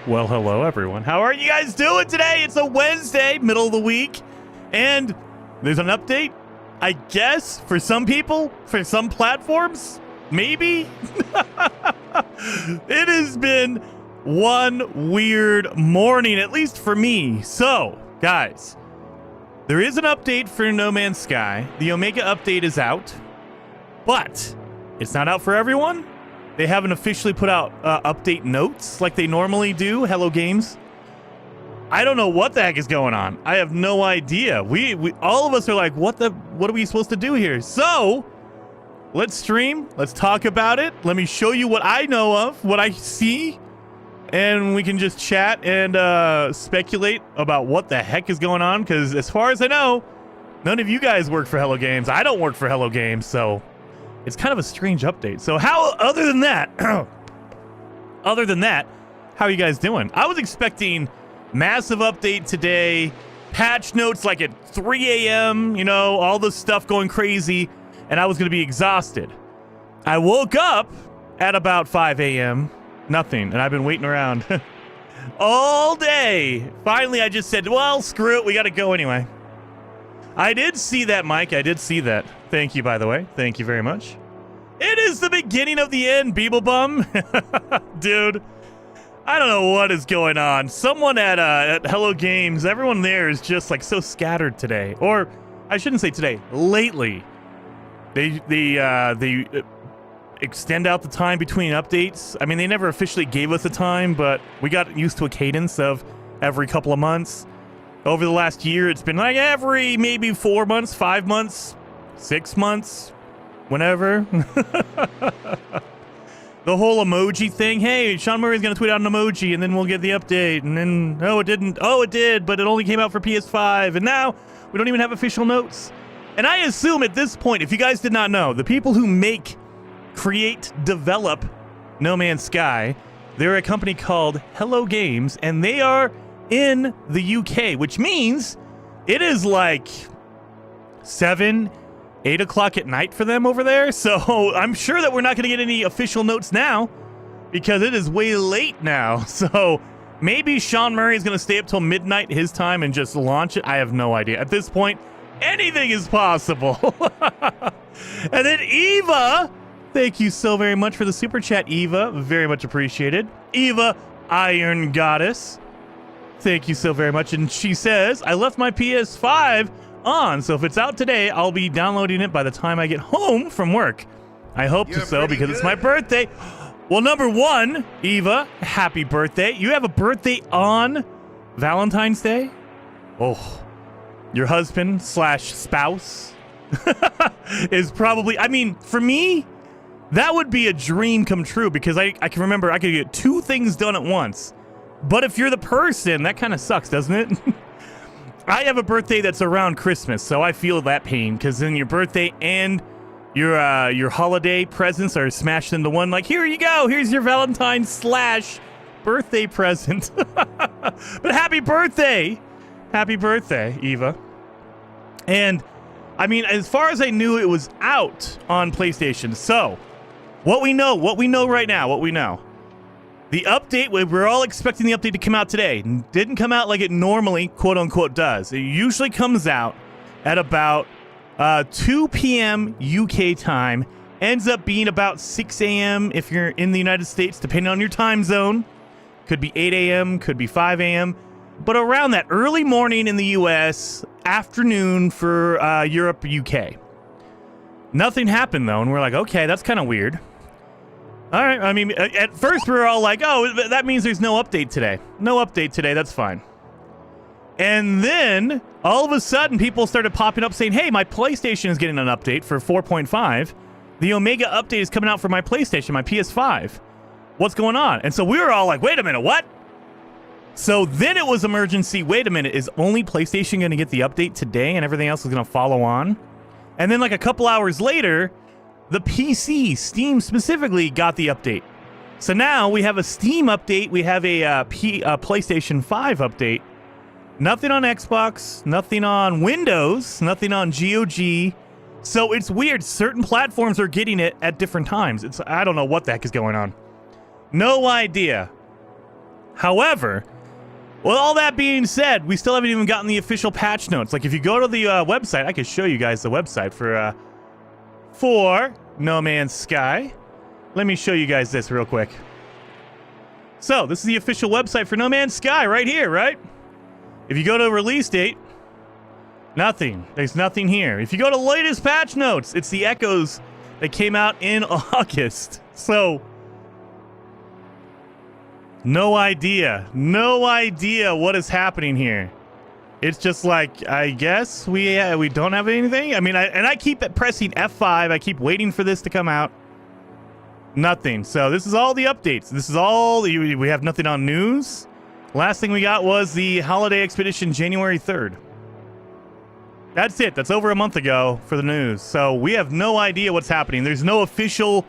Well, hello, everyone. How are you guys doing today? It's a Wednesday, middle of the week, and there's an update, I guess, for some people, for some platforms, maybe. It has been one weird morning, at least for me. So, guys, there is an update for No Man's Sky. The Omega update is out, but it's not out for everyone. They haven't officially put out update notes like they normally do. Hello Games. I don't know what the heck is going on. I have no idea. We all of us are like, what are we supposed to do here? So let's stream. Let's talk about it. Let me show you what I know of, what I see, and we can just chat and speculate about what the heck is going on. Because as far as I know, none of you guys work for Hello Games. I don't work for Hello Games, so it's kind of a strange update. So other than that, how are you guys doing? I was expecting massive update today, patch notes like at 3 a.m., you know, all this stuff going crazy, and I was going to be exhausted. I woke up at about 5 a.m., nothing, and I've been waiting around all day. Finally, I just said, well, screw it, we got to go anyway. I did see that, Mike. I did see that. Thank you, by the way. Thank you very much. It is the beginning of the end, Beeblebum. Dude, I don't know what is going on. Someone at Hello Games, everyone there is just like so scattered today. Or I shouldn't say today, lately. They extend out the time between updates. I mean, they never officially gave us a time, but we got used to a cadence of every couple of months. Over the last year, it's been like every maybe 4 months, 5 months, 6 months, whenever. The whole emoji thing. Hey, Sean Murray's going to tweet out an emoji, and then we'll get the update. And then, oh, it didn't. Oh, it did, but it only came out for PS5. And now we don't even have official notes. And I assume at this point, if you guys did not know, the people who make, create, develop No Man's Sky, they're a company called Hello Games, and they are in the UK, which means it is like 7, 8 o'clock at night for them over there. So I'm sure that we're not going to get any official notes now because it is way late now. So maybe Sean Murray is going to stay up till midnight his time and just launch it. I have no idea. At this point, anything is possible. And then Eva, thank you so very much for the super chat, Eva. Very much appreciated. Eva, Iron Goddess, thank you so very much. And she says, I left my PS5 on, so if it's out today, I'll be downloading it by the time I get home from work. I hope so because it's my birthday. Well, number one, Eva, happy birthday. You have a birthday on Valentine's Day? Oh, your husband / spouse is probably, I mean, for me, that would be a dream come true because I can remember I could get 2 things done at once. But if you're the person, that kind of sucks, doesn't it? I have a birthday that's around Christmas, so I feel that pain because then your birthday and your holiday presents are smashed into one. Like, here you go. Here's your Valentine's / birthday present. But happy birthday. Happy birthday, Eva. And, I mean, as far as I knew, it was out on PlayStation. So, what we know right now. The update, we're all expecting the update to come out today. Didn't come out like it normally, quote unquote, does. It usually comes out at about 2 p.m. UK time. Ends up being about 6 a.m. if you're in the United States, depending on your time zone. Could be 8 a.m., could be 5 a.m. But around that early morning in the US, afternoon for Europe, UK. Nothing happened, though, and we're like, okay, that's kind of weird. All right, I mean, at first we were all like, oh, that means there's no update today. No update today, that's fine. And then, all of a sudden, people started popping up saying, hey, my PlayStation is getting an update for 4.5. The Omega update is coming out for my PlayStation, my PS5. What's going on? And so we were all like, wait a minute, what? So then it was emergency, wait a minute, is only PlayStation going to get the update today and everything else is going to follow on? And then like a couple hours later, the PC, Steam specifically, got the update. So now we have a Steam update. We have a PlayStation 5 update. Nothing on Xbox. Nothing on Windows. Nothing on GOG. So it's weird. Certain platforms are getting it at different times. I don't know what the heck is going on. No idea. However, with all that being said, we still haven't even gotten the official patch notes. Like, if you go to the website, I could show you guys the website for No Man's Sky. Let me show you guys this real quick. So, this is the official website for No Man's Sky right here, right? If you go to release date, nothing. There's nothing here. If you go to latest patch notes, it's the echoes that came out in August. So, no idea. No idea what is happening here. It's just like, I guess we don't have anything. I mean, I keep pressing F5. I keep waiting for this to come out. Nothing. So this is all the updates. This is all, we have nothing on news. Last thing we got was the Holiday Expedition January 3rd. That's it. That's over a month ago for the news. So we have no idea what's happening. There's no official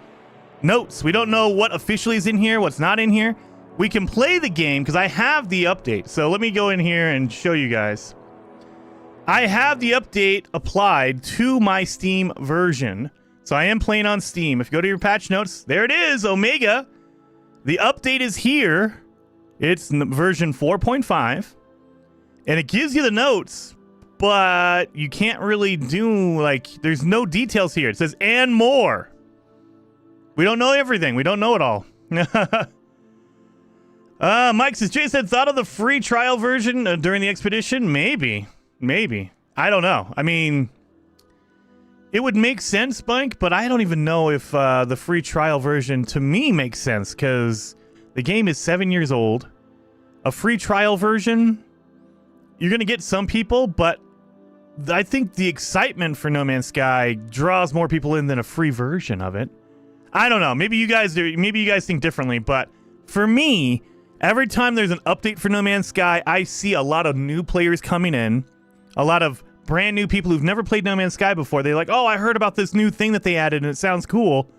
notes. We don't know what officially is in here, what's not in here. We can play the game because I have the update. So let me go in here and show you guys. I have the update applied to my Steam version. So I am playing on Steam. If you go to your patch notes, there it is, Omega. The update is here. It's version 4.5. And it gives you the notes, but you can't really do, like, there's no details here. It says, and more. We don't know everything. We don't know it all. Mike says, Jason, thought of the free trial version during the expedition? Maybe. I don't know. I mean, it would make sense, Mike, but I don't even know if the free trial version, to me, makes sense, because the game is 7 years old. A free trial version, you're going to get some people, but I think the excitement for No Man's Sky draws more people in than a free version of it. I don't know. Maybe you guys do. Maybe you guys think differently, but for me, every time there's an update for No Man's Sky, I see a lot of new players coming in, a lot of brand new people who've never played No Man's Sky before. They're like, oh, I heard about this new thing that they added and it sounds cool.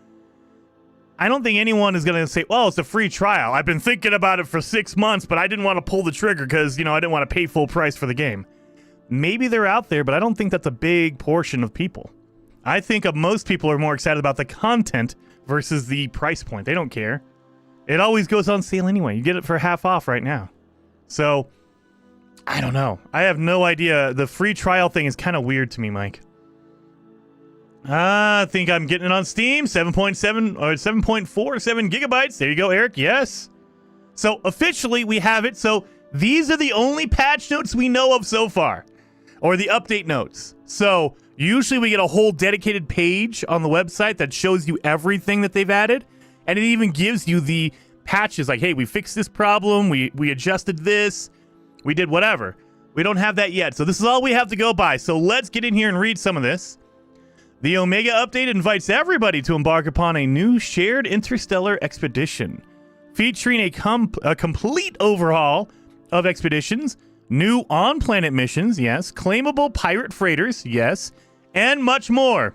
I don't think anyone is going to say, well, it's a free trial. I've been thinking about it for 6 months, but I didn't want to pull the trigger because, I didn't want to pay full price for the game. Maybe they're out there, but I don't think that's a big portion of people. I think most people are more excited about the content versus the price point. They don't care. It always goes on sale anyway. You get it for half off right now. So, I don't know. I have no idea. The free trial thing is kind of weird to me, Mike. I think I'm getting it on Steam. 7.7 or 7.47 gigabytes. There you go, Eric. Yes. So, officially, we have it. So, these are the only patch notes we know of so far. Or the update notes. So, usually we get a whole dedicated page on the website that shows you everything that they've added. And it even gives you the patches. Like, hey, we fixed this problem. We adjusted this. We did whatever. We don't have that yet. So this is all we have to go by. So let's get in here and read some of this. The Omega update invites everybody to embark upon a new shared interstellar expedition. Featuring a complete overhaul of expeditions. New on-planet missions, yes. Claimable pirate freighters, yes. And much more.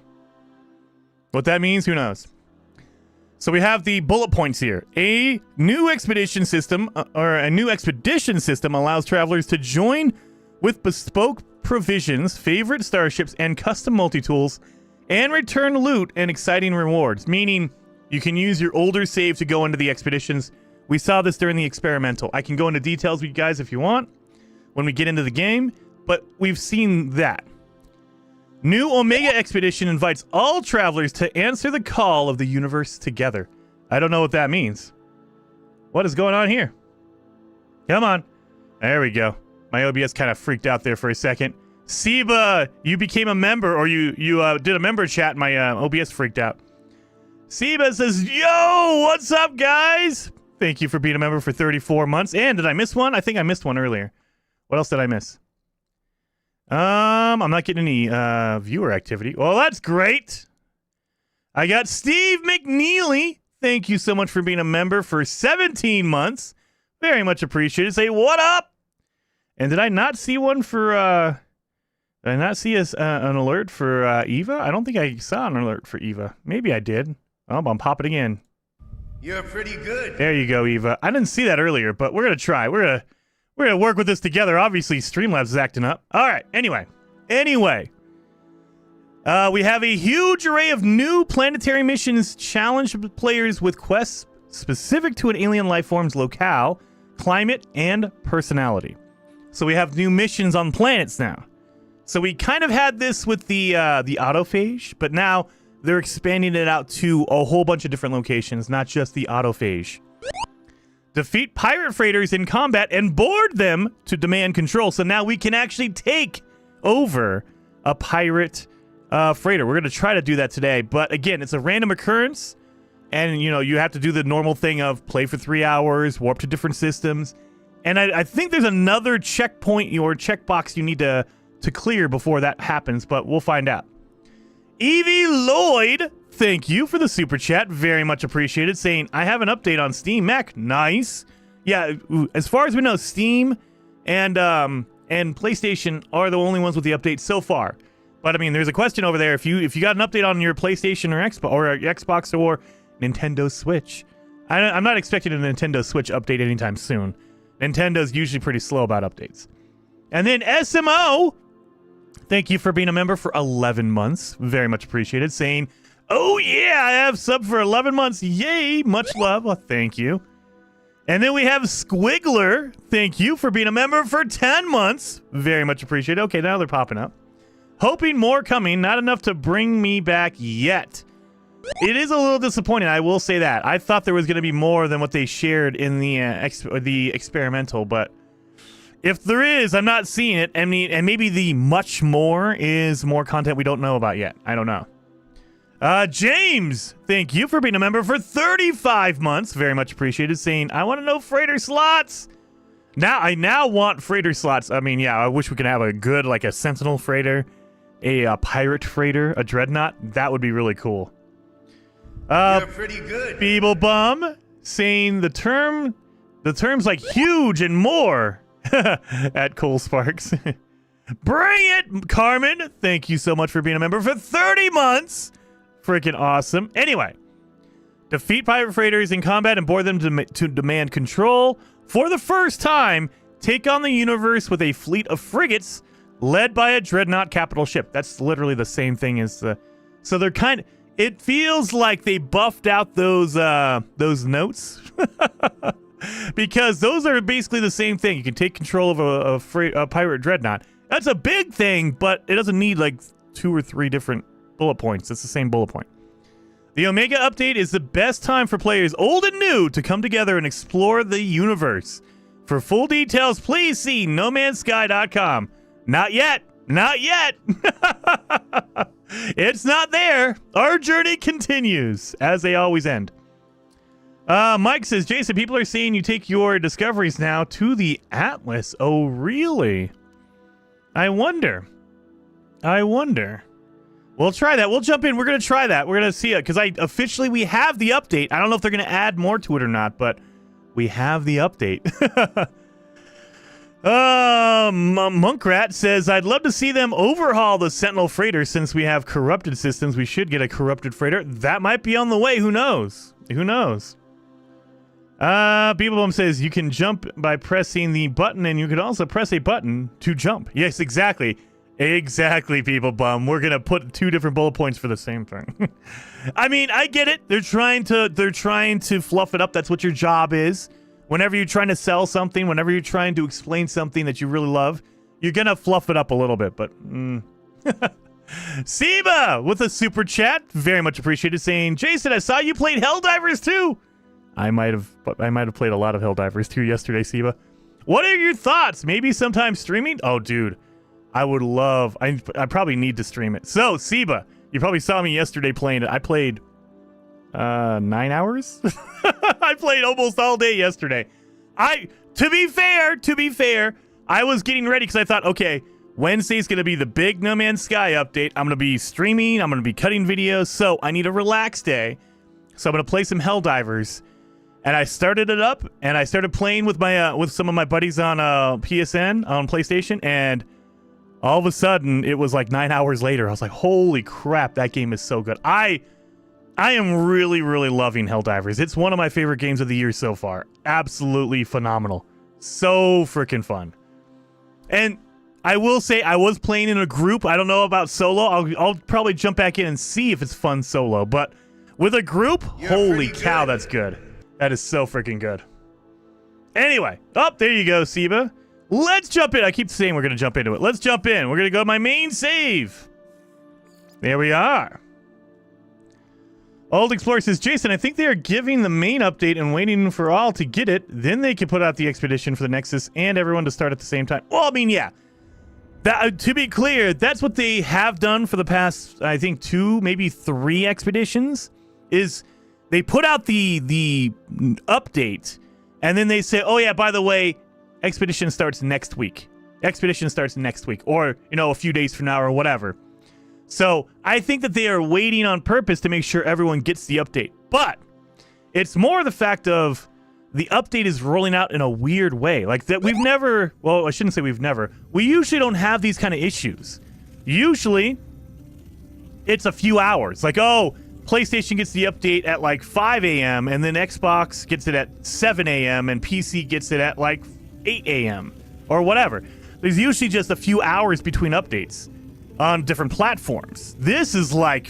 What that means, who knows? So we have the bullet points here. A new expedition system, allows travelers to join with bespoke provisions, favorite starships, and custom multi-tools, and return loot and exciting rewards. Meaning, you can use your older save to go into the expeditions. We saw this during the experimental. I can go into details with you guys if you want when we get into the game, but we've seen that. New Omega Expedition invites all travelers to answer the call of the universe together. I don't know what that means. What is going on here? Come on. There we go. My OBS kind of freaked out there for a second. Seba, you became a member, or you did a member chat, and my OBS freaked out. Seba says, yo, what's up, guys? Thank you for being a member for 34 months. And did I miss one? I think I missed one earlier. What else did I miss? I'm not getting any viewer activity. Well, that's great. I got Steve McNeely. Thank you so much for being a member for 17 months. Very much appreciated. Say, what up? And did I not see one for, did I not see an alert for Eva? I don't think I saw an alert for Eva. Maybe I did. Oh, I'm popping again. You're pretty good. There you go, Eva. I didn't see that earlier, but we're going to try. We're going to work with this together. Obviously, Streamlabs is acting up. All right, anyway. We have a huge array of new planetary missions challenge players with quests specific to an alien life form's locale, climate, and personality. So we have new missions on planets now. So we kind of had this with the autophage, but now they're expanding it out to a whole bunch of different locations, not just the autophage. Defeat pirate freighters in combat and board them to demand control. So now we can actually take over a pirate freighter. We're going to try to do that today. But again, it's a random occurrence. And, you know, you have to do the normal thing of play for 3 hours, warp to different systems. And I think there's another checkpoint or checkbox you need to clear before that happens, but we'll find out. Evie Lloyd, thank you for the super chat. Very much appreciated. Saying, I have an update on Steam Mac. Nice. Yeah, as far as we know, Steam and PlayStation are the only ones with the update so far. But I mean, there's a question over there. If you got an update on your PlayStation or Xbox or Nintendo Switch, I'm not expecting a Nintendo Switch update anytime soon. Nintendo's usually pretty slow about updates. And then SMO, thank you for being a member for 11 months. Very much appreciated. Saying, oh yeah, I have sub for 11 months. Yay, much love. Well, thank you. And then we have Squiggler. Thank you for being a member for 10 months. Very much appreciated. Okay, now they're popping up. Hoping more coming. Not enough to bring me back yet. It is a little disappointing, I will say that. I thought there was going to be more than what they shared in the experimental, but if there is, I'm not seeing it. And maybe the much more is more content we don't know about yet. I don't know. James, thank you for being a member for 35 months. Very much appreciated. Saying, I want to know freighter slots. I now want freighter slots. I mean, yeah, I wish we could have a good, like a Sentinel freighter, a pirate freighter, a Dreadnought. That would be really cool. You're pretty good. Feeble Bum saying the terms like huge and more at Cole Sparks. Bring it, Carmen. Thank you so much for being a member for 30 months. Freaking awesome. Anyway, defeat pirate freighters in combat and board them to demand control. For the first time, take on the universe with a fleet of frigates led by a Dreadnought capital ship. That's literally the same thing as the... So they're kind of... It feels like they buffed out those notes. Because those are basically the same thing. You can take control of a pirate Dreadnought. That's a big thing, but it doesn't need like 2 or 3 different bullet points. It's the same bullet point. The Omega update is the best time for players old and new to come together and explore the universe. For full details, please see nomansky.com. Not yet. Not yet. It's not there. Our journey continues, as they always end. Mike says, Jason, people are saying you take your discoveries now to the Atlas. Oh, really? I wonder. We'll try that. We'll jump in. We're going to try that. We're going to see it, because we have the update. I don't know if they're going to add more to it or not, but we have the update. Monkrat says, I'd love to see them overhaul the Sentinel freighter. Since we have corrupted systems, we should get a corrupted freighter. That might be on the way. Who knows? Beeblebum says, you can jump by pressing the button, and you can also press a button to jump. Yes, exactly. Exactly, Beeblebum. We're gonna put 2 different bullet points for the same thing. I mean, I get it. They're trying to fluff it up. That's what your job is. Whenever you're trying to sell something, whenever you're trying to explain something that you really love, you're going to fluff it up a little bit, but... Seba with a super chat. Very much appreciated. Saying, Jason, I saw you played Helldivers 2. I might have played a lot of Helldivers 2 yesterday, Seba. What are your thoughts? Maybe sometime streaming? Oh, dude. I would love... I probably need to stream it. So, Seba, you probably saw me yesterday playing it. I played... 9 hours? I played almost all day yesterday. To be fair, I was getting ready because I thought, okay, Wednesday's going to be the big No Man's Sky update. I'm going to be streaming. I'm going to be cutting videos. So I need a relaxed day. So I'm going to play some Helldivers. And I started it up, and I started playing with some of my buddies on PSN, on PlayStation, and all of a sudden, it was like 9 hours later. I was like, holy crap, that game is so good. I am really, really loving Helldivers. It's one of my favorite games of the year so far. Absolutely phenomenal. So freaking fun. And I will say, I was playing in a group. I don't know about solo. I'll probably jump back in and see if it's fun solo. But with a group, holy cow, that's good. That is so freaking good. Anyway, there you go, Siba. Let's jump in. I keep saying we're going to jump into it. Let's jump in. We're going to go to my main save. There we are. Old Explorer says, Jason, I think they are giving the main update and waiting for all to get it. Then they can put out the expedition for the Nexus and everyone to start at the same time. Well, I mean, yeah. To be clear, that's what they have done for the past, I think, 2, maybe 3 expeditions. Is they put out the update, and then they say, oh, yeah, by the way, expedition starts next week. Expedition starts next week. Or, a few days from now or whatever. So I think that they are waiting on purpose to make sure everyone gets the update. But it's more the fact of the update is rolling out in a weird way. Like that we've never, well, I shouldn't say we've never. We usually don't have these kind of issues. Usually it's a few hours. Like, oh, PlayStation gets the update at like 5 a.m. and then Xbox gets it at 7 a.m. and PC gets it at like 8 a.m. or whatever. There's usually just a few hours between updates on different platforms. This is like,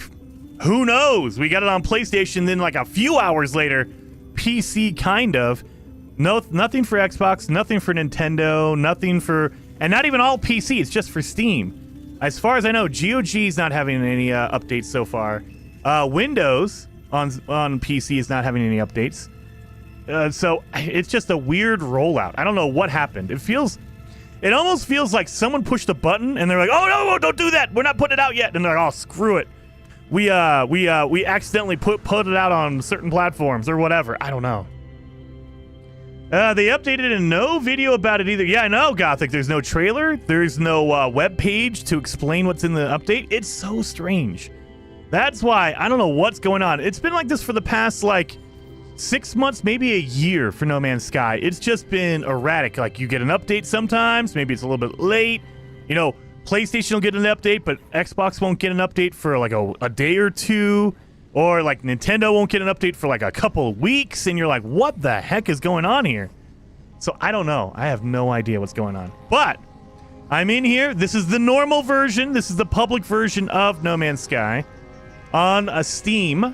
who knows? We got it on PlayStation, then like a few hours later, PC kind of. No, nothing for Xbox, nothing for Nintendo, nothing for, and not even all PC. It's just for Steam. As far as I know, GOG is not having any updates so far. Windows on PC is not having any updates. So it's just a weird rollout. I don't know what happened. It almost feels like someone pushed a button and they're like, "Oh no, don't do that. We're not putting it out yet." And they're like, "Oh, screw it. We accidentally put it out on certain platforms or whatever." I don't know. They updated and no video about it either. Yeah, I know, Gothic. There's no trailer. There's no web page to explain what's in the update. It's so strange. That's why I don't know what's going on. It's been like this for the past like 6 months, maybe a year for No Man's Sky. It's just been erratic. Like, you get an update sometimes, maybe it's a little bit late. PlayStation will get an update, but Xbox won't get an update for like a day or two. Or like Nintendo won't get an update for like a couple of weeks, and you're like, what the heck is going on here? So I don't know. I have no idea what's going on. But I'm in here. This is the normal version. This is the public version of No Man's Sky on a Steam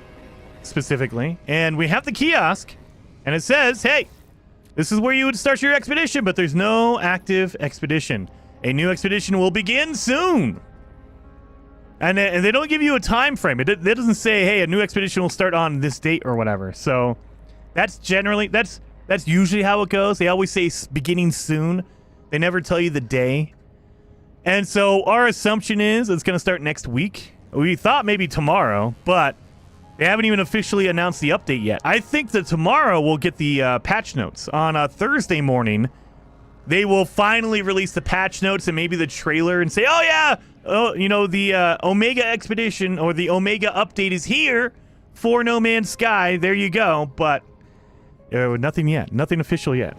specifically, and we have the kiosk, and it says, hey, this is where you would start your expedition, but there's no active expedition. A new expedition will begin soon. And they don't give you a time frame. It doesn't say, hey, a new expedition will start on this date or whatever. So that's usually how it goes. They always say beginning soon. They never tell you the day. And so our assumption is it's going to start next week. We thought maybe tomorrow, but they haven't even officially announced the update yet. I think that tomorrow we'll get the patch notes. On a Thursday morning, they will finally release the patch notes and maybe the trailer and say, oh, yeah, the Omega Expedition or the Omega update is here for No Man's Sky. There you go. But nothing yet. Nothing official yet.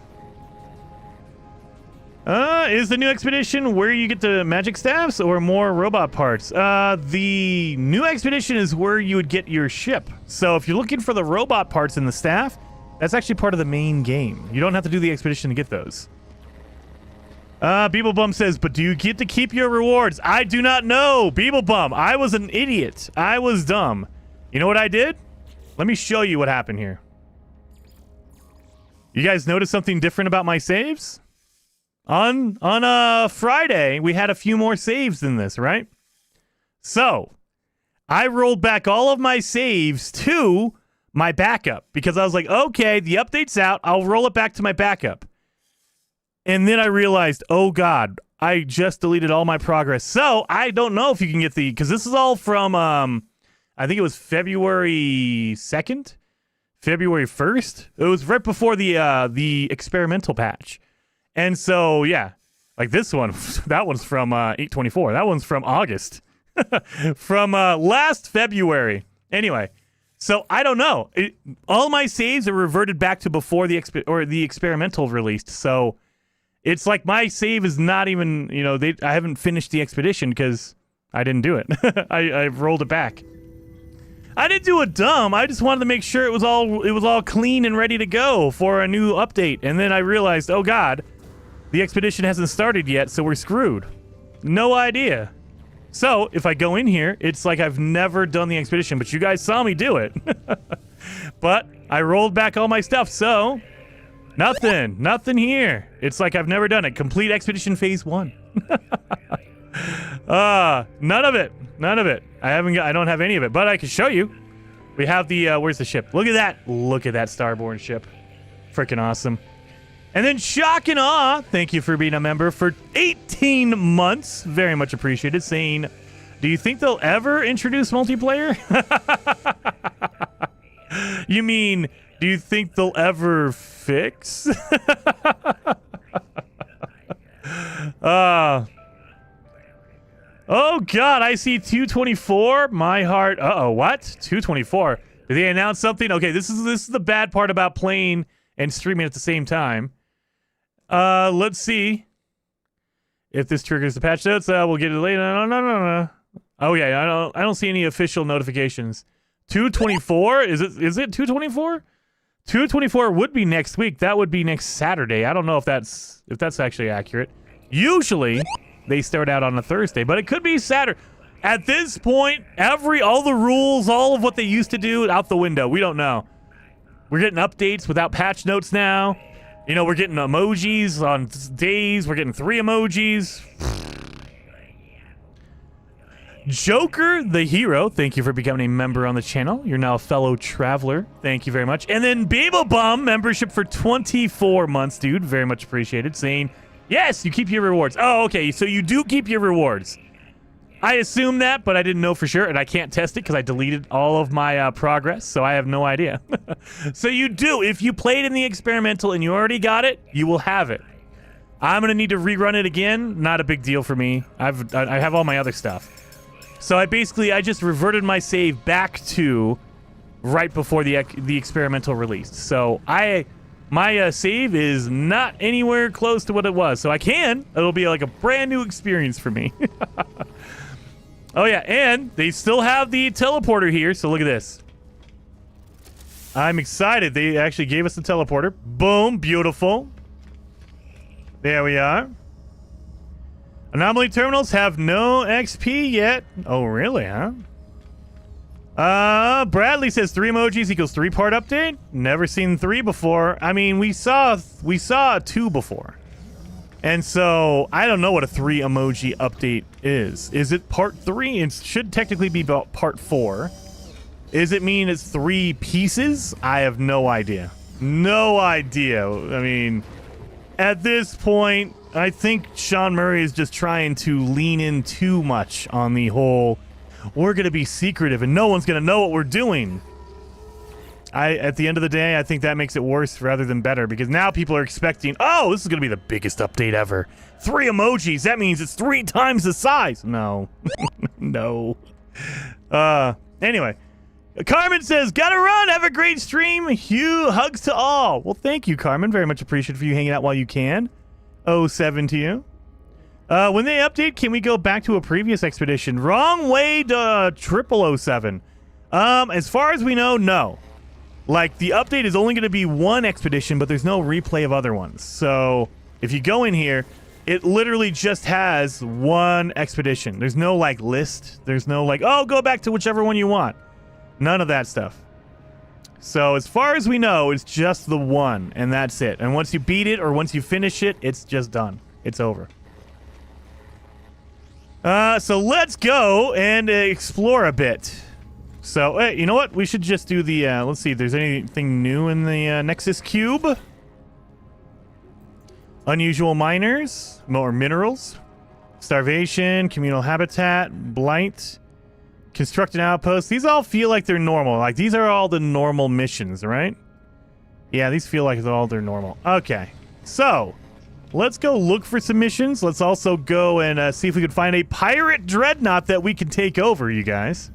Is the new expedition where you get the magic staffs or more robot parts? The new expedition is where you would get your ship. So if you're looking for the robot parts and the staff, that's actually part of the main game. You don't have to do the expedition to get those. Beeblebum says, but do you get to keep your rewards? I do not know, Beeblebum. I was an idiot. I was dumb. You know what I did? Let me show you what happened here. You guys notice something different about my saves? On Friday, we had a few more saves than this, right? So, I rolled back all of my saves to my backup because I was like, okay, the update's out. I'll roll it back to my backup. And then I realized, oh God, I just deleted all my progress. So, I don't know if you can get because this is all from, I think it was February 2nd? February 1st? It was right before the experimental patch. And so, yeah, like this one, that one's from 8/24. That one's from August. From last February. Anyway, so I don't know. All my saves are reverted back to before the experimental released. So it's like my save is not even, I haven't finished the expedition because I didn't do it. I rolled it back. I didn't do it dumb. I just wanted to make sure it was all clean and ready to go for a new update. And then I realized, oh God, the expedition hasn't started yet, so we're screwed. No idea. So, if I go in here, it's like I've never done the expedition, but you guys saw me do it. But I rolled back all my stuff, so Nothing here. It's like I've never done it. Complete expedition phase 1. None of it. I don't have any of it, but I can show you. We have the, where's the ship? Look at that. Look at that Starborn ship. Freaking awesome. And then Shock and Awe, thank you for being a member for 18 months. Very much appreciated. Saying, do you think they'll ever introduce multiplayer? You mean, do you think they'll ever fix? Oh God, I see 224. My heart. What? 224. Did they announce something? Okay, this is the bad part about playing and streaming at the same time. Let's see if this triggers the patch notes. We'll get it later. No. Oh yeah, I don't see any official notifications. 224? Is it 224? 224 would be next week. That would be next Saturday. I don't know if that's actually accurate. Usually they start out on a Thursday, but it could be Saturday. At this point, all the rules, all of what they used to do, out the window. We don't know. We're getting updates without patch notes now. You know, we're getting emojis on days. We're getting 3 emojis. Joker the Hero, thank you for becoming a member on the channel. You're now a fellow traveler. Thank you very much. And then Babel Bum, membership for 24 months, dude. Very much appreciated. Saying, yes, you keep your rewards. Oh, okay, so you do keep your rewards. I assume that, but I didn't know for sure, and I can't test it because I deleted all of my progress, so I have no idea. So you do. If you played in the experimental and you already got it, you will have it. I'm going to need to rerun it again. Not a big deal for me. I have all my other stuff. So I just reverted my save back to right before the experimental released. So my save is not anywhere close to what it was. So it'll be like a brand new experience for me. Oh yeah, and they still have the teleporter here. So look at this. I'm excited. They actually gave us the teleporter. Boom, beautiful. There we are. Anomaly terminals have no XP yet. Oh, really, huh? Bradley says 3 emojis equals 3-part update. Never seen 3 before. I mean, we saw 2 before. And so, I don't know what a 3 emoji update is. Is it part 3? It should technically be about part 4. Does it mean it's 3 pieces? I have no idea. No idea. I mean, at this point, I think Sean Murray is just trying to lean in too much on the whole, we're going to be secretive and no one's going to know what we're doing. At the end of the day, I think that makes it worse rather than better, because now people are expecting, oh, this is going to be the biggest update ever. 3 emojis, that means it's 3 times the size. No. No. Anyway. Carmen says, gotta run, have a great stream. Hugh, hugs to all. Well, thank you, Carmen. Very much appreciated for you hanging out while you can. 07 to you. When they update, can we go back to a previous expedition? Wrong way to 0007. As far as we know, no. Like, the update is only going to be 1 expedition, but there's no replay of other ones. So, if you go in here, it literally just has 1 expedition. There's no, like, list. There's no, like, oh, go back to whichever one you want. None of that stuff. So, as far as we know, it's just the 1, and that's it. And once you beat it, or once you finish it, it's just done. It's over. So let's go and explore a bit. So, hey, you know what? We should just do the, let's see if there's anything new in the Nexus Cube. Unusual miners, more minerals, starvation, communal habitat, blight, construct an outpost. These all feel like they're normal. Like, these are all the normal missions, right? Yeah, these feel like they're normal. Okay, so let's go look for some missions. Let's also go and see if we can find a pirate dreadnought that we can take over, you guys.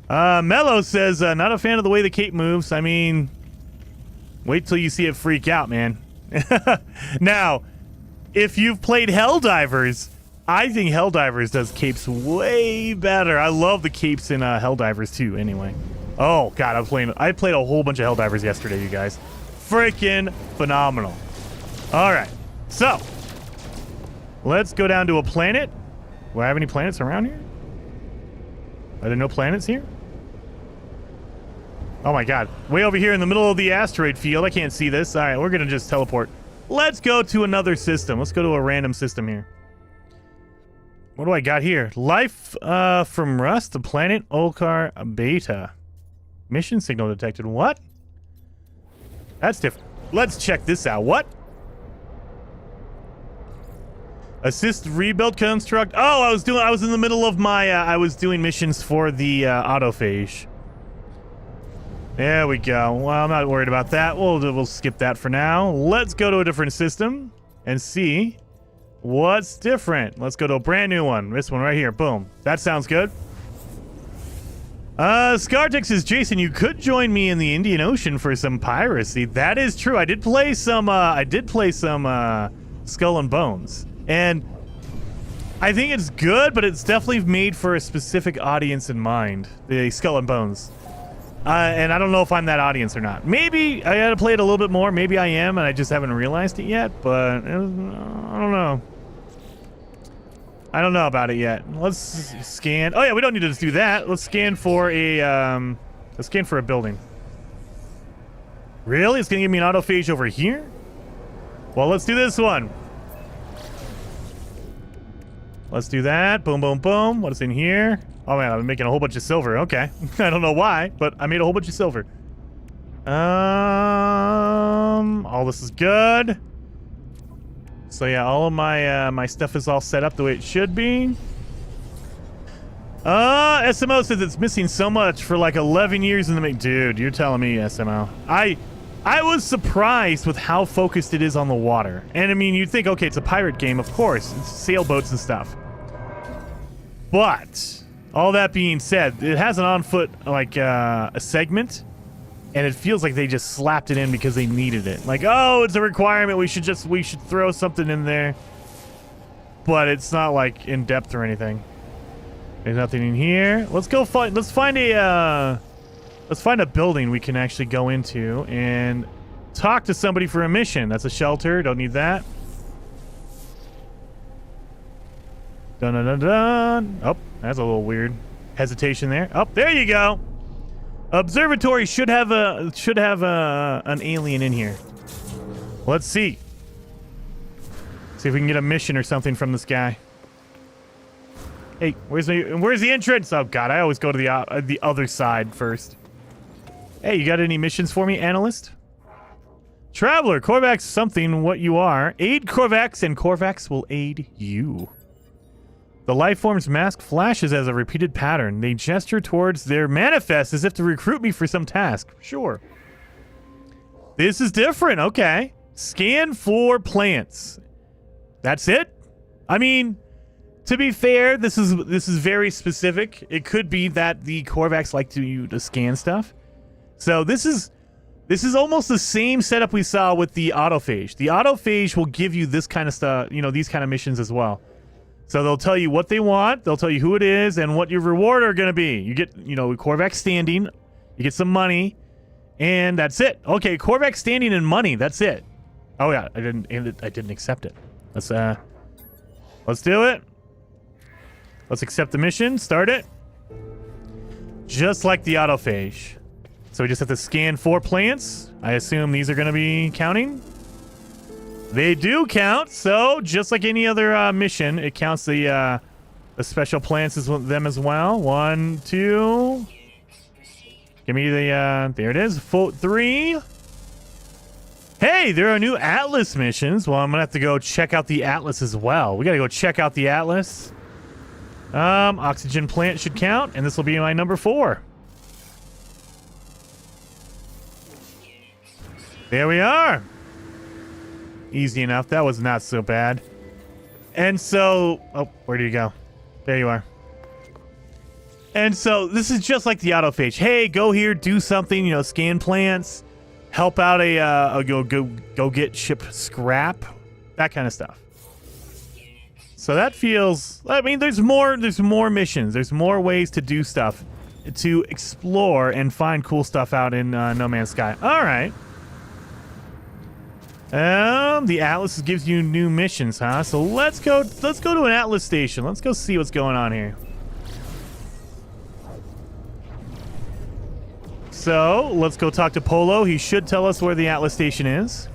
Mello says, not a fan of the way the cape moves. I mean, wait till you see it freak out, man. Now, if you've played Helldivers, I think Helldivers does capes way better. I love the capes in Helldivers too, anyway. Oh, God, I played a whole bunch of Helldivers yesterday, you guys. Freaking phenomenal. All right, so let's go down to a planet. Do I have any planets around here? Are there no planets here? Oh my god. Way over here in the middle of the asteroid field. I can't see this. All right, we're gonna just teleport. Let's go to another system. Let's go to a random system here. What do I got here? Life from Rust, the planet Olkar Beta. Mission signal detected. What? That's different. Let's check this out. What? Assist rebuild construct. Oh, I was in the middle of my I was doing missions for the autophage. There we go. Well, I'm not worried about that. We'll skip that for now. Let's go to a different system and see what's different. Let's go to a brand new one. This one right here. Boom. That sounds good. Scartix says, Jason, you could join me in the Indian Ocean for some piracy. That is true. I did play some Skull and Bones. And I think it's good, but it's definitely made for a specific audience in mind. The Skull and Bones. And I don't know if I'm that audience or not. Maybe I gotta play it a little bit more. Maybe I am, and I just haven't realized it yet. But I don't know. I don't know about it yet. Let's scan. Oh yeah, we don't need to do that. Let's scan for a building. Really? It's gonna give me an autophage over here? Well, let's do this one. Let's do that. Boom, boom, boom. What is in here? Oh man, I'm making a whole bunch of silver. Okay. I don't know why, but I made a whole bunch of silver. All this is good. So yeah, all of my my stuff is all set up the way it should be. SMO says it's missing so much for like 11 years in the make. Dude, you're telling me, SMO. I was surprised with how focused it is on the water. And I mean, you'd think, okay, it's a pirate game, of course. It's sailboats and stuff. But all that being said, it has an on foot like a segment. And it feels like they just slapped it in because they needed it. Like, oh, it's a requirement. We should throw something in there. But it's not like in depth or anything. There's nothing in here. Let's find a building we can actually go into and talk to somebody for a mission. That's a shelter. Don't need that. Dun dun dun dun. Oh, that's a little weird hesitation there. Oh, there you go. Observatory should have an alien in here. Let's see. See if we can get a mission or something from this guy. Hey, where's the entrance? Oh god, I always go to the other side first. Hey, you got any missions for me, analyst? Traveler, Korvax something what you are. Aid Korvax and Korvax will aid you. The lifeform's mask flashes as a repeated pattern. They gesture towards their manifest as if to recruit me for some task. Sure. This is different. Okay. Scan for plants. That's it? I mean, to be fair, this is very specific. It could be that the Korvax like to scan stuff. So this is almost the same setup we saw with the autophage. The autophage will give you this kind of stuff, these kind of missions as well. So they'll tell you what they want, they'll tell you who it is, and what your reward are going to be. You get, Korvax standing, you get some money, and that's it. Okay, Korvax standing and money, that's it. Oh yeah, I didn't accept it. Let's do it. Let's accept the mission, start it. Just like the autophage. So we just have to scan 4 plants. I assume these are going to be counting. They do count, so just like any other mission, it counts the special plants as them as well. 1, 2. Give me the there it is. 3. Hey, there are new Atlas missions. Well, I'm gonna have to go check out the Atlas as well. We gotta go check out the Atlas. Oxygen plant should count, and this will be my number 4. There we are. Easy enough. That was not so bad. And so... Oh, where do you go? There you are. And so this is just like the autophage. Hey, go here, do something, scan plants, help out go get ship scrap, that kind of stuff. So that feels... I mean, there's more missions. There's more ways to do stuff, to explore and find cool stuff out in No Man's Sky. All right. The Atlas gives you new missions, huh? So let's go to an Atlas station. Let's go see what's going on here. So let's go talk to Polo. He should tell us where the Atlas station is.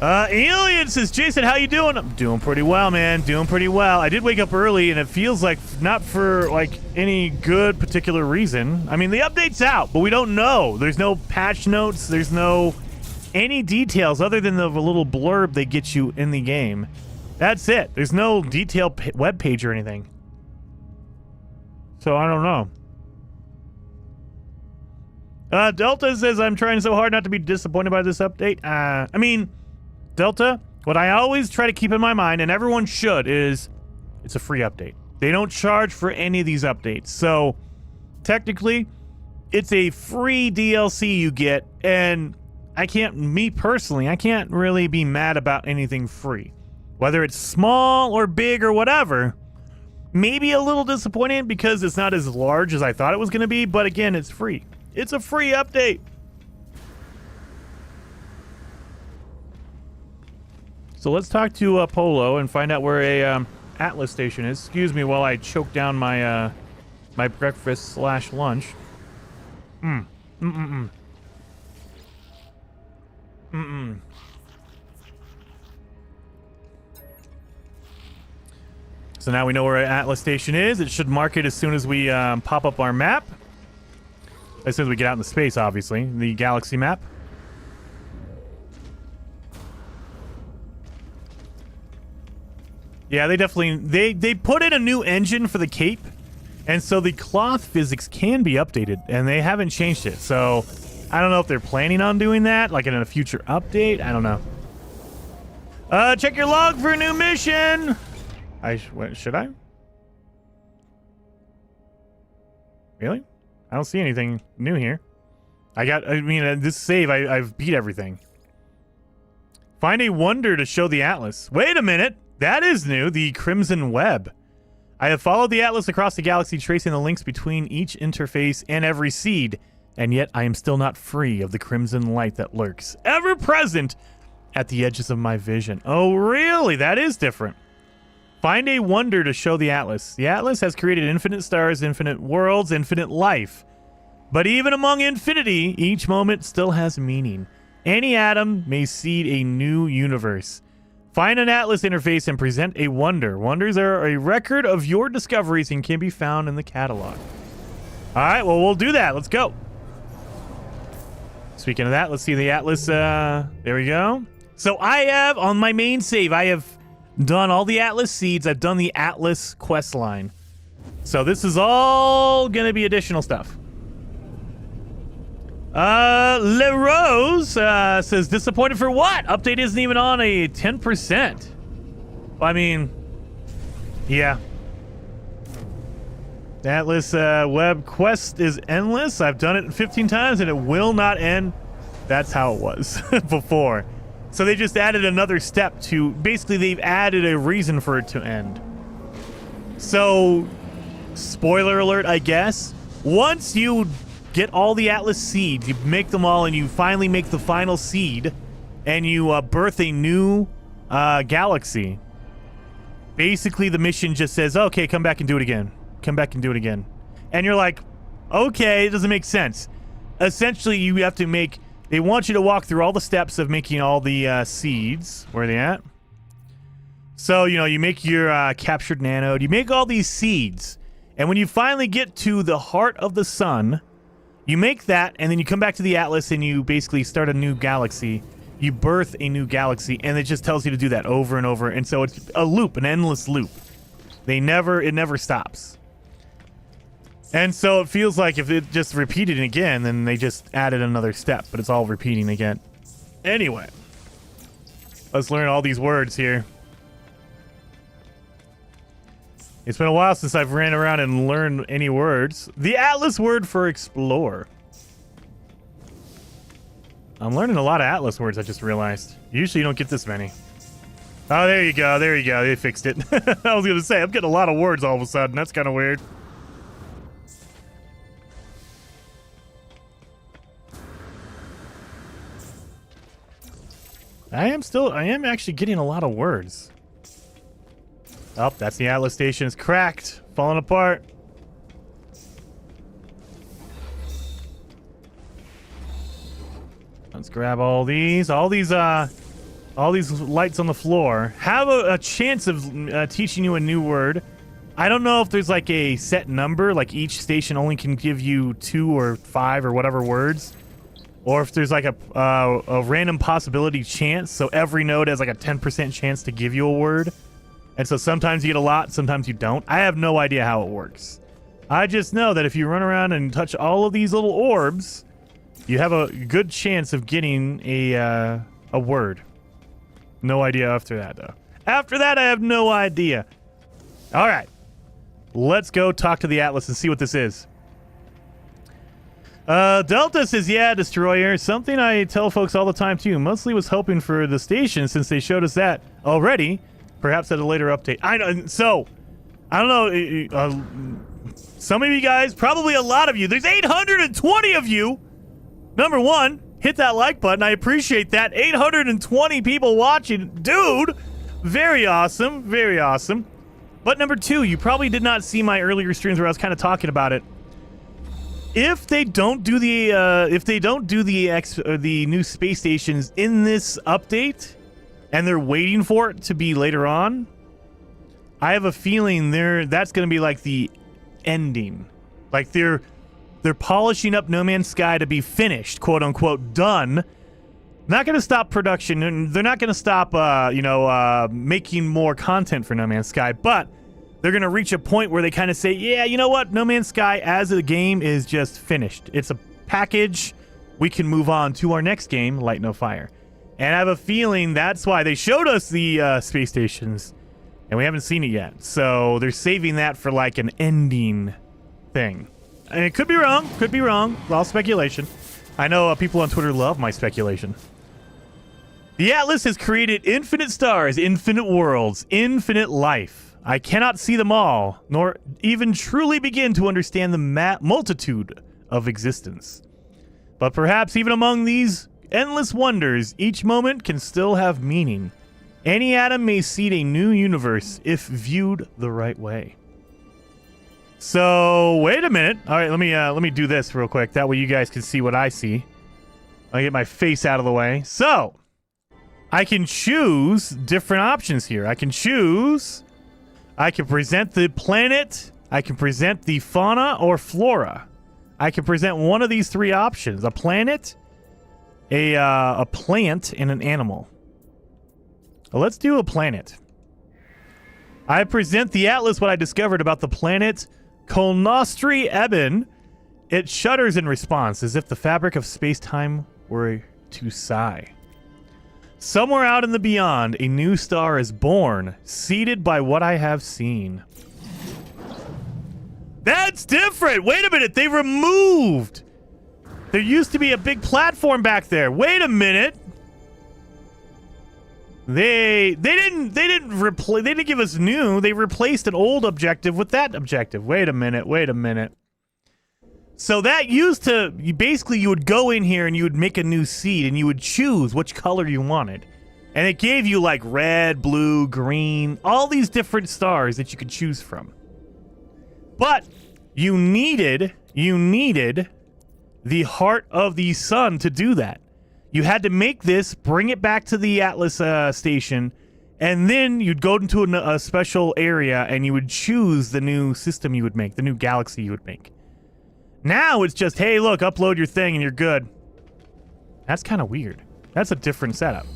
Alien says, Jason, how you doing? I'm doing pretty well, man. Doing pretty well. I did wake up early, and it feels like not for, like, any good particular reason. I mean, the update's out, but we don't know. There's no patch notes. There's no any details other than the little blurb they get you in the game. That's it. There's no detailed web page or anything. So I don't know. Delta says, I'm trying so hard not to be disappointed by this update. I mean... Delta, what I always try to keep in my mind, and everyone should, is it's a free update. They don't charge for any of these updates. So, technically, it's a free DLC you get, and me personally, I can't really be mad about anything free. Whether it's small or big or whatever, maybe a little disappointed because it's not as large as I thought it was going to be, but again, it's free. It's a free update. So let's talk to Polo and find out where a Atlas station is. Excuse me while I choke down my my breakfast / lunch. So now we know where Atlas station is. It should mark it as soon as we pop up our map. As soon as we get out into space, obviously. The galaxy map. Yeah, they definitely... They put in a new engine for the cape. And so the cloth physics can be updated. And they haven't changed it. So I don't know if they're planning on doing that. Like in a future update. I don't know. Check your log for a new mission. Should I? Really? I don't see anything new here. This save, I've beat everything. Find a wonder to show the Atlas. Wait a minute. That is new. The Crimson Web. I have followed the Atlas across the galaxy, tracing the links between each interface and every seed. And yet I am still not free of the crimson light that lurks, ever present at the edges of my vision. Oh, really? That is different. Find a wonder to show the Atlas. The Atlas has created infinite stars, infinite worlds, infinite life. But even among infinity, each moment still has meaning. Any atom may seed a new universe. Find an Atlas interface and present a wonder. Wonders are a record of your discoveries and can be found in the catalog. All right, well, we'll do that. Let's go. Speaking of that, let's see the Atlas. There we go. So I have, on my main save, I have done all the Atlas seeds. I've done the Atlas quest line. So this is all going to be additional stuff. Le Rose says, disappointed for what? Update isn't even on a 10%. I mean, yeah. The Atlas web quest is endless. I've done it 15 times and it will not end. That's how it was before. So they just added another step to, basically they've added a reason for it to end. So, spoiler alert, I guess. Once you get all the Atlas seeds, you make them all, and you finally make the final seed, and you birth a new galaxy. Basically, the mission just says, okay, come back and do it again. Come back and do it again. And you're like, okay, it doesn't make sense. Essentially, you have to make... They want you to walk through all the steps of making all the seeds. Where are they at? So, you know, you make your captured nanode. You make all these seeds. And when you finally get to the heart of the sun... You make that, and then you come back to the Atlas, and you basically start a new galaxy. You birth a new galaxy, and it just tells you to do that over and over. And so it's a loop, an endless loop. It never stops. And so it feels like if it just repeated it again, then they just added another step, but it's all repeating again. Anyway, let's learn all these words here. It's been a while since I've ran around and learned any words. The Atlas word for explore. I'm learning a lot of Atlas words, I just realized. Usually you don't get this many. Oh, there you go. There you go. They fixed it. I was going to say, I'm getting a lot of words all of a sudden. That's kind of weird. I am actually getting a lot of words. Oh, that's the Atlas station. It's cracked. Falling apart. grab all these lights on the floor. Have a chance of teaching you a new word. I don't know if there's like a set number, like each station only can give you 2 or 5 or whatever words, or if there's like a random possibility chance, so every node has like a 10% chance to give you a word, and so sometimes you get a lot, sometimes you don't. I have no idea how it works. I just know that if you run around and touch all of these little orbs, you have a good chance of getting a word. No idea after that, though. After that, I have no idea. All right. Let's go talk to the Atlas and see what this is. Delta says, yeah, Destroyer. Something I tell folks all the time, too. Mostly was hoping for the station since they showed us that already. Perhaps at a later update. I know. So, I don't know. Some of you guys, probably a lot of you. There's 820 of you. Number one, hit that like button. I appreciate that. 820 people watching. Dude, very awesome. Very awesome. But number two, you probably did not see my earlier streams where I was kind of talking about it. If they don't do the the new space stations in this update, and they're waiting for it to be later on, I have a feeling that's going to be like the ending. Like they're polishing up No Man's Sky to be finished, quote unquote, done. Not going to stop production, and they're not going to stop, making more content for No Man's Sky, but they're going to reach a point where they kind of say, yeah, you know what? No Man's Sky as a game is just finished. It's a package. We can move on to our next game, Light No Fire. And I have a feeling that's why they showed us the space stations, and we haven't seen it yet. So they're saving that for like an ending thing. And it could be wrong. Could be wrong. All speculation. I know people on Twitter love my speculation. The Atlas has created infinite stars, infinite worlds, infinite life. I cannot see them all, nor even truly begin to understand the multitude of existence. But perhaps even among these endless wonders, each moment can still have meaning. Any atom may seed a new universe if viewed the right way. So, wait a minute. All right, let me do this real quick. That way you guys can see what I see. I'll get my face out of the way. So, I can choose different options here. I can present the planet, I can present the fauna or flora. I can present one of these 3 options. A planet, a plant, and an animal. Well, let's do a planet. I present the Atlas what I discovered about the planet Kolnostri Eben. It shudders in response, as if the fabric of space-time were to sigh. Somewhere out in the beyond, a new star is born, seeded by what I have seen. That's different! Wait a minute, they removed! There used to be a big platform back there. Wait a minute! They didn't give us new. They replaced an old objective with that objective. Wait a minute. So that used to, you would go in here and you would make a new seed and you would choose which color you wanted. And it gave you like red, blue, green, all these different stars that you could choose from. But you needed the heart of the sun to do that. You had to make this, bring it back to the Atlas station, and then you'd go into a special area and you would choose the new system you would make, the new galaxy you would make. Now it's just, hey, look, upload your thing and you're good. That's kind of weird. That's a different setup.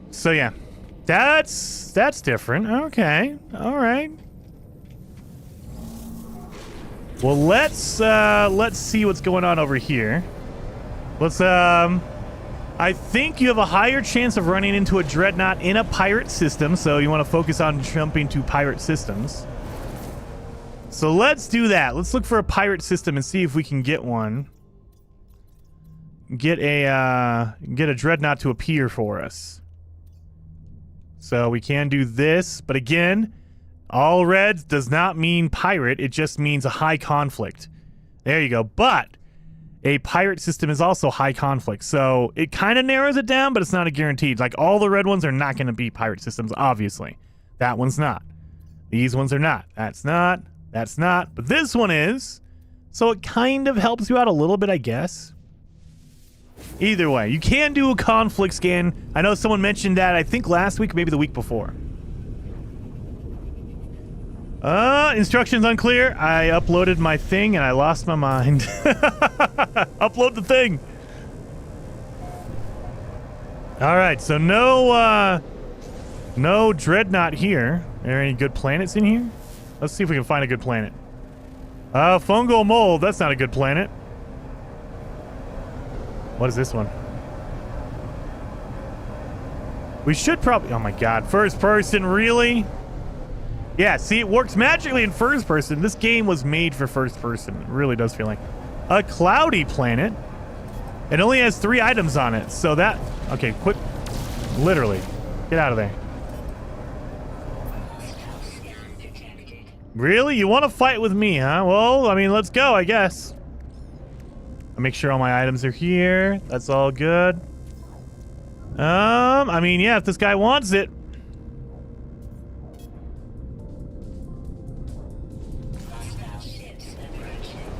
So yeah, that's different. Okay, all right. Well, let's see what's going on over here. I think you have a higher chance of running into a Dreadnought in a pirate system, so you want to focus on jumping to pirate systems. So let's do that. Let's look for a pirate system and see if we can get one. Get a Dreadnought to appear for us. So we can do this, but again, all red does not mean pirate. It just means a high conflict. There you go. But a pirate system is also high conflict. So it kind of narrows it down, but it's not a guaranteed. Like all the red ones are not going to be pirate systems, obviously. That one's not. These ones are not. That's not. That's not. But this one is. So it kind of helps you out a little bit, I guess. Either way, you can do a conflict scan. I know someone mentioned that, I think last week, maybe the week before. Instructions unclear. I uploaded my thing and I lost my mind. Upload the thing. All right, so no Dreadnought here. Are there any good planets in here? Let's see if we can find a good planet. Fungal mold. That's not a good planet. What is this one? We should probably... Oh my god. First person, really? Yeah, see, it works magically in first person. This game was made for first person. It really does feel like. A cloudy planet. It only has 3 items on it, so that... Okay, quit. Literally. Get out of there. Really? You want to fight with me, huh? Well, I mean, let's go, I guess. I'll make sure all my items are here. That's all good. I mean, yeah, if this guy wants it.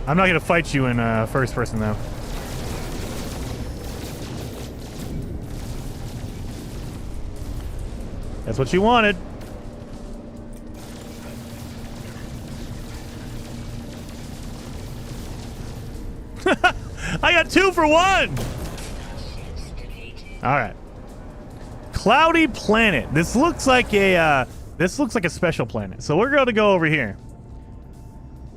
I'm not gonna fight you in first person, though. That's what you wanted. I got 2 for 1. All right. Cloudy planet. This looks like a special planet. So we're going to go over here.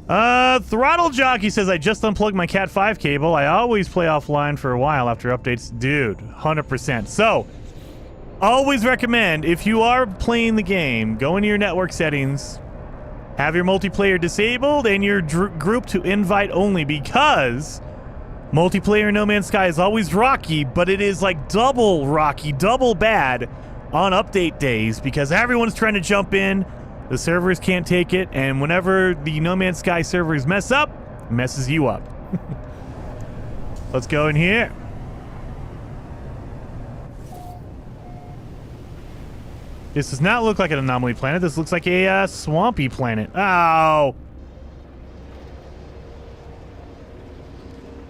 Throttle Jockey says, I just unplugged my Cat 5 cable. I always play offline for a while after updates. Dude, 100%. So, always recommend, if you are playing the game, go into your network settings, have your multiplayer disabled, and your group to invite only, because multiplayer in No Man's Sky is always rocky, but it is like double rocky, double bad on update days, because everyone's trying to jump in. The servers can't take it, and whenever the No Man's Sky servers mess up, it messes you up. Let's go in here. This does not look like an anomaly planet. This looks like a swampy planet. Oh!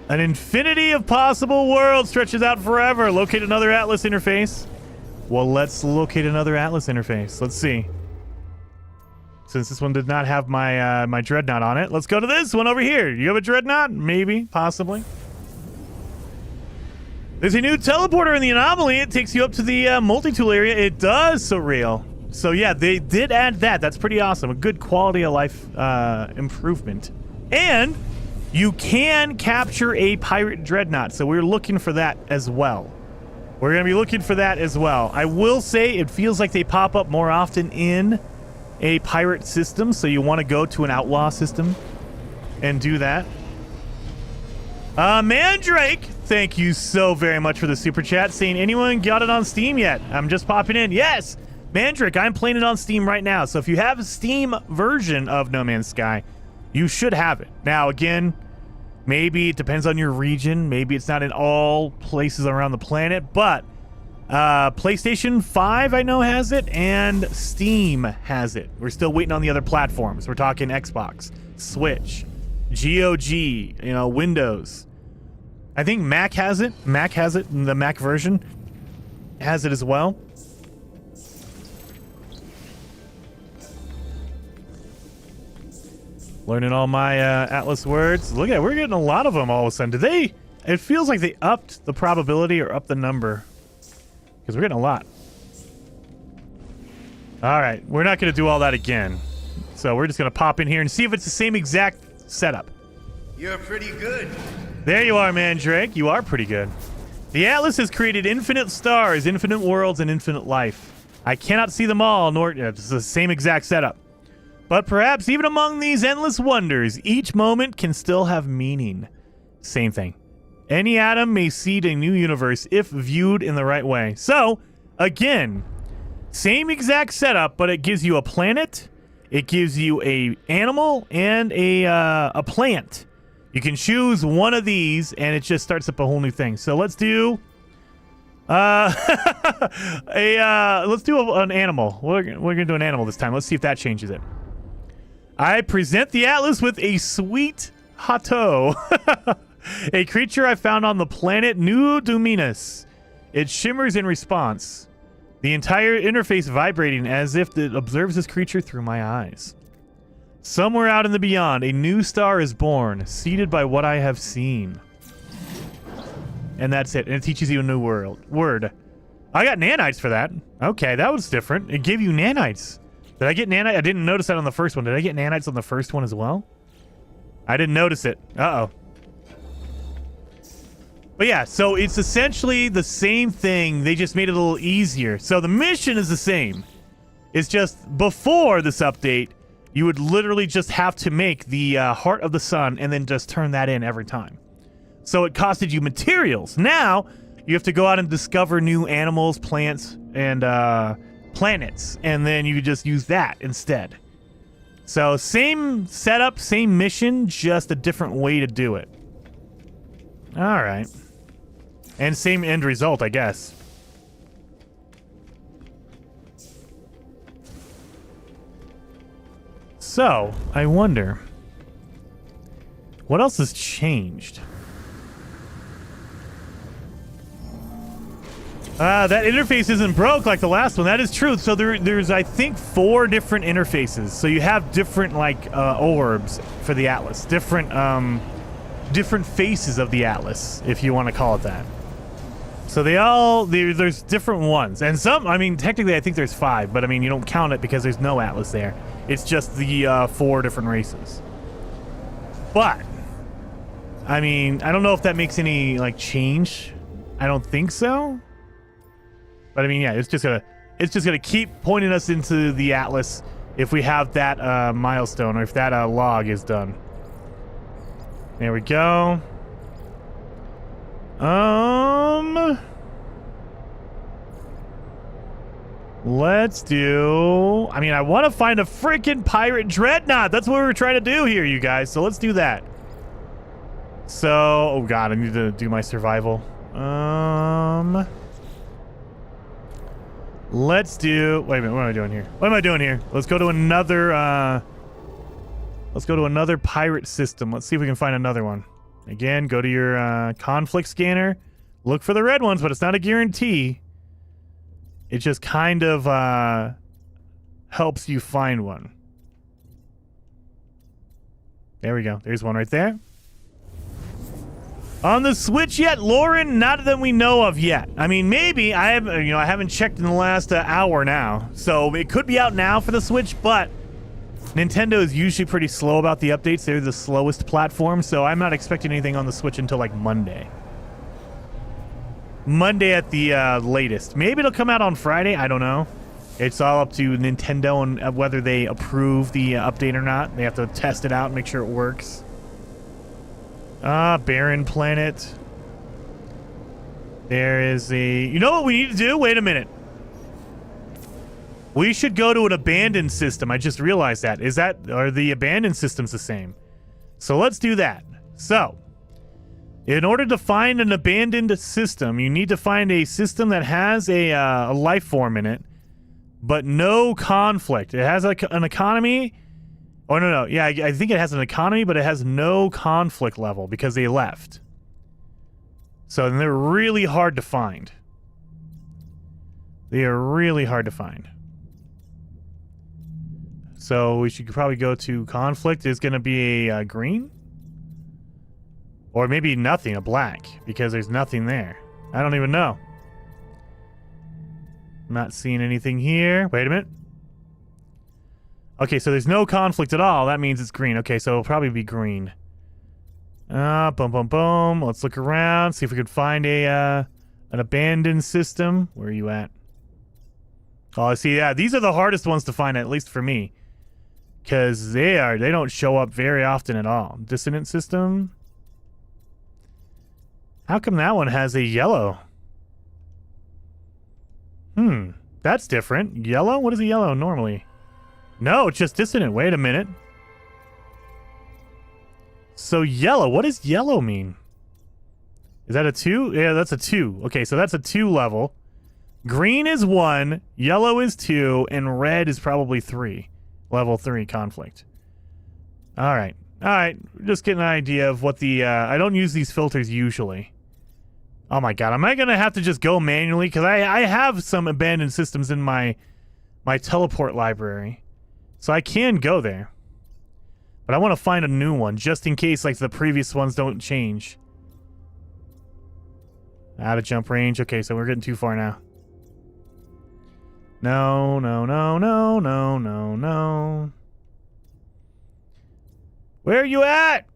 An infinity of possible worlds stretches out forever. Locate another Atlas interface. Well, let's locate another Atlas interface. Let's see. Since this one did not have my my Dreadnought on it, let's go to this one over here. You have a Dreadnought? Maybe, possibly. There's a new teleporter in the anomaly. It takes you up to the multi-tool area. It does, so real. So yeah, they did add that. That's pretty awesome. A good quality of life improvement. And you can capture a pirate Dreadnought, so we're looking for that as well. We're going to be looking for that as well. I will say it feels like they pop up more often in a pirate system, so you want to go to an outlaw system and do that. Mandrake, thank you so very much for the super chat, saying, anyone got it on Steam yet? I'm just popping in. Yes, Mandrake, I'm playing it on Steam right now, so if you have a Steam version of No Man's Sky, you should have it. Now, again, maybe it depends on your region. Maybe it's not in all places around the planet, but PlayStation 5, I know, has it, and Steam has it. We're still waiting on the other platforms. We're talking Xbox, Switch, GOG, you know, Windows. I think Mac has it. Mac has it, the Mac version has it as well. Learning all my Atlas words. Look at it, we're getting a lot of them all of a sudden. Did they? It feels like they upped the probability or upped the number. Because we're getting a lot. Alright, we're not going to do all that again. So we're just going to pop in here and see if it's the same exact setup. You're pretty good. There you are, Mandrake. You are pretty good. The Atlas has created infinite stars, infinite worlds, and infinite life. I cannot see them all, nor it's the same exact setup. But perhaps even among these endless wonders, each moment can still have meaning. Same thing. Any atom may seed a new universe if viewed in the right way. So, again, same exact setup, but it gives you a planet, it gives you a animal, and a plant. You can choose one of these, and it just starts up a whole new thing. So let's do let's do an animal. We're gonna do an animal this time. Let's see if that changes it. I present the Atlas with a sweet Hato. A creature I found on the planet New Dominus. It shimmers in response. The entire interface vibrating as if it observes this creature through my eyes. Somewhere out in the beyond, a new star is born, seeded by what I have seen. And that's it. And it teaches you a new word. I got nanites for that. Okay, that was different. It gave you nanites. Did I get nanites? I didn't notice that on the first one. Did I get nanites on the first one as well? I didn't notice it. Uh-oh. But yeah, so it's essentially the same thing. They just made it a little easier. So the mission is the same. It's just before this update, you would literally just have to make the Heart of the Sun and then just turn that in every time. So it costed you materials. Now, you have to go out and discover new animals, plants, and planets. And then you just use that instead. So same setup, same mission, just a different way to do it. All right. And same end result, I guess. So, I wonder, what else has changed? That interface isn't broke like the last one. That is true. So there's, I think, 4 different interfaces. So you have different, like, orbs for the Atlas. Different faces of the Atlas, if you want to call it that. So there's different ones. And some, I mean, technically I think there's 5, but I mean, you don't count it because there's no Atlas there. It's just the 4 different races. But, I mean, I don't know if that makes any, like, change. I don't think so. But I mean, yeah, it's just gonna keep pointing us into the Atlas if we have that milestone, or if that log is done. There we go. Let's do... I mean, I want to find a freaking pirate dreadnought. That's what we were trying to do here, you guys. So let's do that. So... oh, God. I need to do my survival. Let's do... wait a minute. What am I doing here? What am I doing here? Let's go to another... let's go to another pirate system. Let's see if we can find another one. Again, go to your conflict scanner. Look for the red ones, but it's not a guarantee. It just kind of helps you find one. There we go. There's one right there. On the Switch yet, Lauren? Not that we know of yet. I mean, maybe. I haven't checked in the last hour now. So it could be out now for the Switch, but Nintendo is usually pretty slow about the updates. They're the slowest platform, so I'm not expecting anything on the Switch until like Monday. Monday at the latest. Maybe it'll come out on Friday. I don't know. It's all up to Nintendo and whether they approve the update or not. They have to test it out and make sure it works. Barren planet. There is a... you know what we need to do? Wait a minute. We should go to an abandoned system. I just realized that. Are the abandoned systems the same? So let's do that. So, in order to find an abandoned system, you need to find a system that has a life form in it, but no conflict. It has an economy. Oh, no. Yeah, I think it has an economy, but it has no conflict level because they left. So they're really hard to find. They are really hard to find. So we should probably go to conflict. Is going to be a green? Or maybe nothing, a black, because there's nothing there. I don't even know. I'm not seeing anything here. Wait a minute. Okay, so there's no conflict at all. That means it's green. Okay, so it'll probably be green. Boom. Let's look around, see if we can find an abandoned system. Where are you at? Oh, I see. Yeah, these are the hardest ones to find, at least for me. Because they don't show up very often at all. Dissonant system. How come that one has a yellow? That's different. Yellow? What is a yellow normally? No, it's just dissonant. Wait a minute. So yellow, what does yellow mean? Is that a 2? Yeah, that's a 2. Okay, so that's a 2 level. Green is 1, yellow is 2, and red is probably 3. Level 3 conflict. All right. All right, just getting an idea of what the... I don't use these filters usually. Oh my god, am I going to have to just go manually? Because I have some abandoned systems in my teleport library. So I can go there. But I want to find a new one, just in case like the previous ones don't change. Out of jump range. Okay, so we're getting too far now. No, no, no, no, no, no, no. Where are you at?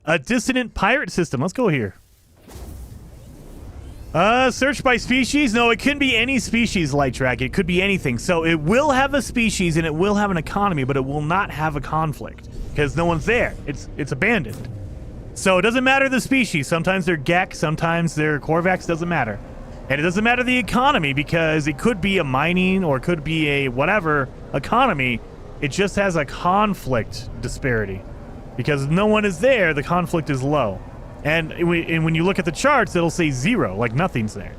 A dissonant pirate system. Let's go here. Search by species? No, it can be any species, Light Track. It could be anything. So it will have a species and it will have an economy, but it will not have a conflict because no one's there. It's abandoned. So it doesn't matter the species. Sometimes they're Gek, sometimes they're Korvax, doesn't matter. And it doesn't matter the economy because it could be a mining or it could be a whatever economy. It just has a conflict disparity. Because no one is there, the conflict is low. And when you look at the charts, it'll say 0, like nothing's there.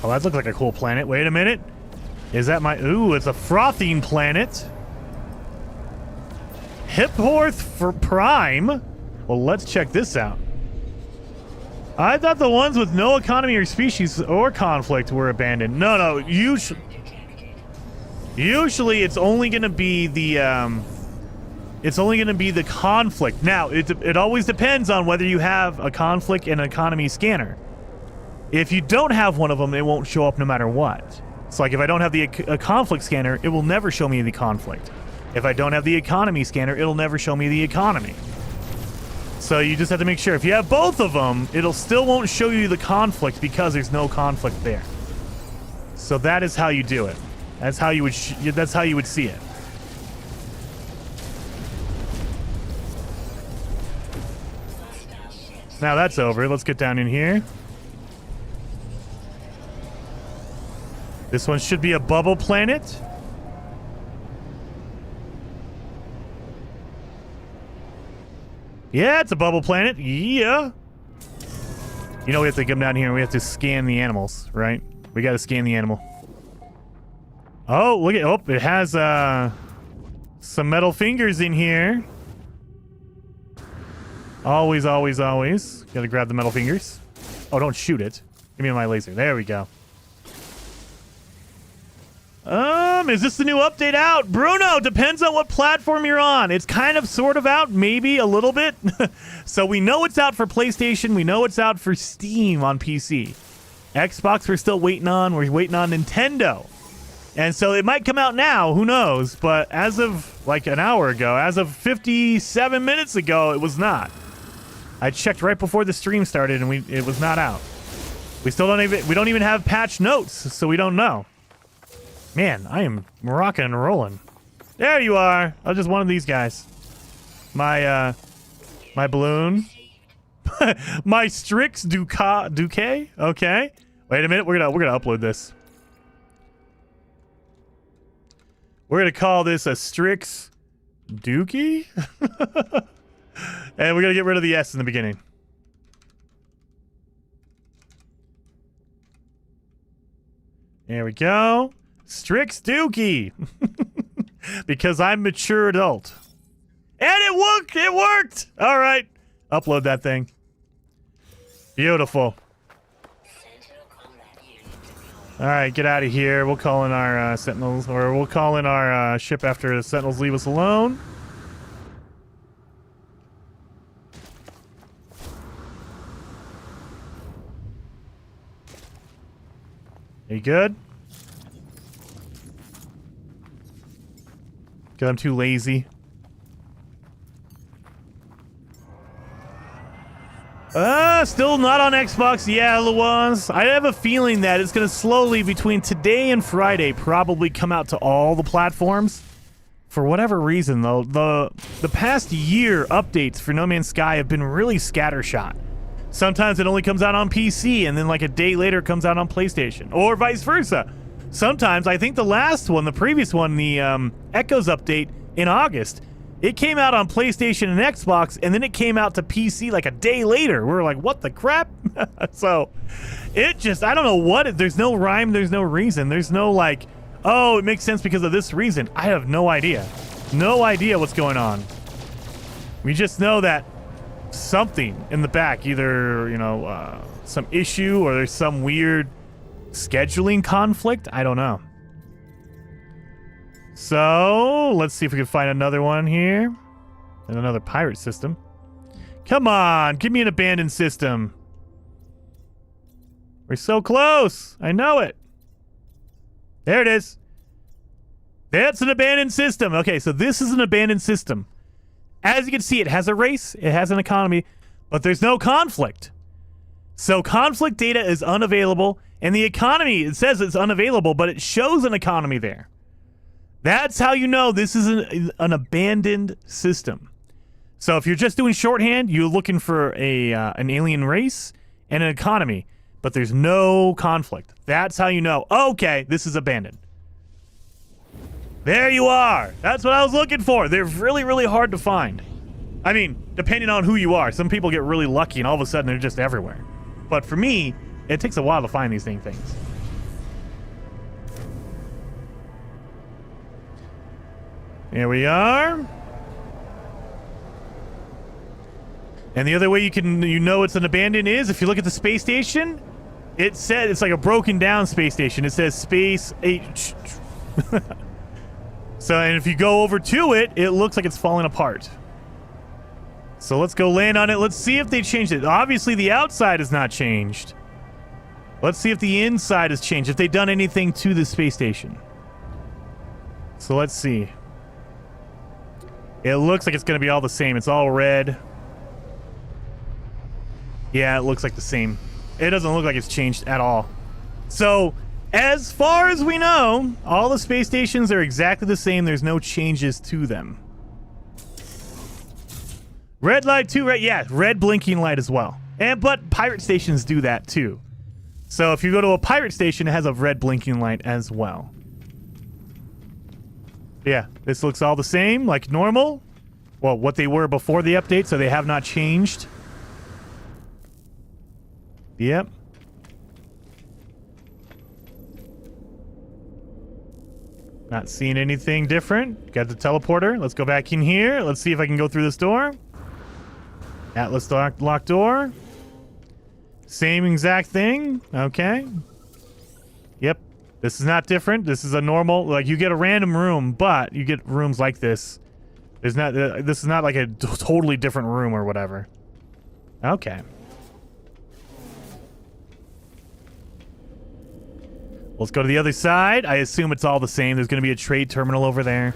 Oh, that looks like a cool planet. Wait a minute. Is that my... Ooh, it's a frothing planet. Hipporth for Prime? Well, let's check this out. I thought the ones with no economy or species or conflict were abandoned. No, usually it's only going to be the... It's only going to be the conflict. Now, it always depends on whether you have a conflict and an economy scanner. If you don't have one of them, it won't show up no matter what. So, like, if I don't have a conflict scanner, it will never show me the conflict. If I don't have the economy scanner, it'll never show me the economy. So you just have to make sure. If you have both of them, it'll still won't show you the conflict because there's no conflict there. So that is how you do it. That's how you would see it. Now that's over. Let's get down in here. This one should be a bubble planet. Yeah, it's a bubble planet. Yeah. You know we have to come down here and we have to scan the animals, right? We got to scan the animal. Oh, look at... Oh, it has some metal fingers in here. Always, always, always. Gotta grab the metal fingers. Oh, don't shoot it. Give me my laser. There we go. Is this the new update out? Bruno, depends on what platform you're on. It's kind of sort of out, maybe a little bit. So we know it's out for PlayStation. We know it's out for Steam on PC. Xbox we're still waiting on. We're waiting on Nintendo. And so it might come out now, who knows? But as of like an hour ago, as of 57 minutes ago, it was not. I checked right before the stream started and it was not out. We don't even have patch notes, so we don't know. Man, I am rocking and rolling. There you are. I was just one of these guys. My balloon. My Strix Duque. Okay. Wait a minute. We're gonna upload this. We're gonna call this a Strix Dookie. And we're gonna get rid of the S in the beginning. There we go. Strix Dookie. Because I'm mature adult. And it worked! It worked! Alright. Upload that thing. Beautiful. Alright, get out of here. We'll call in our sentinels, or we'll call in our ship after the sentinels leave us alone. Are you good? Because I'm too lazy. Still not on Xbox. Yeah, Luaz. I have a feeling that it's going to slowly, between today and Friday, probably come out to all the platforms. For whatever reason, though, the past year updates for No Man's Sky have been really scattershot. Sometimes it only comes out on PC, and then like a day later it comes out on PlayStation, or vice versa. Sometimes, I think the last one, the previous one, the Echoes update in August, it came out on PlayStation and Xbox, and then it came out to PC like a day later. We were like, what the crap? So, it just, I don't know what, there's no rhyme, there's no reason. There's no like, Oh, it makes sense because of this reason. I have no idea. No idea what's going on. We just know that something in the back, either, you know, some issue or there's some weird scheduling conflict. I don't know. So, let's see if we can find another one here. And another pirate system. Come on, give me an abandoned system. We're so close. I know it. There it is. That's an abandoned system. Okay, so this is an abandoned system. As you can see, it has a race, it has an economy, but there's no conflict. So conflict data is unavailable, and the economy, it says it's unavailable, but it shows an economy there. That's how you know this is an abandoned system. So if you're just doing shorthand, you're looking for an alien race and an economy, but there's no conflict. That's how you know, okay, this is abandoned. There you are. That's what I was looking for. They're really, really hard to find. I mean, depending on who you are. Some people get really lucky and all of a sudden they're just everywhere. But for me, it takes a while to find these things. Here we are. And the other way you know it's an abandoned is if you look at the space station, it said it's like a broken down space station. It says space H. So, and if you go over to it, it looks like it's falling apart. So let's go land on it. Let's see if they changed it. Obviously, the outside has not changed. Let's see if the inside has changed, if they've done anything to the space station. So let's see. It looks like it's going to be all the same. It's all red. Yeah, it looks like the same. It doesn't look like it's changed at all. So, as far as we know, all the space stations are exactly the same. There's no changes to them. Red light too, right? Yeah, red blinking light as well. But pirate stations do that too. So if you go to a pirate station, it has a red blinking light as well. Yeah, this looks all the same, like normal. Well, what they were before the update, so they have not changed. Yep. Not seeing anything different. Got the teleporter. Let's go back in here. Let's see if I can go through this door. Atlas lock door. Same exact thing. Okay. Yep. This is not different. This is a normal, like you get a random room, but you get rooms like this. There's not, this is not like a totally different room or whatever. Okay. Let's go to the other side. I assume it's all the same. There's going to be a trade terminal over there.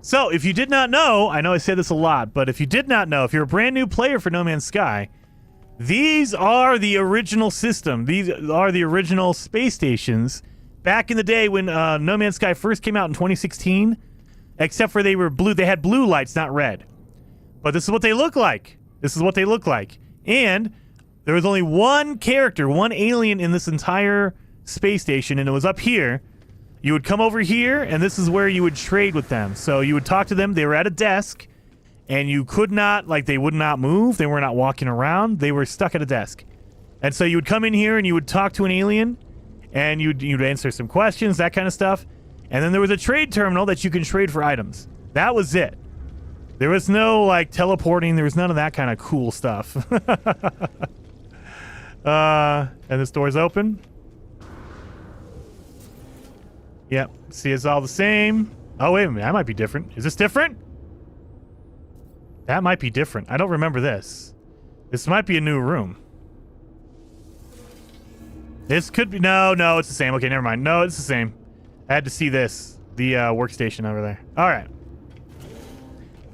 So, if you did not know, I know I say this a lot, but if you did not know, if you're a brand new player for No Man's Sky, these are the original system. These are the original space stations back in the day when No Man's Sky first came out in 2016, except for they were blue. They had blue lights, not red. But this is what they look like. This is what they look like. And there was only one character, one alien in this entire space station, and it was up here. You would come over here, and this is where you would trade with them. So you would talk to them. They were at a desk, and you could not, like, they would not move. They were not walking around. They were stuck at a desk. And so you would come in here, and you would talk to an alien, and you'd answer some questions, that kind of stuff. And then there was a trade terminal that you can trade for items. That was it. There was no, like, teleporting. There was none of that kind of cool stuff. And this door's open. Yep. See, it's all the same. Oh, wait a minute. That might be different. Is this different? That might be different. I don't remember this. This might be a new room. This could be... No, it's the same. Okay, never mind. No, it's the same. I had to see this. The workstation over there. All right.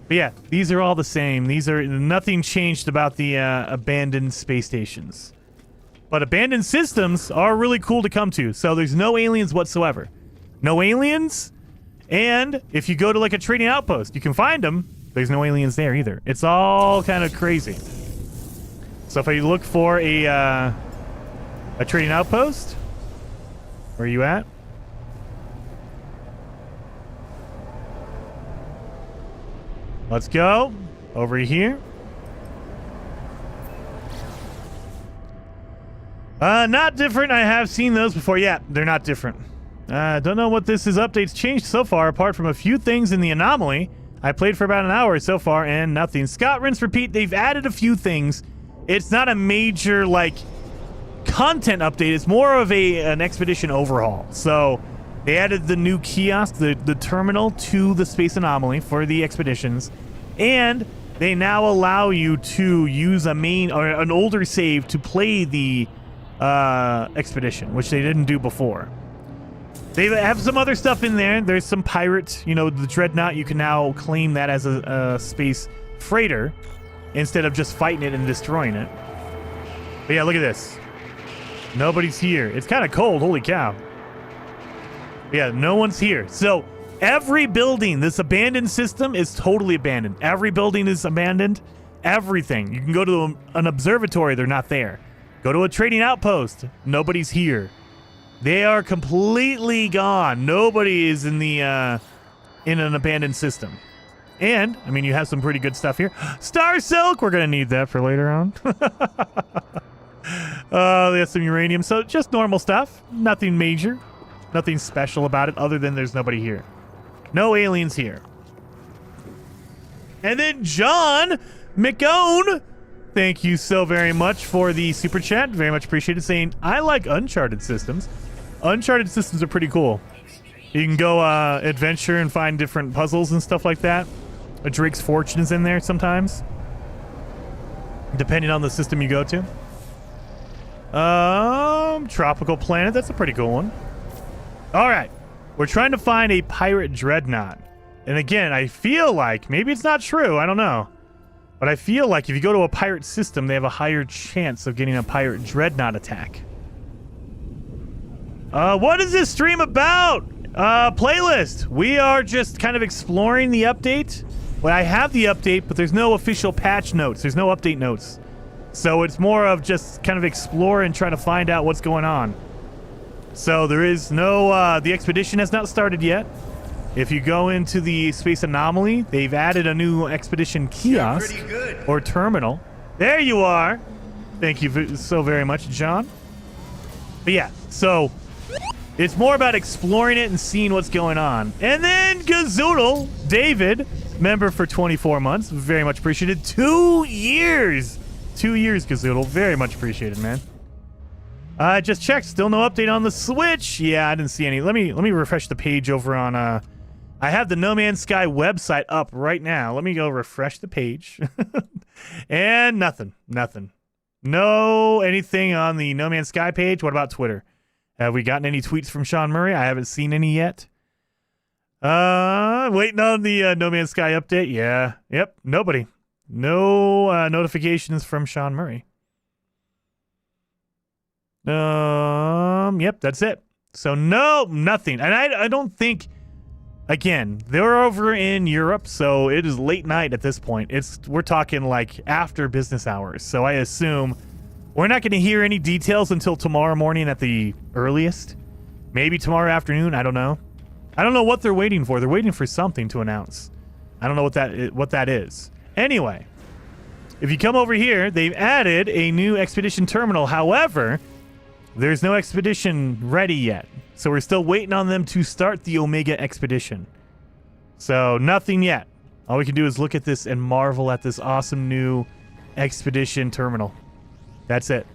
But yeah, these are all the same. These are... Nothing changed about the abandoned space stations. But abandoned systems are really cool to come to. So there's no aliens whatsoever. No aliens, and if you go to like a trading outpost, you can find them. There's no aliens there either. It's all kind of crazy. So if I look for a trading outpost, where are you at? Let's go over here. Not different. I have seen those before. Yeah, they're not different. Don't know what this is. Updates changed so far, apart from a few things in the anomaly. I played for about an hour so far, and nothing. Scott, rinse, repeat. They've added a few things. It's not a major, like, content update. It's more of an expedition overhaul. So they added the new kiosk, the terminal, to the space anomaly for the expeditions, and they now allow you to use an older save to play the expedition, which they didn't do before. They have some other stuff in there. There's some pirate, the Dreadnought. You can now claim that as a space freighter instead of just fighting it and destroying it. But yeah, look at this. Nobody's here. It's kind of cold. Holy cow. But yeah, no one's here. So every building, this abandoned system is totally abandoned. Every building is abandoned. Everything. You can go to an observatory. They're not there. Go to a trading outpost. Nobody's here. They are completely gone. Nobody is in the in an abandoned system. And, I mean, you have some pretty good stuff here. Star Silk! We're going to need that for later on. They have some uranium. So, just normal stuff. Nothing major. Nothing special about it other than there's nobody here. No aliens here. And then John McOwn, thank you so very much for the super chat. Very much appreciated, saying, I like Uncharted systems. Uncharted systems are pretty cool. You can go adventure and find different puzzles and stuff like that. A Drake's Fortune is in there sometimes, depending on the system you go to. Tropical Planet, that's a pretty cool one. All right, we're trying to find a pirate dreadnought. And again, I feel like, maybe it's not true, I don't know. But I feel like if you go to a pirate system, they have a higher chance of getting a pirate dreadnought attack. What is this stream about? Playlist. We are just kind of exploring the update. Well, I have the update, but there's no official patch notes. There's no update notes. So it's more of just kind of explore and try to find out what's going on. So there is no, the expedition has not started yet. If you go into the space anomaly, they've added a new expedition kiosk or terminal. There you are. Thank you so very much, John. But yeah, so it's more about exploring it and seeing what's going on. And then Gazoodle, David, member for 24 months. Very much appreciated. 2 years. 2 years, Gazoodle. Very much appreciated, man. I just checked. Still no update on the Switch. Yeah, I didn't see any. Let me refresh the page over on... I have the No Man's Sky website up right now. Let me go refresh the page. And nothing. Nothing. No anything on the No Man's Sky page. What about Twitter? Have we gotten any tweets from Sean Murray? I haven't seen any yet. Waiting on the No Man's Sky update. Yeah. Yep. Nobody. No notifications from Sean Murray. Yep. That's it. So no, nothing. And I don't think... Again, they're over in Europe, so it is late night at this point. We're talking like after business hours. So I assume we're not going to hear any details until tomorrow morning at the earliest. Maybe tomorrow afternoon. I don't know. I don't know what they're waiting for. They're waiting for something to announce. I don't know what that is. Anyway, if you come over here, they've added a new expedition terminal. However, there's no expedition ready yet. So we're still waiting on them to start the Omega expedition. So nothing yet. All we can do is look at this and marvel at this awesome new expedition terminal. That's it.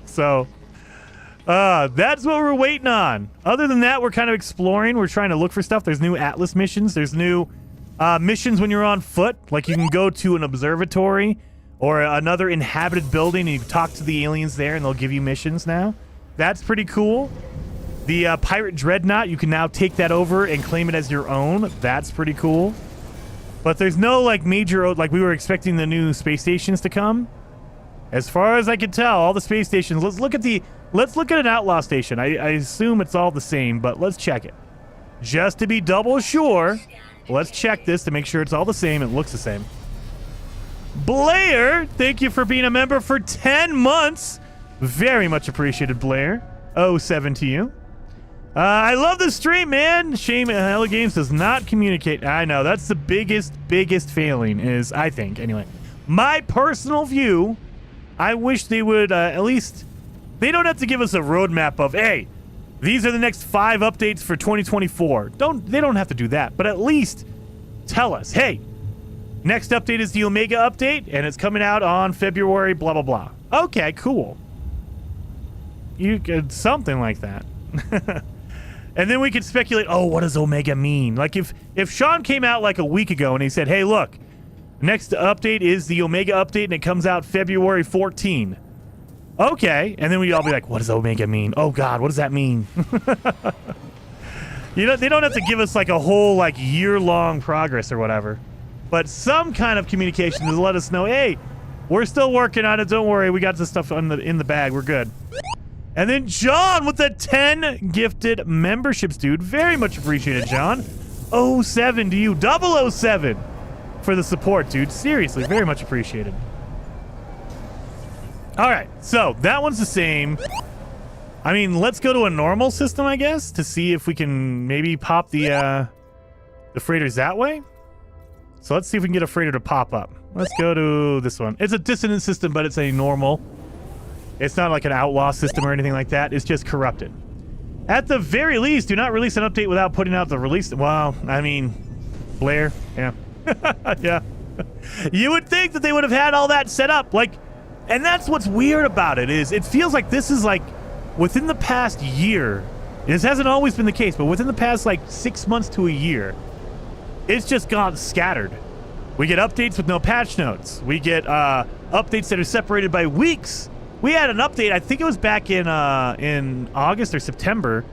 So that's what we're waiting on. Other than that, we're kind of exploring. We're trying to look for stuff. There's new Atlas missions. There's new missions when you're on foot. Like you can go to an observatory or another inhabited building and you talk to the aliens there and they'll give you missions now. That's pretty cool. The Pirate Dreadnought, you can now take that over and claim it as your own. That's pretty cool. But there's no like major, like we were expecting the new space stations to come. As far as I can tell, all the space stations. Let's look at an Outlaw station. I assume it's all the same, but let's check it. Just to be double sure, let's check this to make sure it's all the same. It looks the same. Blair, thank you for being a member for 10 months. Very much appreciated, Blair. 07 to you. I love the stream, man. Shame Hello Games does not communicate. I know, that's the biggest failing is, I think, anyway. My personal view, I wish they would at least... They don't have to give us a roadmap of, hey, These are the next 5 updates for 2024. They don't have to do that, but at least tell us, hey, next update is the Omega update, and it's coming out on February, blah, blah, blah. Okay, cool. You could something like that. And then we could speculate, oh, what does Omega mean? Like if Sean came out like a week ago and he said, hey, look, next update is the Omega update and it comes out February 14. Okay. And then we'd all be like, what does Omega mean? Oh, God, what does that mean? You know, they don't have to give us like a whole like year-long progress or whatever. But some kind of communication to let us know, hey, we're still working on it. Don't worry. We got this stuff in the bag. We're good. And then John with the 10 gifted memberships, dude. Very much appreciated, John. 07 to you. 007 for the support, dude. Seriously, very much appreciated. All right, so that one's the same. I mean, let's go to a normal system, I guess, to see if we can maybe pop the freighters that way. So let's see if we can get a freighter to pop up. Let's go to this one. It's a dissonant system, but it's a normal. It's not like an outlaw system or anything like that. It's just corrupted. At the very least, do not release an update without putting out the release. Well, I mean, Blair, yeah. Yeah. You would think that they would have had all that set up. Like, and that's what's weird about it is it feels like this is like within the past year. This hasn't always been the case, but within the past like 6 months to a year, it's just gone scattered. We get updates with no patch notes. We get updates that are separated by weeks. We had an update, I think it was back in August or September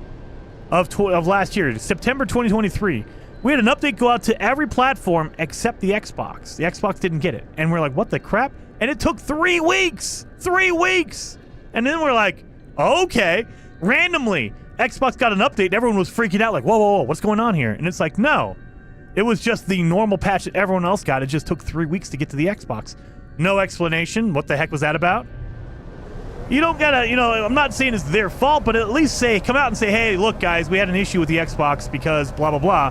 of last year, September 2023. We had an update go out to every platform except the Xbox. The Xbox didn't get it. And we're like, what the crap? And it took 3 weeks. 3 weeks. And then we're like, okay. Randomly, Xbox got an update and everyone was freaking out like, whoa, whoa, whoa, what's going on here? And it's like, no. It was just the normal patch that everyone else got. It just took 3 weeks to get to the Xbox. No explanation. What the heck was that about? You don't gotta, you know, I'm not saying it's their fault, but at least come out and say, hey, look, guys, we had an issue with the Xbox because blah, blah, blah.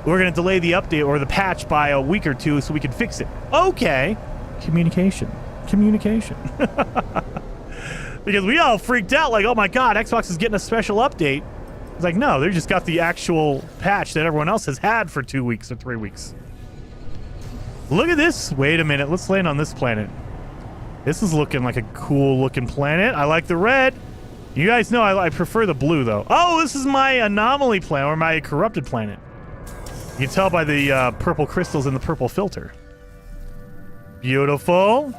We're going to delay the update or the patch by a week or 2 so we can fix it. Okay. Communication. Because we all freaked out like, oh my God, Xbox is getting a special update. It's like, no, they just got the actual patch that everyone else has had for 2 weeks or 3 weeks. Look at this. Wait a minute. Let's land on this planet. This is looking like a cool looking planet. I like the red. You guys know I prefer the blue though. Oh, this is my anomaly planet or my corrupted planet. You can tell by the purple crystals in the purple filter. Beautiful.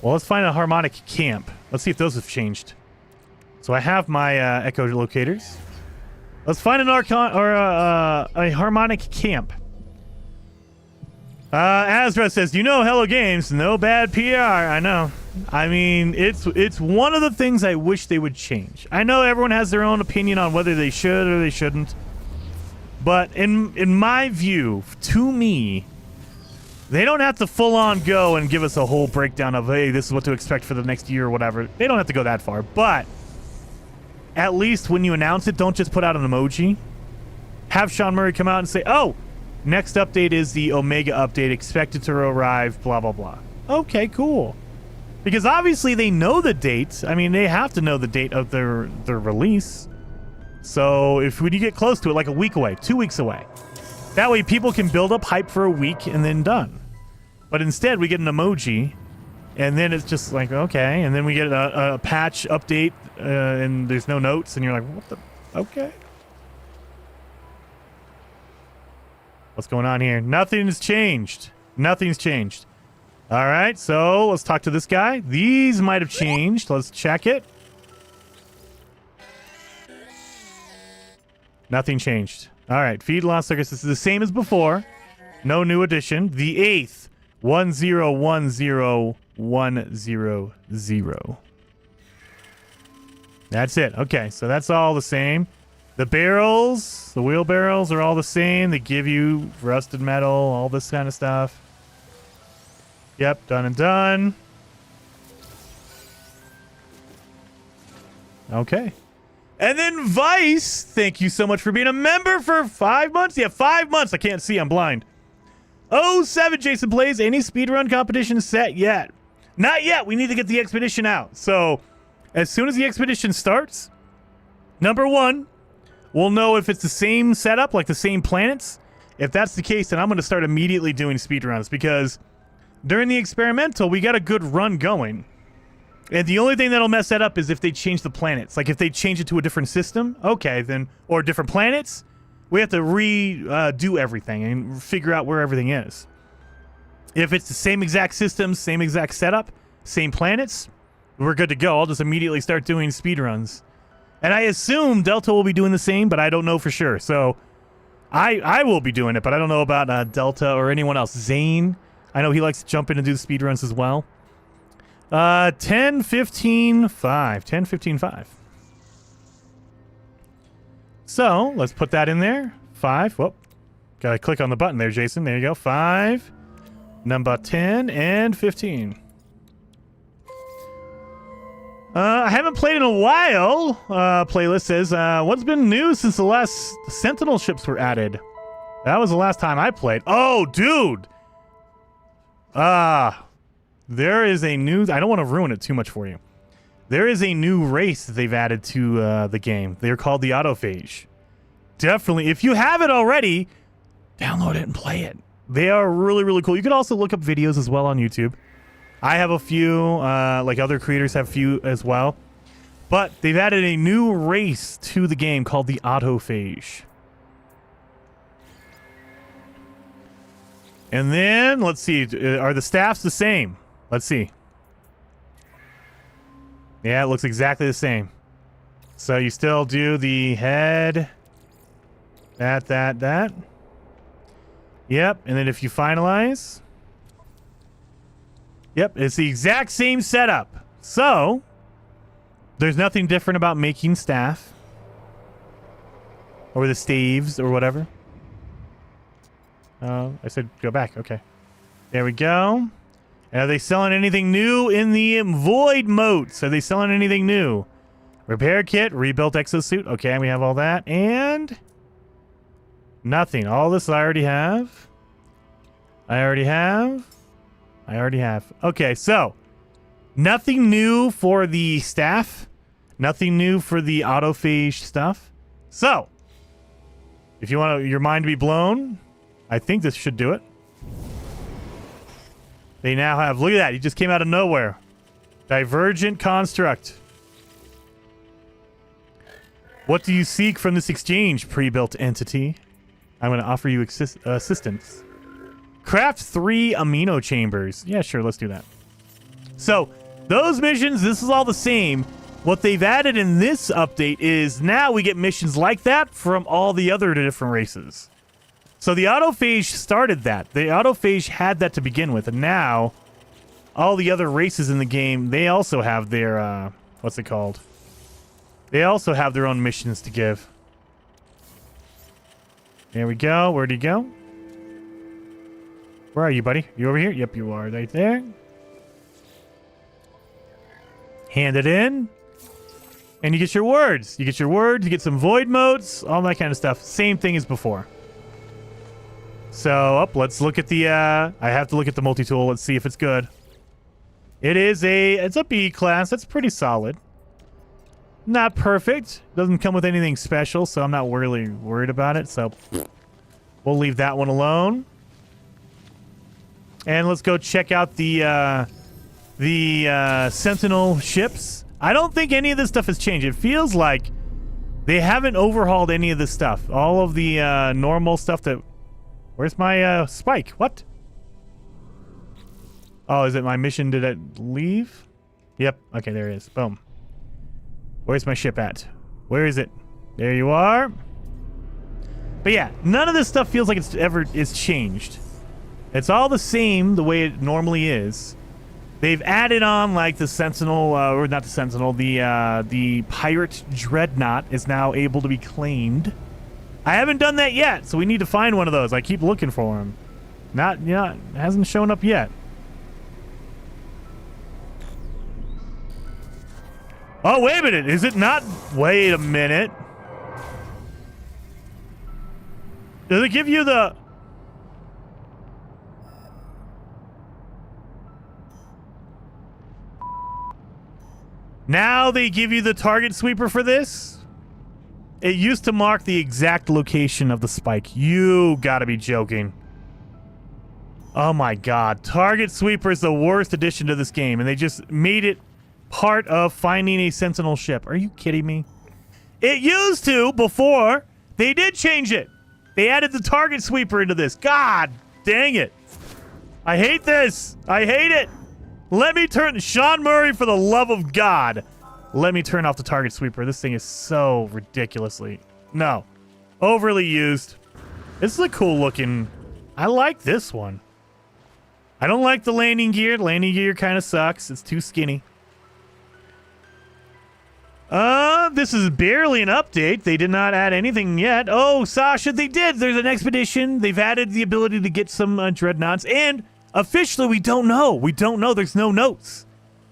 Well, let's find a harmonic camp. Let's see if those have changed. So I have my echolocators. Let's find an a harmonic camp. Azra says, you know, Hello Games, no bad PR. I know. I mean, it's one of the things I wish they would change. I know everyone has their own opinion on whether they should or they shouldn't. But in my view, to me, they don't have to full on go and give us a whole breakdown of, hey, this is what to expect for the next year or whatever. They don't have to go that far. But at least when you announce it, don't just put out an emoji. Have Sean Murray come out and say, oh, next update is the Omega update, expected to arrive, blah, blah, blah. Okay, cool. Because obviously they know the date. I mean, they have to know the date of their release. So when you get close to it, like a week away, 2 weeks away, that way people can build up hype for a week and then done. But instead, we get an emoji, and then it's just like, okay. And then we get a patch update, and there's no notes, and you're like, what the? Okay. What's going on here? Nothing's changed. Nothing's changed. All right, so let's talk to this guy. These might have changed. Let's check it. Nothing changed. All right, feed lost circus. This is the same as before. No new addition. The 8th, 1010100. That's it. Okay, so that's all the same. The barrels, the wheel barrels are all the same. They give you rusted metal, all this kind of stuff. Yep, done and done. Okay. And then Vice, thank you so much for being a member for 5 months. Yeah, 5 months. I can't see. I'm blind. 07 Jason Plays. Any speedrun competition set yet? Not yet. We need to get the expedition out. So as soon as the expedition starts, number one, we'll know if it's the same setup, like the same planets. If that's the case, then I'm going to start immediately doing speedruns, because during the experimental, we got a good run going. And the only thing that'll mess that up is if they change the planets. Like if they change it to a different system, okay, then, or different planets, we have to redo everything and figure out where everything is. If it's the same exact system, same exact setup, same planets, we're good to go. I'll just immediately start doing speedruns. And I assume Delta will be doing the same, but I don't know for sure. So I will be doing it, but I don't know about Delta or anyone else. Zane, I know he likes to jump in and do the speedruns as well. 10, 15, 5. 10, 15, 5. So let's put that in there. 5. Whoop. Gotta click on the button there, Jason. There you go. 5. Number 10 and 15. I haven't played in a while. Playlist says, what's been new since the last Sentinel ships were added? That was the last time I played. Oh, dude. There is a new... I don't want to ruin it too much for you. There is a new race that they've added to the game. They're called the Autophage. Definitely. If you have it already, download it and play it. They are really, really cool. You can also look up videos as well on YouTube. I have a few, like other creators have a few as well. But they've added a new race to the game called the Autophage. And then, let's see, are the staffs the same? Let's see. Yeah, it looks exactly the same. So you still do the head, that. Yep, and then if you finalize... Yep, it's the exact same setup. So, there's nothing different about making staff. Or the staves, or whatever. Oh, I said go back. Okay. There we go. And are they selling anything new in the void modes? Are they selling anything new? Repair kit, rebuilt exosuit. Okay, we have all that. And... nothing. All this I already have. I already have. Okay, so nothing new for the staff. Nothing new for the autophage stuff. So, if you want your mind to be blown, I think this should do it. They now have, look at that, he just came out of nowhere. Divergent construct. What do you seek from this exchange, pre-built entity? I'm going to offer you assistance. Craft 3 amino chambers. Yeah, sure, let's do that. So, those missions, this is all the same. What they've added in this update is now we get missions like that from all the other different races. So the autophage started that. The autophage had that to begin with, and now all the other races in the game, they also have their, what's it called? They also have their own missions to give. There we go. Where'd he go? Where are you, buddy? You over here? Yep, you are right there. Hand it in. And you get your words. You get your words, you get some void modes, all that kind of stuff. Same thing as before. So, let's look at the, I have to look at the multi-tool. Let's see if it's good. It's a B class. That's pretty solid. Not perfect. Doesn't come with anything special, so I'm not really worried about it. So, we'll leave that one alone. And let's go check out the Sentinel ships. I don't think any of this stuff has changed. It feels like they haven't overhauled any of this stuff. All of the normal stuff that... Where's my spike? What? Oh, is it my mission? Did it leave? Yep. Okay, there it is. Boom. Where's my ship at? Where is it? There you are. But yeah, none of this stuff feels like it's changed. It's all the same the way it normally is. They've added on like the Sentinel, or not the Sentinel, the Pirate Dreadnought is now able to be claimed. I haven't done that yet, so we need to find one of those. I keep looking for him. It hasn't shown up yet. Oh, wait a minute. Is it not? Wait a minute. Does it give you the... Now they give you the target sweeper for this? It used to mark the exact location of the spike. You gotta be joking. Oh my god. Target sweeper is the worst addition to this game, and they just made it part of finding a sentinel ship. Are you kidding me? It used to before. They did change it. They added the target sweeper into this. God dang it. I hate this. I hate it. Let me turn... Sean Murray, for the love of God. Let me turn off the target sweeper. This thing is so ridiculously... No. Overly used. This is a cool looking... I like this one. I don't like the landing gear. The landing gear kind of sucks. It's too skinny. This is barely an update. They did not add anything yet. Oh, Sasha, they did. There's an expedition. They've added the ability to get some dreadnoughts. And officially, we don't know. We don't know. There's no notes.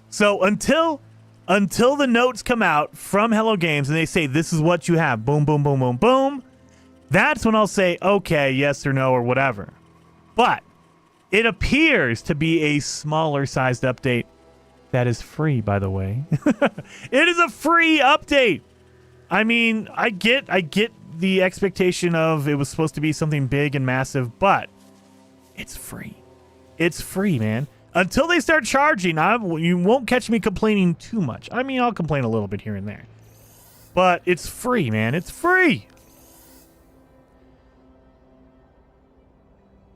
So until the notes come out from Hello Games and they say, this is what you have. Boom, boom, boom, boom, boom. That's when I'll say, okay, yes or no or whatever. But it appears to be a smaller sized update. That is free, by the way. It is a free update. I mean, I get the expectation of it was supposed to be something big and massive, but it's free. It's free, man. Until they start charging, you won't catch me complaining too much. I mean, I'll complain a little bit here and there. But it's free, man. It's free.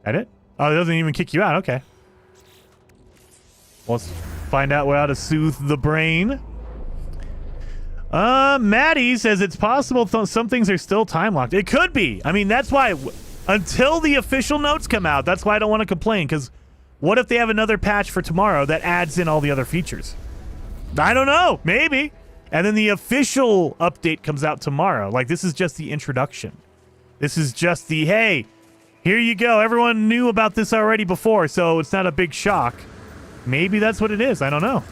That it? Oh, it doesn't even kick you out. Okay. Let's find out how to soothe the brain. Maddie says it's possible some things are still time locked. It could be. I mean, that's why until the official notes come out, that's why I don't want to complain, because what if they have another patch for tomorrow that adds in all the other features? I don't know. Maybe. And then the official update comes out tomorrow. Like, this is just the introduction. This is just the, hey, here you go. Everyone knew about this already before, so it's not a big shock. Maybe that's what it is. I don't know.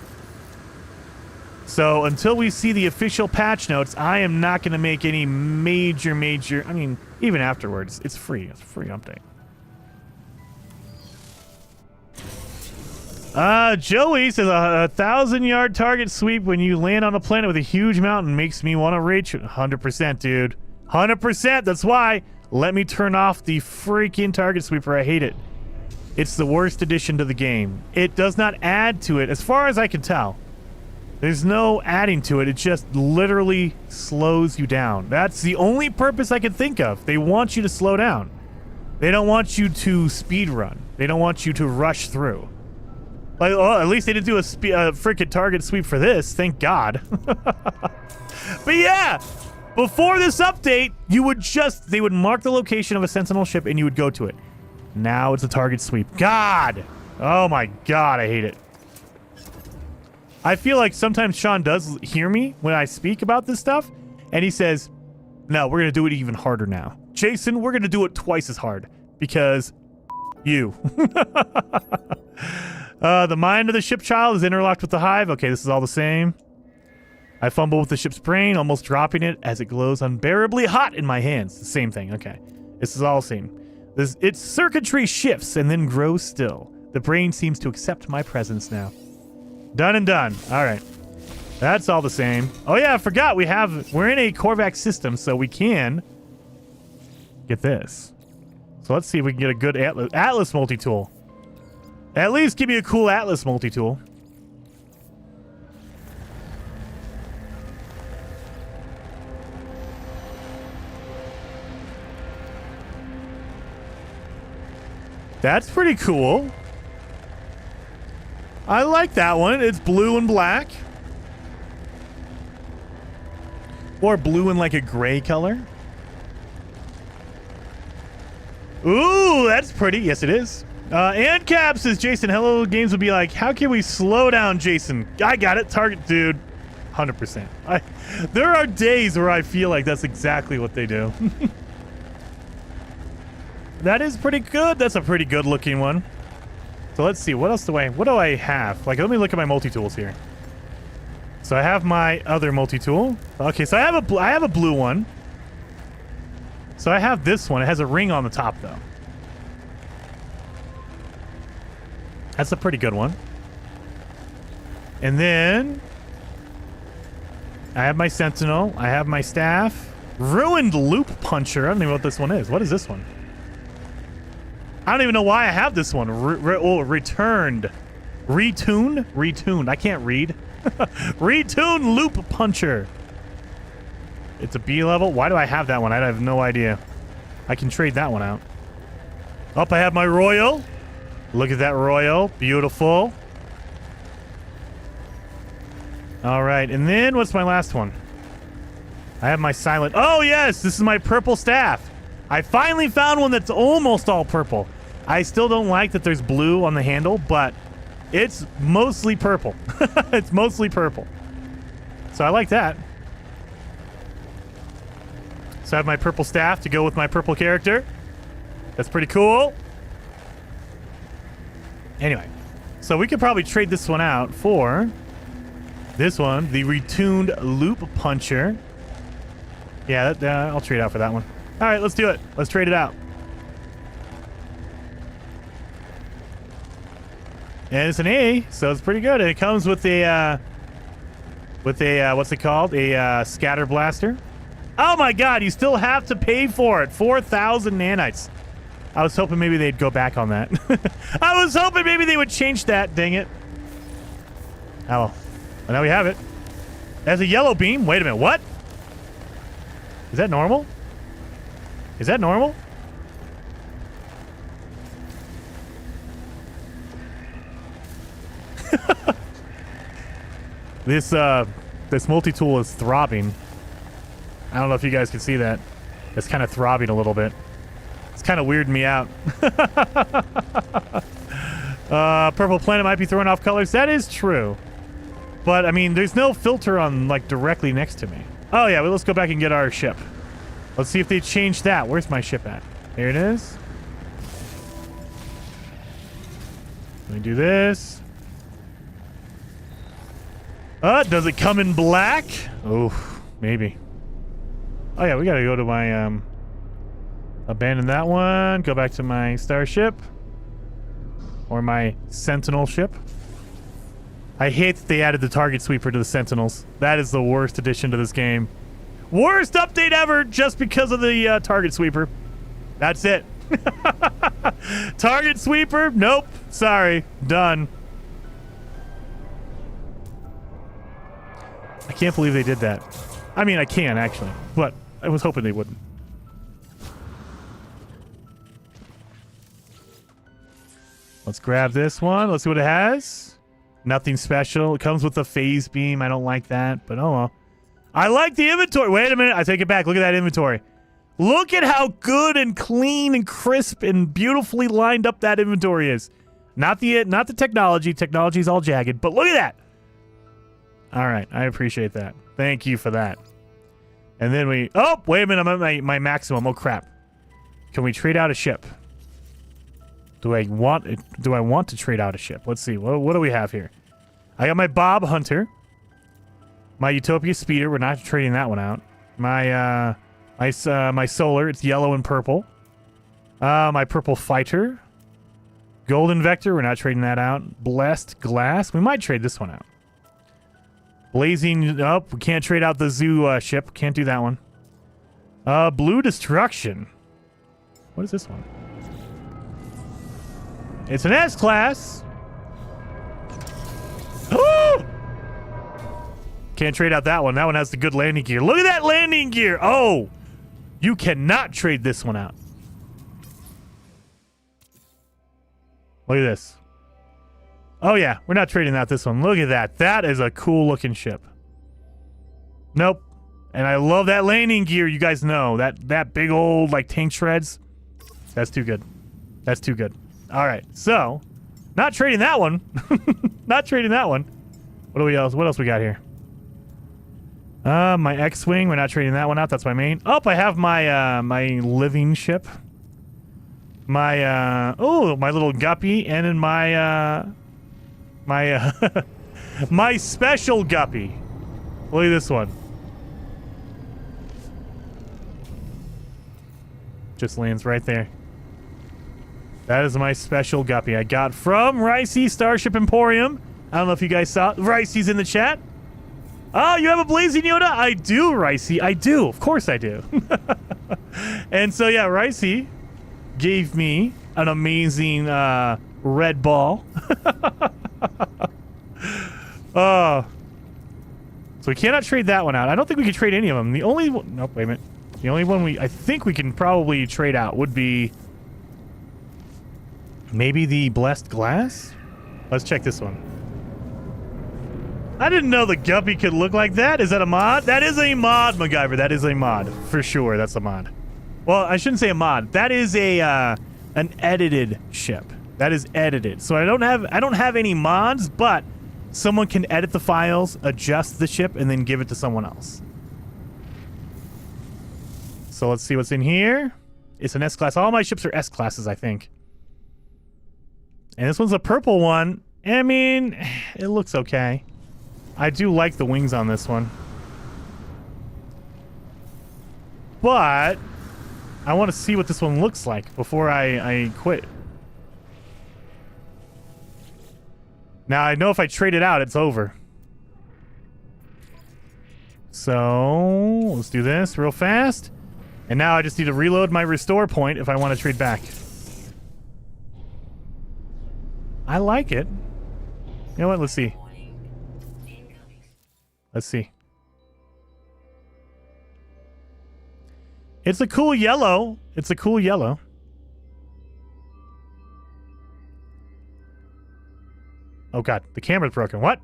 So until we see the official patch notes, I am not going to make any major... I mean, even afterwards, it's free. It's a free update. Joey says a 1,000-yard target sweep when you land on a planet with a huge mountain makes me want to rage. 100%, dude. 100%. That's why. Let me turn off the freaking target sweeper. I hate it. It's the worst addition to the game. It does not add to it, as far as I can tell. There's no adding to it. It just literally slows you down. That's the only purpose I can think of. They want you to slow down. They don't want you to speed run. They don't want you to rush through. Like, oh, at least they didn't do a freaking target sweep for this. Thank God. But yeah, before this update, they would mark the location of a sentinel ship and you would go to it. Now it's a target sweep. God! Oh my God, I hate it. I feel like sometimes Sean does hear me when I speak about this stuff, and he says, no, we're going to do it even harder now. Jason, we're going to do it twice as hard, because you. The mind of the ship child is interlocked with the hive. Okay, this is all the same. I fumble with the ship's brain, almost dropping it as it glows unbearably hot in my hands. The same thing, okay. This is all the same. Its circuitry shifts and then grows still. The brain seems to accept my presence now. Done and done. All right. That's all the same. Oh yeah, I forgot we're in a Korvax system, so we can get this. So let's see if we can get a good Atlas multi-tool. At least give me a cool Atlas multi-tool. That's pretty cool. I like that one. It's blue and black. Or blue and like a gray color. Ooh, that's pretty. Yes, it is. And Cap says, Jason, Hello Games would be like, how can we slow down, Jason? I got it. Target, dude. 100%. There are days where I feel like that's exactly what they do. That is pretty good. That's a pretty good looking one. So let's see. What else what do I have? Like, let me look at my multi-tools here. So I have my other multi-tool. Okay, so I have a blue one. So I have this one. It has a ring on the top, though. That's a pretty good one. And then I have my sentinel. I have my staff. Ruined loop puncher. I don't even know what this one is. What is this one? I don't even know why I have this one. Returned. Retuned? Retuned. I can't read. Retuned loop puncher. It's a B level. Why do I have that one? I have no idea. I can trade that one out. Up, I have my royal. Look at that royal. Beautiful. All right, and then what's my last one? I have my silent. Oh, yes, this is my purple staff. I finally found one that's almost all purple. I still don't like that there's blue on the handle, but it's mostly purple. It's mostly purple. So I like that. So I have my purple staff to go with my purple character. That's pretty cool. Anyway, so we could probably trade this one out for this one, the retuned loop puncher. Yeah, I'll trade out for that one. All right, let's do it. Let's trade it out. And it's an A, so it's pretty good. And it comes with a what's it called? A scatter blaster. Oh my God! You still have to pay for it. 4,000 nanites. I was hoping maybe they'd go back on that. I was hoping maybe they would change that. Dang it. Oh well. Well, now we have it. As a yellow beam. Wait a minute. What? Is that normal? Is that normal? This multi-tool is throbbing. I don't know if you guys can see that. It's kind of throbbing a little bit. It's kind of weirding me out. Purple planet might be throwing off colors. That is true. But, I mean, there's no filter on, like, directly next to me. Oh, yeah, well, let's go back and get our ship. Let's see if they changed that. Where's my ship at? Here it is. Let me do this. Does it come in black? Oh, maybe. Oh, yeah, we gotta go to my, abandon that one. Go back to my starship. Or my sentinel ship. I hate that they added the target sweeper to the sentinels. That is the worst addition to this game. Worst update ever just because of the target sweeper. That's it. Target sweeper? Nope. Sorry. Done. I can't believe they did that. I mean, I can, actually. But I was hoping they wouldn't. Let's grab this one. Let's see what it has. Nothing special. It comes with a phase beam. I don't like that, but oh well. I like the inventory. Wait a minute. I take it back. Look at that inventory. Look at how good and clean and crisp and beautifully lined up that inventory is. Not the technology. Technology's all jagged, but look at that. All right. I appreciate that. Thank you for that. And then we... Oh, wait a minute. I'm at my maximum. Oh, crap. Can we trade out a ship? Do I want to trade out a ship? Let's see. What do we have here? I got my Bob Hunter. My Utopia Speeder. We're not trading that one out. My my Solar. It's yellow and purple. My Purple Fighter. Golden Vector. We're not trading that out. Blessed Glass. We might trade this one out. Blazing up. We can't trade out the Zoo ship. Can't do that one. Blue Destruction. What is this one? It's an S-Class. Oh! Can't trade out that one. That one has the good landing gear. Look at that landing gear. Oh! You cannot trade this one out. Look at this. Oh, yeah. We're not trading out this one. Look at that. That is a cool-looking ship. Nope. And I love that landing gear. You guys know. That big old, like, tank shreds. That's too good. That's too good. All right, so not trading that one. Not trading that one. What else we got here? My X-Wing. We're not trading that one out. That's my main. Oh, I have my my living ship. My my little guppy, and then my my my special guppy. Look at this one. Just lands right there. That is my special guppy I got from Ricey Starship Emporium. I don't know if you guys saw it. Ricey's in the chat. Oh, you have a blazing Yoda? I do, Ricey. I do. Of course I do. And so, yeah, Ricey gave me an amazing red ball. Oh. So we cannot trade that one out. I don't think we can trade any of them. The only one... Nope, wait a minute. The only one I think we can probably trade out would be... maybe the Blessed Glass? Let's check this one. I didn't know the Guppy could look like that. Is that a mod? That is a mod, MacGyver. That is a mod. For sure, that's a mod. Well, I shouldn't say a mod. That is a an edited ship. That is edited. So I don't have any mods, but someone can edit the files, adjust the ship, and then give it to someone else. So let's see what's in here. It's an S-Class. All my ships are S-Classes, I think. And this one's a purple one. I mean, it looks okay. I do like the wings on this one. But I want to see what this one looks like before I quit. Now, I know if I trade it out, it's over. So, let's do this real fast. And now I just need to reload my restore point if I want to trade back. I like it. You know what? Let's see. Let's see. It's a cool yellow. It's a cool yellow. Oh god, the camera's broken. What?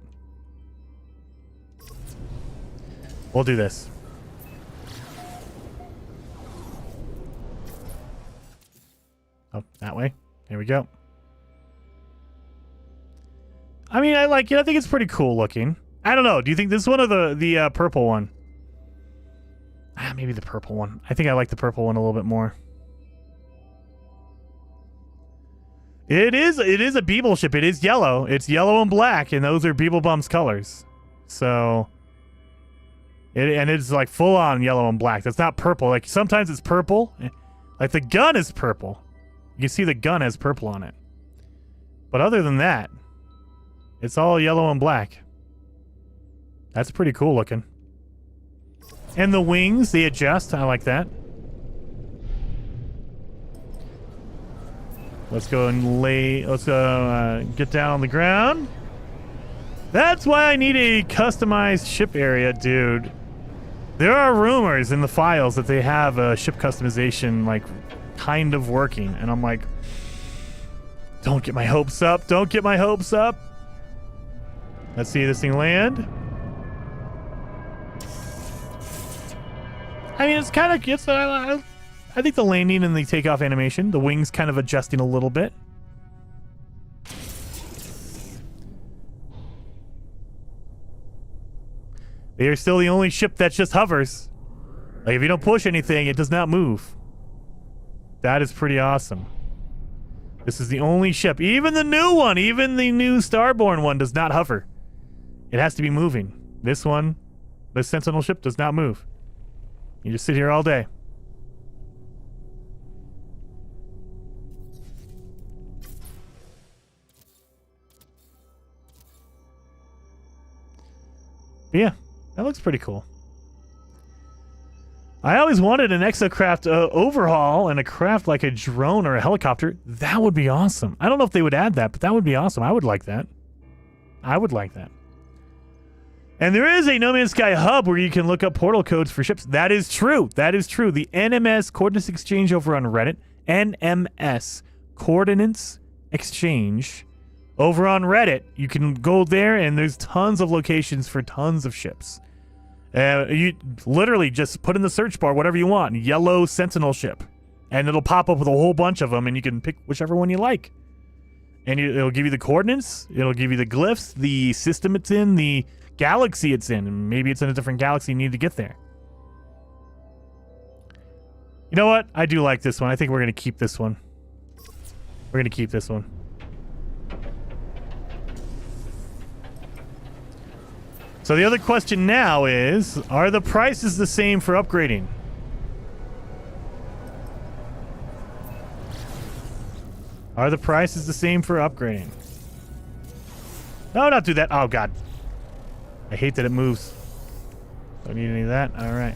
We'll do this. Oh, that way. Here we go. I mean, I like it. I think it's pretty cool looking. I don't know. Do you think this one or the purple one? Ah, maybe the purple one. I think I like the purple one a little bit more. It is a Beeble ship. It is yellow. It's yellow and black, and those are Beeblebum's colors. So, and it's like full on yellow and black. That's not purple. Like sometimes it's purple. Like the gun is purple. You can see the gun has purple on it. But other than that, it's all yellow and black. That's pretty cool looking. And the wings, they adjust. I like that. Let's go and let's go get down on the ground. That's why I need a customized ship area, dude. There are rumors in the files that they have a ship customization, like, kind of working. And I'm like, don't get my hopes up. Don't get my hopes up. Let's see this thing land. I mean, it's kind of... I think the landing and the takeoff animation, the wings kind of adjusting a little bit. They are still the only ship that just hovers. Like, if you don't push anything, it does not move. That is pretty awesome. This is the only ship. Even the new one, even the new Starborn one does not hover. It has to be moving. This one, this Sentinel ship does not move. You just sit here all day. But yeah, that looks pretty cool. I always wanted an exocraft overhaul and a craft like a drone or a helicopter. That would be awesome. I don't know if they would add that, but that would be awesome. I would like that. I would like that. And there is a No Man's Sky hub where you can look up portal codes for ships. That is true. That is true. The NMS Coordinates Exchange over on Reddit. NMS Coordinates Exchange over on Reddit. You can go there and there's tons of locations for tons of ships. You literally just put in the search bar whatever you want. Yellow Sentinel ship. And it'll pop up with a whole bunch of them and you can pick whichever one you like. And it'll give you the coordinates. It'll give you the glyphs, the system it's in, the galaxy it's in, and maybe it's in a different galaxy you need to get there. You know what? I do like this one. I think we're going to keep this one. We're going to keep this one. So the other question now is, are the prices the same for upgrading? Are the prices the same for upgrading? No, not do that. Oh, God. I hate that it moves. Don't need any of that. All right.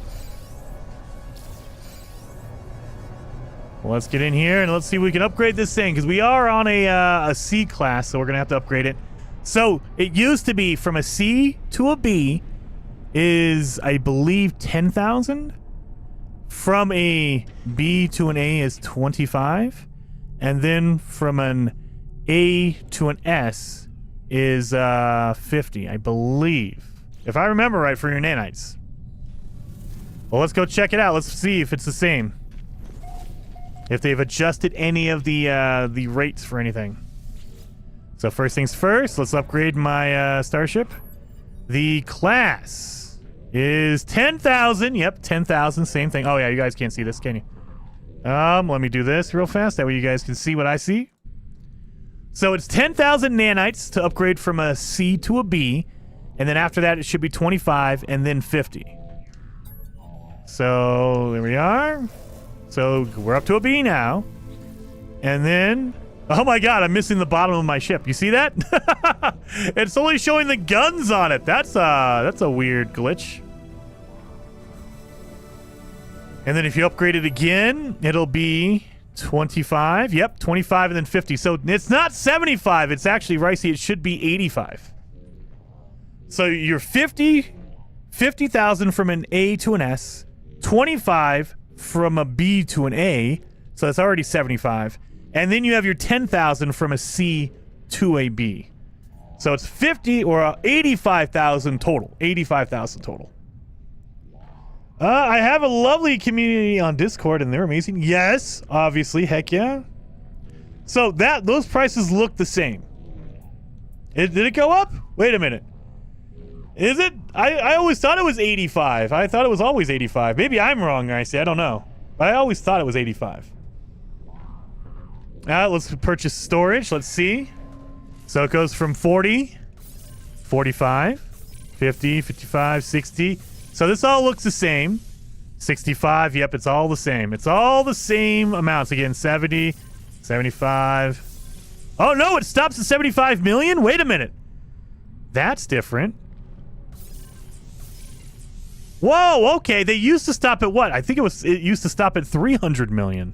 Well, let's get in here and let's see if we can upgrade this thing, because we are on a C class, so we're going to have to upgrade it. So it used to be from a C to a B is, I believe, 10,000. From a B to an A is 25. And then from an A to an S is 50, I believe. If I remember right for your nanites. Well, let's go check it out. Let's see if it's the same. If they've adjusted any of the rates for anything. So first things first, let's upgrade my starship. The class is 10,000. Yep, 10,000, same thing. Oh yeah, you guys can't see this, can you? Let me do this real fast. That way you guys can see what I see. So it's 10,000 nanites to upgrade from a C to a B. And then after that, it should be 25 and then 50. So there we are. So we're up to a B now. And then, oh my god, I'm missing the bottom of my ship. You see that? It's only showing the guns on it. That's a weird glitch. And then if you upgrade it again, it'll be 25. Yep, 25 and then 50. So it's not 75. It's actually, Ricey, it should be 85. So you're 50,000 from an A to an S, 25 from a B to an A, so that's already 75. And then you have your 10,000 from a C to a B. So it's 50 or 85,000 total. 85,000 total. I have a lovely community on Discord, and they're amazing. Yes, obviously, heck yeah. So those prices look the same. Did it go up? Wait a minute. Is it? I always thought it was 85. I thought it was always 85. Maybe I'm wrong, I see. I don't know. But I always thought it was 85. Let's purchase storage. Let's see. So it goes from 40, 45, 50, 55, 60. So this all looks the same. 65. Yep, it's all the same. It's all the same amounts. Again, 70, 75. Oh, no, it stops at 75 million? Wait a minute. That's different. Whoa, okay. They used to stop at what? I think it used to stop at 300 million.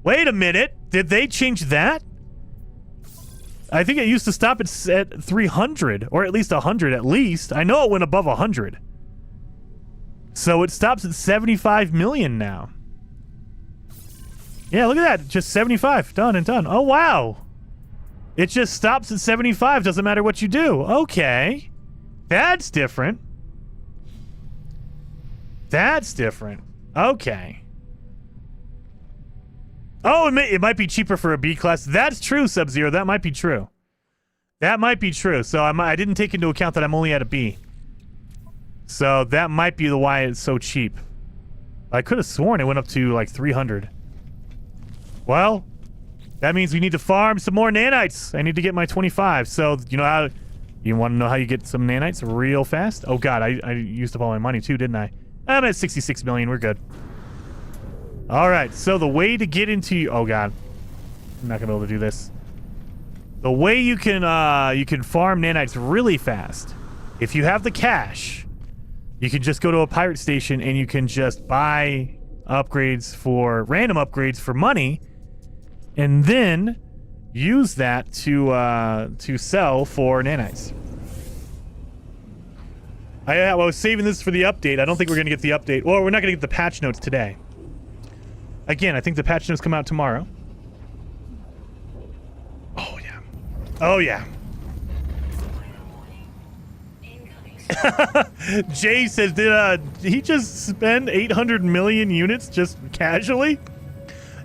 Wait a minute. Did they change that? I think it used to stop at 300, or at least 100 at least. I know it went above 100. So it stops at 75 million now. Yeah, look at that. Just 75. Done and done. Oh, wow. It just stops at 75. Doesn't matter what you do. Okay. That's different. That's different. Okay. Oh, it might be cheaper for a B class. That's true, Sub-Zero. That might be true. That might be true. So I didn't take into account that I'm only at a B. So that might be the why it's so cheap. I could have sworn it went up to like 300. Well, that means we need to farm some more nanites. I need to get my 25. So you know how you want to know how you get some nanites real fast? Oh god, I used up all my money too, didn't I? I'm at 66 million. We're good. All right. So the way to get into oh god, I'm not gonna be able to do this. The way you can farm nanites really fast, if you have the cash, you can just go to a pirate station and you can just buy upgrades for random upgrades for money, and then use that to sell for nanites. I was saving this for the update. I don't think we're gonna get the update. Well, we're not gonna get the patch notes today. Again, I think the patch notes come out tomorrow. Oh yeah. Oh yeah. Jay says, did he just spend 800 million units just casually?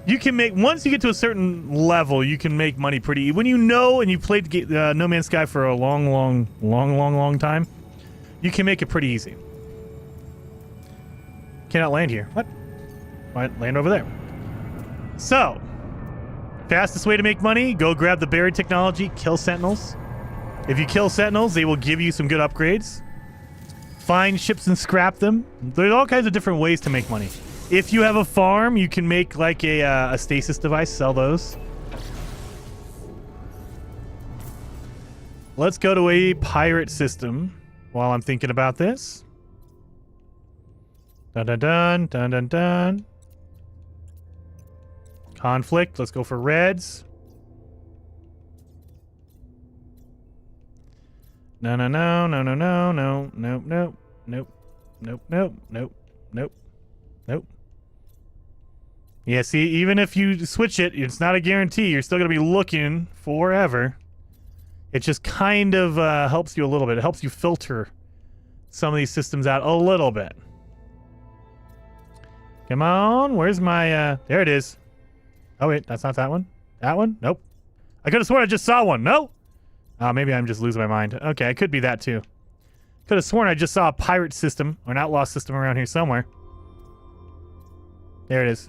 You can make, once you get to a certain level, you can make money pretty. When you know and you played No Man's Sky for a long time, you can make it pretty easy. Cannot land here. What? Might land over there. So, fastest way to make money, go grab the buried technology, kill sentinels. If you kill sentinels, they will give you some good upgrades. Find ships and scrap them. There's all kinds of different ways to make money. If you have a farm, you can make like a stasis device, sell those. Let's go to a pirate system while I'm thinking about this. Dun dun dun dun dun dun. Conflict. Let's go for reds. No no no no no no no nope nope nope nope nope nope nope nope. Yeah, see, even if you switch it, it's not a guarantee. You're still gonna be looking forever. It just kind of helps you a little bit. It helps you filter some of these systems out a little bit. Come on, where's my, there it is. Oh wait, that's not that one. That one? Nope. I could have sworn I just saw one. No? Maybe I'm just losing my mind. Okay, it could be that too. Could have sworn I just saw a pirate system, or an outlaw system around here somewhere. There it is.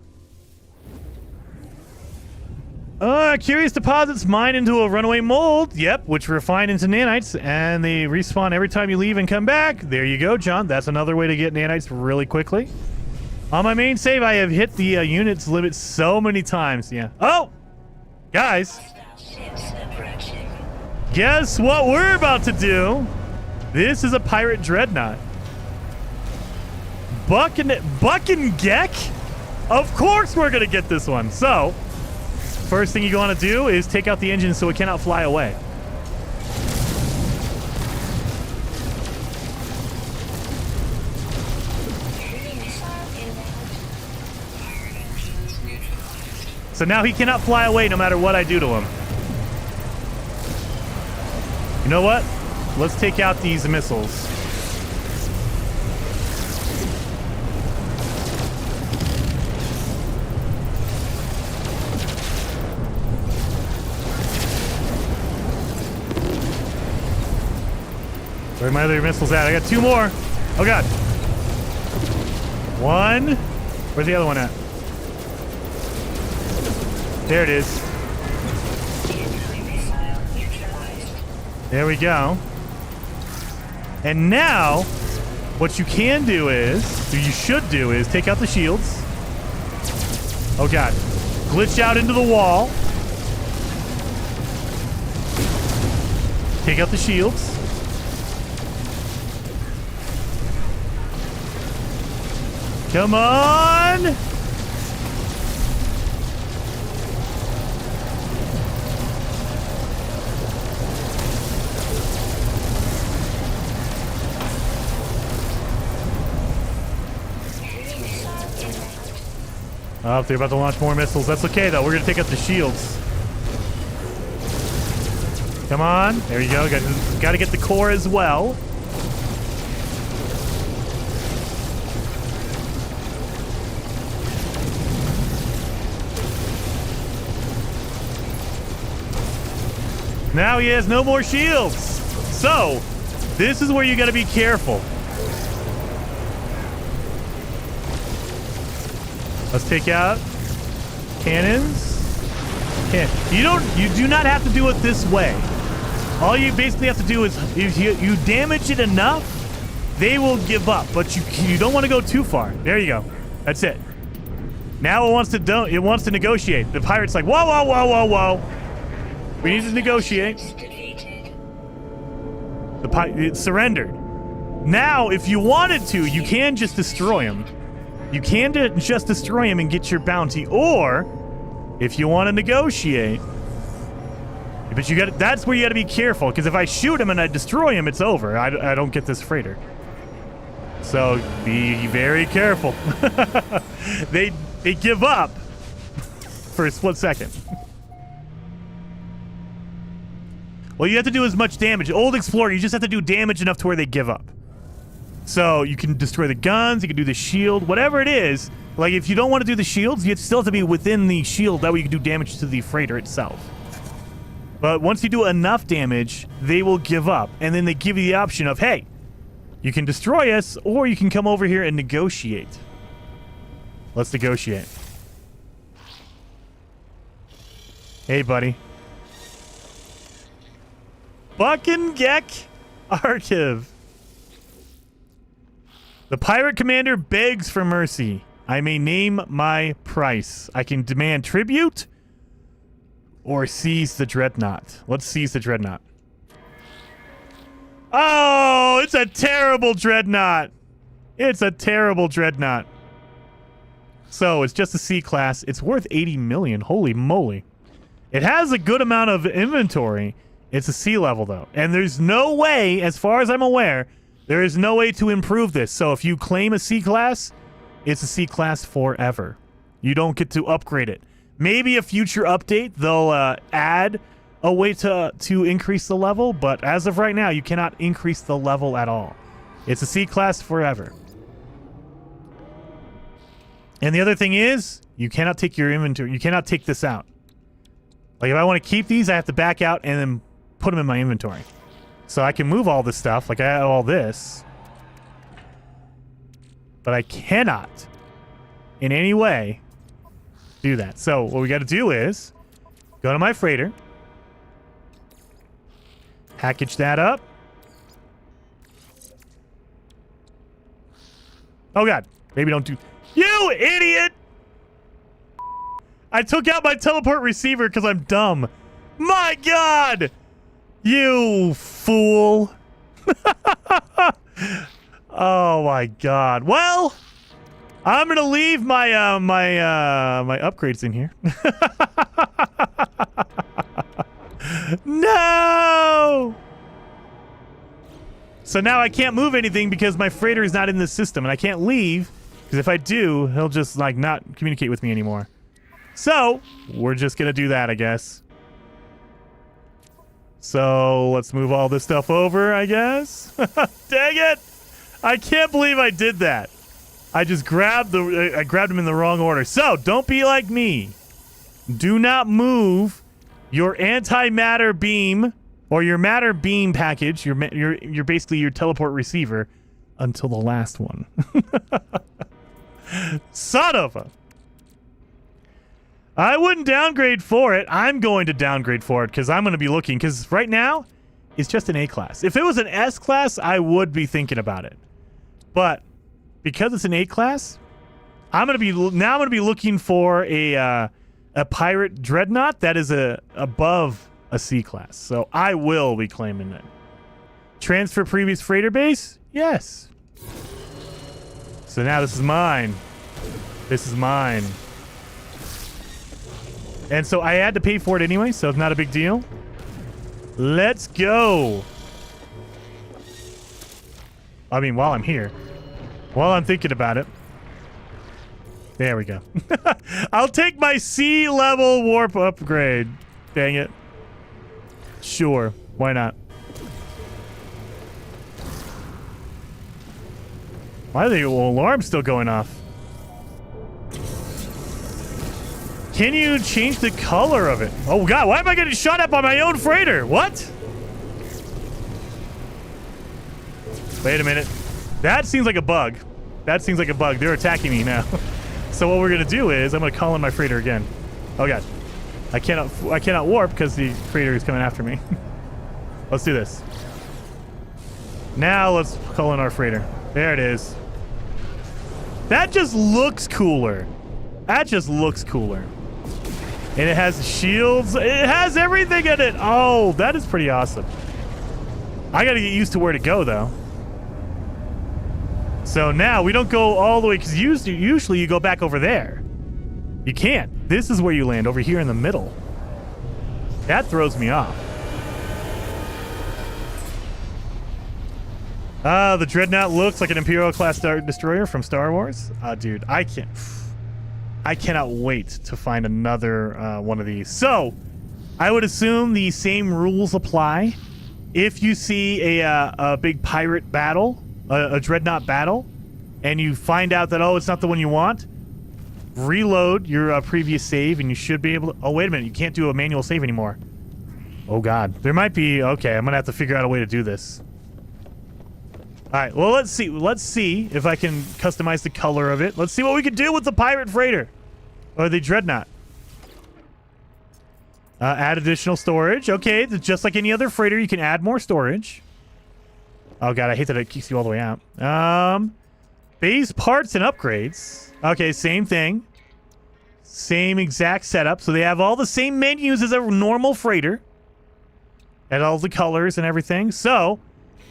Curious deposits mine into a runaway mold. Yep, which refine into nanites, and they respawn every time you leave and come back. There you go, John. That's another way to get nanites really quickly. On my main save, I have hit the units limit so many times. Yeah. Oh! Guys! Guess what we're about to do? This is a pirate dreadnought. Buck and Geck? Of course we're gonna get this one. So, first thing you want to do is take out the engine so it cannot fly away. So now he cannot fly away no matter what I do to him. You know what? Let's take out these missiles. Where are my other missiles at? I got two more. Oh god. One. Where's the other one at? There it is. There we go. And now, what you can do is, or you should do is, take out the shields. Oh god. Glitch out into the wall. Take out the shields. Come on! Oh, they're about to launch more missiles. That's okay, though. We're going to take out the shields. Come on. There you go. Got to get the core as well. Now he has no more shields. So, this is where you got to be careful. Let's take out cannons. You do not have to do it this way. All you basically have to do is, if you damage it enough, they will give up. But you don't want to go too far. There you go. That's it. Now it wants to negotiate. The pirate's like, whoa, whoa, whoa, whoa, whoa. We need to negotiate. It surrendered. Now, if you wanted to, you can just destroy him. You can just destroy him and get your bounty, or if you want to negotiate, but that's where you got to be careful, because if I shoot him and I destroy him, it's over. I don't get this freighter. So be very careful. They give up for a split second. Well, you have to do as much damage. Old Explorer, you just have to do damage enough to where they give up. So you can destroy the guns, you can do the shield, whatever it is. Like, if you don't want to do the shields, you still have to be within the shield. That way you can do damage to the freighter itself. But once you do enough damage, they will give up. And then they give you the option of, hey, you can destroy us, or you can come over here and negotiate. Let's negotiate. Hey, buddy. Fucking Geck Archive. The pirate commander begs for mercy. I may name my price. I can demand tribute or seize the Dreadnought. Let's seize the Dreadnought. Oh, it's a terrible Dreadnought. It's a terrible dreadnought. So it's just a C class. It's worth 80 million. Holy moly. It has a good amount of inventory. It's a C level though. And there's no way, as far as I'm aware, there is no way to improve this. So if you claim a C class, it's a C class forever. You don't get to upgrade it. Maybe a future update, they'll add a way to increase the level, but as of right now, you cannot increase the level at all. It's a C class forever. And the other thing is, you cannot take your inventory. You cannot take this out. Like, if I want to keep these, I have to back out and then put them in my inventory. So I can move all this stuff, like I have all this. But I cannot, in any way, do that. So what we got to do is go to my freighter. Package that up. Oh, God. Maybe don't do... You idiot! I took out my teleport receiver because I'm dumb. My God! You fool. Oh, my God. Well, I'm going to leave my my upgrades in here. No! So now I can't move anything because my freighter is not in the system, and I can't leave because if I do, he'll just like not communicate with me anymore. So we're just gonna do that, I guess. So let's move all this stuff over, I guess. Dang it! I can't believe I did that. I just grabbed I grabbed them in the wrong order. So don't be like me. Do not move your antimatter beam or your matter beam package. You're basically your teleport receiver until the last one. Son of a... I wouldn't downgrade for it. I'm going to downgrade for it because I'm going to be looking. Because right now, it's just an A class. If it was an S class, I would be thinking about it. But because it's an A class, I'm going to be looking for a pirate dreadnought that is above a C class. So I will be claiming it. Transfer previous freighter base? Yes. So now this is mine. This is mine. And so I had to pay for it anyway, so it's not a big deal. Let's go. I mean, while I'm here. While I'm thinking about it. There we go. I'll take my C level warp upgrade. Dang it. Sure. Why not? Why are the alarms still going off? Can you change the color of it? Oh, God. Why am I getting shot at by my own freighter? What? Wait a minute. That seems like a bug. That seems like a bug. They're attacking me now. So what we're going to do is I'm going to call in my freighter again. Oh, God. I cannot warp because the freighter is coming after me. Let's do this. Now let's call in our freighter. There it is. That just looks cooler. That just looks cooler. And it has shields. It has everything in it. Oh, that is pretty awesome. I got to get used to where to go, though. So now we don't go all the way, because usually you go back over there. You can't. This is where you land, over here in the middle. That throws me off. The Dreadnought looks like an Imperial-class destroyer from Star Wars. Dude, I cannot wait to find another one of these. So, I would assume the same rules apply. If you see a big pirate battle, a Dreadnought battle, and you find out that, oh, it's not the one you want, reload your previous save, and you should be able to... Oh, wait a minute. You can't do a manual save anymore. Oh, God. There might be... Okay, I'm going to have to figure out a way to do this. All right, well, let's see. Let's see if I can customize the color of it. Let's see what we can do with the pirate freighter. Or the Dreadnought. Add additional storage. Okay, just like any other freighter, you can add more storage. Oh, God, I hate that it keeps you all the way out. Base parts and upgrades. Okay, same thing. Same exact setup. So they have all the same menus as a normal freighter. And all the colors and everything. So...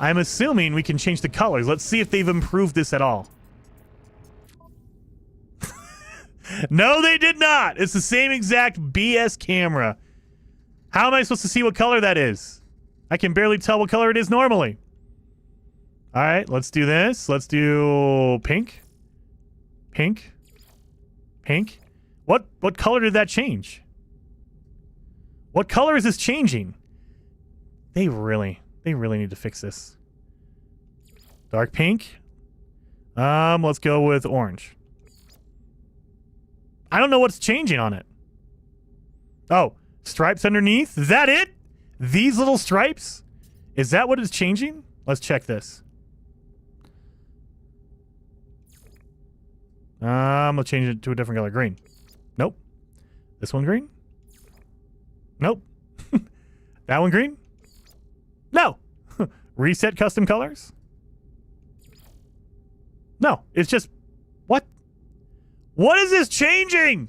I'm assuming we can change the colors. Let's see if they've improved this at all. No, they did not. It's the same exact BS camera. How am I supposed to see what color that is? I can barely tell what color it is normally. All right, let's do this. Let's do pink. Pink. Pink. What color did that change? What color is this changing? They really need to fix this. Dark pink. Let's go with orange. I don't know what's changing on it. Oh, stripes underneath? Is that it? These little stripes? Is that what is changing? Let's check this. I'll change it to a different color. Green. Nope. This one green? Nope. That one green? No. Reset custom colors? No. It's just... What? What is this changing?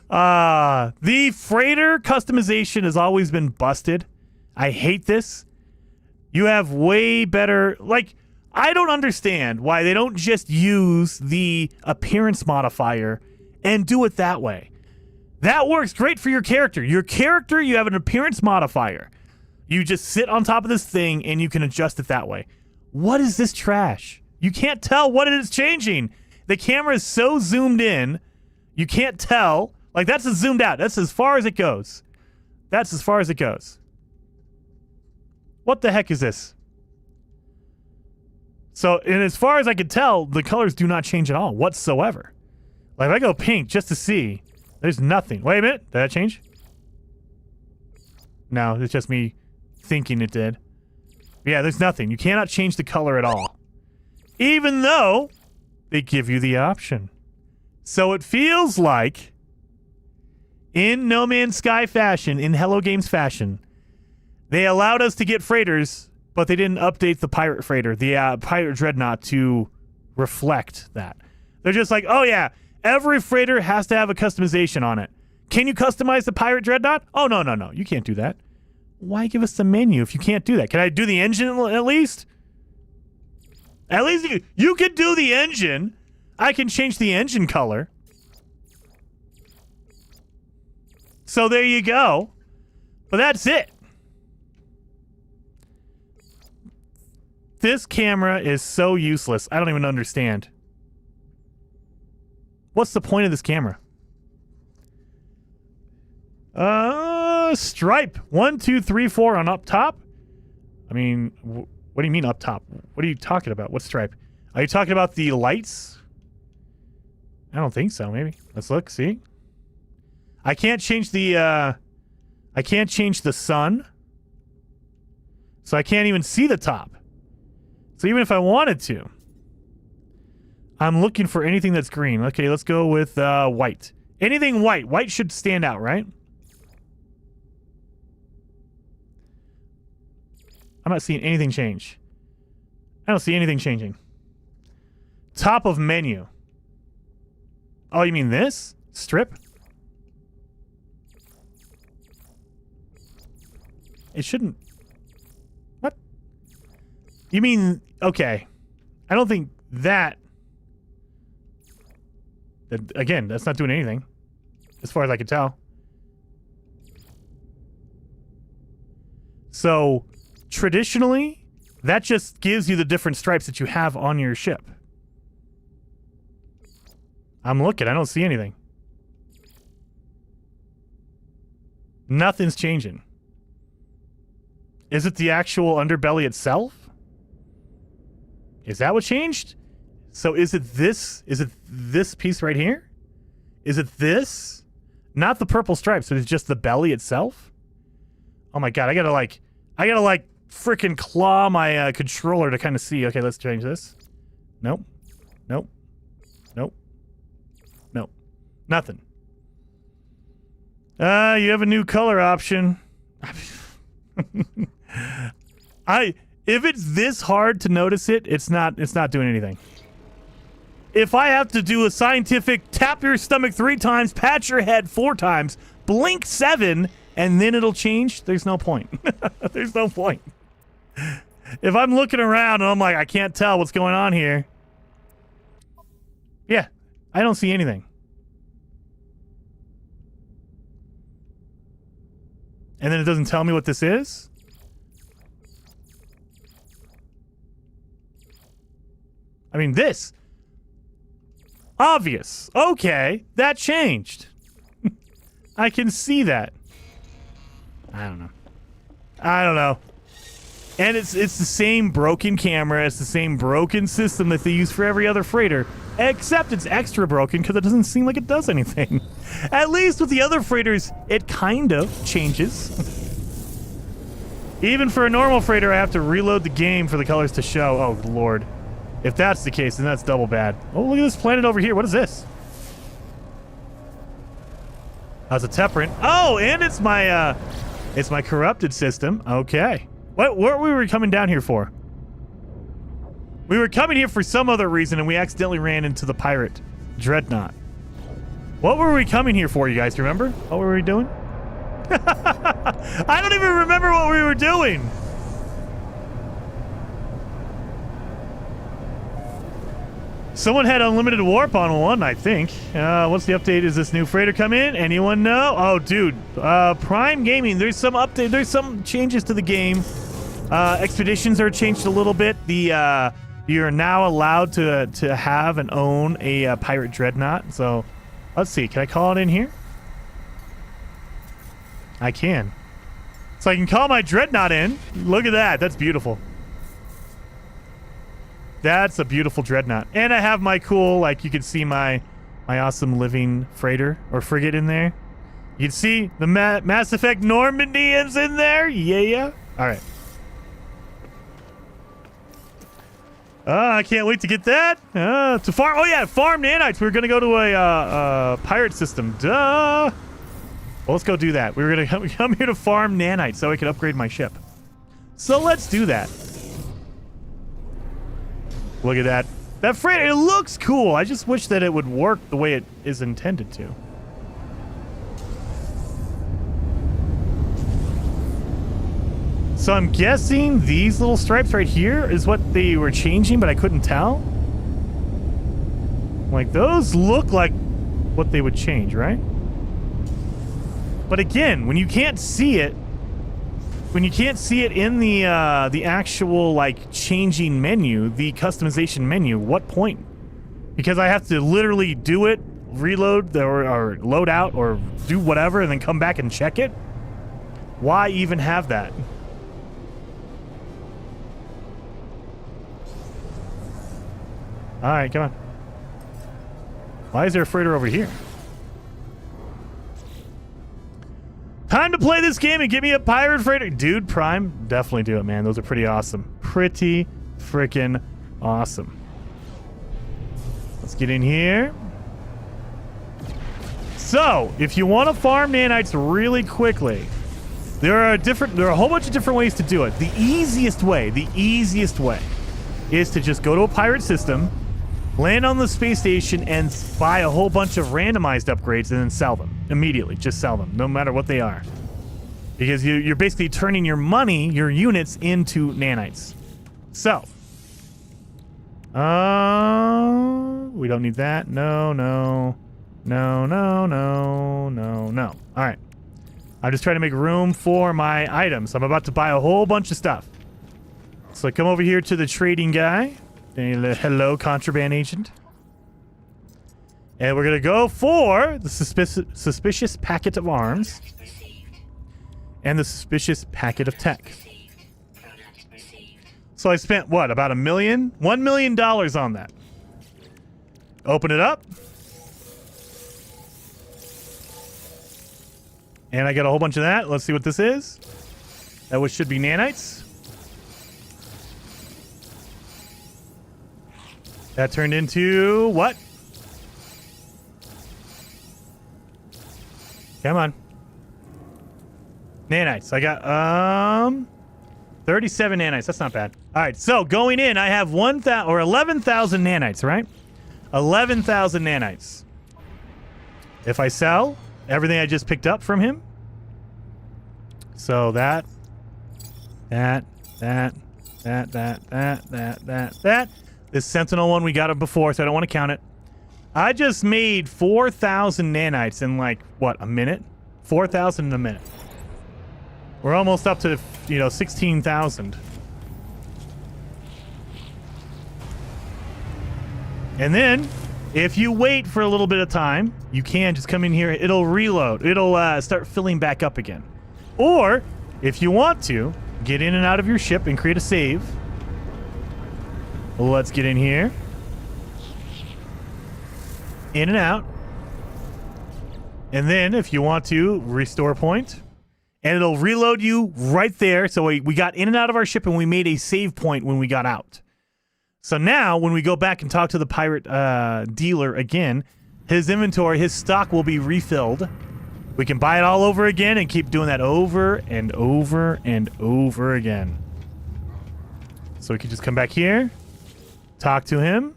The freighter customization has always been busted. I hate this. You have way better... Like, I don't understand why they don't just use the appearance modifier and do it that way. That works great for your character. Your character, you have an appearance modifier. You just sit on top of this thing and you can adjust it that way. What is this trash? You can't tell what it is changing. The camera is so zoomed in, you can't tell. Like, that's a zoomed out. That's as far as it goes. That's as far as it goes. What the heck is this? So, and as far as I can tell, the colors do not change at all whatsoever. Like, if I go pink just to see, there's nothing. Wait a minute. Did that change? No, it's just me thinking it did. Yeah, there's nothing. You cannot change the color at all. Even though they give you the option. So it feels like, in No Man's Sky fashion, in Hello Games fashion, they allowed us to get freighters, but they didn't update the pirate freighter, the pirate dreadnought, to reflect that. They're just like, oh yeah, every freighter has to have a customization on it. Can you customize the pirate dreadnought? Oh, no. You can't do that. Why give us the menu if you can't do that? Can I do the engine at least? At least you could do the engine. I can change the engine color. So there you go. But that's it. This camera is so useless. I don't even understand. What's the point of this camera? Stripe. 1, 2, 3, 4 on up top. I mean, what do you mean up top? What are you talking about? What stripe? Are you talking about the lights? I don't think so, maybe. Let's look, see? I can't change the, I can't change the sun. So I can't even see the top. So even if I wanted to, I'm looking for anything that's green. Okay, let's go with white. Anything white. White should stand out, right? I'm not seeing anything change. I don't see anything changing. Top of menu. Oh, you mean this? Strip? It shouldn't... What? You mean... Okay. I don't think that... Again, that's not doing anything. As far as I can tell. So... Traditionally, that just gives you the different stripes that you have on your ship. I'm looking. I don't see anything. Nothing's changing. Is it the actual underbelly itself? Is that what changed? So is it this? Is it this piece right here? Is it this? Not the purple stripes, but it's just the belly itself? Oh my god, I gotta like freaking claw my controller to kind of see. Okay, let's change this. Nope. Nope. Nope. Nope. Nothing. You have a new color option. If it's this hard to notice it, it's not doing anything. If I have to do a scientific tap your stomach 3 times, pat your head 4 times, blink 7, and then it'll change, there's no point. There's no point. If I'm looking around and I'm like, I can't tell what's going on here. Yeah, I don't see anything. And then it doesn't tell me what this is? I mean, this. Obvious. Okay, that changed. I can see that. I don't know. And it's the same broken camera, it's the same broken system that they use for every other freighter, except it's extra broken because it doesn't seem like it does anything. At least with the other freighters, it kind of changes. Even for a normal freighter, I have to reload the game for the colors to show. Oh, Lord. If that's the case, then that's double bad. Oh, look at this planet over here. What is this? How's a Temperate? Oh, and it's my corrupted system. Okay. What were we coming down here for? We were coming here for some other reason, and we accidentally ran into the pirate Dreadnought. What were we coming here for, you guys remember? What were we doing? I don't even remember what we were doing. Someone had unlimited warp on one, I think. What's the update? Is this new freighter come in? Anyone know? Oh, dude. Prime Gaming. There's some update. There's some changes to the game. Expeditions are changed a little bit. You're now allowed to have and own a pirate Dreadnought. So, let's see. Can I call it in here? I can. So I can call my Dreadnought in. Look at that. That's beautiful. That's a beautiful Dreadnought. And I have my cool, like, you can see my awesome living freighter or frigate in there. You can see the Mass Effect Normandians in there. Yeah. All right. I can't wait to get that. To farm. Oh, yeah, farm nanites. We were going to go to a pirate system. Duh. Well, let's go do that. We were going to come here to farm nanites so I could upgrade my ship. So let's do that. Look at that. That freighter, it looks cool. I just wish that it would work the way it is intended to. So I'm guessing these little stripes right here is what they were changing, but I couldn't tell. Like, those look like what they would change, right? But again, when you can't see it, in the actual, like, changing menu, the customization menu, what point? Because I have to literally do it, reload, or load out, or do whatever, and then come back and check it? Why even have that? Alright, come on. Why is there a freighter over here? Time to play this game and give me a pirate freighter. Dude, Prime, definitely do it, man. Those are pretty awesome. Pretty freaking awesome. Let's get in here. So, if you want to farm nanites really quickly, there are a whole bunch of different ways to do it. The easiest way is to just go to a pirate system, land on the space station, and buy a whole bunch of randomized upgrades and then sell them immediately. Just sell them, no matter what they are. Because you're basically turning your money, your units, into nanites. So. We don't need that. No. All right. I'm just trying to make room for my items. I'm about to buy a whole bunch of stuff. So I come over here to the trading guy. Hello, contraband agent. And we're going to go for the suspicious packet of arms and the suspicious packet of tech. So I spent, what, about $1 million on that. Open it up. And I got a whole bunch of that. Let's see what this is. That should be nanites. That turned into what? Come on. Nanites. I got 37 nanites. That's not bad. All right, so going in, I have 11,000 nanites, right? 11,000 nanites. If I sell everything I just picked up from him, So that. This Sentinel one, we got it before, so I don't want to count it. I just made 4,000 nanites in like, what, a minute? 4,000 in a minute. We're almost up to, 16,000. And then, if you wait for a little bit of time, you can just come in here. It'll reload. It'll start filling back up again. Or, if you want to, get in and out of your ship and create a save. Let's get in here. In and out. And then, if you want to, restore point. And it'll reload you right there. So we got in and out of our ship and we made a save point when we got out. So now, when we go back and talk to the pirate dealer again, his inventory, his stock will be refilled. We can buy it all over again and keep doing that over and over and over again. So we can just come back here, talk to him.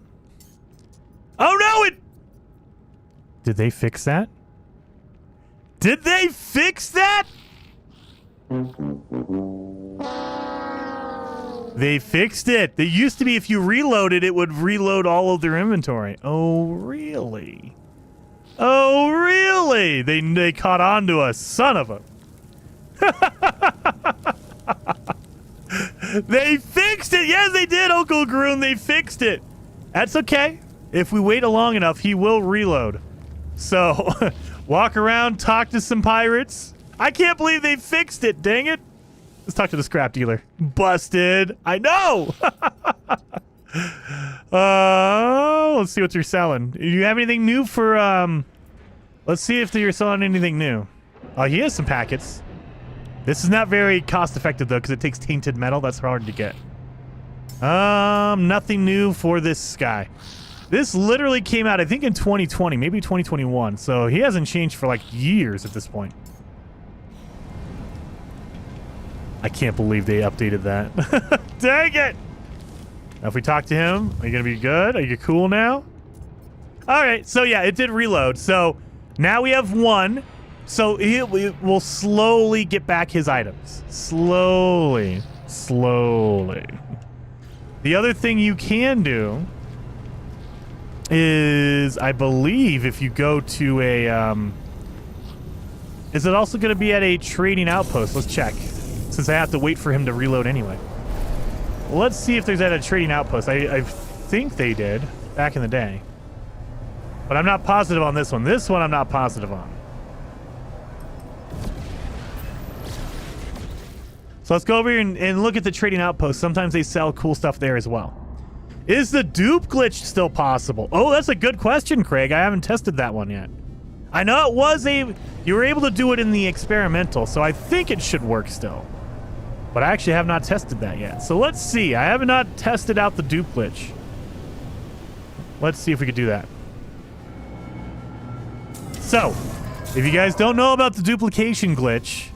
Oh no! Did they fix that? Did they fix that? They fixed it. They used to be if you reloaded, it would reload all of their inventory. Oh, really? Oh, really? They caught on to us. Son of a... They fixed it. Yes, they did, Uncle Groon. They fixed it. That's okay. If we wait long enough, he will reload. So, walk around, talk to some pirates. I can't believe they fixed it. Dang it. Let's talk to the scrap dealer. Busted. I know. Let's see what you're selling. Do you have anything new for, let's see if you're selling anything new. Oh, he has some packets. This is not very cost effective though, because it takes tainted metal. That's hard to get. Nothing new for this guy. This literally came out, I think in 2020, maybe 2021. So he hasn't changed for like years at this point. I can't believe they updated that. Dang it! Now if we talk to him, are you going to be good? Are you cool now? Alright, so yeah, it did reload. So now we have one. So we will slowly get back his items. Slowly. Slowly. The other thing you can do is, I believe, if you go to a... is it also going to be at a trading outpost? Let's check. Since I have to wait for him to reload anyway. Let's see if there's at a trading outpost. I think they did back in the day. But I'm not positive on this one. This one I'm not positive on. So let's go over here and look at the trading outpost. Sometimes they sell cool stuff there as well. Is the dupe glitch still possible? Oh, that's a good question, Craig. I haven't tested that one yet. I know it was you were able to do it in the experimental, so I think it should work still. But I actually have not tested that yet. So let's see. I have not tested out the dupe glitch. Let's see if we could do that. So, if you guys don't know about the duplication glitch,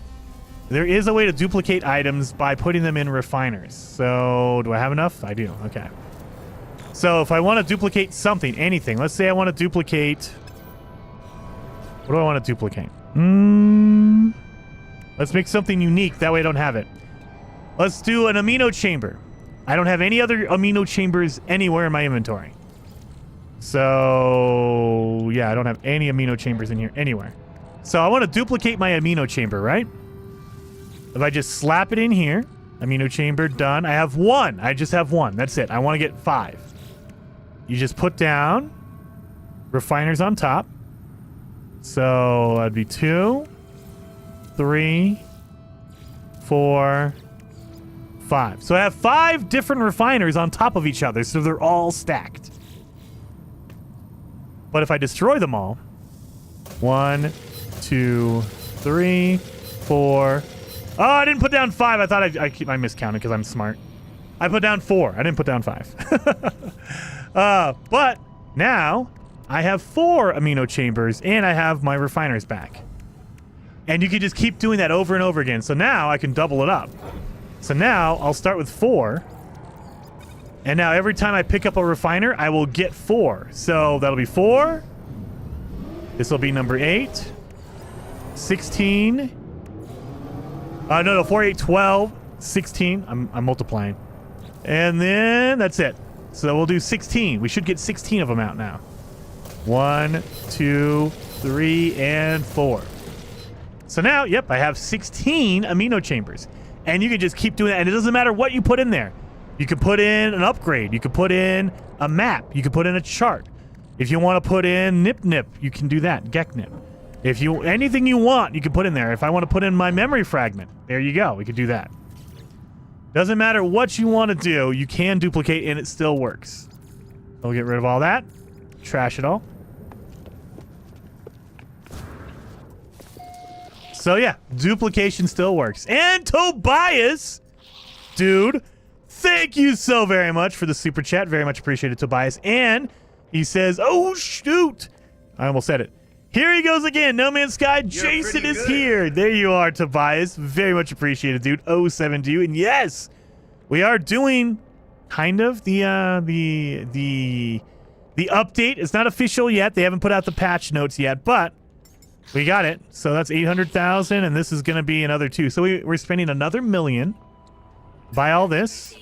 there is a way to duplicate items by putting them in refiners. So, do I have enough? I do. Okay. So, if I want to duplicate something, anything. Let's say I want to duplicate... What do I want to duplicate? Let's make something unique. That way I don't have it. Let's do an amino chamber. I don't have any other amino chambers anywhere in my inventory. So, yeah, I don't have any amino chambers in here anywhere. So I want to duplicate my amino chamber, right? If I just slap it in here, amino chamber, done. I have one. I just have one. That's it. I want to get 5. You just put down refiners on top. So that'd be 2, 3, 4, 5. So I have 5 different refiners on top of each other, so they're all stacked. But if I destroy them all, 1, 2, 3, 4. Oh, I didn't put down 5. I thought I miscounted because I'm smart. I put down 4. I didn't put down 5. But now I have 4 amino chambers and I have my refiners back. And you can just keep doing that over and over again. So now I can double it up. So now I'll start with 4. And now every time I pick up a refiner, I will get 4. So that'll be 4. This will be number 8, 16, No, 4, 8, 12, 16. I'm multiplying. And then that's it. So we'll do 16. We should get 16 of them out now. 1, 2, 3, and 4. So now, yep, I have 16 amino chambers. And you can just keep doing that. And it doesn't matter what you put in there. You can put in an upgrade. You can put in a map. You can put in a chart. If you want to put in nip, you can do that. Geknip. If you anything you want, you can put in there. If I want to put in my memory fragment, there you go. We could do that. Doesn't matter what you want to do, you can duplicate and it still works. We'll get rid of all that. Trash it all. So yeah, duplication still works. And Tobias, dude, thank you so very much for the super chat. Very much appreciated, Tobias. And he says, oh shoot, I almost said it. Here he goes again. No Man's Sky. Jason is here. There you are, Tobias. Very much appreciated, dude. 07 to you. And yes, we are doing kind of the update. It's not official yet. They haven't put out the patch notes yet, but we got it. So that's 800,000, and this is going to be another 2. So we're spending another $1 million. Buy all this.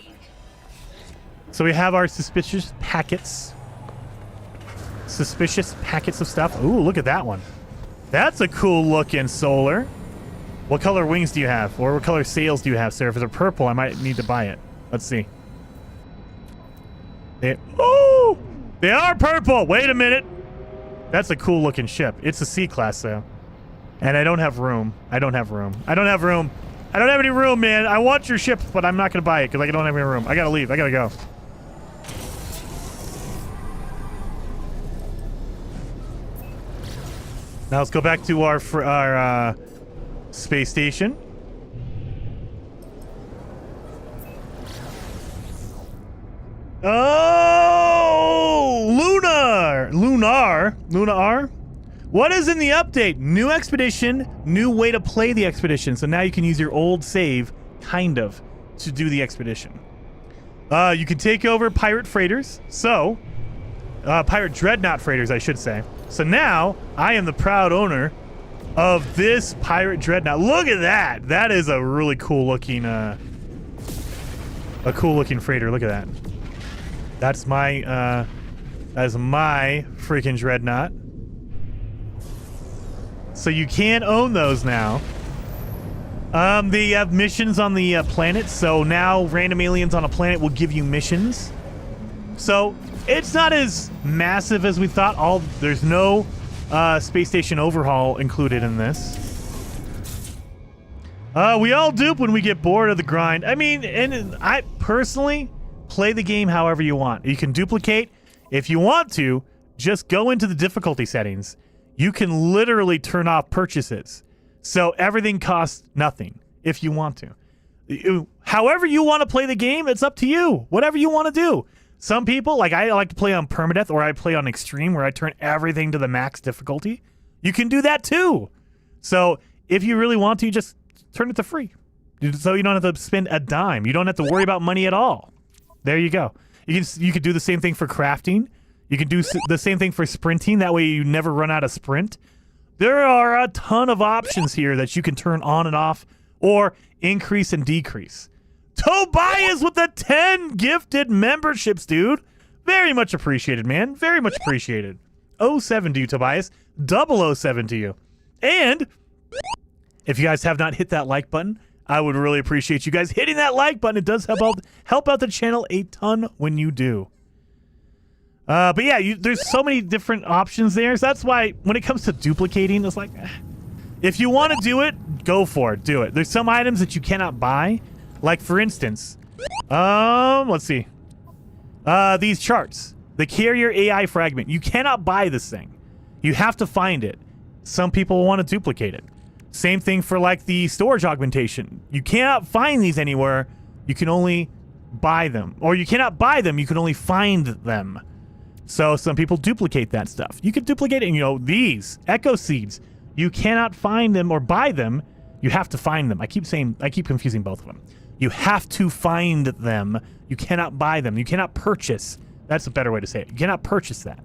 So we have our suspicious packets. Suspicious packets of stuff. Ooh, look at that one. That's a cool looking solar. What color wings do you have? Or what color sails do you have, sir? If they're purple, I might need to buy it. Let's see. They are purple. Wait a minute. That's a cool looking ship. It's a C-class, though. And I don't have room. I don't have any room, man. I want your ship, but I'm not going to buy it because I don't have any room. I got to leave. I got to go. Now let's go back to our space station. Oh, Lunar. What is in the update? New expedition, new way to play the expedition. So now you can use your old save, kind of, to do the expedition. You can take over pirate freighters. So, pirate dreadnought freighters, I should say. So now, I am the proud owner of this pirate dreadnought. Look at that! That is a really cool looking, freighter. Look at that. That is my freaking dreadnought. So you can own those now. They have missions on the planet, so now random aliens on a planet will give you missions. So it's not as massive as we thought. There's no space station overhaul included in this. We all dupe when we get bored of the grind. I mean, and I personally play the game however you want. You can duplicate. If you want to, just go into the difficulty settings. You can literally turn off purchases. So everything costs nothing if you want to. However you want to play the game, it's up to you. Whatever you want to do. Some people, like I like to play on permadeath, or I play on extreme where I turn everything to the max difficulty. You can do that too. So if you really want to, just turn it to free. So you don't have to spend a dime. You don't have to worry about money at all. There you go. You could do the same thing for crafting. You can do the same thing for sprinting. That way you never run out of sprint. There are a ton of options here that you can turn on and off or increase and decrease. Tobias with the 10 gifted memberships, dude. Very much appreciated, man. Very much appreciated. 07 to you, Tobias. 007 to you. And if you guys have not hit that like button, I would really appreciate you guys hitting that like button. It does help out the channel a ton when you do. But yeah, there's so many different options there. So that's why when it comes to duplicating, it's like, if you want to do it, go for it. Do it. There's some items that you cannot buy. Like, for instance, let's see. These charts. The carrier AI fragment. You cannot buy this thing. You have to find it. Some people want to duplicate it. Same thing for, like, the storage augmentation. You cannot find these anywhere. You can only buy them. Or you cannot buy them. You can only find them. So some people duplicate that stuff. You can duplicate it, and, these echo seeds. You cannot find them or buy them. You have to find them. I keep confusing both of them. You have to find them. You cannot buy them. You cannot purchase. That's a better way to say it. You cannot purchase that.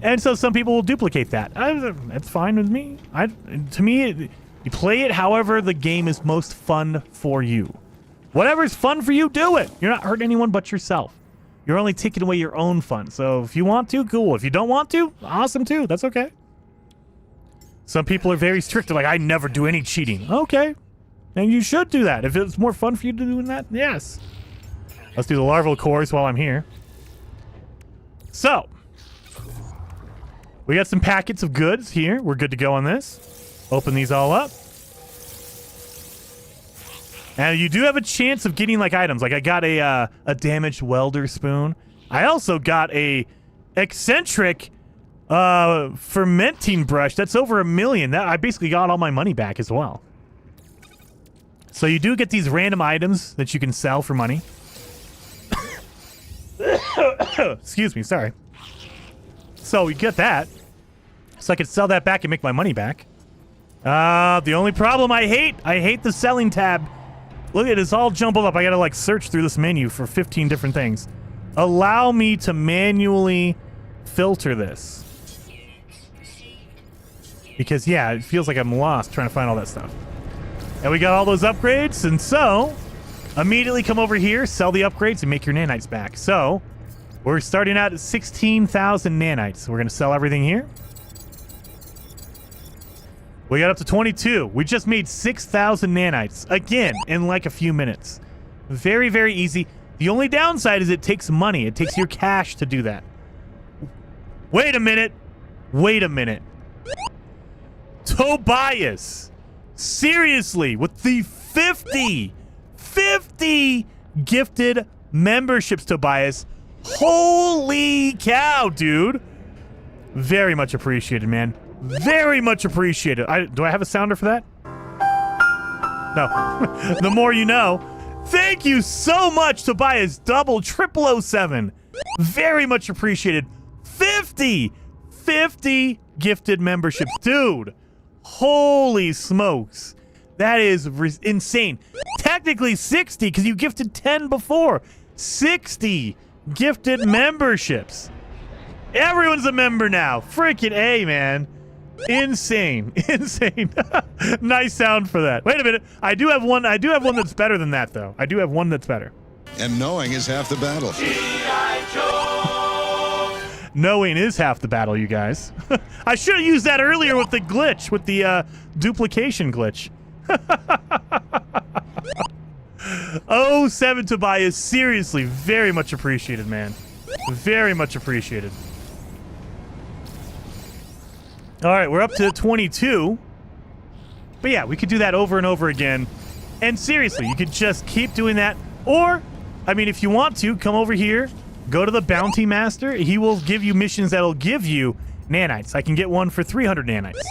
And so some people will duplicate that. That's fine with me. To me, You play it however the game is most fun for you. Whatever's fun for you, do it. You're not hurting anyone but yourself. You're only taking away your own fun. So if you want to, cool. If you don't want to, awesome too. That's okay. Some people are very strict. They're like, I never do any cheating. Okay. And you should do that. If it's more fun for you to do that, yes. Let's do the larval cores while I'm here. So, we got some packets of goods here. We're good to go on this. Open these all up. And you do have a chance of getting like items. Like I got a damaged welder spoon. I also got a eccentric fermenting brush. That's over $1 million. That I basically got all my money back as well. So you do get these random items that you can sell for money. Excuse me, sorry. So we get that. So I could sell that back and make my money back. The only problem I hate the selling tab. Look at it, it's all jumbled up. I gotta like search through this menu for 15 different things. Allow me to manually filter this. Because yeah, it feels like I'm lost trying to find all that stuff. And we got all those upgrades, and so immediately come over here, sell the upgrades, and make your nanites back. So we're starting out at 16,000 nanites. We're gonna sell everything here. We got up to 22. We just made 6,000 nanites. Again, in like a few minutes. Very, very easy. The only downside is it takes money. It takes your cash to do that. Wait a minute. Wait a minute. Tobias. Seriously, with the 50 gifted memberships, Tobias. Holy cow, dude. Very much appreciated, man. Very much appreciated. Do I have a sounder for that? No. The more you know. Thank you so much, Tobias. Double 0007. Very much appreciated. 50 gifted memberships. Dude. Holy smokes. That is insane. Technically 60 because you gifted 10 before. 60 gifted memberships. Everyone's a member now. Freaking A, man. Insane. Insane. Nice sound for that. Wait a minute. I do have one that's better than that, though. I do have one that's better. And knowing is half the battle. Knowing is half the battle, you guys. I should have used that earlier with the glitch, with the duplication glitch. 07 Tobias, seriously, very much appreciated, man. Very much appreciated. All right, we're up to 22. But yeah, we could do that over and over again. And seriously, you could just keep doing that. Or, I mean, if you want to, come over here, go to the Bounty Master. He will give you missions that'll give you nanites. I can get one for 300 nanites.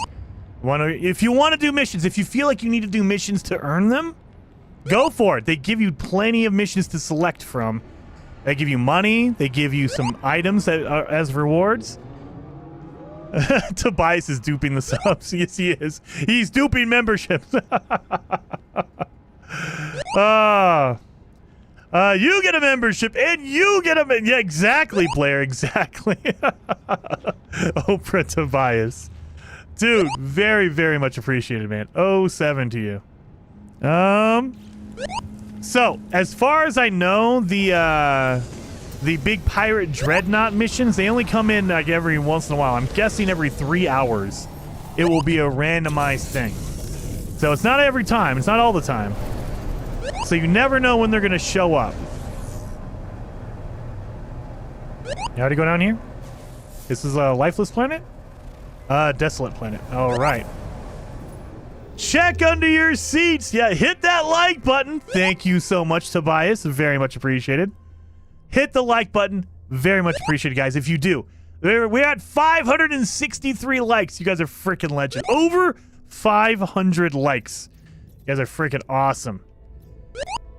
If you want to do missions, if you feel like you need to do missions to earn them, go for it. They give you plenty of missions to select from. They give you money. They give you some items that are as rewards. Tobias is duping the subs. Yes, he is. He's duping memberships. You get a membership, and you get a... Yeah, exactly, Blair. Exactly. Oprah Tobias. Dude, very, very much appreciated, man. 07 to you. So, as far as I know, the big pirate Dreadnought missions, they only come in like every once in a while. I'm guessing every 3 hours it will be a randomized thing. So it's not every time. It's not all the time. So you never know when they're going to show up. You how to go down here? This is a lifeless planet? Desolate planet. All right. Check under your seats. Yeah, hit that like button. Thank you so much, Tobias. Very much appreciated. Hit the like button. Very much appreciated, guys. If you do. We're at 563 likes. You guys are freaking legend. Over 500 likes. You guys are freaking awesome.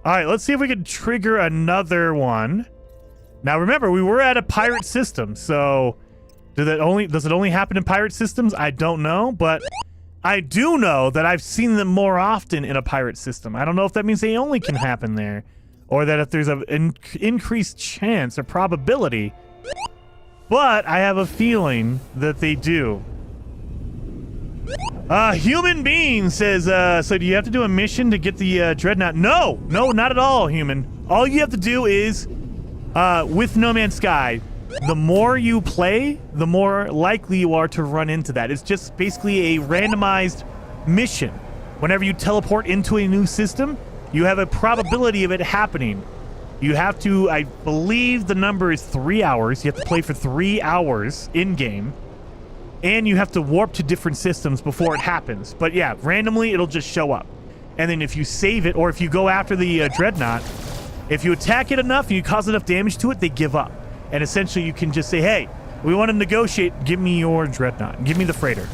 All right, let's see if we can trigger another one. Now, remember, we were at a pirate system, so does it only happen in pirate systems? I don't know, but I do know that I've seen them more often in a pirate system. I don't know if that means they only can happen there, or that if there's an increased chance or probability, but I have a feeling that they do. Human being says, so do you have to do a mission to get the Dreadnought? No, not at all, human. All you have to do is, with No Man's Sky, the more you play, the more likely you are to run into that. It's just basically a randomized mission. Whenever you teleport into a new system, you have a probability of it happening. You have to, I believe the number is 3 hours. You have to play for 3 hours in-game. And you have to warp to different systems before it happens. But yeah, randomly it'll just show up. And then if you save it, or if you go after the Dreadnought, if you attack it enough and you cause enough damage to it, they give up. And essentially you can just say, hey, we want to negotiate. Give me your Dreadnought. Give me the freighter.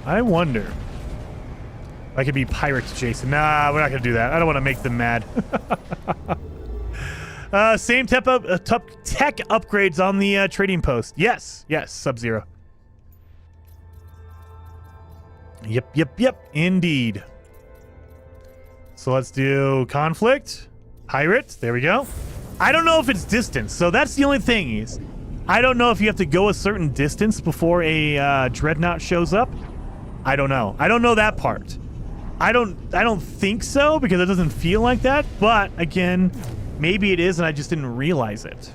I wonder if I could be pirates, Jason. Nah, we're not going to do that. I don't want to make them mad. Same tech upgrades on the trading post. Yes, Sub-Zero. Yep, indeed. So let's do conflict, pirate. There we go. I don't know if it's distance, so that's the only thing is, I don't know if you have to go a certain distance before a Dreadnought shows up. I don't know. I don't know that part. I don't think so because it doesn't feel like that. But again, maybe it is, and I just didn't realize it.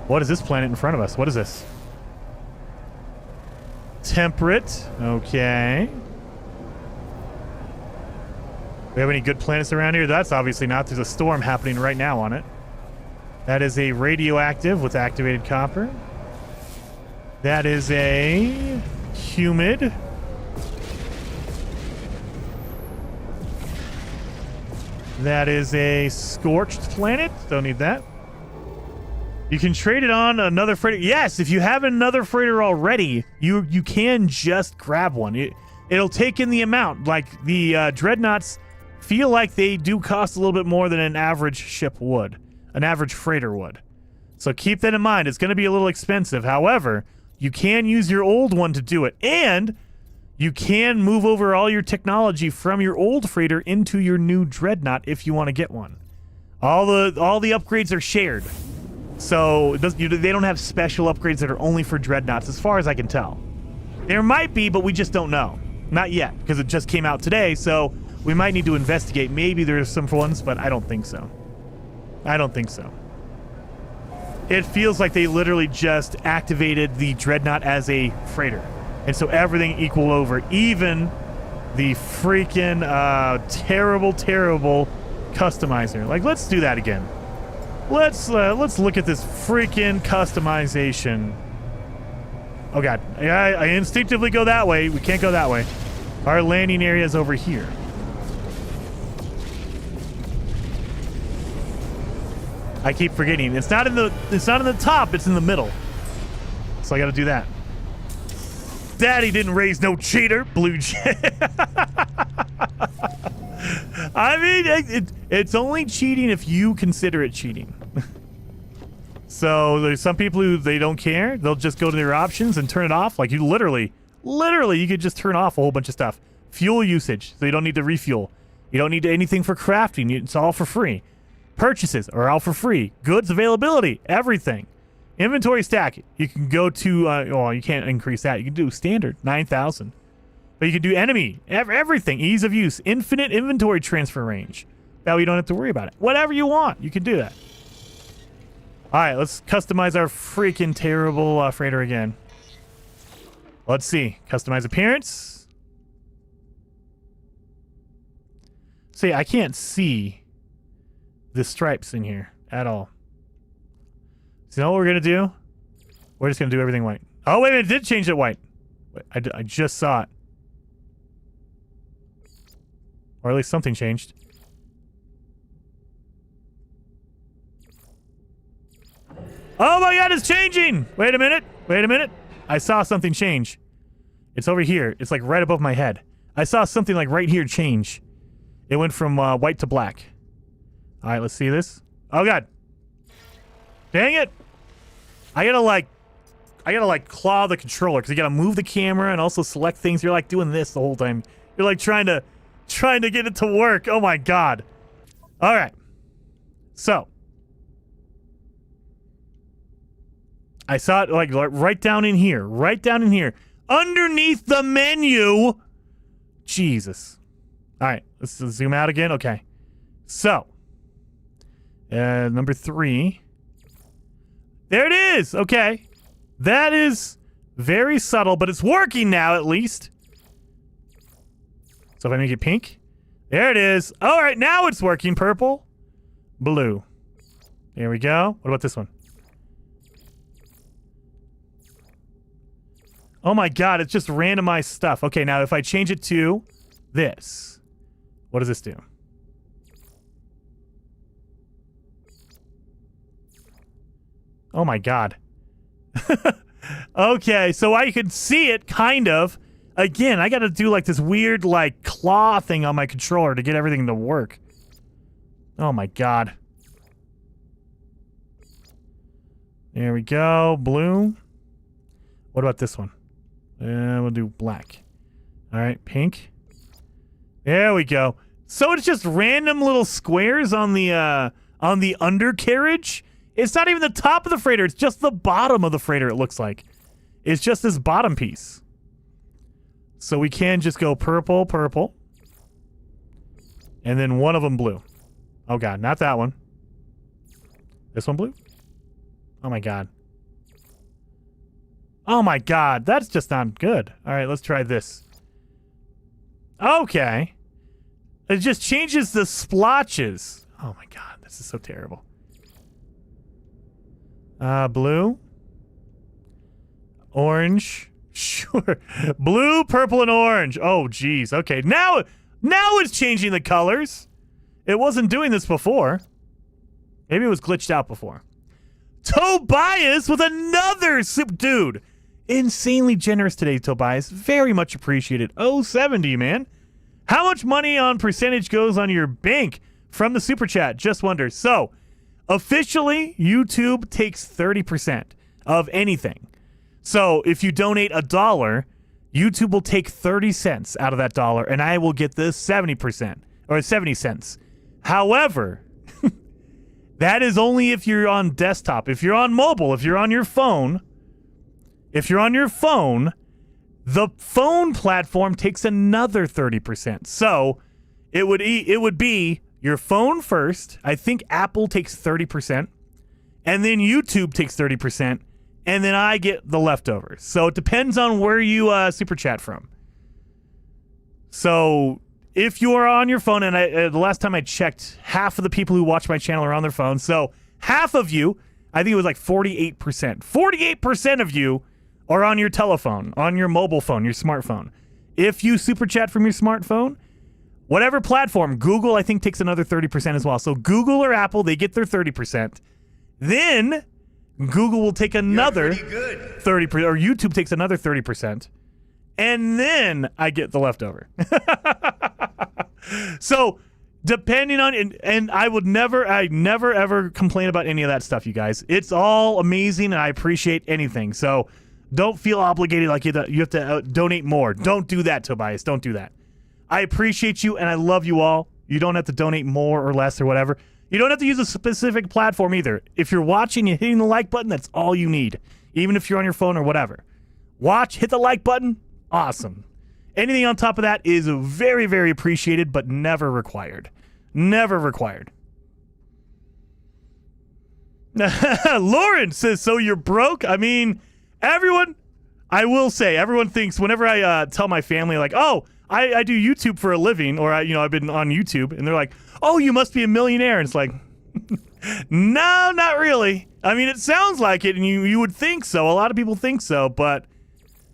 What is this planet in front of us? What is this? Temperate. Okay. We have any good planets around here? That's obviously not. There's a storm happening right now on it. That is a radioactive with activated copper. That is a humid. That is a scorched planet. Don't need that. You can trade it on another freighter. Yes, if you have another freighter already, you can just grab one. It'll take in the amount. Like the Dreadnoughts feel like they do cost a little bit more than an average ship would. An average freighter would. So keep that in mind. It's going to be a little expensive. However, you can use your old one to do it. And you can move over all your technology from your old freighter into your new Dreadnought if you want to get one. All the upgrades are shared. So they don't have special upgrades that are only for Dreadnoughts as far as I can tell. There might be, but we just don't know. Not yet, because it just came out today, so we might need to investigate. Maybe there's some ones, but I don't think so. I don't think so. It feels like they literally just activated the Dreadnought as a freighter. And so everything equal over, even the freaking terrible customizer. Like, let's do that again. Let's look at this freaking customization. Oh god, I instinctively go that way. We can't go that way. Our landing area is over here. I keep forgetting. It's not in the top, it's in the middle. So I gotta do that. Daddy didn't raise no cheater, Blue Jay. I mean, it's only cheating if you consider it cheating. So there's some people who they don't care. They'll just go to their options and turn it off. Like you literally, you could just turn off a whole bunch of stuff. Fuel usage, so you don't need to refuel. You don't need anything for crafting. It's all for free. Purchases are all for free. Goods availability, everything. Inventory stack, you can go to, well, you can't increase that. You can do standard, 9,000. But you can do enemy, everything. Ease of use, infinite inventory transfer range. That way you don't have to worry about it. Whatever you want, you can do that. All right, let's customize our freaking terrible freighter again. Let's see. Customize appearance. See, I can't see the stripes in here at all. So you know what we're going to do? We're just going to do everything white. Oh, wait a minute. It did change it white. Wait, I just saw it. Or at least something changed. Oh my god, it's changing! Wait a minute. Wait a minute. I saw something change. It's over here. It's like right above my head. I saw something like right here change. It went from white to black. All right, let's see this. Oh god. Dang it. I gotta like claw the controller because you gotta move the camera and also select things. You're like doing this the whole time. You're like trying to get it to work. Oh my god. All right. So I saw it like right down in here. Right down in here. Underneath the menu. Jesus. All right. Let's zoom out again. Okay. So. Number 3. There it is. Okay. That is very subtle, but it's working now at least. So if I make it pink. There it is. All right. Now it's working. Purple. Blue. There we go. What about this one? Oh my god, it's just randomized stuff. Okay, now if I change it to this, what does this do? Oh my god. Okay, so I could see it, kind of. Again, I gotta do like this weird like claw thing on my controller to get everything to work. Oh my god. There we go. Blue. What about this one? We'll do black. All right, pink. There we go. So it's just random little squares on the undercarriage. It's not even the top of the freighter. It's just the bottom of the freighter, it looks like. It's just this bottom piece. So we can just go purple, purple. And then one of them blue. Oh, God. Not that one. This one blue? Oh, my God. Oh, my God. That's just not good. All right, let's try this. Okay. It just changes the splotches. Oh, my God. This is so terrible. Blue. Orange. Sure. Blue, purple, and orange. Oh, geez. Okay, now it's changing the colors. It wasn't doing this before. Maybe it was glitched out before. Tobias with another dude. Insanely generous today, Tobias. Very much appreciated. 070, man. How much money on percentage goes on your bank from the super chat? Just wonder. So, officially, YouTube takes 30% of anything. So, if you donate $1, YouTube will take 30 cents out of that dollar, and I will get the 70%, or 70 cents. However, that is only if you're on desktop. If you're on mobile, if you're on your phone, the phone platform takes another 30%. So, it would be your phone first. I think Apple takes 30%, and then YouTube takes 30%. And then I get the leftovers. So it depends on where you super chat from. So if you are on your phone, and the last time I checked, half of the people who watch my channel are on their phone. So half of you, I think it was like 48%. 48% of you are on your telephone, on your mobile phone, your smartphone. If you super chat from your smartphone, whatever platform, Google I think takes another 30% as well. So Google or Apple, they get their 30%. Then Google will take another 30%, or YouTube takes another 30%, and then I get the leftover. So, depending on, and I never ever complain about any of that stuff, you guys. It's all amazing, and I appreciate anything. So, don't feel obligated like you have to donate more. Don't do that, Tobias. Don't do that. I appreciate you, and I love you all. You don't have to donate more or less or whatever. You don't have to use a specific platform either. If you're watching and hitting the like button, that's all you need. Even if you're on your phone or whatever. Watch, hit the like button, awesome. Anything on top of that is very, very appreciated, but never required. Never required. Lauren says, so you're broke? I mean, everyone thinks, whenever I tell my family, like, oh, I do YouTube for a living, or I've been on YouTube, and they're like, oh, you must be a millionaire. And it's like, no, not really. I mean, it sounds like it, and you would think so. A lot of people think so, but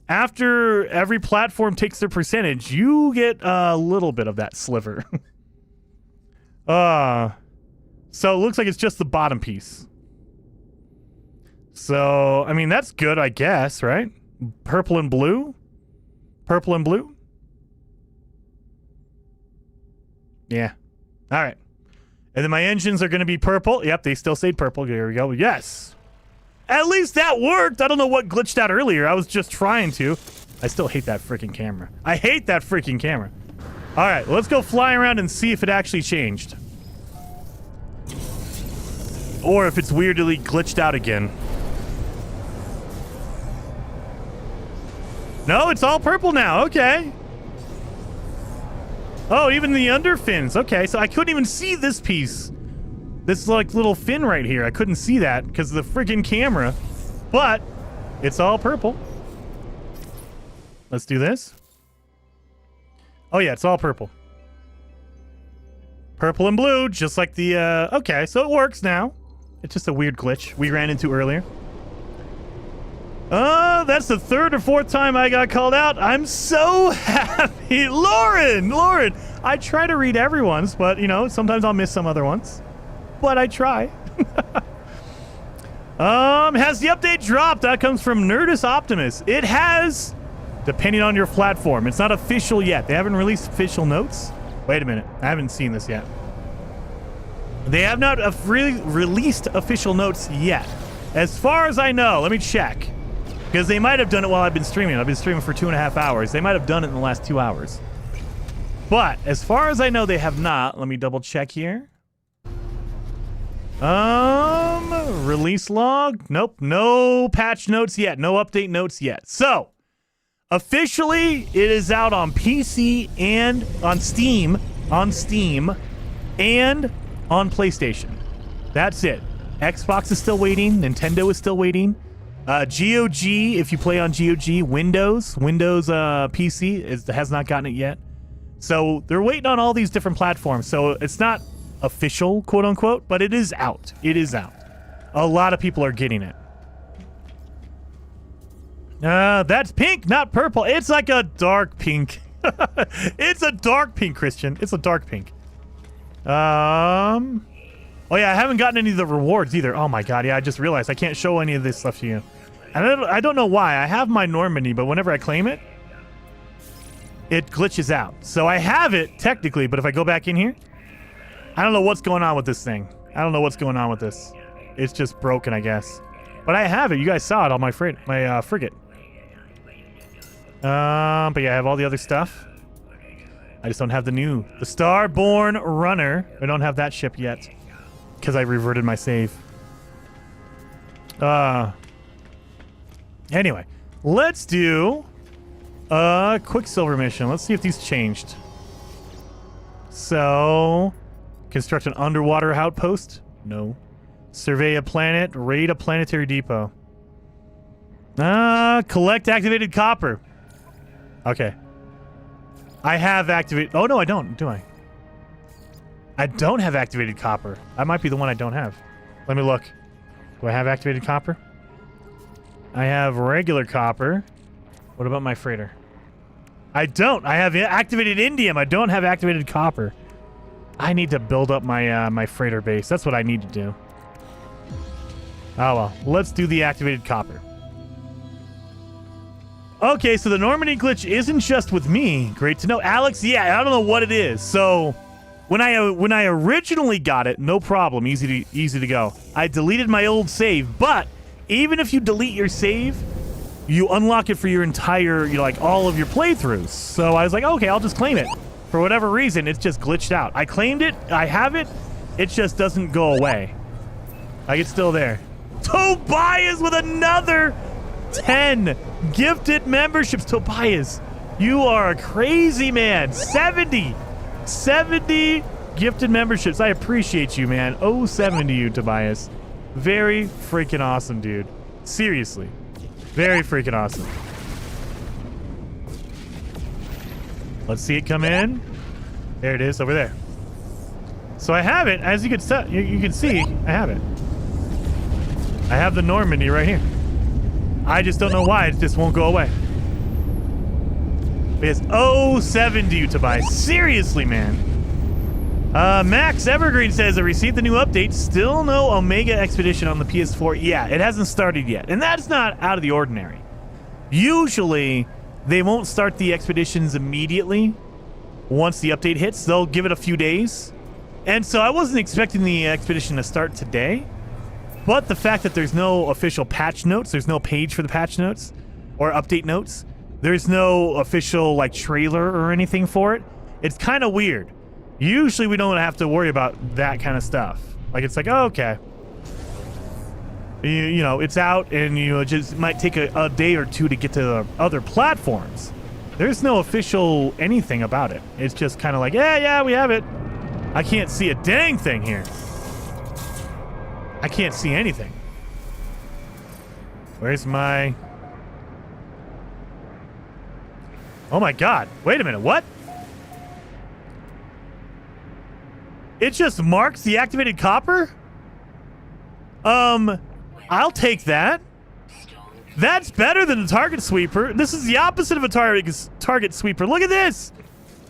after every platform takes their percentage, you get a little bit of that sliver. So it looks like it's just the bottom piece. So, I mean, that's good, I guess, right? Purple and blue? Purple and blue? Yeah. All right. And then my engines are going to be purple. Yep, they still stayed purple. There we go. Yes. At least that worked. I don't know what glitched out earlier. I was just trying to. I still hate that freaking camera. I hate that freaking camera. All right, let's go fly around and see if it actually changed. Or if it's weirdly glitched out again. No, it's all purple now. Okay. Oh, even the under fins. Okay, so I couldn't even see this piece. This like little fin right here. I couldn't see that because of the freaking camera. But it's all purple. Let's do this. Oh yeah, it's all purple. Purple and blue, just like the, okay, so it works now. It's just a weird glitch we ran into earlier. That's the third or fourth time I got called out. I'm so happy. Lauren, I try to read everyone's, but, you know, sometimes I'll miss some other ones. But I try. Has the update dropped? That comes from Nerdist Optimus. It has, depending on your platform. It's not official yet. They haven't released official notes. Wait a minute. I haven't seen this yet. They have not really released official notes yet. As far as I know, let me check. Because they might have done it while I've been streaming. I've been streaming for 2.5 hours. They might have done it in the last 2 hours. But as far as I know, they have not. Let me double check here. Release log? Nope. No patch notes yet. No update notes yet. So, officially, it is out on PC and on Steam, and on PlayStation. That's it. Xbox is still waiting. Nintendo is still waiting. GOG, if you play on GOG, Windows PC has not gotten it yet. So they're waiting on all these different platforms. So it's not official, quote unquote, but it is out. It is out. A lot of people are getting it. That's pink, not purple. It's like a dark pink. It's a dark pink, Christian. It's a dark pink. Oh yeah, I haven't gotten any of the rewards either. Oh my god, yeah, I just realized I can't show any of this stuff to you. I don't know why. I have my Normandy, but whenever I claim it, it glitches out. So I have it, technically, but if I go back in here, I don't know what's going on with this thing. I don't know what's going on with this. It's just broken, I guess. But I have it. You guys saw it on my frigate. But yeah, I have all the other stuff. I just don't have the Starborn Runner. I don't have that ship yet. Because I reverted my save. Anyway, let's do a Quicksilver mission. Let's see if these changed. So, construct an underwater outpost? No. Survey a planet, raid a planetary depot. Collect activated copper. Okay. I have activated... Oh, no, I don't, do I? I don't have activated copper. That might be the one I don't have. Let me look. Do I have activated copper? I have regular copper. What about my freighter? I don't. I have activated indium. I don't have activated copper. I need to build up my my freighter base. That's what I need to do. Oh well. Let's do the activated copper. Okay, so the Normandy glitch isn't just with me. Great to know. Alex, yeah, I don't know what it is. So when I originally got it, no problem, easy to go. I deleted my old save, but even if you delete your save, you unlock it for your entire, like all of your playthroughs. So I was like, okay, I'll just claim it. For whatever reason, it's just glitched out. I claimed it, I have it, it just doesn't go away. Like it's still there. Tobias with another 10 gifted memberships. Tobias, you are a crazy man. 70 gifted memberships. I appreciate you, man. Oh, 7 to you, Tobias. Very freaking awesome, dude. Seriously. Very freaking awesome. Let's see it come in. There it is, over there. So I have it. As you can see, I have it. I have the Normandy right here. I just don't know why it just won't go away. It's 07 to you, Tobias. Seriously, man. Max Evergreen says, I received the new update. Still no Omega Expedition on the PS4. Yeah, it hasn't started yet. And that's not out of the ordinary. Usually, they won't start the expeditions immediately. Once the update hits, they'll give it a few days. And so I wasn't expecting the expedition to start today. But the fact that there's no official patch notes, there's no page for the patch notes or update notes, there's no official like trailer or anything for it, it's kind of weird. Usually we don't have to worry about that kind of stuff. Like it's like, oh, okay. You know, it's out, and you just might take a day or two to get to the other platforms. There's no official anything about it. It's just kind of like, yeah, we have it. I can't see a dang thing here. I can't see anything. Where's my... Oh my god. Wait a minute. What? It just marks the activated copper? I'll take that. That's better than a target sweeper. This is the opposite of a target sweeper. Look at this.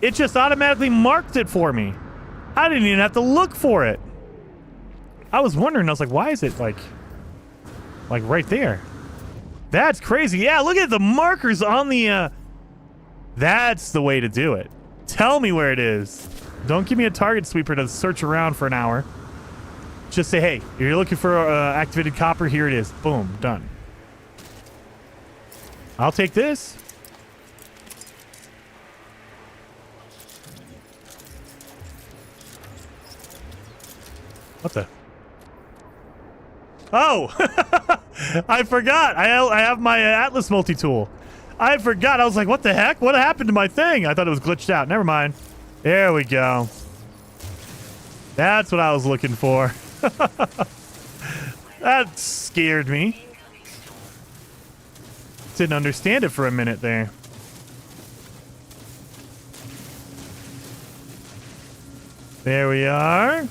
It just automatically marked it for me. I didn't even have to look for it. I was wondering, I was like, why is it like right there? That's crazy. Yeah, look at the markers on the, that's the way to do it. Tell me where it is. Don't give me a target sweeper to search around for an hour. Just say, hey, if you're looking for activated copper, here it is. Boom, done. I'll take this. What the? Oh! I forgot. I have my Atlas multi-tool. I forgot. I was like, what the heck? What happened to my thing? I thought it was glitched out. Never mind. There we go. That's what I was looking for. That scared me. Didn't understand it for a minute there. There we are.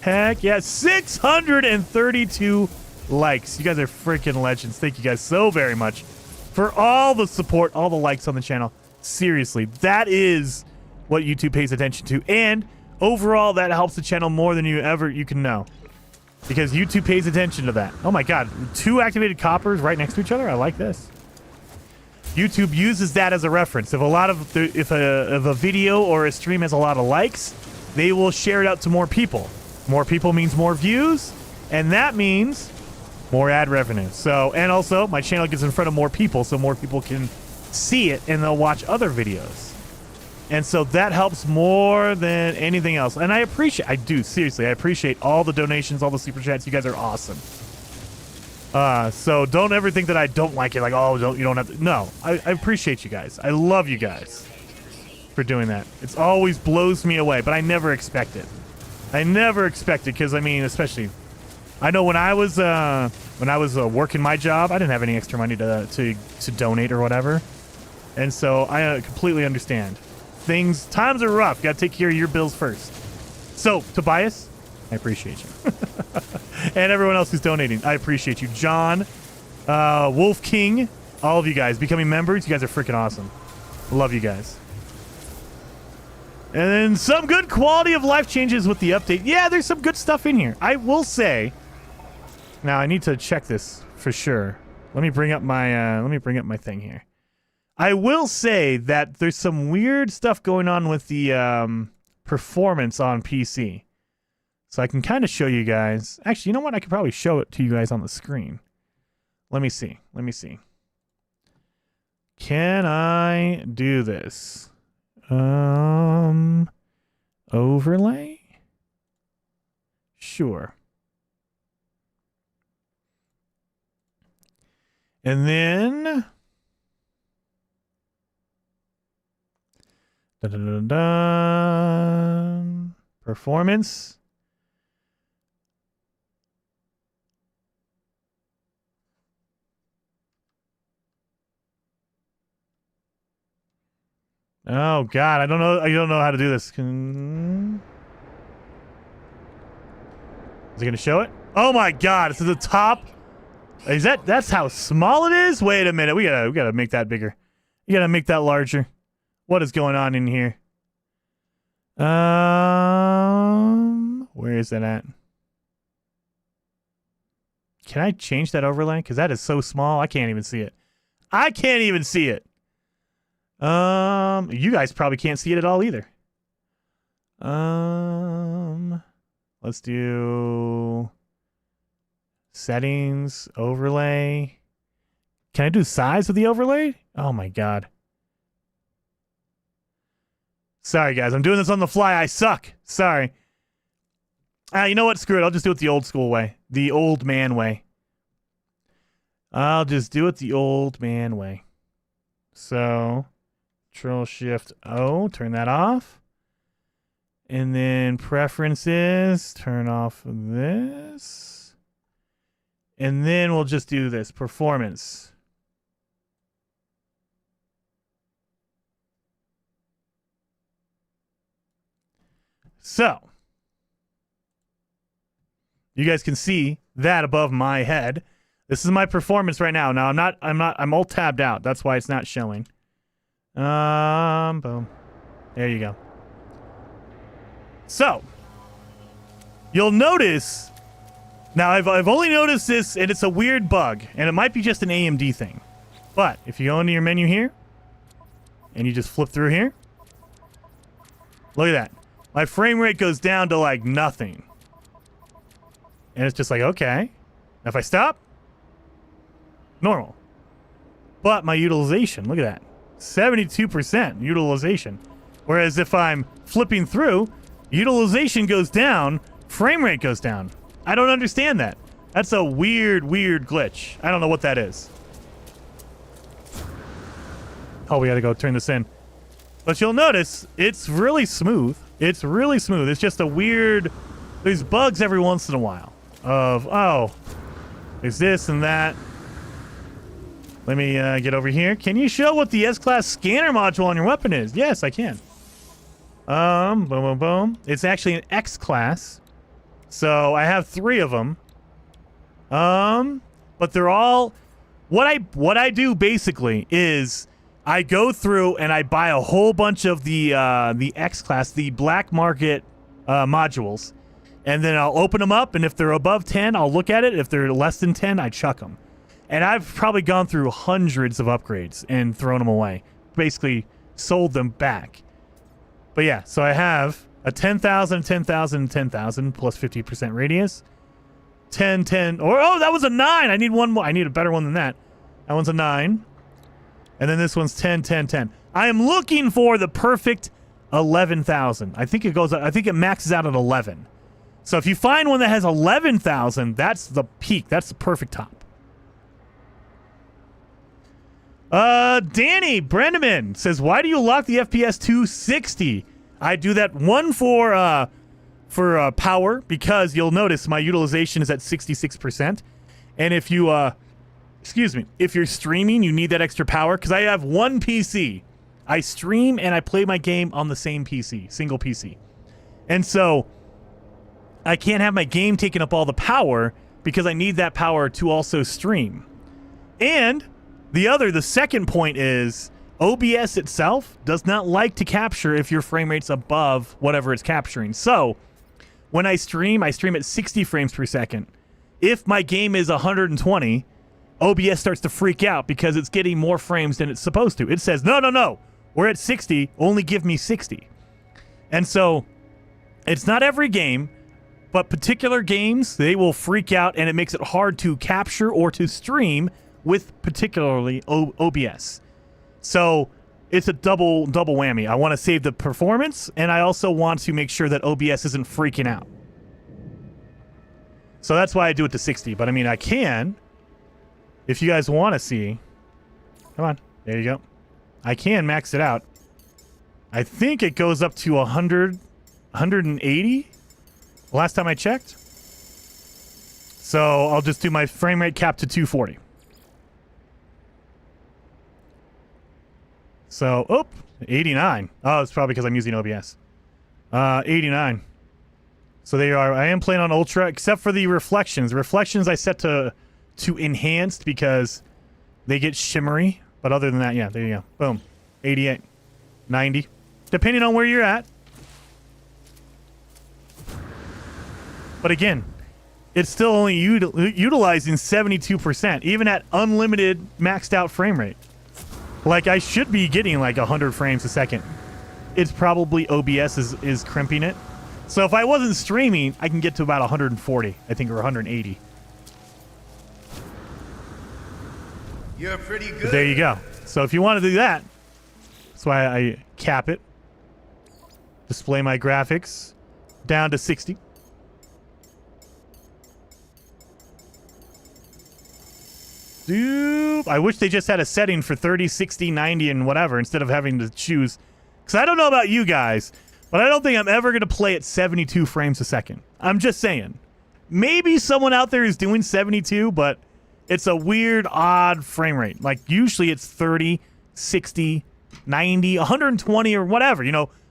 Heck yeah. 632 likes. You guys are freaking legends. Thank you guys so very much for all the support, all the likes on the channel. Seriously, that is what YouTube pays attention to. And overall, that helps the channel more than you can know. Because YouTube pays attention to that. Oh my god. 2 activated coppers right next to each other? I like this. YouTube uses that as a reference. If a video or a stream has a lot of likes, they will share it out to more people. More people means more views, and that means more ad revenue. So, and also my channel gets in front of more people, so more people can see it and they'll watch other videos. And so that helps more than anything else. And I appreciate, I do, seriously, I appreciate all the donations, all the super chats. You guys are awesome. So don't ever think that I don't like it. Like, oh, you don't have to. No, I appreciate you guys. I love you guys for doing that. It's always blows me away, but I never expect it. I never expect it because, I mean, especially, I know when I was working my job, I didn't have any extra money to donate or whatever. And so I completely understand. Times are rough. Got to take care of your bills first. So, Tobias, I appreciate you. And everyone else who's donating, I appreciate you. John, Wolf King, all of you guys becoming members. You guys are freaking awesome. Love you guys. And then some good quality of life changes with the update. Yeah, there's some good stuff in here. I will say. Now I need to check this for sure. Let me bring up my thing here. I will say that there's some weird stuff going on with the performance on PC. So I can kind of show you guys. Actually, you know what? I could probably show it to you guys on the screen. Let me see. Can I do this? Overlay? Sure. And then performance. Oh god, I don't know how to do this. Is it gonna show it? Oh my god, it's at the top. That's how small it is? Wait a minute, we gotta make that bigger. You gotta make that larger. What is going on in here? Where is that at? Can I change that overlay? Because that is so small, I can't even see it. You guys probably can't see it at all either. Let's do settings, overlay. Can I do size of the overlay? Oh my god. Sorry guys, I'm doing this on the fly. I suck. Sorry. You know what? Screw it. I'll just do it the old school way. The old man way. I'll just do it the old man way. So, Control-Shift-O, turn that off. And then preferences, turn off this. And then we'll just do this, performance. So, you guys can see that above my head. This is my performance right now. Now I'm all tabbed out. That's why it's not showing. Boom. There you go. So, you'll notice, now I've only noticed this, and it's a weird bug, and it might be just an AMD thing. But if you go into your menu here, and you just flip through here, look at that. My frame rate goes down to like nothing. And it's just like, okay. Now if I stop, normal. But my utilization, look at that. 72% utilization. Whereas if I'm flipping through, utilization goes down, frame rate goes down. I don't understand that. That's a weird glitch. I don't know what that is. Oh, we gotta go turn this in. But you'll notice, it's really smooth. It's really smooth. It's just a weird... There's bugs every once in a while. Of, oh, there's this and that. Let me get over here. Can you show what the S-Class scanner module on your weapon is? Yes, I can. Boom. It's actually an X-Class. So I have 3 of them. But they're all... What I do basically is I go through and I buy a whole bunch of the X-Class, the black market modules. And then I'll open them up, and if they're above 10, I'll look at it. If they're less than 10, I chuck them. And I've probably gone through hundreds of upgrades and thrown them away. Basically, sold them back. But yeah, so I have a 10,000, 10,000, 10,000 plus 50% radius. 10, 10, or oh, that was a 9. I need one more. I need a better one than that. That one's a 9. And then this one's 10, 10, 10. I am looking for the perfect 11,000. I think it maxes out at 11. So if you find one that has 11,000, that's the peak. That's the perfect top. Danny Brenneman says, why do you lock the FPS to 60? I do that one for power, because you'll notice my utilization is at 66%. And if you, if you're streaming, you need that extra power, because I have one PC. I stream and I play my game on the same PC, single PC. And so I can't have my game taking up all the power because I need that power to also stream. And the second point is OBS itself does not like to capture if your frame rate's above whatever it's capturing. So when I stream at 60 frames per second. If my game is 120, OBS starts to freak out because it's getting more frames than it's supposed to. It says, no, we're at 60, only give me 60. And so it's not every game, but particular games, they will freak out, and it makes it hard to capture or to stream with particularly OBS. So it's a double whammy. I want to save the performance, and I also want to make sure that OBS isn't freaking out. So that's why I do it to 60. But I mean, I can, if you guys want to see. Come on, there you go. I can max it out. I think it goes up to 100, 180. Last time I checked. So I'll just do my frame rate cap to 240. So, 89. Oh, it's probably because I'm using OBS. 89. So there you are. I am playing on Ultra, except for the reflections. The reflections I set to enhanced because they get shimmery. But other than that, yeah, there you go. Boom. 88. 90. Depending on where you're at. But again, it's still only utilizing 72%, even at unlimited maxed out frame rate. Like, I should be getting like 100 frames a second. It's probably OBS is crimping it. So if I wasn't streaming, I can get to about 140, I think, or 180. You're pretty good. But there you go. So if you want to do that, that's why I cap it. Display my graphics down to 60. I wish they just had a setting for 30, 60, 90, and whatever instead of having to choose. Because I don't know about you guys, but I don't think I'm ever going to play at 72 frames a second. I'm just saying. Maybe someone out there is doing 72, but it's a weird, odd frame rate. Like, usually it's 30, 60, 90, 120, or whatever.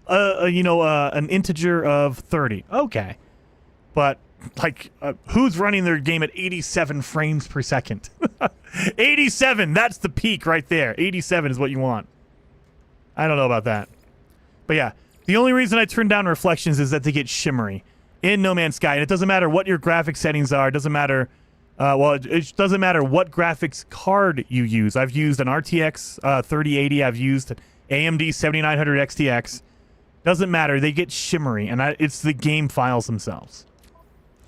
An integer of 30. Okay. But, like, who's running their game at 87 frames per second? 87, that's the peak right there. 87 is what you want. I don't know about that. But yeah, the only reason I turn down reflections is that they get shimmery in No Man's Sky. And it doesn't matter what your graphic settings are. It doesn't matter, it doesn't matter what graphics card you use. I've used an RTX 3080. I've used an AMD 7900 XTX. Doesn't matter. They get shimmery, and it's the game files themselves.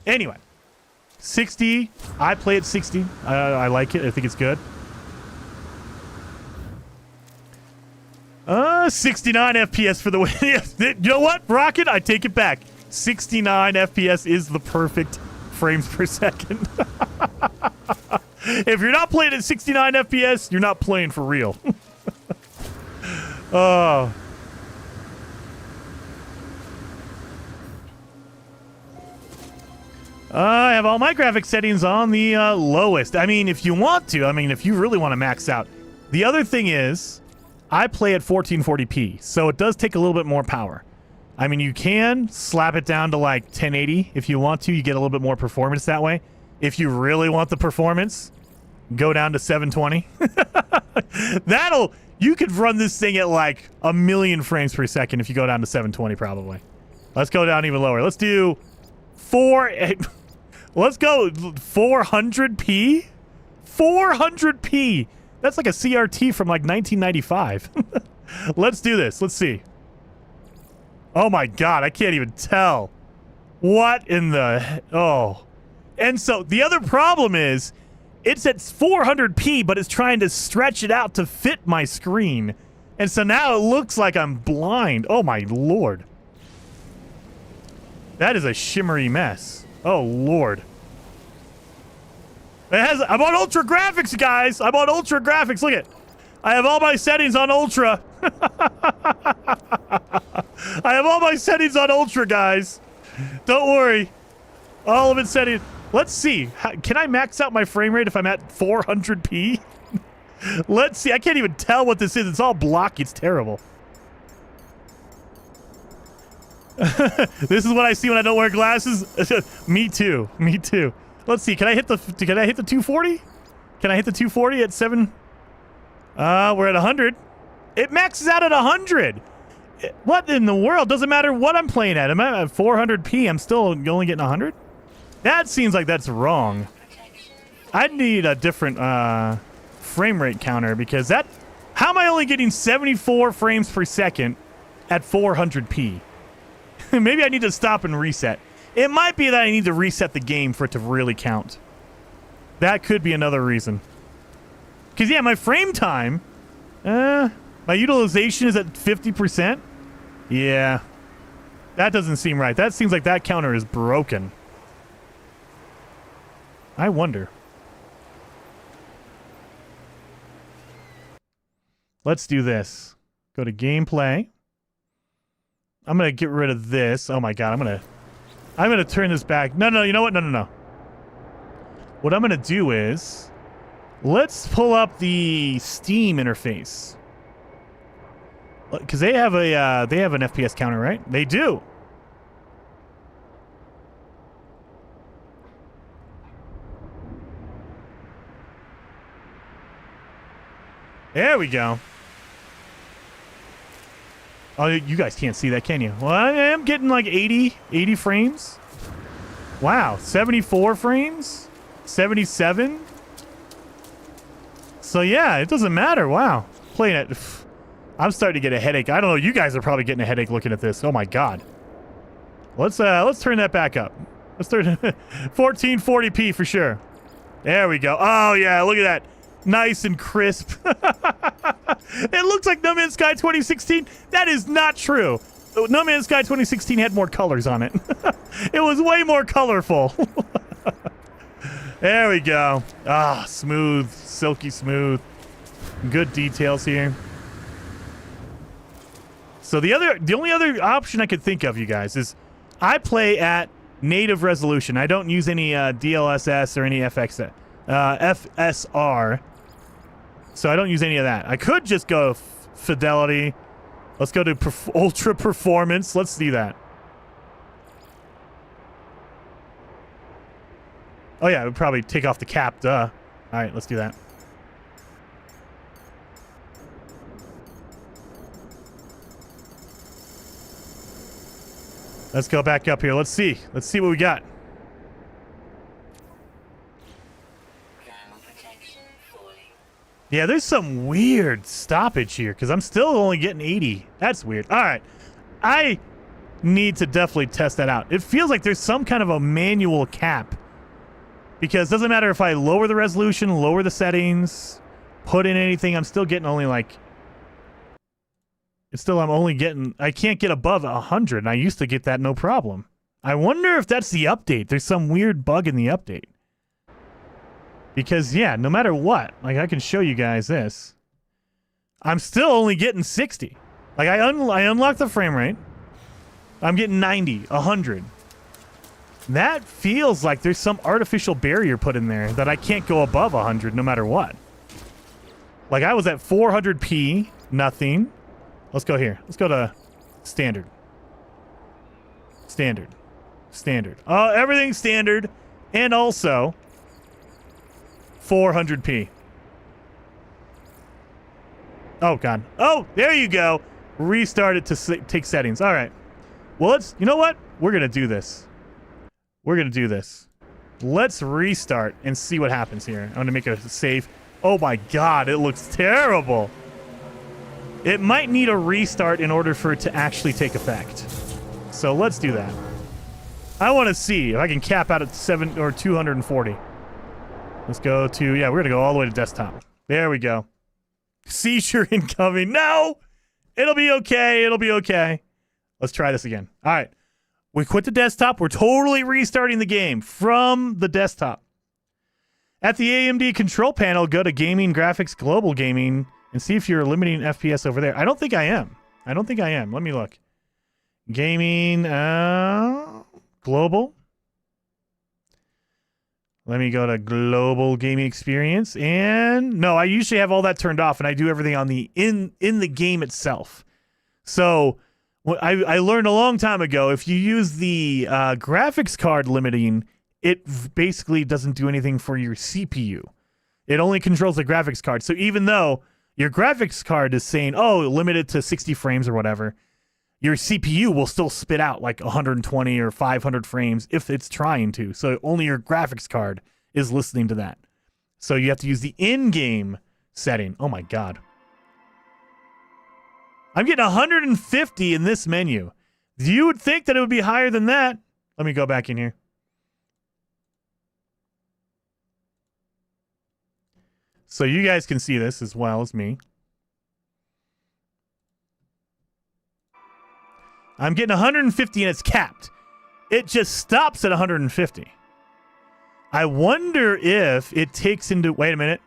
Anyway, 60. I play at 60. I like it. I think it's good. 69 FPS for the win. You know what, Rocket? I take it back. 69 FPS is the perfect frames per second. If you're not playing at 69 FPS, you're not playing for real. Oh. I have all my graphic settings on the lowest. I mean, if you want to. I mean, if you really want to max out. The other thing is, I play at 1440p, so it does take a little bit more power. I mean, you can slap it down to like 1080 if you want to. You get a little bit more performance that way. If you really want the performance, go down to 720. You could run this thing at like 1,000,000 frames per second if you go down to 720 probably. Let's go down even lower. Let's do let's go 400p? 400p! That's like a CRT from like 1995. Let's do this. Let's see. Oh my god, I can't even tell. What in the... Oh. And so, the other problem is, it's at 400p, but it's trying to stretch it out to fit my screen. And so now it looks like I'm blind. Oh my lord. That is a shimmery mess. Oh lord. I'm on ultra graphics, guys. I'm on ultra graphics. Look at, I have all my settings on ultra. I have all my settings on ultra, guys. Don't worry. All of it setting. Let's see. Can I max out my frame rate if I'm at 400p? Let's see. I can't even tell what this is. It's all blocky. It's terrible. This is what I see when I don't wear glasses. Me too. Me too. Let's see. Can I hit the 240? Can I hit the 240 at 7? We're at 100. It maxes out at 100. What in the world? Doesn't matter what I'm playing at. I'm at 400p. I'm still only getting 100? That seems like that's wrong. I need a different frame rate counter because that... How am I only getting 74 frames per second at 400p? Maybe I need to stop and reset. It might be that I need to reset the game for it to really count. That could be another reason. Because, yeah, my frame time... my utilization is at 50%? Yeah. That doesn't seem right. That seems like that counter is broken. I wonder. Let's do this. Go to gameplay. I'm going to get rid of this. Oh, my God. I'm gonna turn this back. No, you know what? No. What I'm gonna do is, let's pull up the Steam interface. Because they have an FPS counter, right? They do. There we go. Oh, you guys can't see that, can you? Well, I am getting like 80 frames. Wow, 74 frames? 77? So yeah, it doesn't matter. Wow. Playing it. I'm starting to get a headache. I don't know, you guys are probably getting a headache looking at this. Oh my god. Let's turn that back up. Let's turn 1440p for sure. There we go. Oh yeah, look at that. Nice and crisp. It looks like No Man's Sky 2016. That is not true. No Man's Sky 2016 had more colors on it. It was way more colorful. There we go. Ah, smooth, silky smooth. Good details here. So the only other option I could think of, you guys, is I play at native resolution. I don't use any DLSS or any FSR. So I don't use any of that. I could just go fidelity. Let's go to ultra performance. Let's do that. Oh yeah, it would probably take off the cap, duh. All right, let's do that. Let's go back up here. Let's see. Let's see what we got. Yeah, there's some weird stoppage here because I'm still only getting 80. That's weird. All right. I need to definitely test that out. It feels like there's some kind of a manual cap because it doesn't matter if I lower the resolution, lower the settings, put in anything, I'm still getting only like... I can't get above 100, and I used to get that no problem. I wonder if that's the update. There's some weird bug in the update. Because, yeah, no matter what, like, I can show you guys this. I'm still only getting 60. Like, I unlocked the frame rate. I'm getting 90, 100. That feels like there's some artificial barrier put in there that I can't go above 100 no matter what. Like, I was at 400p, nothing. Let's go here. Let's go to standard. Standard. Standard. Oh, everything's standard. And also 400p. Oh, God. Oh, there you go. Restart it to take settings. All right. Well, you know what? We're going to do this. We're going to do this. Let's restart and see what happens here. I'm going to make a save. Oh, my God. It looks terrible. It might need a restart in order for it to actually take effect. So let's do that. I want to see if I can cap out at 7 or 240. Let's go to, yeah, we're going to go all the way to desktop. There we go. Seizure incoming. No! It'll be okay. It'll be okay. Let's try this again. All right. We quit the desktop. We're totally restarting the game from the desktop. At the AMD control panel, go to Gaming, Graphics, Global Gaming, and see if you're limiting FPS over there. I don't think I am. I don't think I am. Let me look. Gaming, global. Let me go to global gaming experience. And no, I usually have all that turned off and I do everything on the in the game itself. So I learned a long time ago, if you use the graphics card limiting, it basically doesn't do anything for your CPU. It only controls the graphics card. So even though your graphics card is saying, oh, limited to 60 frames or whatever, your CPU will still spit out like 120 or 500 frames if it's trying to. So only your graphics card is listening to that. So you have to use the in-game setting. Oh my God. I'm getting 150 in this menu. You would think that it would be higher than that. Let me go back in here. So you guys can see this as well as me. I'm getting 150 and it's capped. It just stops at 150. I wonder if it takes into... Wait a minute.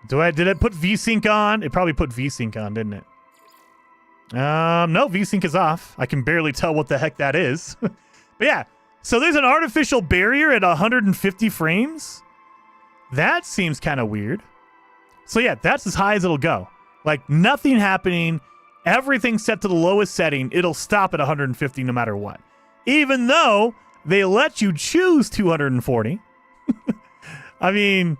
Did it put VSync on? It probably put VSync on, didn't it? No, VSync is off. I can barely tell what the heck that is. But yeah, so there's an artificial barrier at 150 frames. That seems kind of weird. So yeah, that's as high as it'll go. Like nothing happening. Everything set to the lowest setting. It'll stop at 150 no matter what. Even though they let you choose 240. I mean,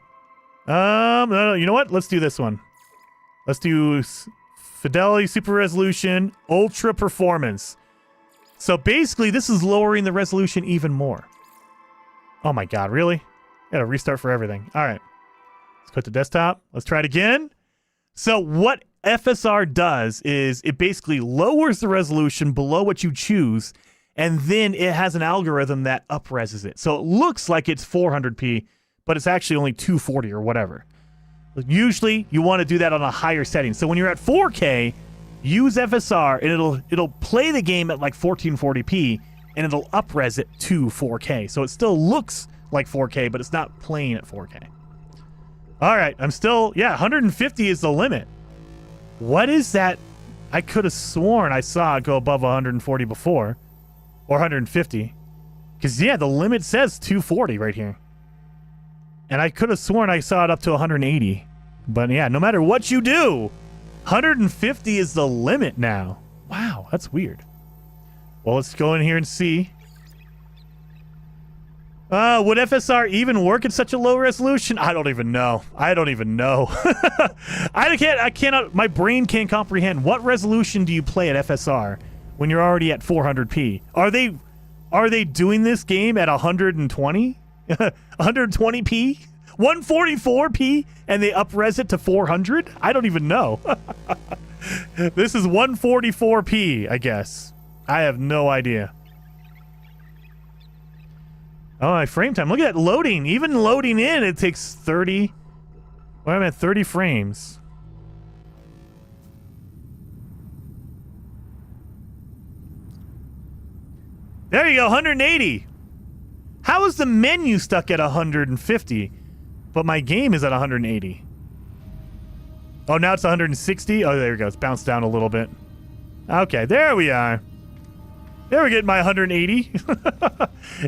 no, you know what? Let's do this one. Let's do Fidelity, Super Resolution, Ultra Performance. So basically, this is lowering the resolution even more. Oh my God, really? Gotta restart for everything. All right. Let's go to desktop. Let's try it again. So what FSR does is it basically lowers the resolution below what you choose, and then it has an algorithm that upreses it. So it looks like it's 400p, but it's actually only 240 or whatever. Usually, you want to do that on a higher setting. So when you're at 4K, use FSR, and it'll play the game at like 1440p, and it'll upres it to 4K. So it still looks like 4K, but it's not playing at 4K. All right, I'm still, yeah, 150 is the limit. What is that? I could have sworn I saw it go above 140 before, or 150. Because, yeah, the limit says 240 right here. And I could have sworn I saw it up to 180. But, yeah, no matter what you do, 150 is the limit now. Wow, that's weird. Well, let's go in here and see. Would FSR even work at such a low resolution? I don't even know. I cannot, my brain can't comprehend. What resolution do you play at FSR when you're already at 400p? Are they doing this game at 120? 120p? 144p? And they up-res it to 400? I don't even know. This is 144p, I guess. I have no idea. Oh, my frame time. Look at that loading. Even loading in, it takes 30. Well, I'm at 30 frames. There you go, 180. How is the menu stuck at 150, but my game is at 180? Oh, now it's 160? Oh, there we go. It's bounced down a little bit. Okay, there we are. There we're getting my 180.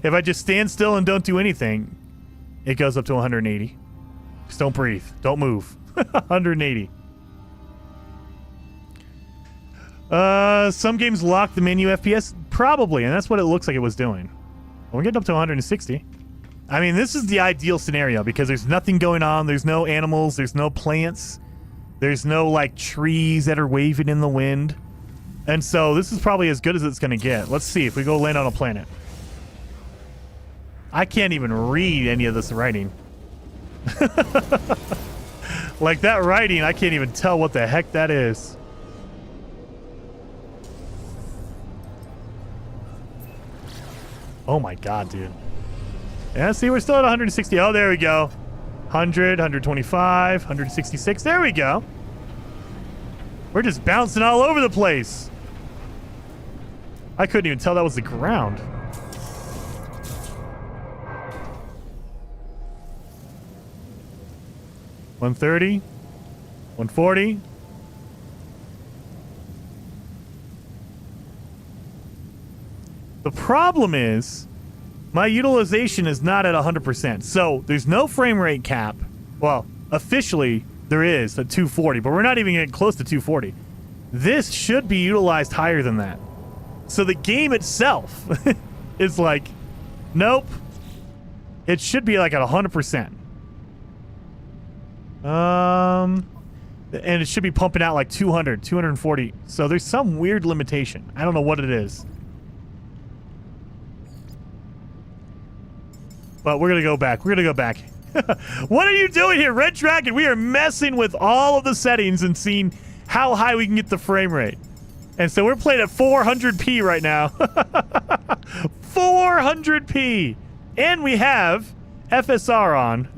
If I just stand still and don't do anything, it goes up to 180. Just don't breathe. Don't move. 180. Some games lock the menu FPS? Probably, and that's what it looks like it was doing. Well, we're getting up to 160. I mean, this is the ideal scenario because there's nothing going on. There's no animals. There's no plants. There's no, like, trees that are waving in the wind. And so this is probably as good as it's going to get. Let's see if we go land on a planet. I can't even read any of this writing. Like that writing, I can't even tell what the heck that is. Oh my god, dude. Yeah, see, we're still at 160. Oh, there we go. 100, 125, 166. There we go. We're just bouncing all over the place. I couldn't even tell that was the ground. $130, $140. The problem is my utilization is not at 100%. So there's no frame rate cap. Well, officially there is at 240, but we're not even getting close to 240. This should be utilized higher than that. So the game itself is like, nope. It should be like at 100%. And it should be pumping out like 200, 240. So there's some weird limitation. I don't know what it is. But we're going to go back. We're going to go back. What are you doing here, Red Dragon? We are messing with all of the settings and seeing how high we can get the frame rate. And so we're playing at 400p right now. 400p. And we have FSR on.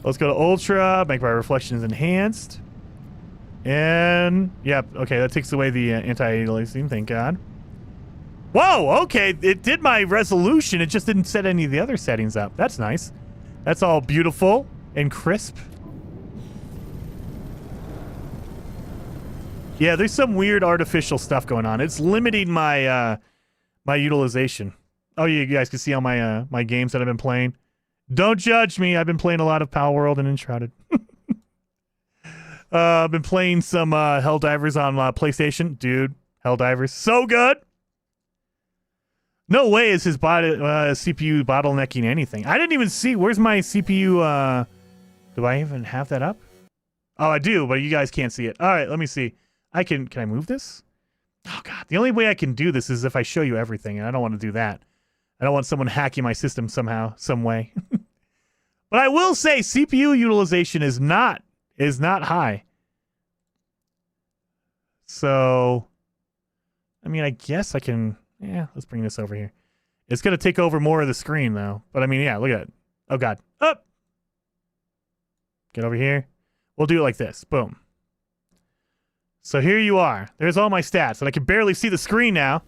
Let's go to Ultra. Make my reflections enhanced. And, yep. Okay, that takes away the anti-aliasing. Thank God. Whoa, okay. It did my resolution. It just didn't set any of the other settings up. That's nice. That's all beautiful and crisp. Yeah, there's some weird artificial stuff going on. It's limiting my my utilization. Oh, you guys can see all my my games that I've been playing. Don't judge me. I've been playing a lot of Power World and Enshrouded. I've been playing some Helldivers on PlayStation. Dude, Helldivers, so good. No way is his CPU bottlenecking anything. I didn't even see. Where's my CPU? Do I even have that up? Oh, I do, but you guys can't see it. All right, let me see. Can I move this? Oh, God. The only way I can do this is if I show you everything, and I don't want to do that. I don't want someone hacking my system somehow, some way. But I will say CPU utilization is not high. So, I mean, I guess I can... Yeah, let's bring this over here. It's going to take over more of the screen, though. But, I mean, yeah, look at it. Oh, God. Up! Get over here. We'll do it like this. Boom. So here you are. There's all my stats, and I can barely see the screen now.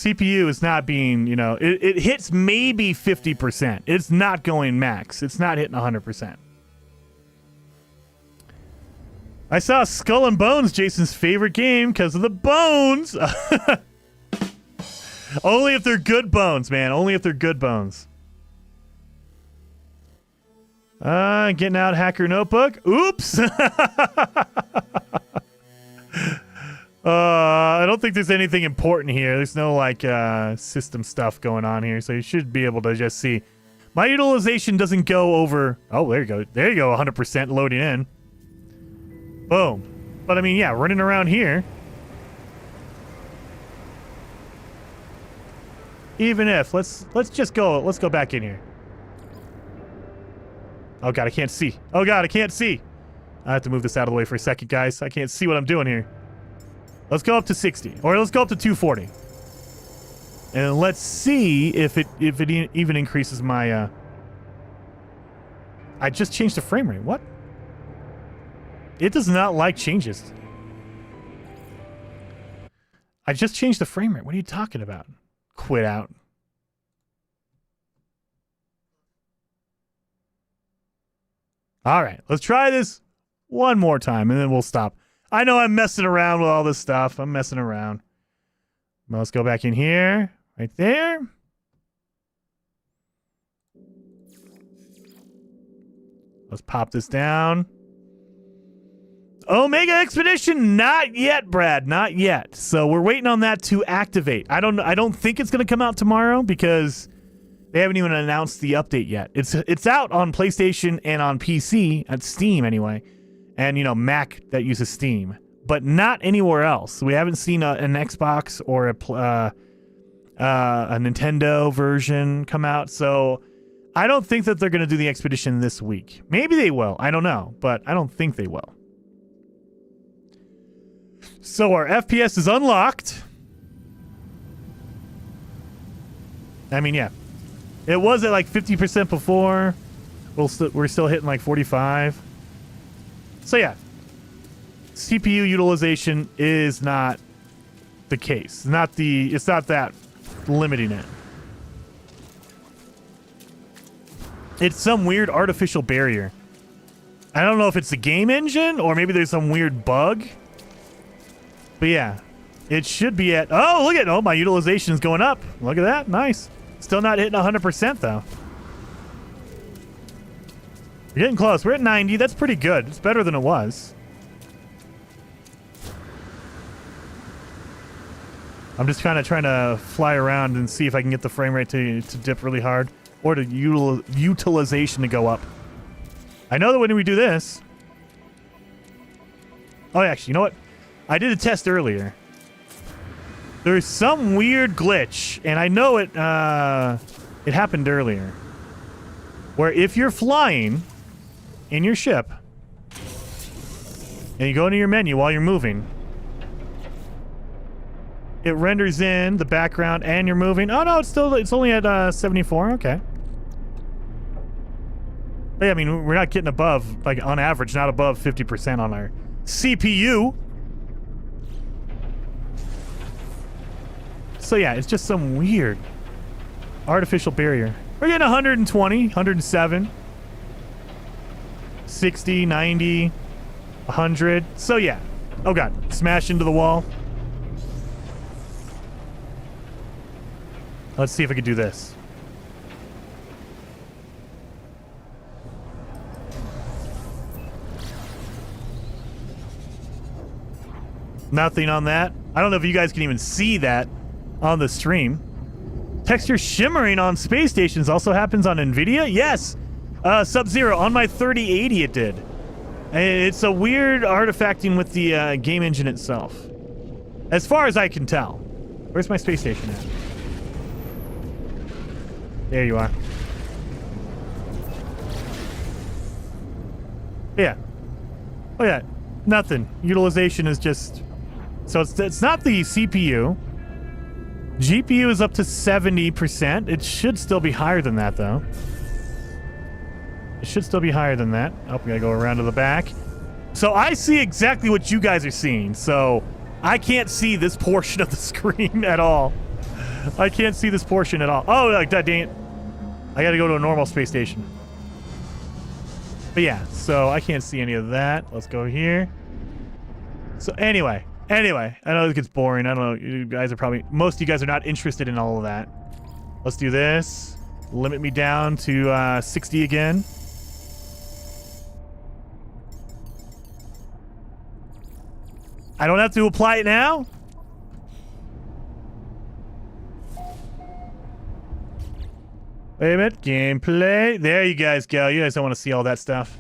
CPU is not being, you know, it hits maybe 50%. It's not going max. It's not hitting 100%. I saw Skull and Bones, Jason's favorite game, because of the bones. Only if they're good bones, man. Only if they're good bones. Getting out Hacker Notebook. Oops. I don't think there's anything important here. There's no, like, system stuff going on here, so you should be able to just see. My utilization doesn't go over... Oh, there you go. There you go, 100% loading in. Boom. But, I mean, yeah, running around here. Even if... Let's just go... Let's go back in here. Oh, God, I can't see. Oh, God, I can't see. I have to move this out of the way for a second, guys. I can't see what I'm doing here. Let's go up to 60. Or let's go up to 240. And let's see if it even increases my... I just changed the frame rate. What? It does not like changes. I just changed the frame rate. What are you talking about? Quit out. All right, let's try this one more time, and then we'll stop. I know I'm messing around with all this stuff. I'm messing around. Well, let's go back in here. Right there. Let's pop this down. Omega Expedition, not yet, Brad, not yet. So we're waiting on that to activate. I don't think it's going to come out tomorrow because they haven't even announced the update yet. It's out on PlayStation and on PC, at Steam anyway, and, you know, Mac that uses Steam, but not anywhere else. We haven't seen an Xbox or a Nintendo version come out, so I don't think that they're going to do the Expedition this week. Maybe they will. I don't know, but I don't think they will. So our FPS is unlocked. I mean, yeah. It was at like 50% before. We're still hitting like 45. So yeah. CPU utilization is not the case. It's not that limiting it. It's some weird artificial barrier. I don't know if it's the game engine or maybe there's some weird bug. But yeah, it should be at... Oh, look at... Oh, my utilization is going up. Look at that. Nice. Still not hitting 100%, though. We're getting close. We're at 90. That's pretty good. It's better than it was. I'm just kind of trying to fly around and see if I can get the frame rate to dip really hard or the utilization to go up. I know that when we do this... Oh, actually, you know what? I did a test earlier. There's some weird glitch, and I know it happened earlier, where if you're flying in your ship and you go into your menu while you're moving, it renders in the background and you're moving. Oh no, it's only at 74. Okay. But yeah, I mean, we're not getting above, like on average, not above 50% on our CPU. So yeah, it's just some weird artificial barrier. We're getting 120, 107, 60, 90, 100. So yeah. Oh god, smash into the wall. Let's see if I can do this. Nothing on that. I don't know if you guys can even see that on the stream. Texture shimmering on space stations also happens on NVIDIA? Yes! Sub-Zero, on my 3080 it did. It's a weird artifacting with the game engine itself. As far as I can tell. Where's my space station at? There you are. Yeah. Oh yeah, nothing. Utilization is just... So it's not the CPU. GPU is up to 70%. It should still be higher than that, though. It should still be higher than that. Oh, we gotta go around to the back. So I see exactly what you guys are seeing. So I can't see this portion of the screen at all. I can't see this portion at all. Oh, like that, dang it. I gotta go to a normal space station. But yeah, so I can't see any of that. Let's go here. So anyway, I know this gets boring. I don't know. You guys are probably, most of you guys are not interested in all of that. Let's do this. Limit me down to 60 again. I don't have to apply it now? Wait a minute. Gameplay. There you guys go. You guys don't want to see all that stuff.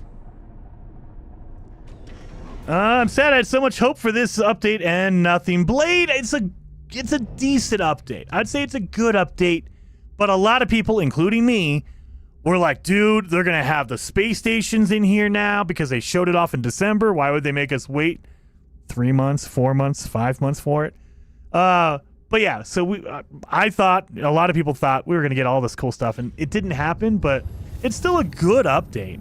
I'm sad I had so much hope for this update and nothing. Blade, it's a decent update. I'd say it's a good update, but a lot of people, including me, were like, dude, they're going to have the space stations in here now because they showed it off in December. Why would they make us wait 3 months, 4 months, 5 months for it? But yeah, so I thought, a lot of people thought we were going to get all this cool stuff, and it didn't happen, but it's still a good update.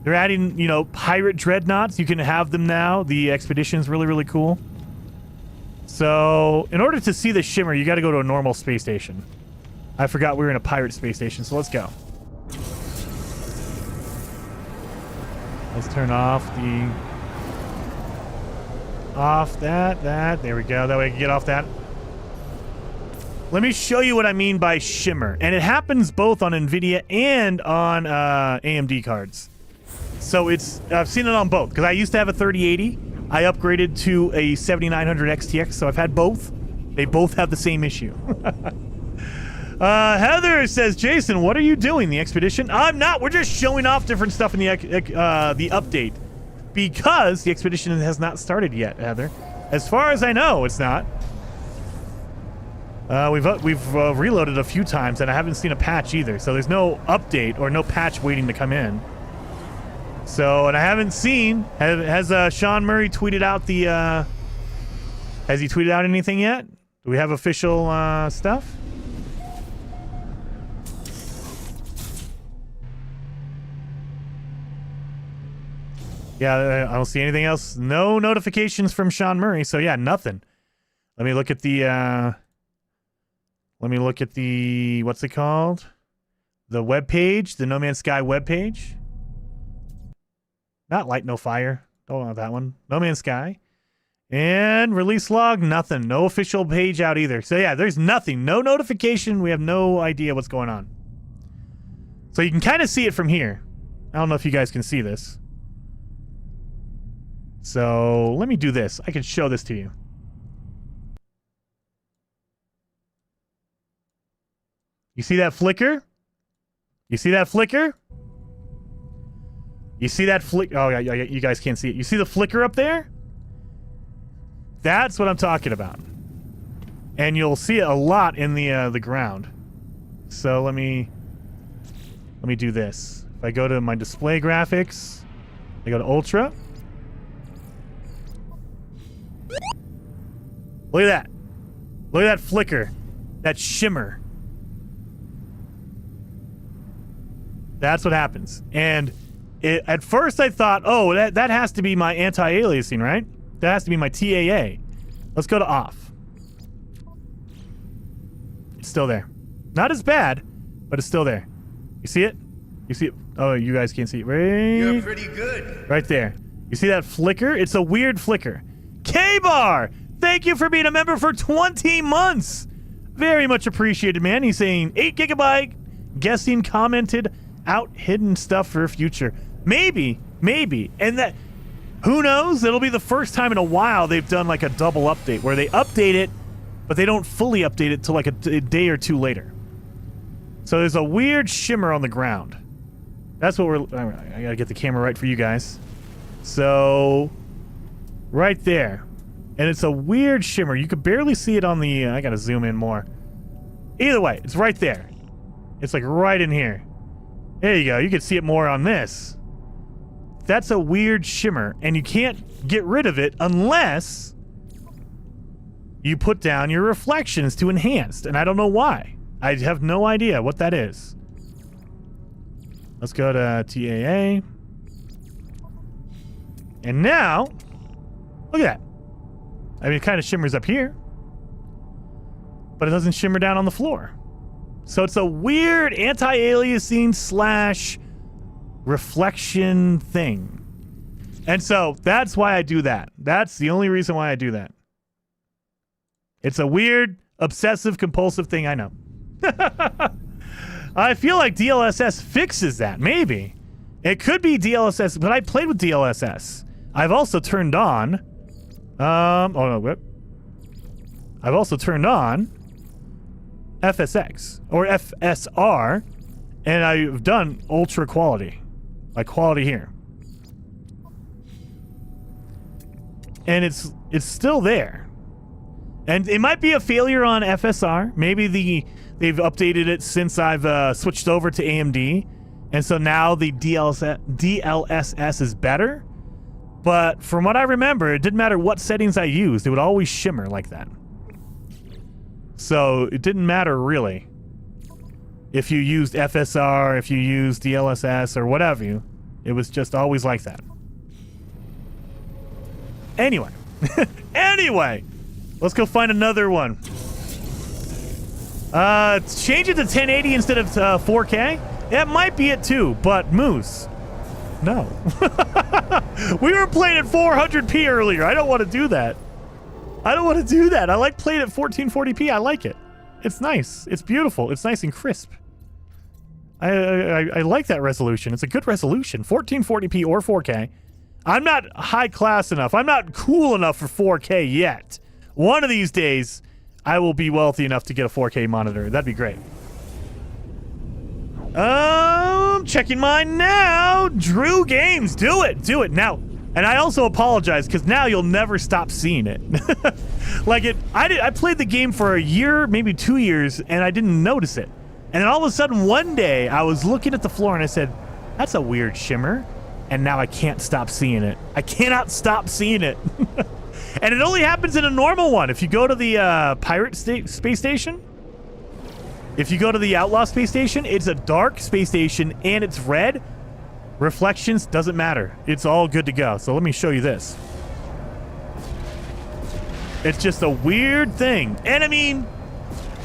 They're adding, you know, pirate dreadnoughts. You can have them now. The expedition's really, really cool. So, in order to see the shimmer, you got to go to a normal space station. I forgot we were in a pirate space station, so let's go. Let's turn off that. There we go. That way I can get off that. Let me show you what I mean by shimmer. And it happens both on NVIDIA and on AMD cards. So I've seen it on both, because I used to have a 3080. I upgraded to a 7900 XTX, so I've had both. They both have the same issue. Heather says, Jason, what are you doing? The expedition? I'm not. We're just showing off different stuff in the update, because the expedition has not started yet, Heather. As far as I know, it's not. We've reloaded a few times, and I haven't seen a patch either. So there's no update or no patch waiting to come in. So, and I haven't seen, has Sean Murray tweeted out the, has he tweeted out anything yet? Do we have official stuff? Yeah, I don't see anything else. No notifications from Sean Murray, so yeah, nothing. Let me look at the, what's it called? The webpage, the No Man's Sky webpage. Not Light No Fire. Don't want that one. No Man's Sky. And release log, nothing. No official page out either. So yeah, there's nothing. No notification. We have no idea what's going on. So you can kind of see it from here. I don't know if you guys can see this. So let me do this. I can show this to you. You see that flicker? You see that flicker? You see that flick? Oh, yeah, you guys can't see it. You see the flicker up there? That's what I'm talking about. And you'll see it a lot in the ground. So let me do this. If I go to my display graphics, I go to Ultra. Look at that. Look at that flicker. That shimmer. That's what happens. And at first I thought, oh, that has to be my anti-aliasing, right? That has to be my TAA. Let's go to off. It's still there. Not as bad, but it's still there. You see it? You see it? Oh, you guys can't see it. You're pretty good. Right there. You see that flicker? It's a weird flicker. K-Bar! Thank you for being a member for 20 months! Very much appreciated, man. He's saying 8 gigabyte, guessing, commented, out hidden stuff for future. Maybe. And that, who knows? It'll be the first time in a while they've done like a double update where they update it, but they don't fully update it till like a day or two later. So there's a weird shimmer on the ground. That's what I gotta get the camera right for you guys. So, right there. And it's a weird shimmer. You could barely see it on the, I gotta zoom in more. Either way, it's right there. It's like right in here. There you go. You can see it more on this. That's a weird shimmer, and you can't get rid of it unless you put down your reflections to enhanced, and I don't know why. I have no idea what that is. Let's go to TAA. And now, look at that. I mean, it kind of shimmers up here. but it doesn't shimmer down on the floor. So it's a weird anti-aliasing slash reflection thing. And so that's why I do that. That's the only reason why I do that. It's a weird, obsessive, compulsive thing, I know. I feel like DLSS fixes that, maybe. It could be DLSS, but I played with DLSS. I've also turned on... I've also turned on FSX, or FSR, and I've done ultra quality. Like quality here. And it's still there. And it might be a failure on FSR. Maybe they've updated it since I've switched over to AMD. And so now the DLSS is better. But from what I remember, it didn't matter what settings I used. It would always shimmer like that. So it didn't matter really. If you used FSR, if you used DLSS, or whatever, it was just always like that. Anyway. Anyway. Let's go find another one. Change it to 1080 instead of 4K? That might be it too, but Moose. No. We were playing at 400p earlier. I don't want to do that. I don't want to do that. I like playing at 1440p. I like it. It's nice. It's beautiful. It's nice and crisp. I like that resolution. It's a good resolution. 1440p or 4K. I'm not high class enough. I'm not cool enough for 4K yet. One of these days, I will be wealthy enough to get a 4K monitor. That'd be great. Checking mine now. Drew Games, do it now. And I also apologize because now you'll never stop seeing it. Like I played the game for a year, maybe 2 years, and I didn't notice it. And then all of a sudden, one day, I was looking at the floor and I said, "That's a weird shimmer." And now I can't stop seeing it. I cannot stop seeing it. And it only happens in a normal one. If you go to the pirate space station, if you go to the outlaw space station, it's a dark space station and it's red. Reflections doesn't matter. It's all good to go. So let me show you this. It's just a weird thing. And I mean,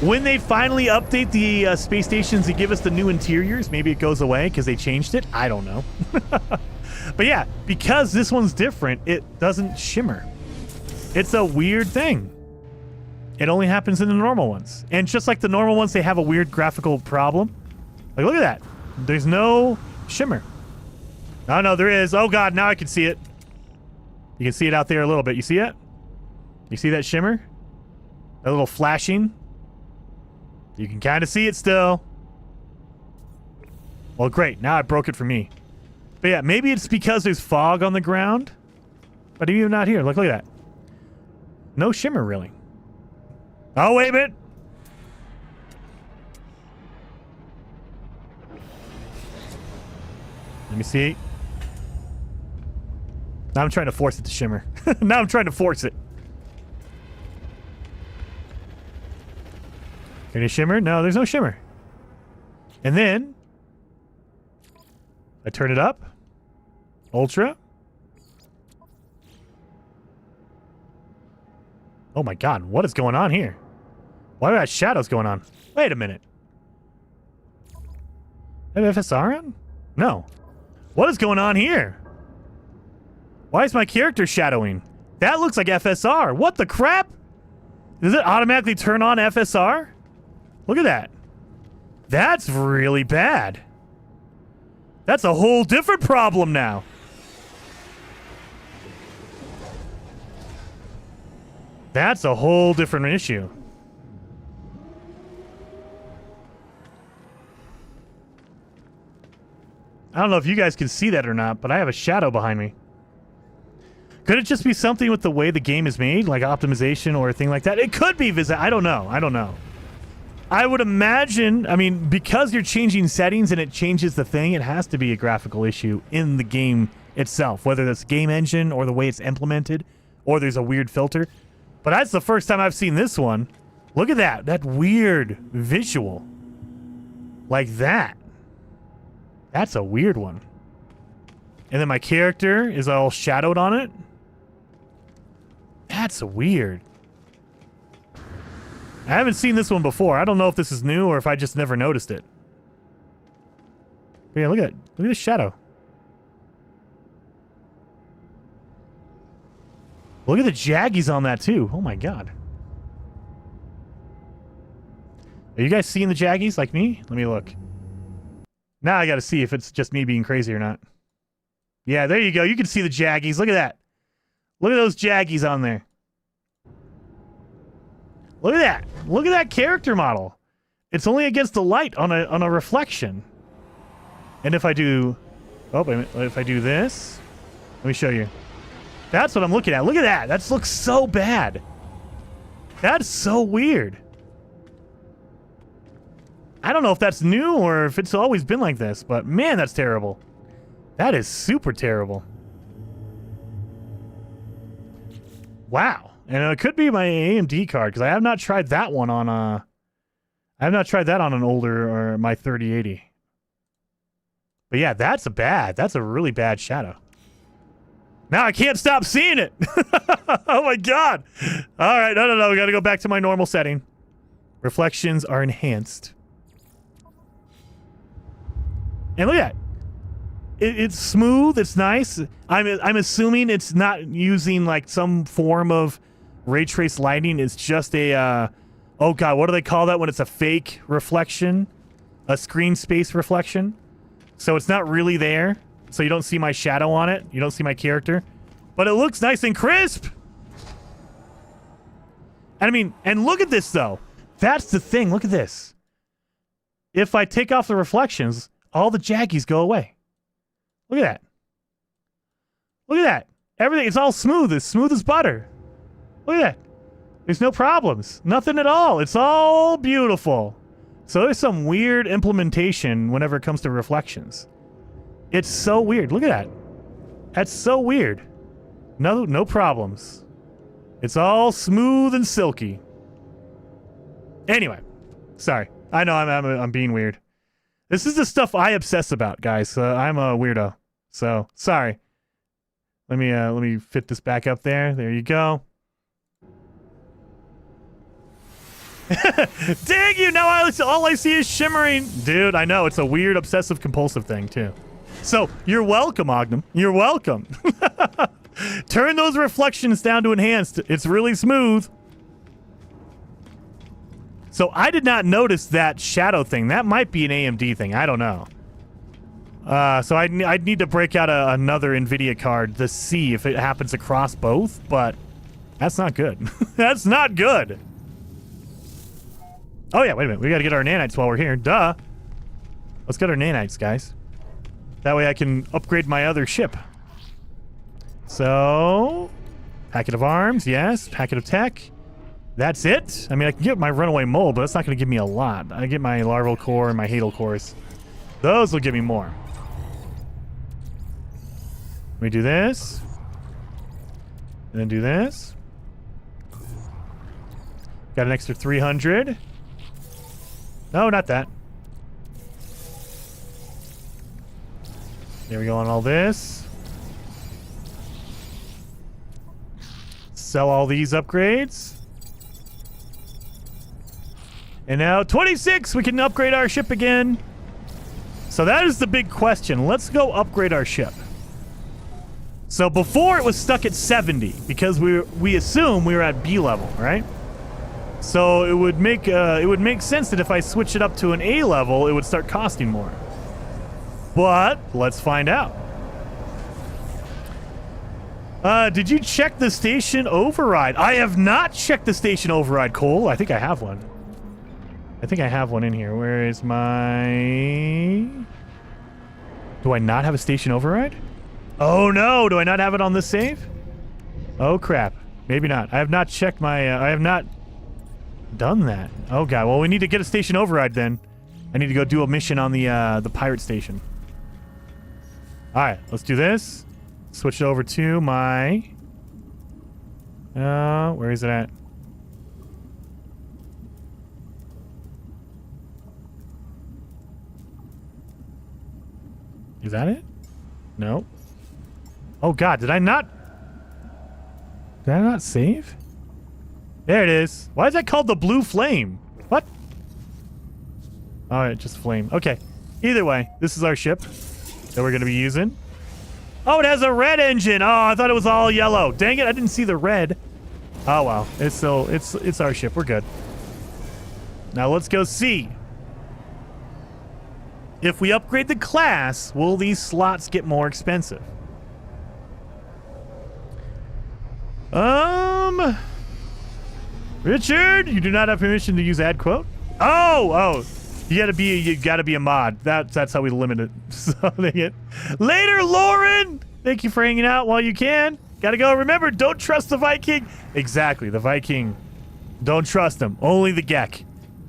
when they finally update the space stations to give us the new interiors, maybe it goes away because they changed it. I don't know. But yeah, because this one's different, it doesn't shimmer. It's a weird thing. It only happens in the normal ones. And just like the normal ones, they have a weird graphical problem. Like, look at that. There's no shimmer. Oh, no, there is. Oh, God, now I can see it. You can see it out there a little bit. You see it? You see that shimmer? That little flashing? You can kind of see it still. Well, great. Now I broke it for me. But yeah, maybe it's because there's fog on the ground. But even not here. Look at that. No shimmer, really. Oh, wait a minute. Let me see. Now I'm trying to force it to shimmer. Now I'm trying to force it. Any shimmer? No, there's no shimmer. And then I turn it up. Ultra. Oh my God, what is going on here? Why do I have shadows going on? Wait a minute. Have FSR on? No. What is going on here? Why is my character shadowing? That looks like FSR. What the crap? Does it automatically turn on FSR? Look at that. That's really bad. That's a whole different problem now. That's a whole different issue. I don't know if you guys can see that or not, but I have a shadow behind me. Could it just be something with the way the game is made, like optimization or a thing like that? It could be, I don't know. I don't know. I would imagine, I mean, because you're changing settings and it changes the thing, it has to be a graphical issue in the game itself, whether that's game engine or the way it's implemented, or there's a weird filter. But that's the first time I've seen this one. Look at that. That weird visual. Like that. That's a weird one. And then my character is all shadowed on it. That's weird. I haven't seen this one before. I don't know if this is new or if I just never noticed it. But yeah, look at this shadow. Look at the jaggies on that too. Oh my god. Are you guys seeing the jaggies like me? Let me look. Now I gotta see if it's just me being crazy or not. Yeah, there you go. You can see the jaggies. Look at that. Look at those jaggies on there. Look at that. Look at that character model. It's only against the light on a reflection. And if I do... Oh, wait a minute. If I do this... Let me show you. That's what I'm looking at. Look at that. That looks so bad. That's so weird. I don't know if that's new or if it's always been like this, but man, that's terrible. That is super terrible. Wow. And it could be my AMD card because I have not tried that one on I have not tried that on an older or my 3080. But yeah, that's a really bad shadow. Now I can't stop seeing it. Oh my god. All right, no. We got to go back to my normal setting. Reflections are enhanced. And look at that. It's smooth. It's nice. I'm assuming it's not using like some form of ray trace lighting. It's just a oh god, what do they call that when it's a fake reflection? A screen space reflection. So it's not really there. So you don't see my shadow on it. You don't see my character. But it looks nice and crisp. And I mean, and look at this though. That's the thing. Look at this. If I take off the reflections, all the jaggies go away. Look at that. Look at that. Everything, it's all smooth as butter. Look at that. There's no problems. Nothing at all. It's all beautiful. So there's some weird implementation whenever it comes to reflections. It's so weird. Look at that. That's so weird. No problems. It's all smooth and silky. Anyway, sorry. I know I'm being weird. This is the stuff I obsess about, guys. I'm a weirdo. So, sorry. Let me fit this back up there. There you go. Dang you! Now all I see is shimmering. Dude, I know. It's a weird obsessive compulsive thing, too. So, you're welcome, Ognum. You're welcome. Turn those reflections down to enhanced. It's really smooth. So, I did not notice that shadow thing. That might be an AMD thing. I don't know. So, I'd need to break out another NVIDIA card to see if it happens across both, but that's not good. That's not good. Oh, yeah, wait a minute. We gotta get our nanites while we're here. Duh. Let's get our nanites, guys. That way I can upgrade my other ship. So, packet of arms, yes. Packet of tech. That's it. I mean, I can get my runaway mold, but that's not going to give me a lot. I get my larval core and my hadal cores. Those will give me more. Let me do this. And then do this. Got an extra 300. No, not that. There we go on all this. Sell all these upgrades. And now 26, we can upgrade our ship again. So that is the big question. Let's go upgrade our ship. So before it was stuck at 70 because we assume we were at B level, right? So it would make sense that if I switch it up to an A level, it would start costing more. But let's find out. Did you check the station override? I have not checked the station override, Cole. I think I have one. I think I have one in here. Where is my... Do I not have a station override? Oh no, do I not have it on this save? Oh crap. Maybe not. I have not checked my... I have not done that. Oh god, well we need to get a station override then. I need to go do a mission on the pirate station. Alright, let's do this. Switch it over to my... where is it at? Is that it? No. Oh god, did I not save? There it is. Why is that called the blue flame? What? All right, just flame. Okay. Either way, this is our ship that we're going to be using. Oh, it has a red engine. Oh, I thought it was all yellow. Dang it, I didn't see the red. Oh, well. It's our ship. We're good. Now let's go see. If we upgrade the class, will these slots get more expensive? Richard, you do not have permission to use ad quote. Oh, you gotta be a mod. That's how we limit it. So later, Lauren. Thank you for hanging out while you can. Gotta go. Remember, don't trust the Viking. Exactly, the Viking. Don't trust them. Only the Gek.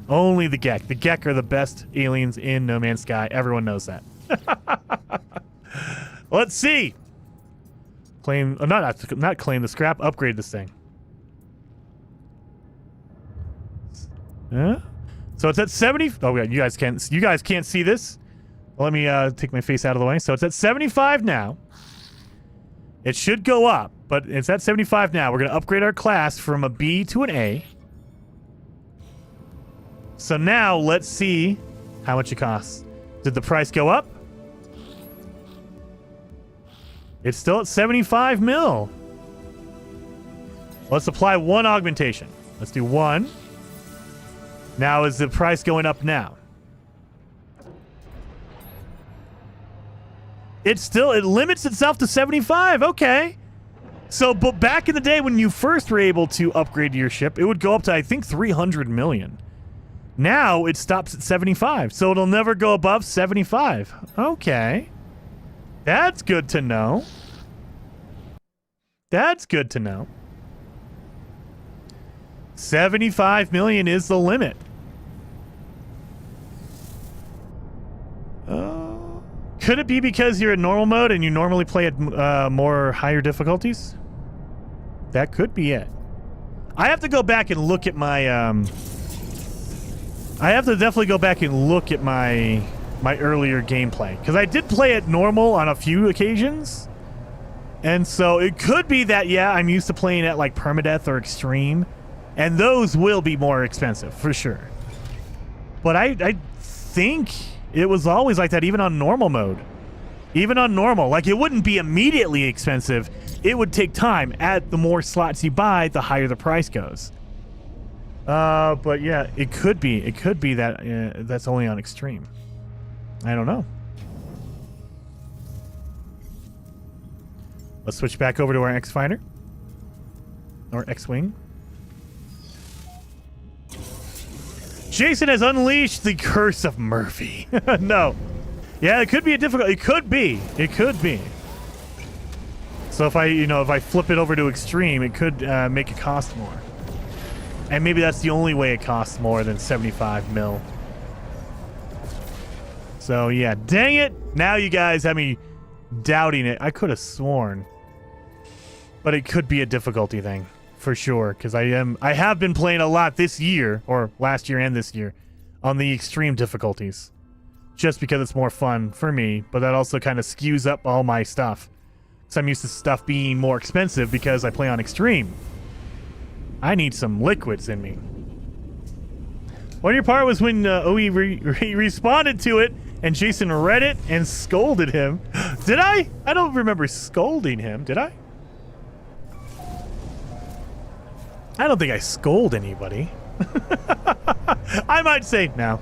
Only the Gek. The Gek are the best aliens in No Man's Sky. Everyone knows that. Let's see. Claim, not claim the scrap. Upgrade this thing. Huh? So it's at 70. Oh, yeah, you guys can't see this. Let me take my face out of the way. So it's at 75 now. It should go up, but it's at 75 now. We're going to upgrade our class from a B to an A. So now let's see how much it costs. Did the price go up? It's still at 75 mil. Let's apply one augmentation. Let's do one. Now is the price going up now? It limits itself to 75. Okay. So, but back in the day when you first were able to upgrade your ship, it would go up to, I think, 300 million. Now it stops at 75. So it'll never go above 75. Okay. That's good to know. That's good to know. 75 million is the limit. Could it be because you're in normal mode and you normally play at more higher difficulties? That could be it. I have to go back and look at my I have to definitely go back and look at my earlier gameplay, because I did play it normal on a few occasions, and so it could be that, yeah, I'm used to playing at like permadeath or extreme, and those will be more expensive for sure. But I think it was always like that, even on normal mode. Even on normal, like, it wouldn't be immediately expensive. It would take time. At the more slots you buy, the higher the price goes. But yeah, it could be that that's only on extreme. I don't know. Let's switch back over to our X-Fighter. Or X-Wing. Jason has unleashed the curse of Murphy. No. Yeah, it could be a difficult... It could be. It could be. So if I flip it over to extreme, it could make it cost more. And maybe that's the only way it costs more than 75 mil. So yeah, dang it. Now you guys have me doubting it. I could have sworn. But it could be a difficulty thing. For sure. Because I have been playing a lot this year, or last year and this year, on the extreme difficulties. Just because it's more fun for me. But that also kind of skews up all my stuff. So I'm used to stuff being more expensive because I play on extreme. I need some liquids in me. One of your part was when OE responded to it and Jason read it and scolded him. Did I? I don't remember scolding him. Did I? I don't think I scold anybody. I might say no.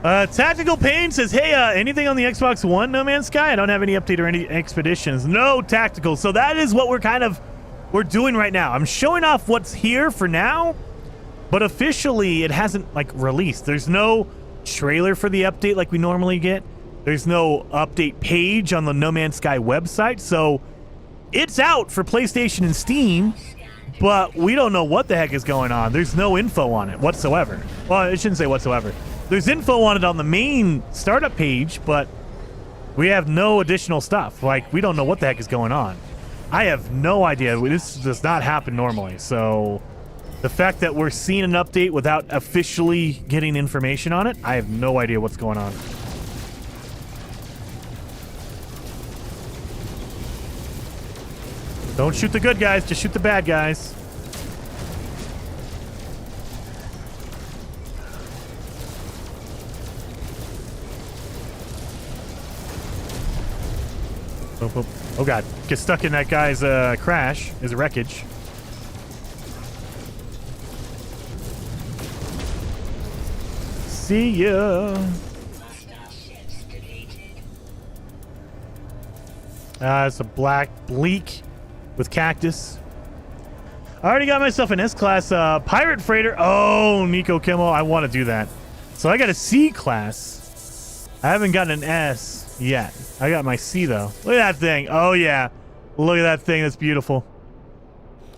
Tactical Pain says, hey, anything on the Xbox One, No Man's Sky? I don't have any update or any expeditions. No tactical. So that is what we're doing right now. I'm showing off what's here for now, but officially it hasn't like released. There's no trailer for the update like we normally get. There's no update page on the No Man's Sky website. So it's out for PlayStation and Steam, but we don't know what the heck is going on. There's no info on it whatsoever. Well, I shouldn't say whatsoever. There's info on it on the main startup page, but we have no additional stuff. Like, we don't know what the heck is going on. I have no idea. This does not happen normally. So the fact that we're seeing an update without officially getting information on it, I have no idea what's going on. Don't shoot the good guys, just shoot the bad guys. Oh god, get stuck in that guy's crash, his wreckage. See ya. It's a black bleak with cactus. I already got myself an S-class pirate freighter. Oh, Nico Kimmel, I want to do that. So I got a C-class. I haven't gotten an S yet. I got my C though. Look at that thing. Oh yeah, look at that thing. That's beautiful.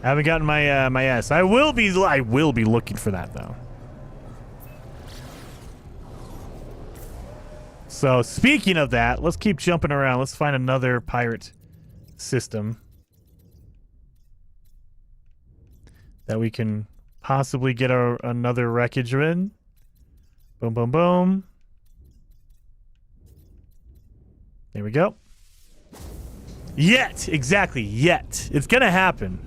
I haven't gotten my my S. I will be looking for that though. So speaking of that, let's keep jumping around. Let's find another pirate system that we can possibly get another wreckage in. Boom, boom, boom. There we go. Yet, exactly, yet. It's gonna happen.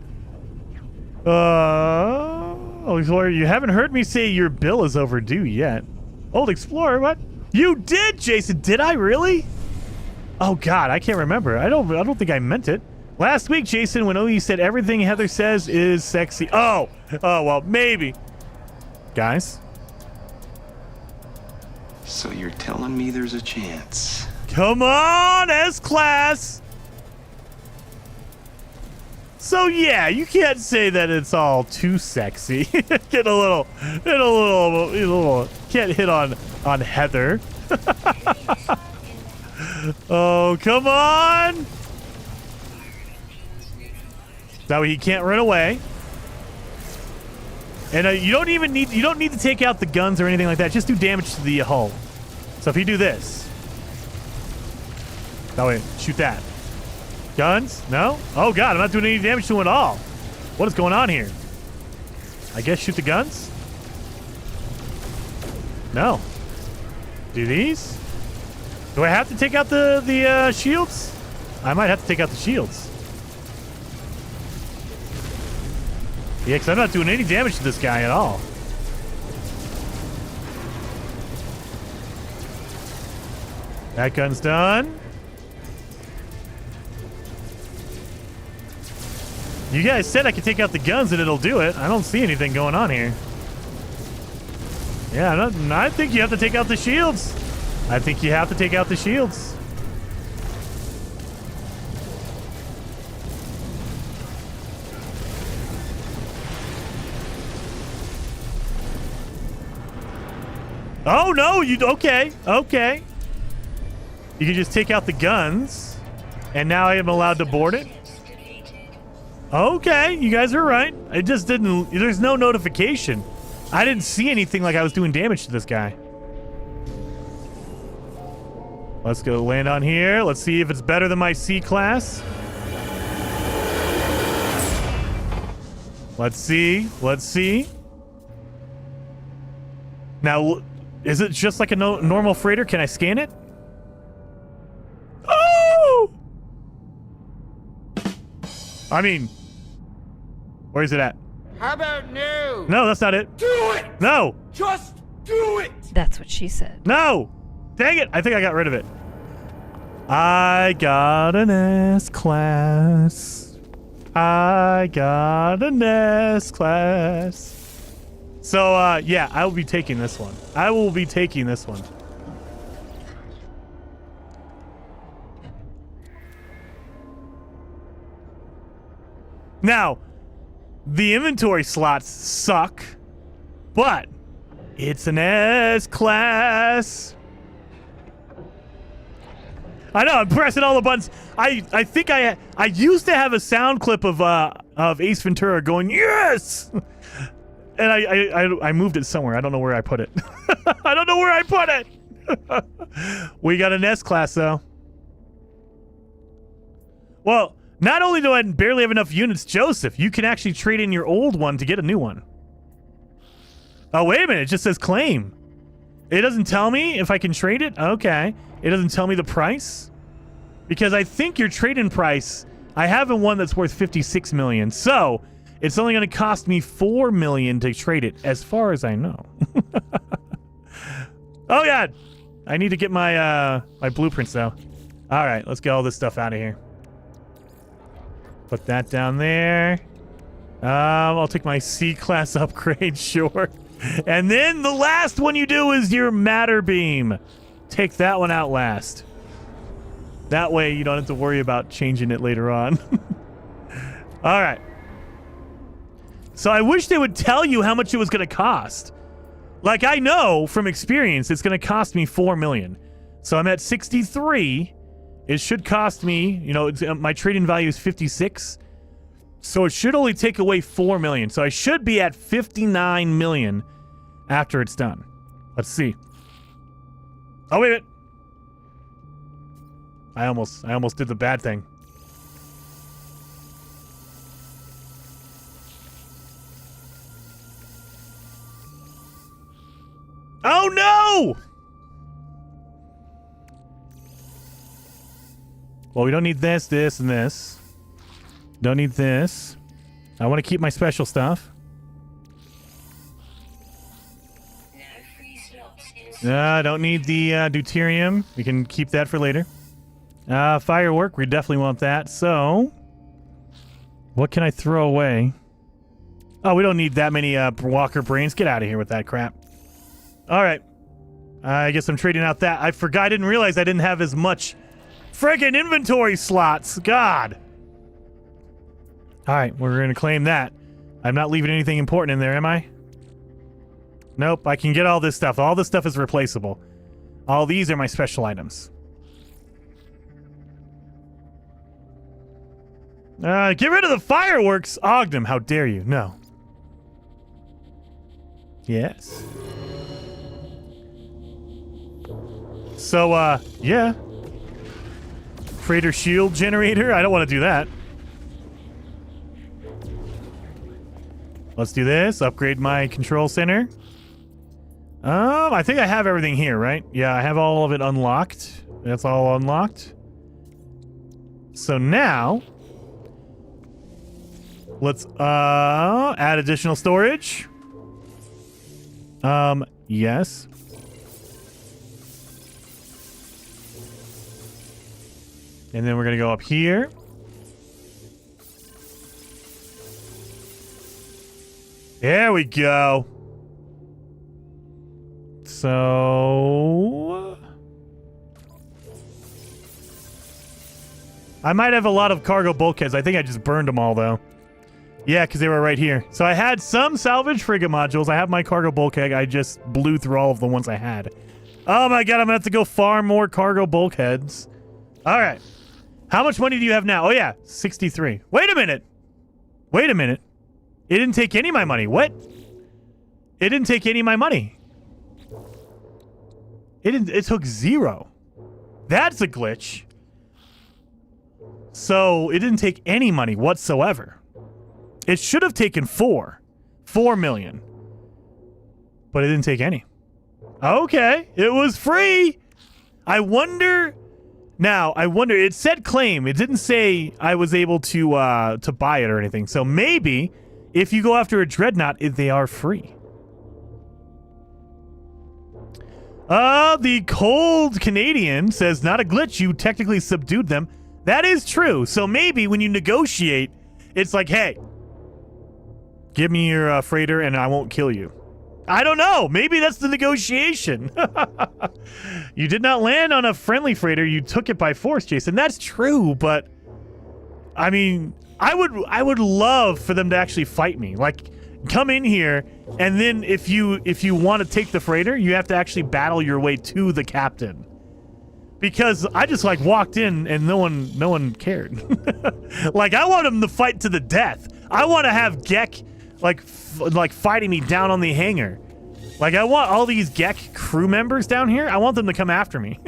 Oh, Explorer, you haven't heard me say your bill is overdue yet. Old Explorer, what? You did, Jason. Did I really? Oh God, I can't remember. I don't think I meant it. Last week, Jason, when OE said everything Heather says is sexy. Oh, well, maybe. Guys. So you're telling me there's a chance? Come on, S-Class! So yeah, you can't say that it's all too sexy. Get a little, can't hit on Heather. Oh, come on! That way he can't run away. And you don't need to take out the guns or anything like that. Just do damage to the hull. So if you do this. That way, shoot that. Guns? No? Oh god, I'm not doing any damage to him at all. What is going on here? I guess shoot the guns? No. Do these? Do I have to take out the shields? I might have to take out the shields. Yeah, because I'm not doing any damage to this guy at all. That gun's done. You guys said I could take out the guns and it'll do it. I don't see anything going on here. Yeah, I think you have to take out the shields. I think you have to take out the shields. Oh, no, okay. You can just take out the guns, and now I am allowed to board it? Okay, you guys are right. It just didn't, there's no notification. I didn't see anything like I was doing damage to this guy. Let's go land on here. Let's see if it's better than my C-class. Let's see. Now, is it just like a normal freighter? Can I scan it? Oh! I mean, where is it at? How about no? No, that's not it. Do it! No! Just do it! That's what she said. No! Dang it! I think I got rid of it. I got an S-class. I got an S-class. So, yeah, I will be taking this one. Now, the inventory slots suck, but it's an S-class. I know, I'm pressing all the buttons. I think I used to have a sound clip of Ace Ventura going, yes! And I moved it somewhere. I don't know where I put it. We got an S-class, though. Well, not only do I barely have enough units, Joseph, you can actually trade in your old one to get a new one. Oh, wait a minute. It just says claim. It doesn't tell me if I can trade it? Okay. It doesn't tell me the price? Because I think your trade-in price I have one that's worth 56 million. So it's only going to cost me 4 million to trade it, as far as I know. Oh God, I need to get my my blueprints though. All right, let's get all this stuff out of here. Put that down there. I'll take my C-class upgrade, sure. And then the last one you do is your matter beam. Take that one out last. That way you don't have to worry about changing it later on. All right. So I wish they would tell you how much it was going to cost. Like, I know from experience it's going to cost me 4 million. So I'm at 63. It should cost me, you know, my trading value is 56. So it should only take away 4 million. So I should be at 59 million after it's done. Let's see. Oh, wait a minute. I almost did the bad thing. Oh no! Well, we don't need this, this, and this. Don't need this. I want to keep my special stuff. Don't need the deuterium. We can keep that for later. Firework, we definitely want that. So, what can I throw away? Oh, we don't need that many walker brains. Get out of here with that crap. All right. I guess I'm trading out that. I forgot. I didn't realize I didn't have as much friggin' inventory slots. God. All right, we're going to claim that. I'm not leaving anything important in there, am I? Nope, I can get all this stuff. All this stuff is replaceable. All these are my special items. Get rid of the fireworks! Ogden, how dare you? No. Yes. So, yeah. Freighter shield generator? I don't want to do that. Let's do this. Upgrade my control center. I think I have everything here, right? Yeah, I have all of it unlocked. That's all unlocked. So now, let's add additional storage. Yes. And then we're gonna go up here. There we go. So I might have a lot of cargo bulkheads. I think I just burned them all though. Yeah, because they were right here. So I had some salvage frigate modules. I have my cargo bulkhead. I just blew through all of the ones I had. Oh my god, I'm gonna have to go farm more cargo bulkheads. All right. How much money do you have now? Oh yeah, 63. Wait a minute. Wait a minute. It didn't take any of my money. What? It didn't take any of my money. It took 0. That's a glitch. So it didn't take any money whatsoever. It should have taken 4 million. But it didn't take any. Okay, it was free. I wonder. Now, I wonder, it said claim. It didn't say I was able to buy it or anything. So maybe if you go after a Dreadnought, they are free. The Cold Canadian says, not a glitch, you technically subdued them. That is true. So maybe when you negotiate, it's like, hey, give me your freighter and I won't kill you. I don't know. Maybe that's the negotiation. You did not land on a friendly freighter. You took it by force, Jason. That's true, but I mean, I would love for them to actually fight me. Like, come in here, and then if you want to take the freighter, you have to actually battle your way to the captain. Because I just like walked in and no one cared. Like, I want them to fight to the death. I want to have Gek like fighting me down on the hangar. Like, I want all these Gek crew members down here. I want them to come after me.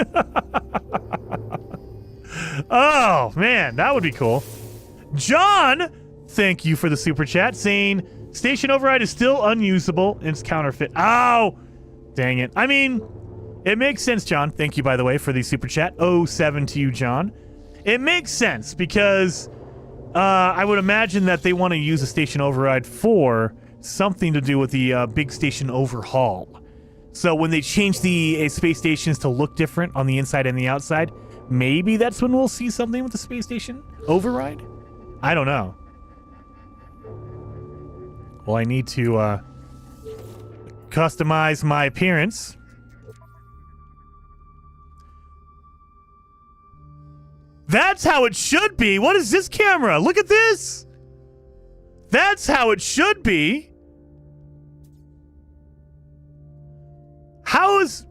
Oh man, that would be cool. John, thank you for the super chat, saying station override is still unusable. It's counterfeit. Oh, dang it. I mean, it makes sense, John. Thank you, by the way, for the super chat. 07 to you, John. It makes sense because I would imagine that they want to use a station override for something to do with the big station overhaul. So when they change the space stations to look different on the inside and the outside, maybe that's when we'll see something with the space station override? I don't know. Well, I need to customize my appearance. That's how it should be. What is this camera? Look at this. That's how it should be. How is...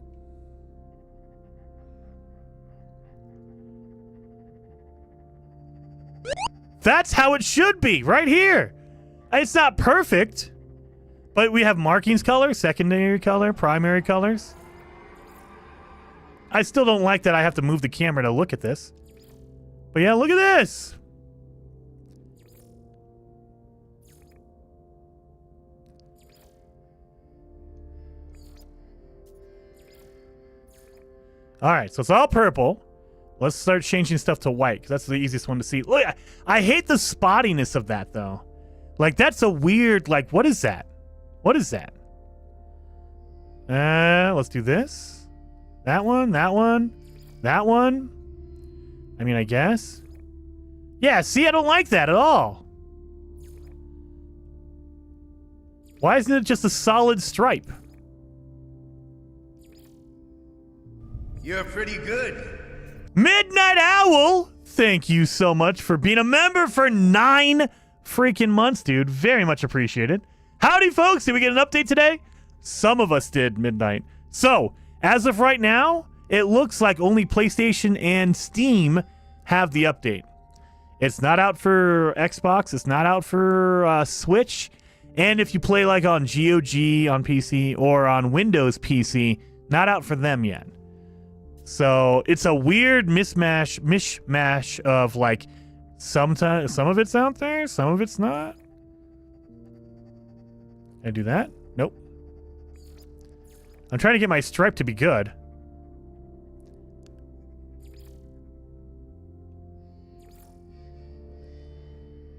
That's how it should be, right here. It's not perfect, but we have markings color, secondary color, primary colors. I still don't like that I have to move the camera to look at this. But yeah, look at this. All right, so it's all purple. Let's start changing stuff to white, because that's the easiest one to see. Look, I hate the spottiness of that, though. Like, that's a weird, like, what is that? What is that? Let's do this. That one, that one, that one. I mean, I guess. Yeah, see, I don't like that at all. Why isn't it just a solid stripe? You're pretty good. Midnight Owl, thank you so much for being a member for 9 freaking months, dude. Very much appreciated. Howdy, folks. Did we get an update today? Some of us did, Midnight. So, as of right now, it looks like only PlayStation and Steam have the update. It's not out for Xbox. It's not out for Switch. And if you play like on GOG on PC or on Windows PC, not out for them yet. So it's a weird mishmash of like sometimes some of it's out there, some of it's not. Can I do that? Nope. I'm trying to get my stripe to be good.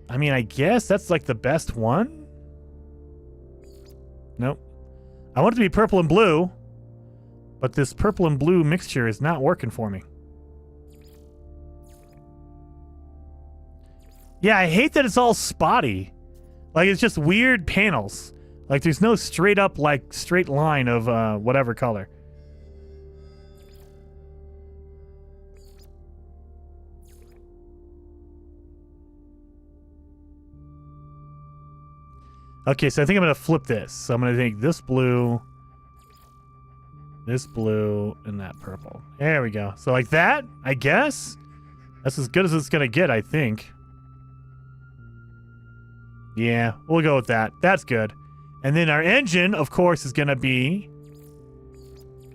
I mean, I guess that's like the best one. Nope. I want it to be purple and blue, but this purple and blue mixture is not working for me. Yeah, I hate that it's all spotty. Like, it's just weird panels. Like, there's no straight up, like, straight line of whatever color. Okay, so I think I'm going to flip this. So I'm going to take this blue, and that purple. There we go. So like that, I guess. That's as good as it's going to get, I think. Yeah, we'll go with that. That's good. And then our engine, of course, is going to be...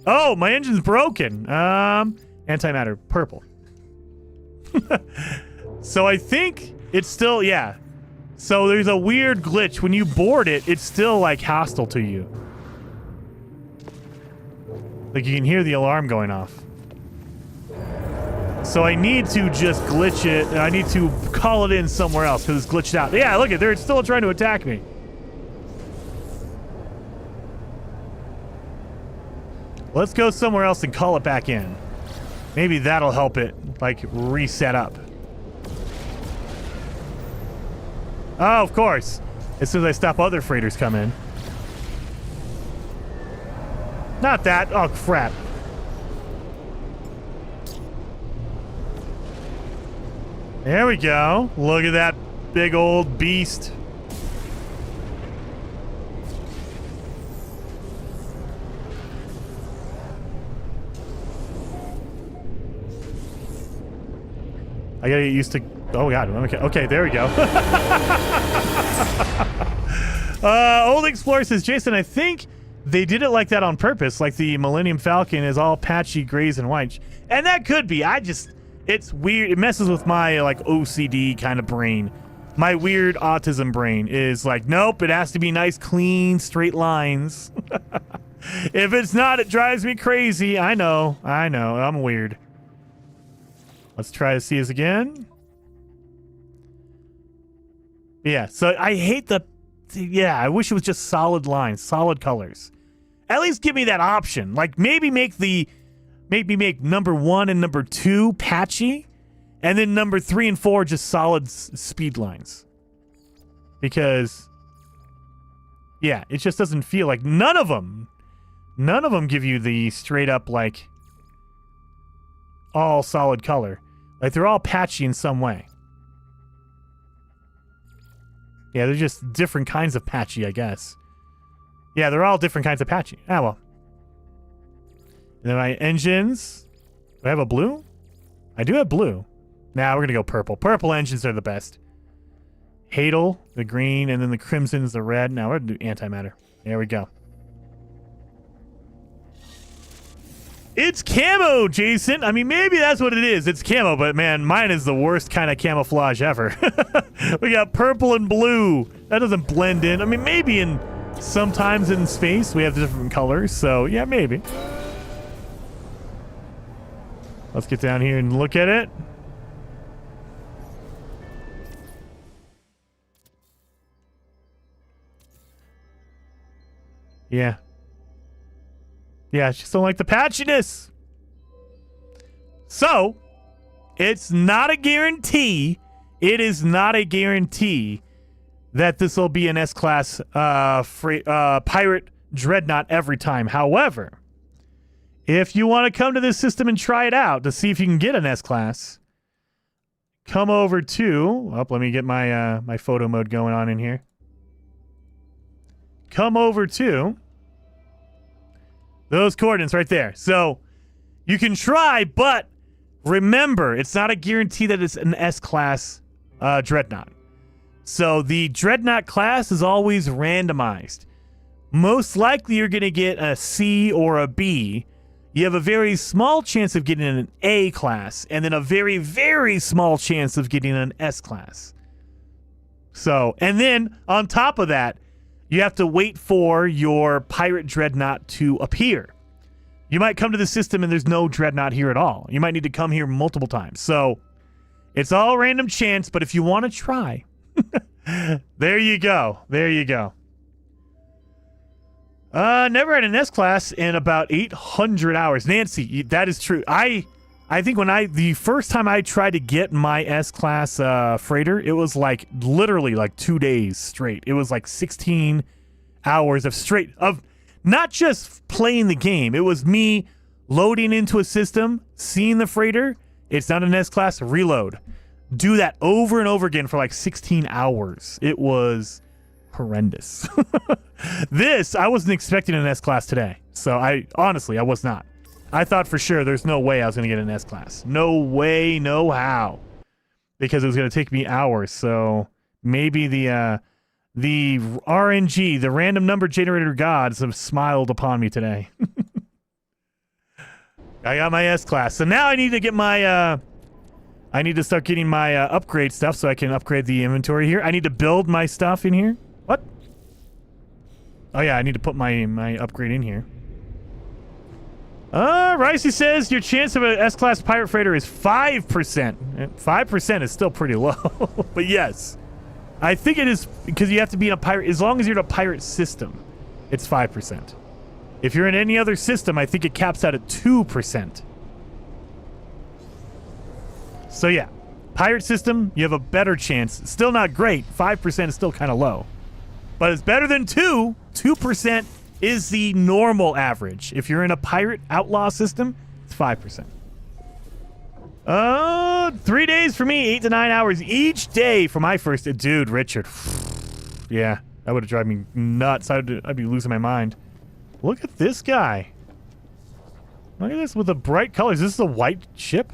Oh, my engine's broken. Antimatter, purple. So I think it's still, yeah. So there's a weird glitch. When you board it, it's still, like, hostile to you. Like, you can hear the alarm going off. So I need to just glitch it. I need to call it in somewhere else because it's glitched out. Yeah, look at it. They're still trying to attack me. Let's go somewhere else and call it back in. Maybe that'll help it, like, reset up. Oh, of course. As soon as I stop other freighters come in. Not that. Oh, crap. There we go. Look at that big old beast. I gotta get used to... Oh, God. Okay, there we go. Old Explorer says, Jason, I think they did it like that on purpose. Like the Millennium Falcon is all patchy grays and whites. And that could be. It's weird. It messes with my, like, OCD kind of brain. My weird autism brain is like, nope, it has to be nice, clean, straight lines. If it's not, it drives me crazy. I know. I'm weird. Let's try to see this again. Yeah, so I hate the... Yeah, I wish it was just solid lines, solid colors. At least give me that option. Like, maybe make number 1 and number 2 patchy, and then number 3 and 4 just solid speed lines. Because, yeah, it just doesn't feel like... None of them give you the straight up, like, all solid color. Like, they're all patchy in some way. Yeah, they're just different kinds of patchy, I guess. Yeah, they're all different kinds of patchy. Ah, well. And then my engines. Do I have a blue? I do have blue. Now we're going to go purple. Purple engines are the best. Hadal, the green, and then the crimson is the red. Now we're going to do antimatter. There we go. It's camo, Jason. I mean, maybe that's what it is. It's camo, but man, mine is the worst kind of camouflage ever. We got purple and blue. That doesn't blend in. I mean, maybe sometimes in space we have different colors, so yeah, maybe. Let's get down here and look at it. Yeah. Yeah, I just don't like the patchiness. So, it's not a guarantee. It is not a guarantee that this will be an S-Class Pirate Dreadnought every time. However, if you want to come to this system and try it out to see if you can get an S-Class, come over to... Oh, let me get my, my photo mode going on in here. Come over to... those coordinates right there. So you can try, but remember, it's not a guarantee that it's an S-Class Dreadnought. So the Dreadnought class is always randomized. Most likely you're going to get a C or a B. You have a very small chance of getting an A class, and then a very, very small chance of getting an S class. So, and then on top of that, you have to wait for your Pirate Dreadnought to appear. You might come to the system and there's no Dreadnought here at all. You might need to come here multiple times. So it's all random chance, but if you want to try, there you go. There you go. Never had an S-Class in about 800 hours. Nancy, that is true. I think the first time I tried to get my S-Class freighter, it was like literally like 2 days straight. It was like 16 hours of not just playing the game. It was me loading into a system, seeing the freighter. It's not an S-Class, reload. Do that over and over again for like 16 hours. It was horrendous. This, I wasn't expecting an S-Class today. So honestly, I was not. I thought for sure there's no way I was going to get an S-Class. No way, no how. Because it was going to take me hours. So maybe the RNG, the random number generator gods, have smiled upon me today. I got my S-Class. So now I need to get my... I need to start getting my upgrade stuff so I can upgrade the inventory here. I need to build my stuff in here. What? Oh yeah, I need to put my upgrade in here. Ricey says your chance of an S-Class pirate freighter is 5%. 5% is still pretty low. But yes. I think it is because you have to be in a pirate. As long as you're in a pirate system, it's 5%. If you're in any other system, I think it caps out at 2%. So yeah, pirate system, you have a better chance. Still not great. 5% is still kind of low. But it's better than 2. 2% is the normal average. If you're in a pirate outlaw system, it's 5%. 3 days for me, 8 to 9 hours each day for my first... Dude, Richard. Yeah, that would have driven me nuts. I'd be losing my mind. Look at this guy. Look at this with the bright colors. Is this a white ship?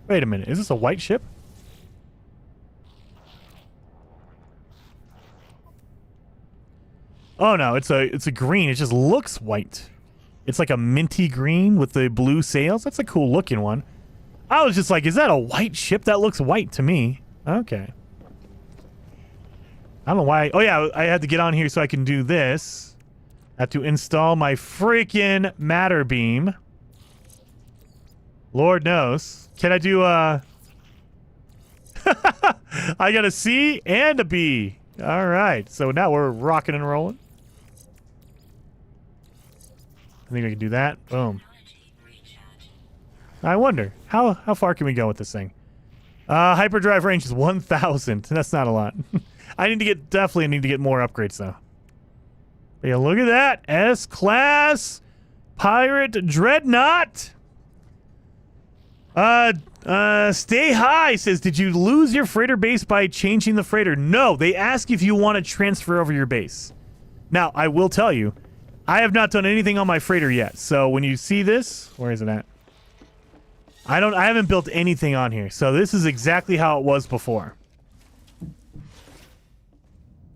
Wait a minute. Is this a white ship? Oh no, it's a green. It just looks white. It's like a minty green with the blue sails. That's a cool looking one. I was just like, is that a white ship? That looks white to me. Okay. I don't know why. Oh yeah, I had to get on here so I can do this. I have to install my freaking matter beam. Lord knows. Can I do I got a C and a B. All right, so now we're rocking and rolling. I think we can do that. Boom. I wonder, how far can we go with this thing? Hyperdrive range is 1,000. That's not a lot. Definitely need to get more upgrades, though. But yeah, look at that. S-Class Pirate Dreadnought. Stay High says, did you lose your freighter base by changing the freighter? No, they ask if you want to transfer over your base. Now, I will tell you, I have not done anything on my freighter yet. So when you see this, where is it at? I haven't built anything on here. So this is exactly how it was before.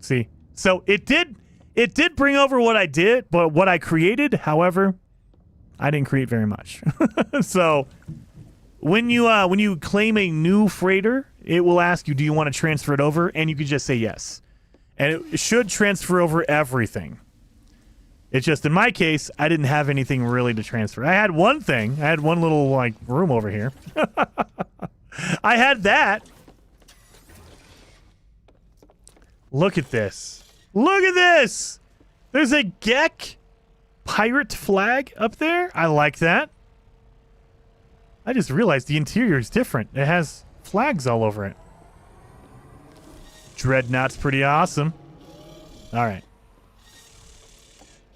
See? So it did bring over what I did, but what I created, however, I didn't create very much. So when you claim a new freighter, it will ask you, do you want to transfer it over? And you can just say yes. And it should transfer over everything. It's just, in my case, I didn't have anything really to transfer. I had one thing. I had one little, like, room over here. I had that. Look at this. Look at this! There's a Gek pirate flag up there. I like that. I just realized the interior is different. It has flags all over it. Dreadnought's pretty awesome. All right.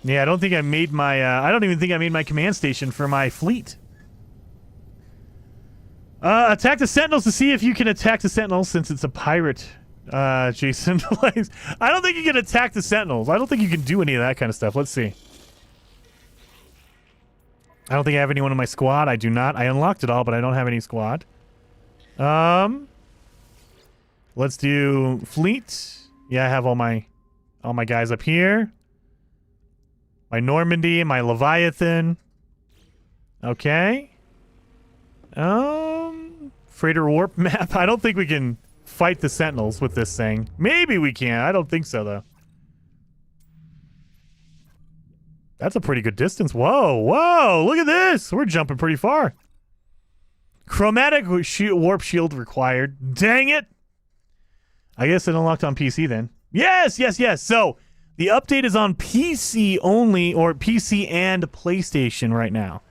Yeah, I don't think I made my, I don't even think I made my command station for my fleet. Attack the Sentinels to see if you can attack the Sentinels since it's a pirate, Jason. I don't think you can attack the Sentinels. I don't think you can do any of that kind of stuff. Let's see. I don't think I have anyone in my squad. I do not. I unlocked it all, but I don't have any squad. Let's do fleet. Yeah, I have all my guys up here. My Normandy, my Leviathan. Okay. Freighter warp map. I don't think we can fight the Sentinels with this thing. Maybe we can. I don't think so, though. That's a pretty good distance. Whoa, whoa, look at this. We're jumping pretty far. Chromatic warp shield required. Dang it. I guess it unlocked on PC then. Yes, yes, yes. So the update is on PC only, or PC and PlayStation right now.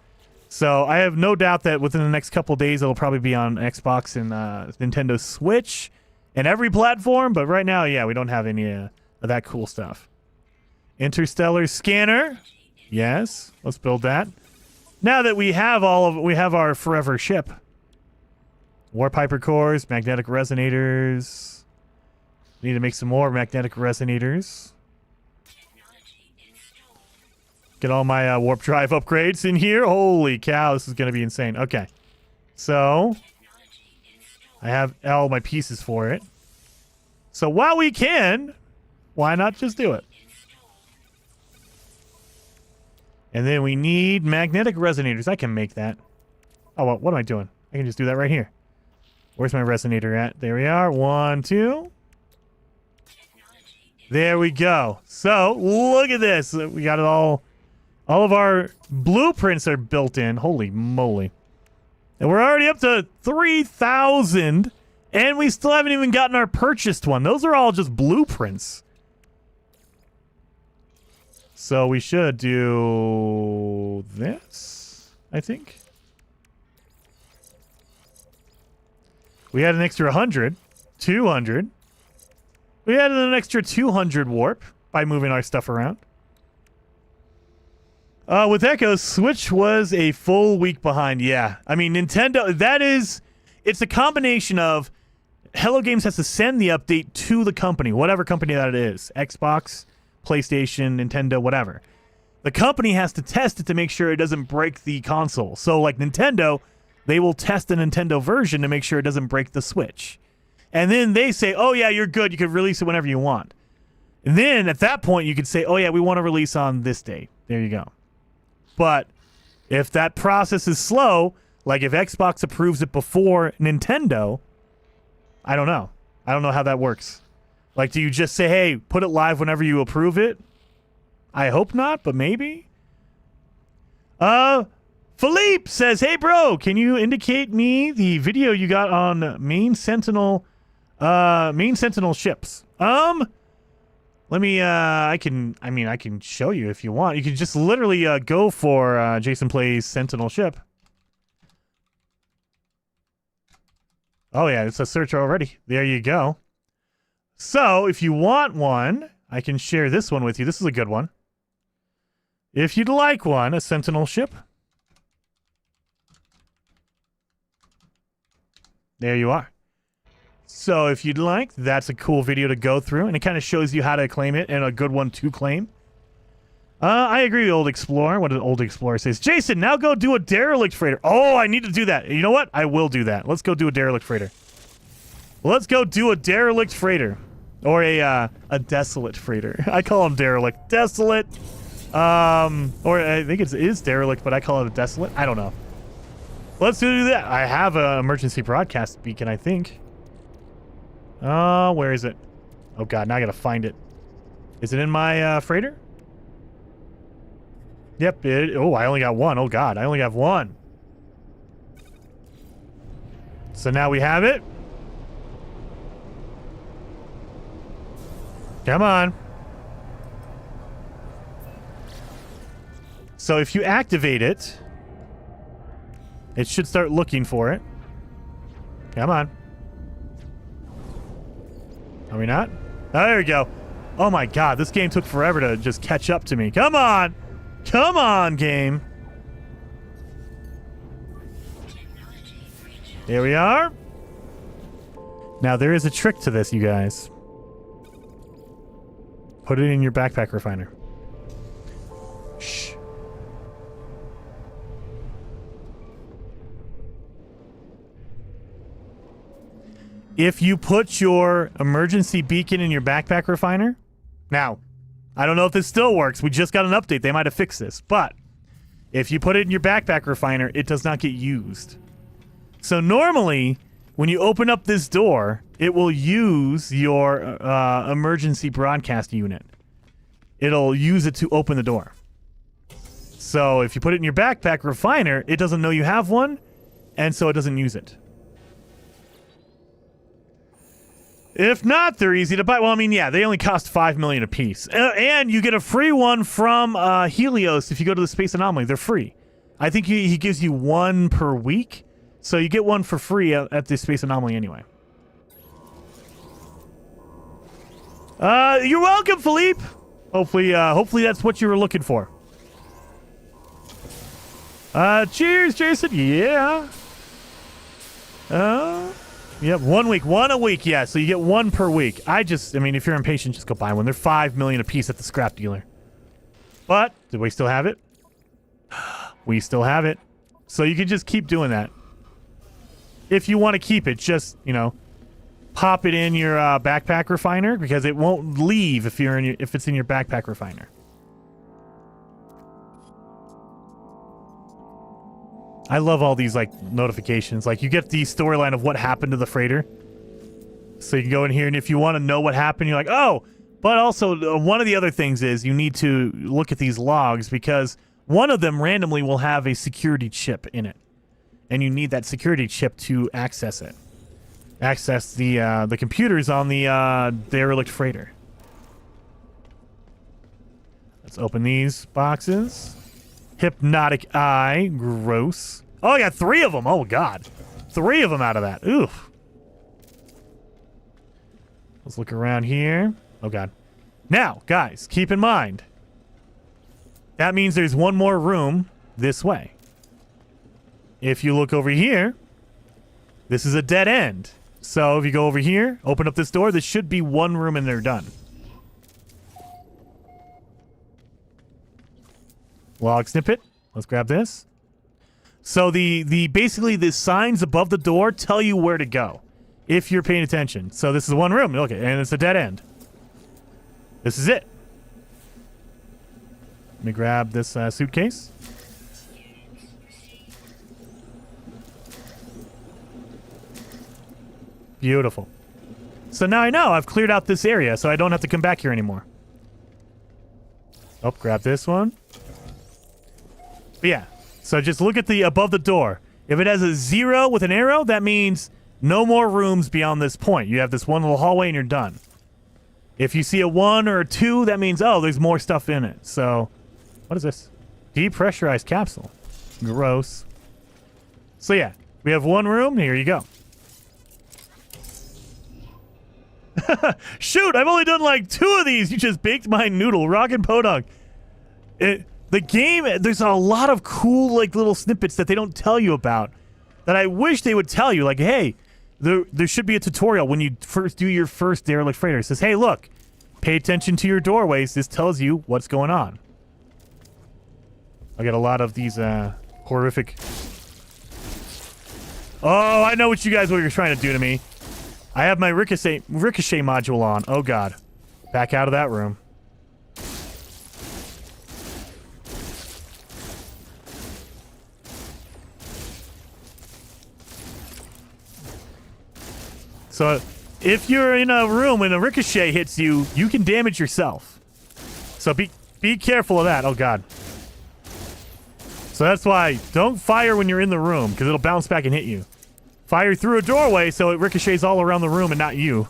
So I have no doubt that within the next couple days it'll probably be on Xbox and Nintendo Switch and every platform. But right now, yeah, we don't have any of that cool stuff. Interstellar scanner. Yes, let's build that. Now that we have our forever ship. Warp hypercores, magnetic resonators. Need to make some more magnetic resonators. Get all my warp drive upgrades in here. Holy cow, this is going to be insane. Okay. So, I have all my pieces for it. So while we can, why not just do it? And then we need magnetic resonators. I can make that. Oh, well, what am I doing? I can just do that right here. Where's my resonator at? There we are. 1, 2. There we go. So, look at this. We got it all. All of our blueprints are built in. Holy moly. And we're already up to 3,000. And we still haven't even gotten our purchased one. Those are all just blueprints. So we should do this, I think. We had an extra 100. 200. We added an extra 200 warp by moving our stuff around. With Echo, Switch was a full week behind. Yeah. I mean, Nintendo, it's a combination of Hello Games has to send the update to the company, whatever company that it is. Xbox, PlayStation, Nintendo, whatever. The company has to test it to make sure it doesn't break the console. So, like Nintendo, they will test the Nintendo version to make sure it doesn't break the Switch. And then they say, oh, yeah, you're good. You can release it whenever you want. And then at that point, you could say, oh, yeah, we want to release on this date. There you go. But if that process is slow, like if Xbox approves it before Nintendo, I don't know. I don't know how that works. Like, do you just say, hey, put it live whenever you approve it? I hope not, but maybe. Philippe says, hey, bro, can you indicate me the video you got on main Sentinel ships? Let me, I can show you if you want. You can just literally go for Jason Plays Sentinel Ship. Oh yeah, it's a search already. There you go. So, if you want one, I can share this one with you. This is a good one. If you'd like one, a Sentinel Ship. There you are. So if you'd like, that's a cool video to go through, and it kind of shows you how to claim it, and a good one to claim. I agree with Old Explorer. What did Old Explorer says? Jason, now go do a Derelict freighter. Oh, I need to do that. You know what? I will do that. Let's go do a Derelict freighter. Let's go do a Derelict freighter. Or a Desolate freighter. I call them Derelict. Desolate. Or I think it is Derelict, but I call it a Desolate. I don't know. Let's do that. I have an emergency broadcast beacon, I think. Where is it? Oh god, now I gotta find it. Is it in my freighter? Yep, oh, I only got one. Oh god, I only have one. So now we have it. Come on. So if you activate it, it should start looking for it. Come on. Are we not? Oh, there we go. Oh my god, this game took forever to just catch up to me. Come on! Come on, game! Here we are. Now, there is a trick to this, you guys. Put it in your backpack refiner. Shh. If you put your emergency beacon in your backpack refiner... Now, I don't know if this still works. We just got an update. They might have fixed this. But if you put it in your backpack refiner, it does not get used. So normally, when you open up this door, it will use your emergency broadcast unit. It'll use it to open the door. So if you put it in your backpack refiner, it doesn't know you have one, and so it doesn't use it. If not, they're easy to buy. Well, I mean, yeah, they only cost $5 million a piece. And you get a free one from Helios if you go to the Space Anomaly. They're free. I think he gives you one per week. So you get one for free at the Space Anomaly anyway. You're welcome, Philippe. Hopefully that's what you were looking for. Cheers, Jason. Yeah. Yep, 1 week. One a week, yeah. So you get one per week. I mean, if you're impatient, just go buy one. They're $5 million a piece at the scrap dealer. But, do we still have it? We still have it. So you can just keep doing that. If you want to keep it, just, you know, pop it in your backpack refiner, because it won't leave if it's in your backpack refiner. I love all these, like, notifications. Like, you get the storyline of what happened to the freighter. So you can go in here, and if you want to know what happened, you're like, oh! But also, one of the other things is you need to look at these logs, because one of them randomly will have a security chip in it. And you need that security chip to access it. Access the computers on the Derelict freighter. Let's open these boxes. Hypnotic Eye. Gross. Oh, I got 3 of them. Oh, God. 3 of them out of that. Oof. Let's look around here. Oh, God. Now, guys, keep in mind. That means there's one more room this way. If you look over here, this is a dead end. So if you go over here, open up this door, there should be one room and they're done. Log snippet. Let's grab this. So basically the signs above the door tell you where to go if you're paying attention. So this is one room. Okay, and it's a dead end. This is it. Let me grab this suitcase. Beautiful. So now I know I've cleared out this area, so I don't have to come back here anymore. Oh, grab this one. But yeah, so just look at the above the door. If it has a 0 with an arrow, that means no more rooms beyond this point. You have this one little hallway and you're done. If you see a 1 or a 2, that means, oh, there's more stuff in it. So, what is this? Depressurized capsule. Gross. So yeah, we have one room. Here you go. Shoot, I've only done like 2 of these. You just baked my noodle. Rocket Podunk. The game, there's a lot of cool like little snippets that they don't tell you about that I wish they would tell you. Like, hey, there should be a tutorial when you first do your first Derelict freighter. It says, hey, look, pay attention to your doorways. This tells you what's going on. I got a lot of these horrific... Oh, I know what you're trying to do to me. I have my ricochet module on. Oh, God. Back out of that room. So, if you're in a room and a ricochet hits you, you can damage yourself. So be careful of that. Oh, God. So that's why don't fire when you're in the room, because it'll bounce back and hit you. Fire through a doorway so it ricochets all around the room and not you.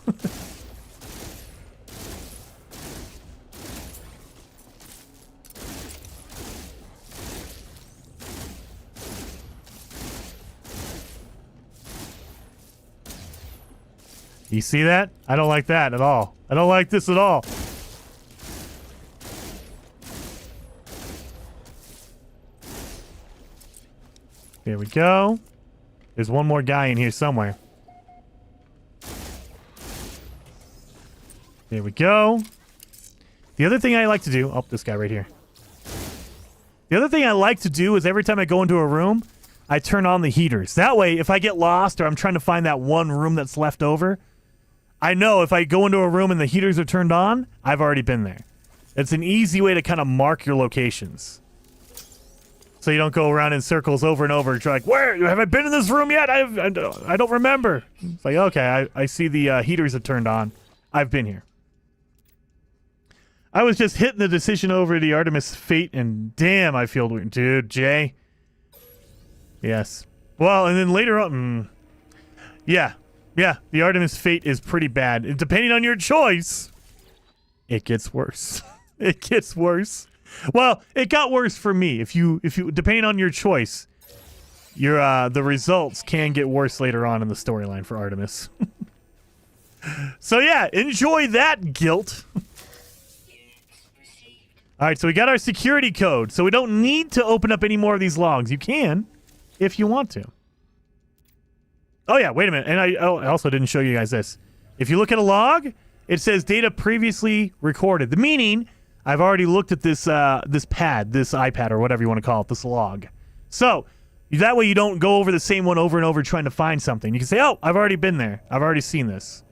You see that? I don't like that at all. I don't like this at all. There we go. There's one more guy in here somewhere. There we go. The other thing I like to do... Oh, this guy right here. The other thing I like to do is every time I go into a room, I turn on the heaters. That way, if I get lost or I'm trying to find that one room that's left over, I know if I go into a room and the heaters are turned on, I've already been there. It's an easy way to kind of mark your locations. So you don't go around in circles over and over. You're like, where? Have I been in this room yet? I don't remember. It's like, okay, I see the heaters have turned on. I've been here. I was just hitting the decision over the Artemis Fate, and damn, I feel weird. Dude, Jay. Yes. Well, and then later on... Yeah, the Artemis Fate is pretty bad. And depending on your choice, it gets worse. It gets worse. Well, it got worse for me. If you depending on your choice, the results can get worse later on in the storyline for Artemis. So yeah, enjoy that, guilt. All right, so we got our security code. So we don't need to open up any more of these logs. You can, if you want to. Oh yeah, wait a minute. And I also didn't show you guys this. If you look at a log, it says data previously recorded. The meaning, I've already looked at this this iPad, or whatever you want to call it, this log. So that way you don't go over the same one over and over trying to find something. You can say, oh, I've already been there. I've already seen this.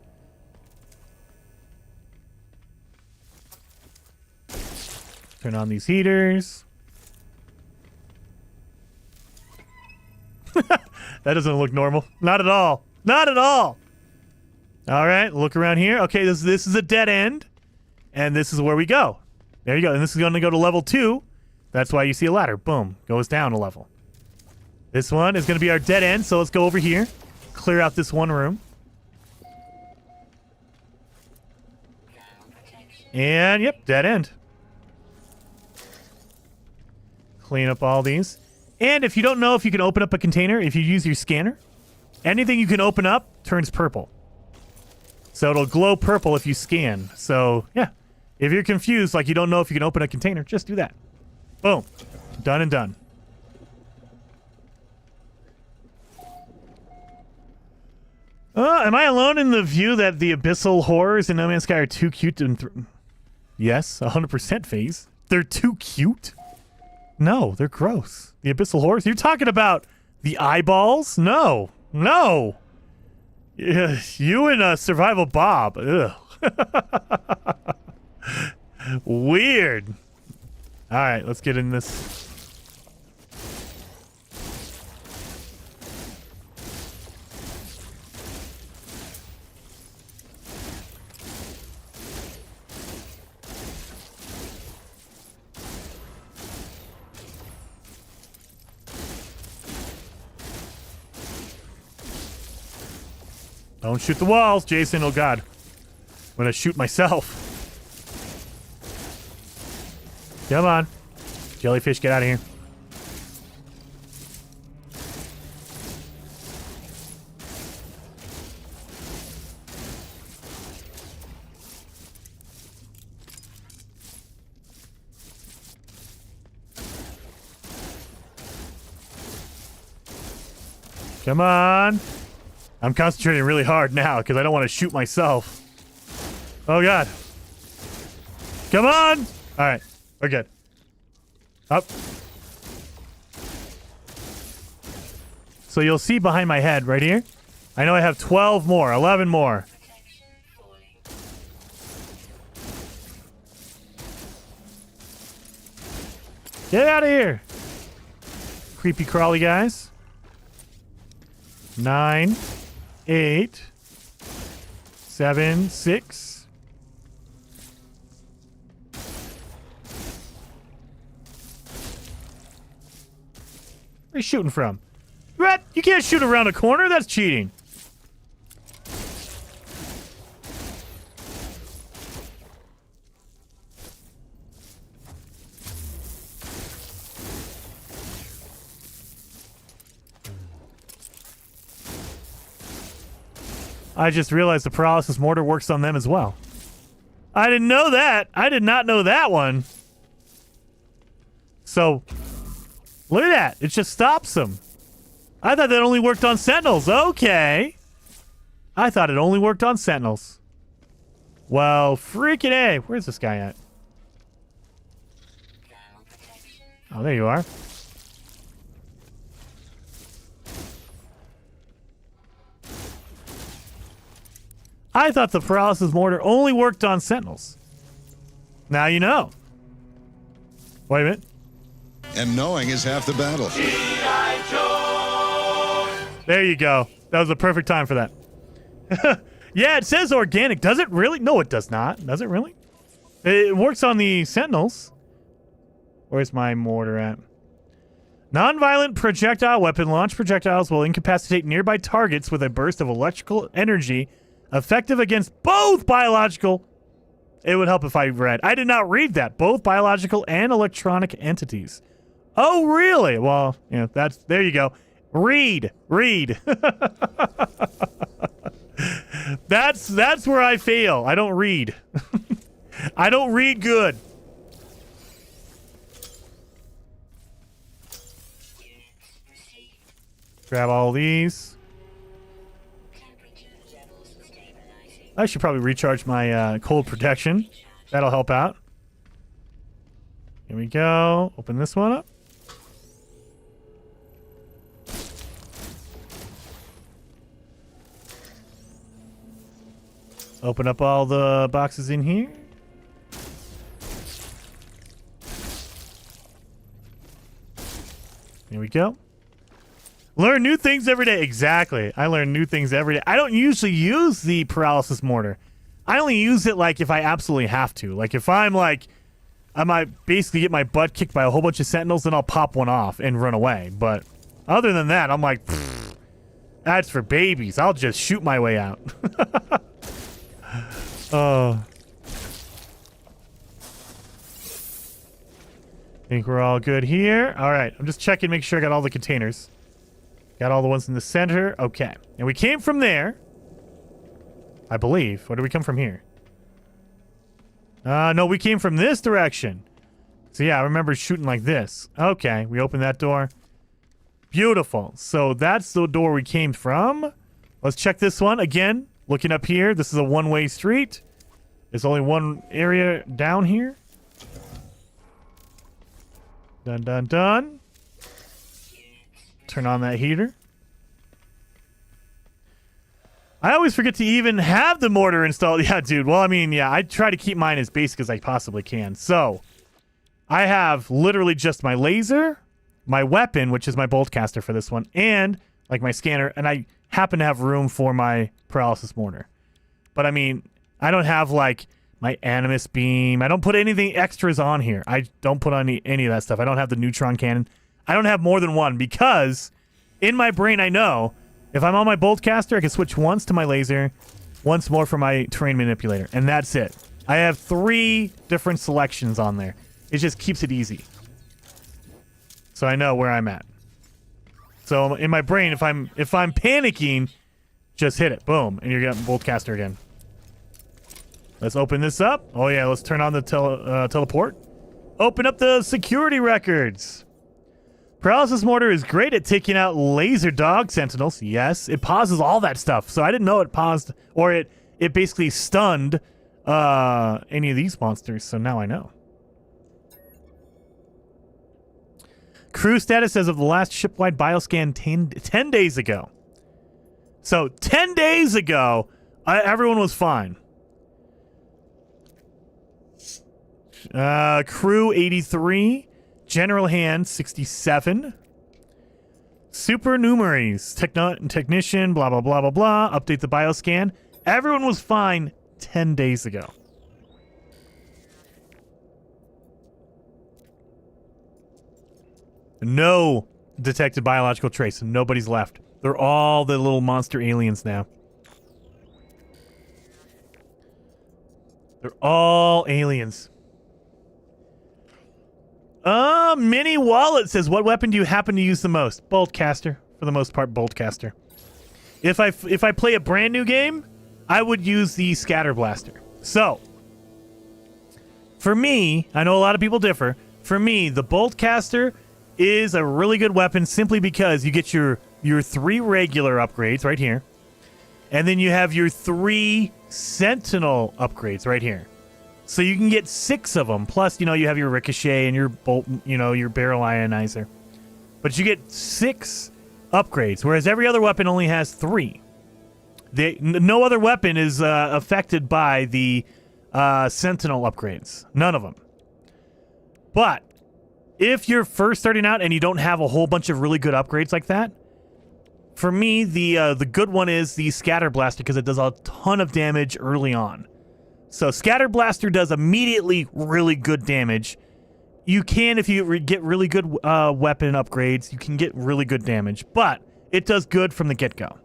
Turn on these heaters. That doesn't look normal. Not at all. Not at all. All right, look around here. Okay, this is a dead end, and this is where we go. There you go. And this is going to go to level 2. That's why you see a ladder. Boom. Goes down a level. This one is going to be our dead end, so let's go over here. Clear out this one room. And, yep, dead end. Clean up all these. And if you don't know if you can open up a container, if you use your scanner, anything you can open up turns purple. So it'll glow purple if you scan. So, yeah. If you're confused, like you don't know if you can open a container, just do that. Boom. Done and done. Am I alone in the view that the abyssal horrors in No Man's Sky are too cute to... Yes, 100% phase. They're too cute? No, they're gross. The abyssal horrors? You're talking about the eyeballs? No. No. You and Survival Bob. Ugh. Weird. All right, let's get in this. Don't shoot the walls, Jason. Oh, God. I'm gonna shoot myself. Come on. Jellyfish, get out of here. Come on. I'm concentrating really hard now because I don't want to shoot myself. Oh, God. Come on. All right. We're good. Up. So you'll see behind my head right here. I know I have 12 more, 11 more. Get out of here. Creepy crawly guys. 9, 8, 7, 6. Where are you shooting from? Rat, you can't shoot around a corner. That's cheating. I just realized the paralysis mortar works on them as well. I didn't know that. I did not know that one. So, look at that. It just stops them. I thought that only worked on sentinels. Okay. I thought it only worked on sentinels. Well, freaking A. Where's this guy at? Oh, there you are. I thought the paralysis mortar only worked on sentinels. Now you know. Wait a minute. And knowing is half the battle. There you go. That was the perfect time for that. Yeah, it says organic. Does it really? No, it does not. Does it really? It works on the sentinels. Where's my mortar at? Non-violent projectile weapon. Launch projectiles will incapacitate nearby targets with a burst of electrical energy effective against both biological. It would help if I read. I did not read that. Both biological and electronic entities. Oh, really? Well, yeah, that's, there you go. Read. That's where I fail. I don't read. I don't read good. Grab all these. I should probably recharge my cold protection. That'll help out. Here we go. Open this one up. Open up all the boxes in here. Here we go. Learn new things every day. Exactly. I learn new things every day. I don't usually use the paralysis mortar. I only use it like if I absolutely have to. Like if I'm like, I might basically get my butt kicked by a whole bunch of sentinels, then I'll pop one off and run away. But other than that, I'm like, that's for babies. I'll just shoot my way out. Oh. Think we're all good here. All right. I'm just checking, make sure I got all the containers. Got all the ones in the center. Okay. And we came from there. I believe. Or did we come from here? No, we came from this direction. So yeah, I remember shooting like this. Okay. We opened that door. Beautiful. So that's the door we came from. Let's check this one. Again, looking up here. This is a one-way street. There's only one area down here. Dun, dun, dun. Turn on that heater. I always forget to even have the mortar installed. Yeah, dude. Well, I mean, yeah, I try to keep mine as basic as I possibly can. So, I have literally just my laser, my weapon, which is my bolt caster for this one, and like my scanner, and I happen to have room for my paralysis mortar. But I mean, I don't have like my animus beam. I don't put anything extras on here. I don't put on any of that stuff. I don't have the neutron cannon. I don't have more than one because in my brain I know if I'm on my bolt caster, I can switch once to my laser, once more for my terrain manipulator, and that's it. I have 3 different selections on there. It just keeps it easy. So I know where I'm at. So in my brain, if I'm panicking, just hit it. Boom. And you're getting Boltcaster again. Let's open this up. Oh yeah, let's turn on the teleport. Open up the security records. Paralysis Mortar is great at taking out laser dog sentinels. Yes, it pauses all that stuff. So I didn't know it paused, or it basically stunned any of these monsters. So now I know. Crew status as of the last shipwide bioscan 10 days ago. So 10 days ago, everyone was fine. Crew 83, General Hand 67, Supernumeraries, Technician, blah, blah, blah, blah, blah, update the bioscan. Everyone was fine 10 days ago. No detected biological trace. Nobody's left. They're all the little monster aliens now. They're all aliens. Mini Wallet says, what weapon do you happen to use the most? Boltcaster. For the most part, Boltcaster. If I play a brand new game, I would use the Scatter Blaster. So, for me, I know a lot of people differ. For me, the Boltcaster is a really good weapon simply because you get your 3 regular upgrades right here. And then you have your 3 Sentinel upgrades right here. So you can get 6 of them. Plus, you have your Ricochet and your Bolt, your Barrel Ionizer. But you get 6 upgrades, whereas every other weapon only has 3. No other weapon is affected by the Sentinel upgrades. None of them. But if you're first starting out and you don't have a whole bunch of really good upgrades like that, for me, the good one is the Scatter Blaster because it does a ton of damage early on. So Scatter Blaster does immediately really good damage. You can, if you get really good weapon upgrades, you can get really good damage. But it does good from the get-go.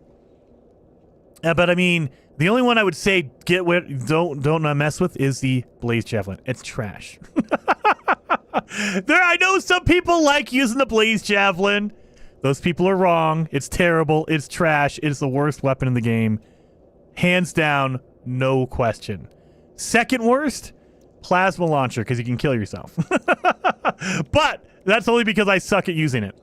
But I mean, the only one I would say don't mess with is the Blaze Javelin. It's trash. I know some people like using the Blaze Javelin. Those people are wrong. It's terrible. It's trash. It's the worst weapon in the game. Hands down, no question. Second worst, Plasma Launcher, because you can kill yourself. But that's only because I suck at using it.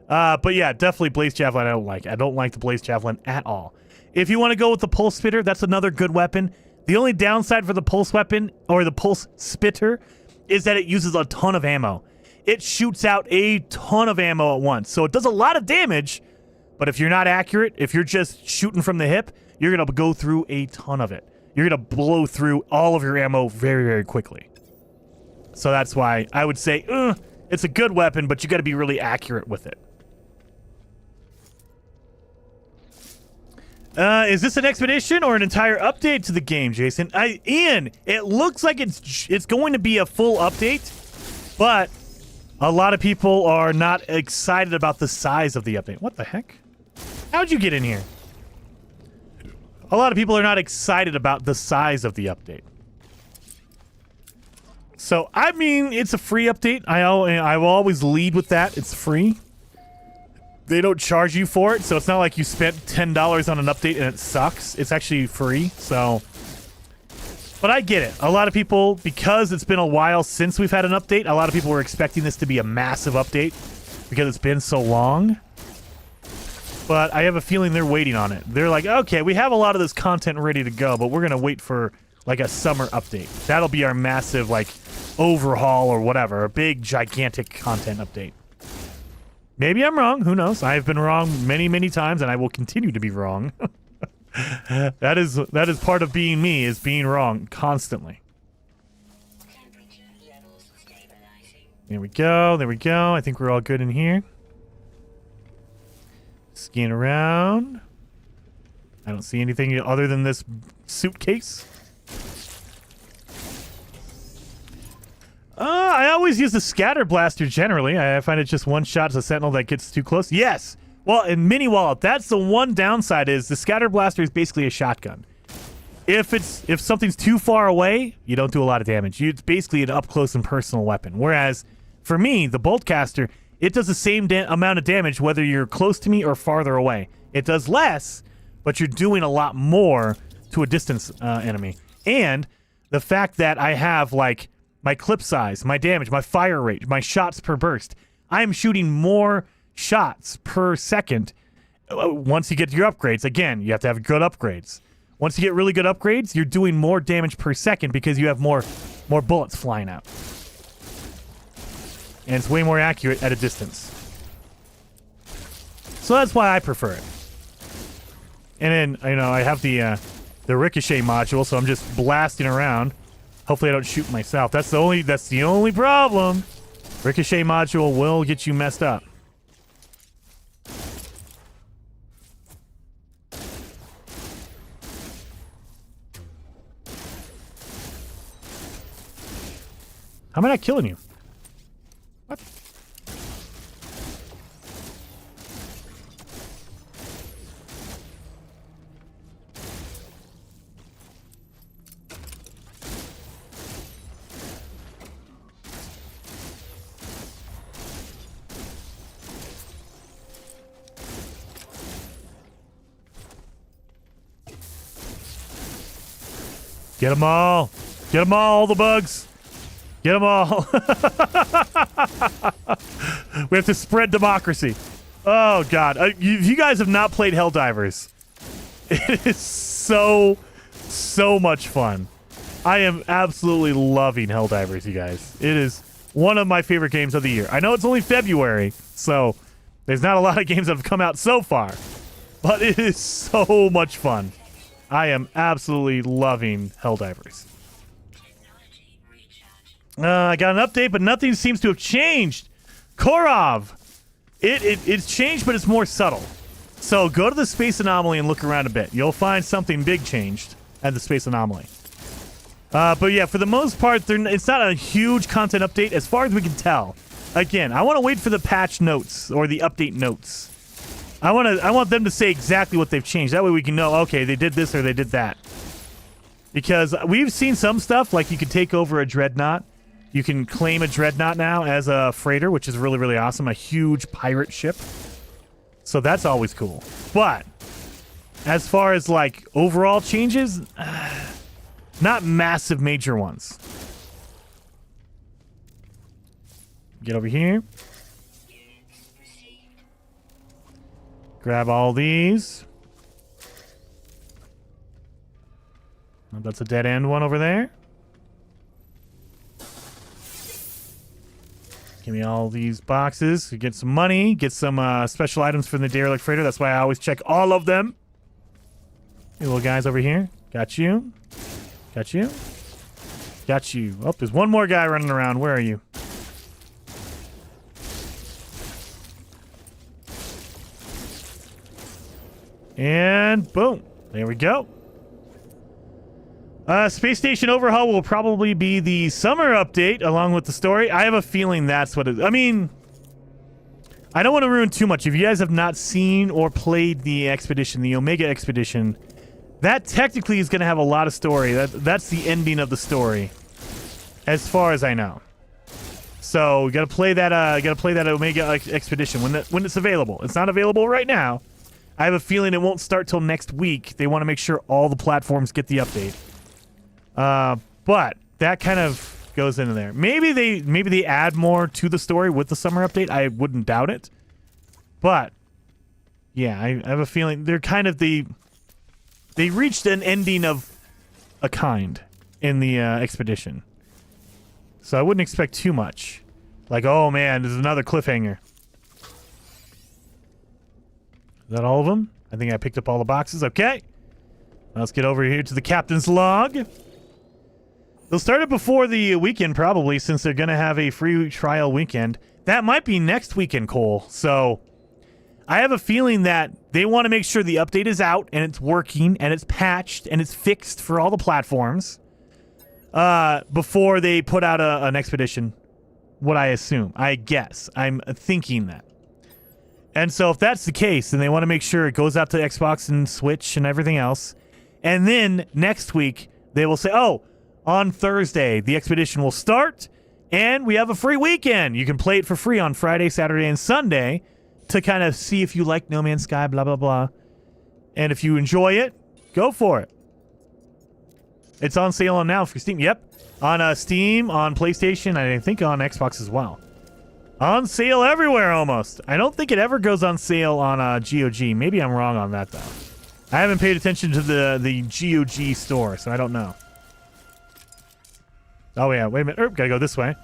But yeah, definitely Blaze Javelin I don't like. I don't like the Blaze Javelin at all. If you want to go with the Pulse Spitter, that's another good weapon. The only downside for the Pulse Weapon, or the Pulse Spitter, is that it uses a ton of ammo. It shoots out a ton of ammo at once. So it does a lot of damage, but if you're not accurate, if you're just shooting from the hip, you're going to go through a ton of it. You're going to blow through all of your ammo very, very quickly. So that's why I would say, it's a good weapon, but you got to be really accurate with it. Is this an expedition or an entire update to the game, Jason? Ian, it looks like it's going to be a full update, but a lot of people are not excited about the size of the update. What the heck? How'd you get in here? A lot of people are not excited about the size of the update. So, I mean, it's a free update. I will always lead with that. It's free. They don't charge you for it, so it's not like you spent $10 on an update and it sucks. It's actually free, so... But I get it. A lot of people, because it's been a while since we've had an update, a lot of people were expecting this to be a massive update because it's been so long. But I have a feeling they're waiting on it. They're like, okay, we have a lot of this content ready to go, but we're going to wait for, like, a summer update. That'll be our massive, like, overhaul or whatever. A big, gigantic content update. Maybe I'm wrong. Who knows? I've been wrong many, many times, and I will continue to be wrong. That is part of being me, is being wrong constantly. There we go. There we go. I think we're all good in here. Scan around. I don't see anything other than this suitcase. I always use the Scatter Blaster generally. I find it just one shot to Sentinel that gets too close. Yes! Well, in Mini Wallet, that's the one downside is the Scatter Blaster is basically a shotgun. If something's too far away, you don't do a lot of damage. It's basically an up close and personal weapon. Whereas for me, the Boltcaster, it does the same amount of damage whether you're close to me or farther away. It does less, but you're doing a lot more to a distance enemy. And the fact that I have like my clip size, my damage, my fire rate, my shots per burst, I am shooting more shots per second. Once you get your upgrades, again, you have to have good upgrades. Once you get really good upgrades, you're doing more damage per second because you have more bullets flying out. And it's way more accurate at a distance. So that's why I prefer it. And then, you know, I have the ricochet module, so I'm just blasting around. Hopefully I don't shoot myself. That's the only problem. Ricochet module will get you messed up. How am I not killing you? What? Get them all. Get them all the bugs. Get them all. We have to spread democracy. Oh, God. You guys have not played Helldivers. It is so much fun. I am absolutely loving Helldivers, you guys. It is one of my favorite games of the year. I know it's only February, so there's not a lot of games that have come out so far. But it is so much fun. I am absolutely loving Helldivers. I got an update, but nothing seems to have changed. Korov. It's changed, but it's more subtle. So go to the Space Anomaly and look around a bit. You'll find something big changed at the Space Anomaly. But yeah, for the most part, it's not a huge content update as far as we can tell. Again, I want to wait for the patch notes or the update notes. I want them to say exactly what they've changed. That way we can know, okay, they did this or they did that. Because we've seen some stuff, like you can take over a Dreadnought. You can claim a Dreadnought now as a freighter, which is really, really awesome. A huge pirate ship. So that's always cool. But as far as like overall changes, not massive major ones. Get over here. Grab all these. Oh, that's a dead end one over there. Give me all these boxes. Get some money. Get some special items from the Derelict freighter. That's why I always check all of them. Hey, little guys over here. Got you. Got you. Got you. Oh, there's one more guy running around. Where are you? And boom. There we go. Space Station Overhaul will probably be the summer update along with the story. I have a feeling that's what it is. I mean, I don't want to ruin too much. If you guys have not seen or played the Expedition, the Omega Expedition, that technically is going to have a lot of story. That's the ending of the story, as far as I know. So you got to play that. Omega Expedition when it's available. It's not available right now. I have a feeling it won't start till next week. They want to make sure all the platforms get the update. But that kind of goes into there. Maybe they add more to the story with the summer update. I wouldn't doubt it. But yeah, I have a feeling they're kind of they reached an ending of a kind in the expedition. So I wouldn't expect too much. Like, oh man, there's another cliffhanger. Is that all of them? I think I picked up all the boxes. Okay. Let's get over here to the captain's log. They'll start it before the weekend, probably, since they're going to have a free trial weekend. That might be next weekend, Cole. So I have a feeling that they want to make sure the update is out and it's working and it's patched and it's fixed for all the platforms before they put out an expedition. What I assume. I guess. I'm thinking that. And so if that's the case, then they want to make sure it goes out to Xbox and Switch and everything else. And then next week, they will say, oh, on Thursday, the expedition will start, and we have a free weekend. You can play it for free on Friday, Saturday, and Sunday to kind of see if you like No Man's Sky, blah, blah, blah. And if you enjoy it, go for it. It's on sale on now for Steam. Yep. On Steam, on PlayStation, I think on Xbox as well. On sale everywhere almost. I don't think it ever goes on sale on GOG. Maybe I'm wrong on that, though. I haven't paid attention to the GOG store, so I don't know. Oh, yeah. Wait a minute. Gotta go this way.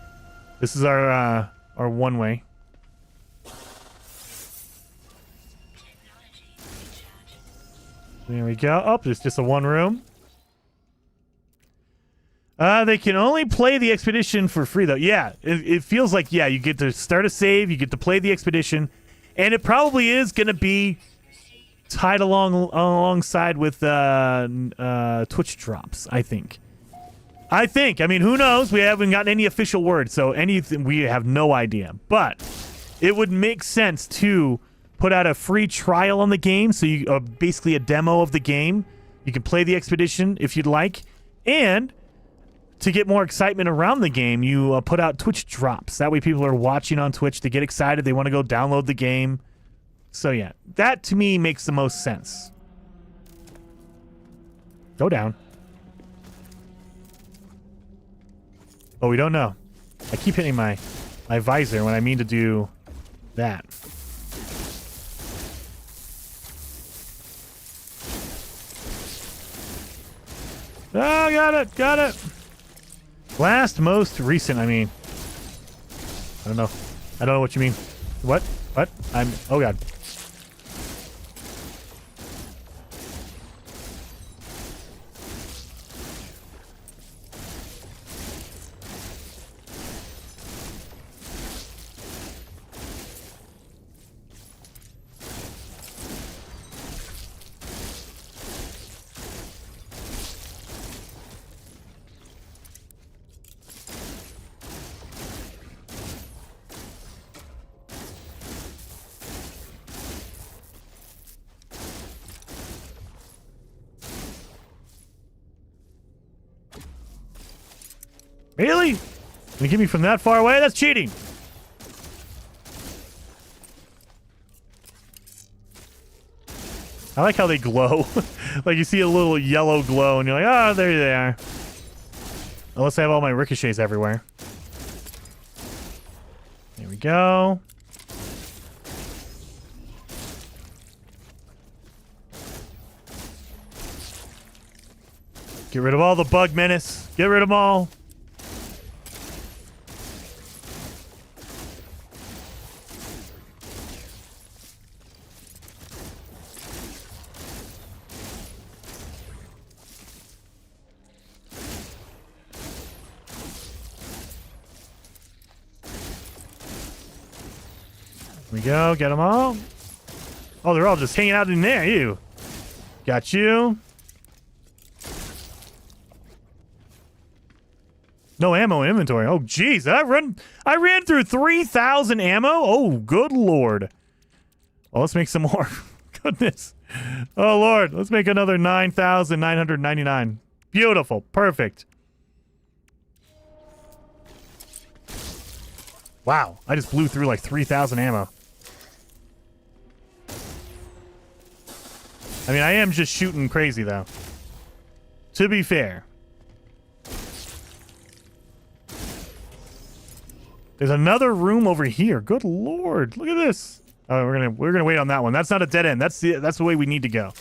This is our one way. There we go. Oh, there's just a one room. They can only play the expedition for free, though. Yeah, it feels like, yeah, you get to start a save, you get to play the expedition, and it probably is going to be tied alongside with Twitch drops, I think. I mean, who knows? We haven't gotten any official word, so we have no idea. But it would make sense to put out a free trial on the game, so you basically a demo of the game. You can play the expedition if you'd like, and to get more excitement around the game, you put out Twitch drops. That way people are watching on Twitch. They get excited. They want to go download the game. So, yeah, that to me makes the most sense. Go down. Oh, we don't know. I keep hitting my visor when I mean to do that. Oh, got it. Last, most recent, I mean. I don't know what you mean. What? Oh, God. Really? You get me from that far away? That's cheating. I like how they glow. Like you see a little yellow glow and you're like, oh, there they are. Unless I have all my ricochets everywhere. There we go. Get rid of all the bug menace. Get rid of them all. We go, get them all. Oh, they're all just hanging out in there. You got you. No ammo in inventory. Oh, jeez, I ran through 3,000 ammo. Oh, good lord. Well, let's make some more. Goodness. Oh lord, let's make another 9,999. Beautiful, perfect. Wow, I just blew through like 3,000 ammo. I mean, I am just shooting crazy, though. To be fair. There's another room over here. Good lord, look at this. Oh, we're gonna wait on that one. That's not a dead end. That's the way we need to go.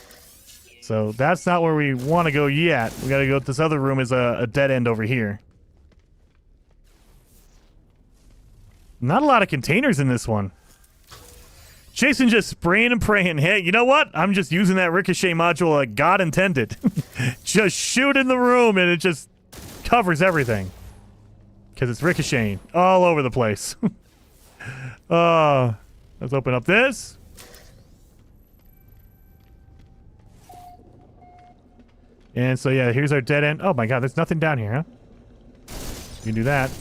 So that's not where we want to go yet. We gotta go. This other room is a dead end over here. Not a lot of containers in this one. Jason just spraying and praying. Hey, you know what? I'm just using that ricochet module like God intended. Just shoot in the room and it just covers everything. Because it's ricocheting all over the place. Let's open up this. And so, yeah, here's our dead end. Oh, my God, there's nothing down here, huh? You can do that.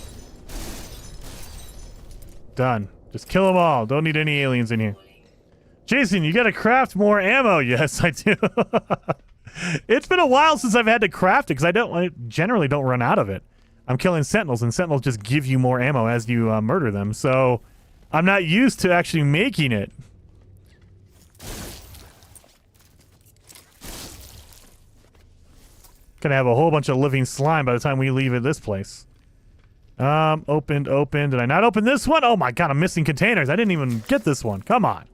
Done. Just kill them all. Don't need any aliens in here. Jason, you gotta craft more ammo. Yes, I do. It's been a while since I've had to craft it because I generally don't run out of it. I'm killing sentinels, and sentinels just give you more ammo as you murder them. So I'm not used to actually making it. Gonna have a whole bunch of living slime by the time we leave at this place. Opened. Did I not open this one? Oh my god, I'm missing containers. I didn't even get this one. Come on.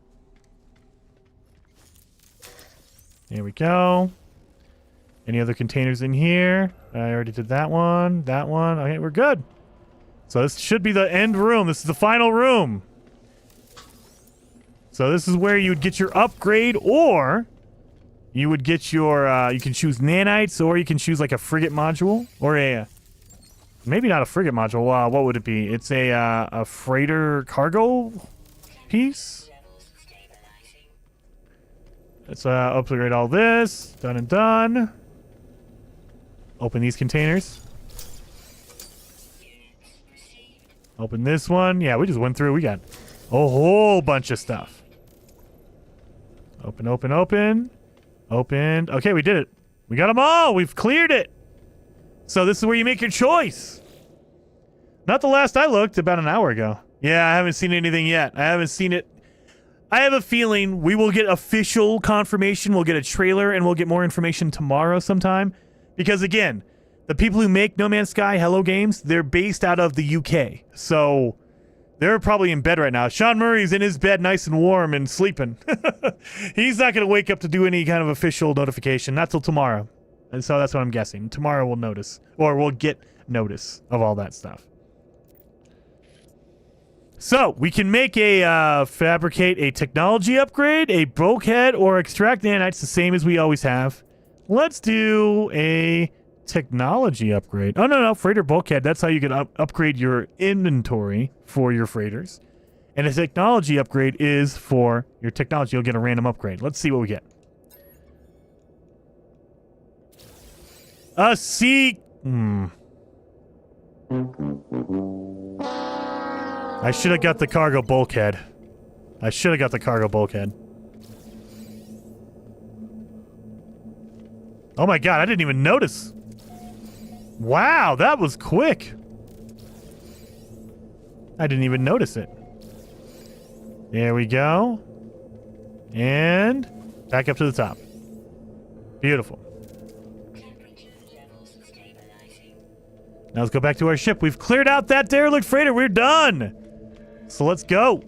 Here we go. Any other containers in here? I already did that one. That one. Okay, we're good. So this should be the end room. This is the final room. So this is where you would get your upgrade, or you would get your, you can choose nanites, or you can choose like a frigate module, or a, maybe not a frigate module. What would it be? It's a freighter cargo piece. Let's upgrade all this. Done and done. Open these containers. Open this one. Yeah, we just went through. We got a whole bunch of stuff. Open. Opened. Okay, we did it. We got them all. We've cleared it. So this is where you make your choice. Not the last I looked, about an hour ago. Yeah, I haven't seen anything yet. I haven't seen it. I have a feeling we will get official confirmation. We'll get a trailer, and we'll get more information tomorrow sometime. Because, again, the people who make No Man's Sky Hello Games, they're based out of the UK. So they're probably in bed right now. Sean Murray's in his bed nice and warm and sleeping. He's not going to wake up to do any kind of official notification. Not till tomorrow. And so that's what I'm guessing. Tomorrow we'll notice. Or we'll get notice of all that stuff. So, we can make a, fabricate a technology upgrade, a bulkhead, or extract nanites the same as we always have. Let's do a technology upgrade. Oh, no, freighter bulkhead. That's how you can upgrade your inventory for your freighters. And a technology upgrade is for your technology. You'll get a random upgrade. Let's see what we get. A sea... I should have got the cargo bulkhead. Oh my god, I didn't even notice. Wow, that was quick. I didn't even notice it. There we go. And back up to the top. Beautiful. Now let's go back to our ship. We've cleared out that derelict freighter. We're done. So let's go.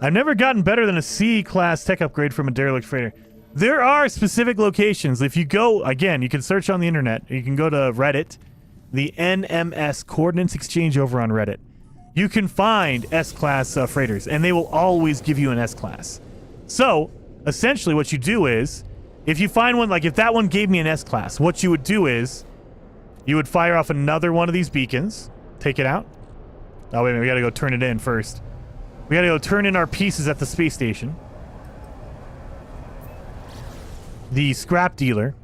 I've never gotten better than a C-class tech upgrade from a derelict freighter. There are specific locations. If you go, again, you can search on the internet. You can go to Reddit, the NMS Coordinates Exchange over on Reddit. You can find S-class freighters, and they will always give you an S-class. So, essentially what you do is, if you find one, like if that one gave me an S-class, what you would do is, you would fire off another one of these beacons, take it out. Oh, wait a minute, we gotta go turn it in first. We gotta go turn in our pieces at the space station. The scrap dealer.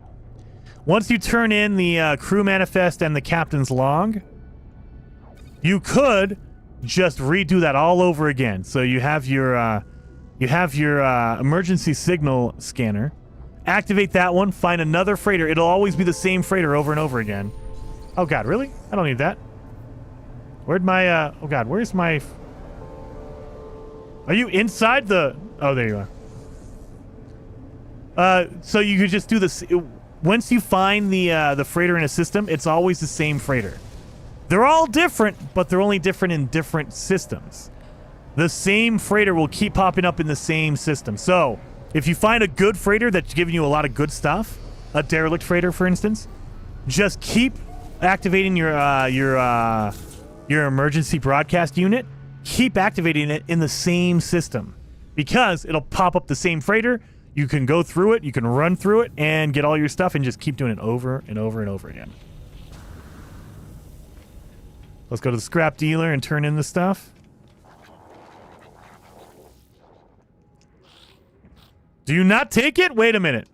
Once you turn in the crew manifest and the captain's log, you could just redo that all over again. So you have your emergency signal scanner. Activate that one, find another freighter. It'll always be the same freighter over and over again. Oh god, really? I don't need that. Where'd my, oh god, where's my... Are you inside the... Oh, there you are. So you could just do this... Once you find the freighter in a system, it's always the same freighter. They're all different, but they're only different in different systems. The same freighter will keep popping up in the same system. So, if you find a good freighter that's giving you a lot of good stuff, a derelict freighter, for instance, just keep activating your emergency broadcast unit. Keep activating it in the same system, because it'll pop up the same freighter. You can go through it, you can run through it, and get all your stuff, and just keep doing it over and over and over again. Let's go to the scrap dealer and turn in the stuff. Do you not take it? Wait a minute.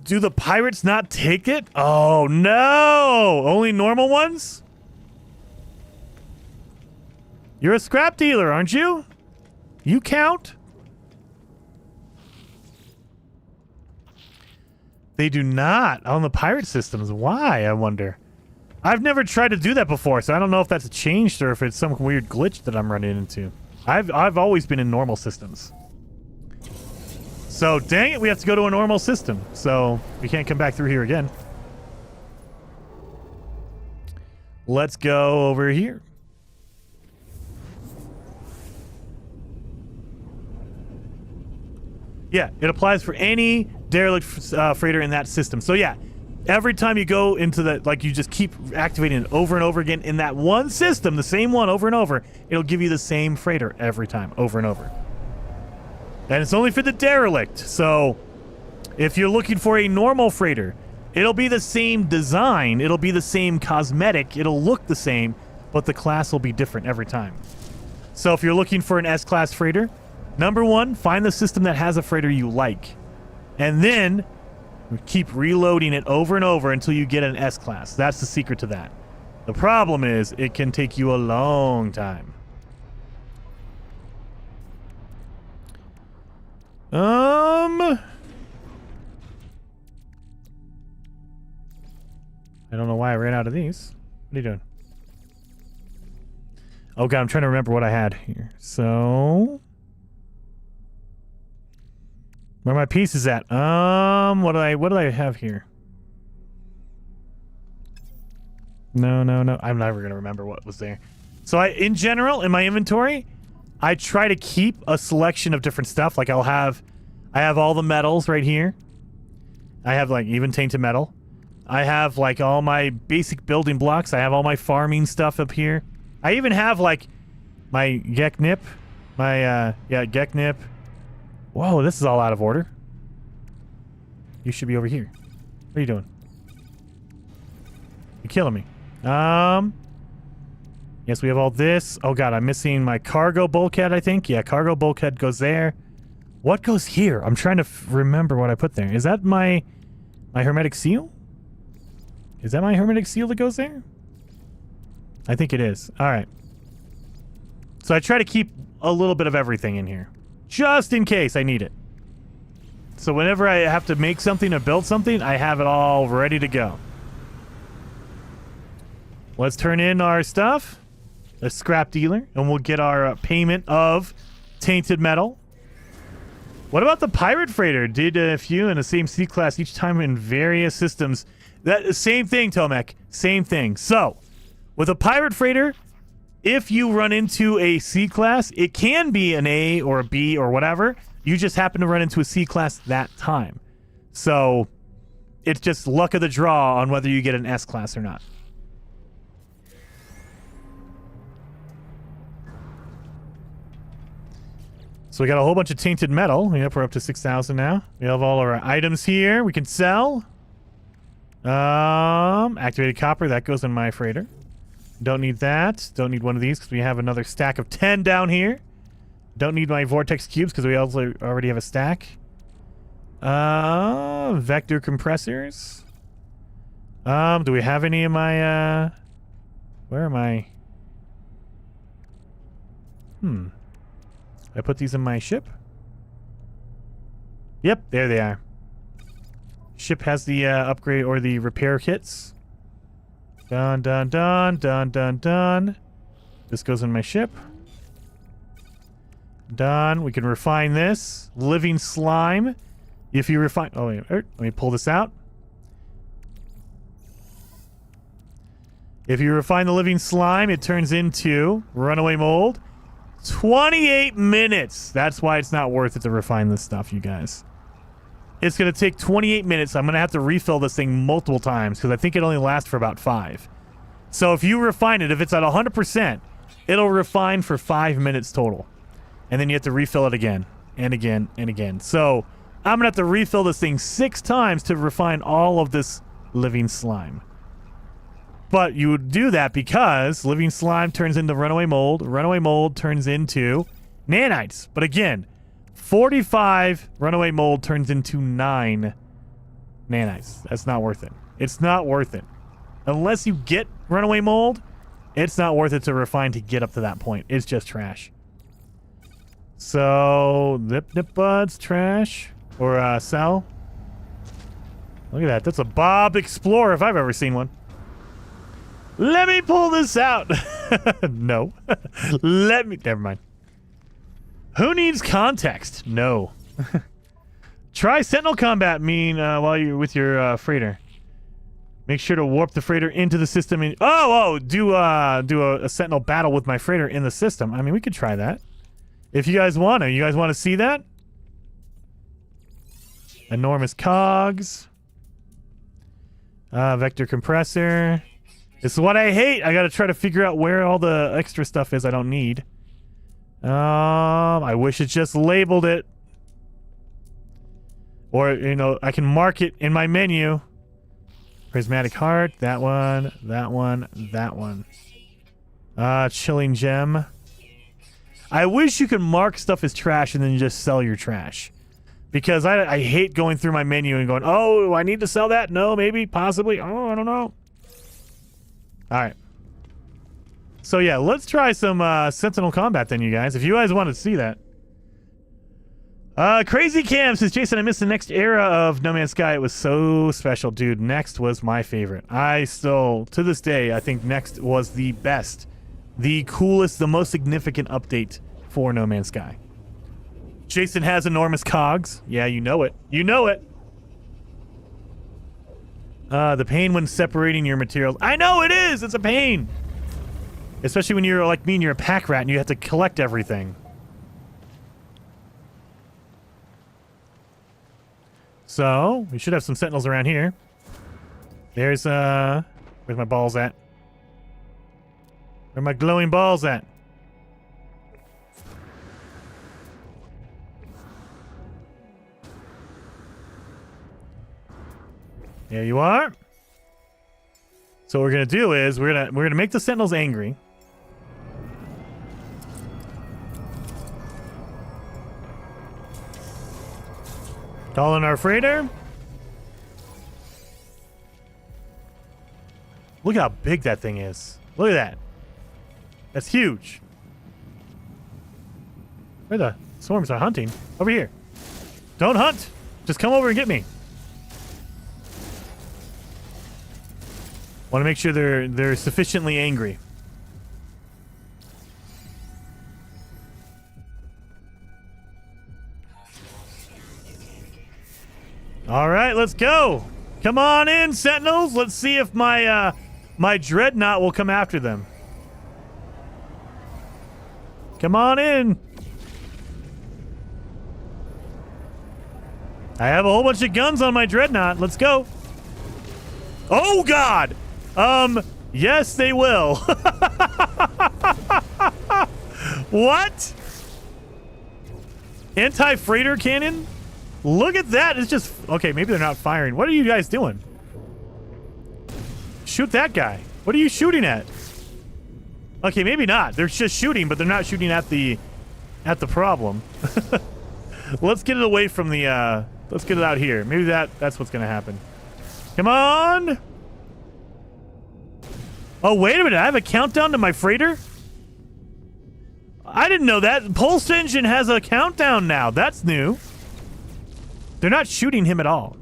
Do the pirates not take it? Oh, no! Only normal ones? You're a scrap dealer, aren't you? You count? They do not on the pirate systems. Why, I wonder? I've never tried to do that before, so I don't know if that's changed or if it's some weird glitch that I'm running into. I've always been in normal systems. So, dang it, we have to go to a normal system. So, we can't come back through here again. Let's go over here. Yeah, it applies for any derelict freighter in that system. So yeah, every time you go into that, like you just keep activating it over and over again in that one system, the same one over and over, it'll give you the same freighter every time, over and over. And it's only for the derelict. So if you're looking for a normal freighter, it'll be the same design, it'll be the same cosmetic, it'll look the same, but the class will be different every time. So if you're looking for an S-class freighter, number one, find the system that has a freighter you like. And then keep reloading it over and over until you get an S-class. That's the secret to that. The problem is it can take you a long time. I don't know why I ran out of these. What are you doing? Oh god, I'm trying to remember what I had here. So... where are my pieces at? What do I have here? No. I'm never gonna remember what was there. So in general, in my inventory, I try to keep a selection of different stuff. Like I have all the metals right here. I have like even tainted metal. I have like all my basic building blocks. I have all my farming stuff up here. I even have like my Geknip, Geknip. Whoa, this is all out of order. You should be over here. What are you doing? You're killing me. Yes, we have all this. Oh god, I'm missing my cargo bulkhead, I think. Yeah, cargo bulkhead goes there. What goes here? I'm trying to remember what I put there. Is that my hermetic seal? Is that my hermetic seal that goes there? I think it is. All right. So I try to keep a little bit of everything in here, just in case I need it. So whenever I have to make something or build something, I have it all ready to go. Let's turn in our stuff, a scrap dealer, and we'll get our payment of tainted metal. What about the pirate freighter? Did a few in the same C class each time in various systems. That same thing, Tomek. Same thing. So, with a pirate freighter, if you run into a C class, it can be an A or a B or whatever. You just happen to run into a C class that time. So, it's just luck of the draw on whether you get an S class or not. So we got a whole bunch of tainted metal. Yep, we're up to 6,000 now. We have all our items here we can sell. Activated copper, that goes in my freighter. Don't need that. Don't need one of these because we have another stack of 10 down here. Don't need my vortex cubes because we also already have a stack. Vector compressors. Do we have any of my, where am I? I put these in my ship? Yep, there they are. Ship has the upgrade or the repair kits. Dun, dun, dun, dun, dun, dun. This goes in my ship. Done. We can refine this. Living slime. If you refine... oh, wait. Let me pull this out. If you refine the living slime, it turns into runaway mold. 28 minutes. That's why it's not worth it to refine this stuff, you guys. It's going to take 28 minutes. I'm going to have to refill this thing multiple times because I think it only lasts for about 5. So if you refine it, if it's at 100%, it'll refine for 5 minutes total. And then you have to refill it again and again and again. So I'm going to have to refill this thing 6 times to refine all of this living slime. But you would do that because living slime turns into runaway mold turns into nanites. But again, 45 runaway mold turns into 9 nanites. That's not worth it. It's not worth it. Unless you get runaway mold, it's not worth it to refine to get up to that point. It's just trash. So, nip buds, trash. Or sell. Look at that. That's a Bob Explorer if I've ever seen one. Let me pull this out. No. Let me... Never mind. Who needs context? No. Try Sentinel Combat while you're with your freighter. Make sure to warp the freighter into the system. Do a Sentinel battle with my freighter in the system. I mean, we could try that. If you guys want to. You guys want to see that? Enormous cogs. Vector compressor. This is what I hate. I gotta try to figure out where all the extra stuff is I don't need. I wish it just labeled it. Or, you know, I can mark it in my menu. Prismatic Heart, that one, that one, that one. Chilling Gem. I wish you could mark stuff as trash and then just sell your trash. Because I hate going through my menu and going, oh, I need to sell that? No, maybe, possibly. Oh, I don't know. Alright. So yeah, let's try some Sentinel Combat then, you guys. If you guys want to see that. Crazy Cam says, Jason, I missed the Next era of No Man's Sky. It was so special. Dude, Next was my favorite. I still, to this day, I think Next was the best, the coolest, the most significant update for No Man's Sky. Jason has enormous cogs. Yeah, you know it. You know it. The pain when separating your materials. I know it is! It's a pain! Especially when you're like me and you're a pack rat and you have to collect everything. So, we should have some sentinels around here. There's, where's my balls at? Where are my glowing balls at? There you are. So what we're gonna do is we're gonna make the sentinels angry. Call in our freighter. Look how big that thing is. Look at that. That's huge. Where the swarms are hunting? Over here. Don't hunt. Just come over and get me. Want to make sure they're sufficiently angry. All right, let's go. Come on in, Sentinels. Let's see if my my Dreadnought will come after them. Come on in. I have a whole bunch of guns on my Dreadnought. Let's go. Oh, God. Yes, they will. What? Anti-freighter cannon? Look at that. It's just... Okay, maybe they're not firing. What are you guys doing? Shoot that guy. What are you shooting at? Okay, maybe not. They're just shooting, but they're not shooting at the problem. Let's get it away from the, let's get it out here. Maybe that's what's gonna happen. Come on! Oh, wait a minute. I have a countdown to my freighter? I didn't know that. Pulse Engine has a countdown now. That's new. They're not shooting him at all.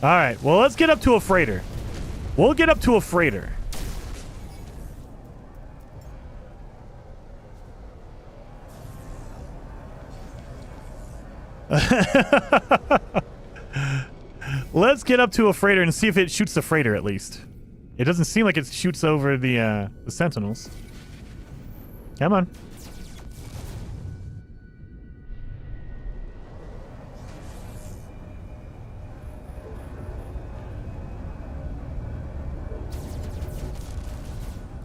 Alright, well, let's get up to a freighter. We'll get up to a freighter. Let's get up to a freighter and see if it shoots the freighter at least. It doesn't seem like it shoots over the sentinels. Come on.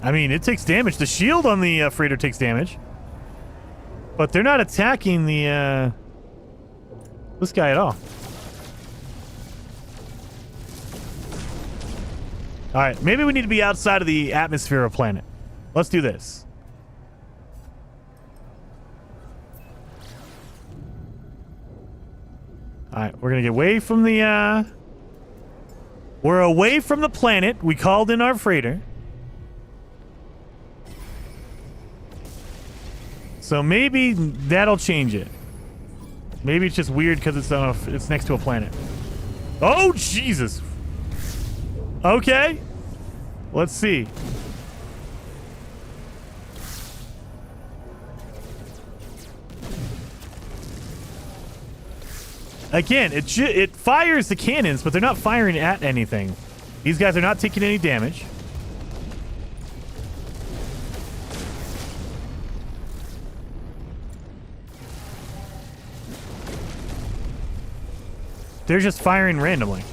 I mean, it takes damage. The shield on the freighter takes damage. But they're not attacking the, this guy at all. Alright, maybe we need to be outside of the atmosphere of planet. Let's do this. Alright, we're gonna get away from the, we're away from the planet. We called in our freighter. So maybe that'll change it. Maybe it's just weird because it's next to a planet. Oh, Jesus. Okay. Let's see. Again, it fires the cannons, but they're not firing at anything. These guys are not taking any damage. They're just firing randomly.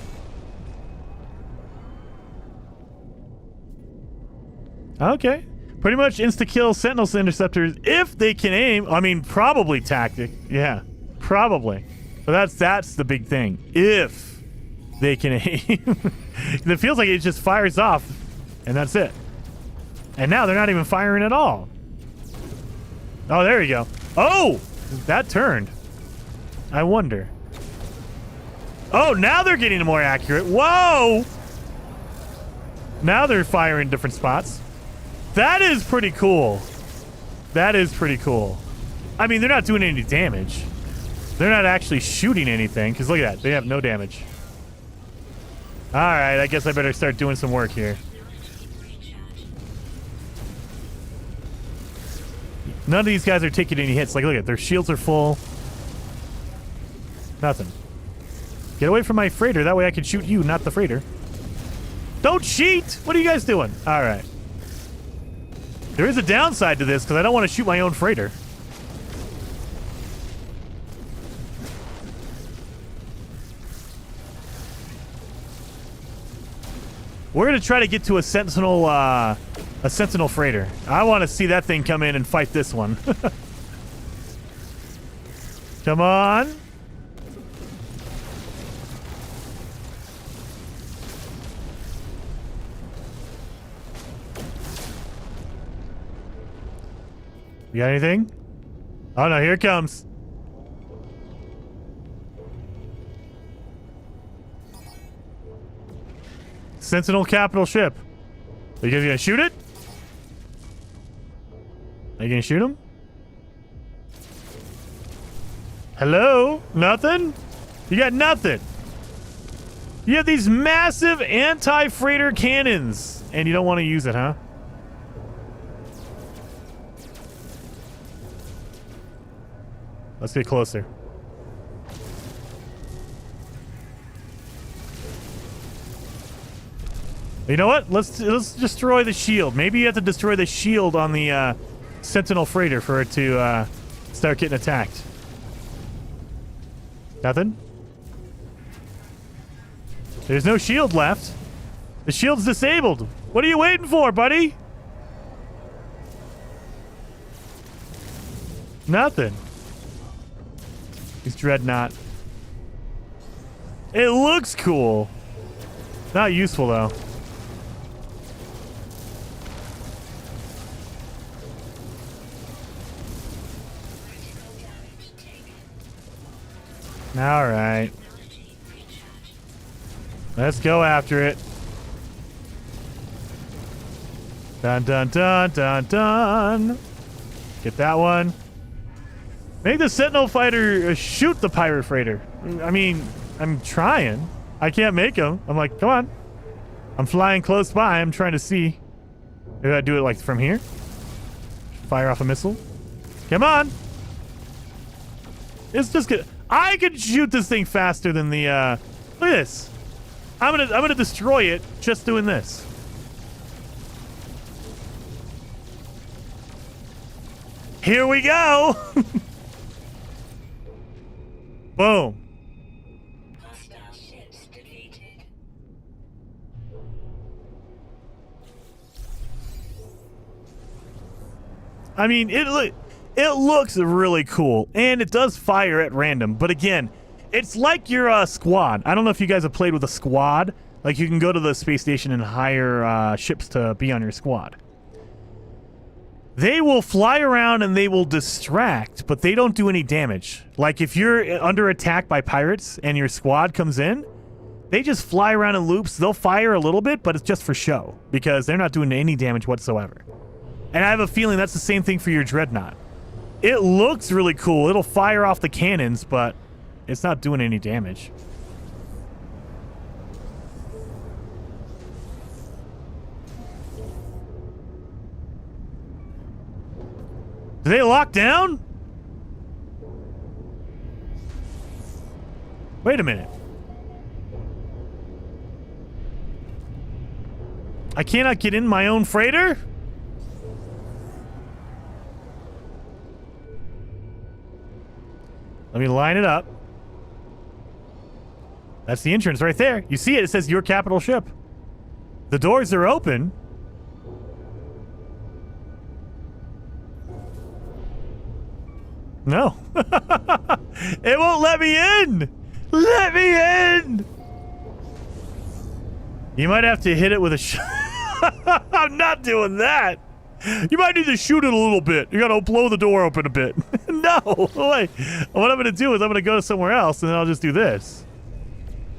Okay. Pretty much insta-kill Sentinel Interceptors if they can aim. I mean, probably tactic. Yeah, probably. But that's the big thing. If they can aim. It feels like it just fires off, and that's it. And now they're not even firing at all. Oh, there you go. Oh! That turned. I wonder. Oh, now they're getting more accurate. Whoa! Now they're firing different spots. That is pretty cool. That is pretty cool. I mean, they're not doing any damage. They're not actually shooting anything, because look at that. They have no damage. All right, I guess I better start doing some work here. None of these guys are taking any hits. Like, look at their shields are full. Nothing. Get away from my freighter. That way I can shoot you, not the freighter. Don't cheat! What are you guys doing? All right. There is a downside to this, because I don't want to shoot my own freighter. We're going to try to get to a sentinel freighter. I want to see that thing come in and fight this one. Come on. You got anything? Oh no, here it comes. Sentinel capital ship. Are you guys gonna shoot it? Are you gonna shoot him? Hello? Nothing? You got nothing. You have these massive anti-freighter cannons, and you don't want to use it, huh? Let's get closer. You know what? Let's destroy the shield. Maybe you have to destroy the shield on the Sentinel freighter for it to start getting attacked. Nothing? There's no shield left. The shield's disabled. What are you waiting for, buddy? Nothing. He's Dreadnought. It looks cool. Not useful, though. All right. Let's go after it. Dun, dun, dun, dun, dun. Get that one. Make the Sentinel fighter shoot the pirate freighter. I mean, I'm trying. I can't make him. I'm like, come on. I'm flying close by. I'm trying to see. Maybe I do it like from here. Fire off a missile. Come on. It's just good. I could shoot this thing faster than the look at this. I'm gonna destroy it just doing this. Here we go. Boom. I mean, it looks really cool, and it does fire at random. But again, it's like your squad. I don't know if you guys have played with a squad. Like, you can go to the space station and hire ships to be on your squad. They will fly around and they will distract, but they don't do any damage. Like, if you're under attack by pirates and your squad comes in, they just fly around in loops. They'll fire a little bit, but it's just for show, because they're not doing any damage whatsoever. And I have a feeling that's the same thing for your Dreadnought. It looks really cool. It'll fire off the cannons, but it's not doing any damage. Do they lock down? Wait a minute. I cannot get in my own freighter? Let me line it up. That's the entrance right there. You see it? It says your capital ship. The doors are open. No. It won't let me in. Let me in. You might have to hit it with a I'm not doing that. You might need to shoot it a little bit. You gotta blow the door open a bit. No, wait. What I'm gonna do is I'm gonna go somewhere else and then I'll just do this.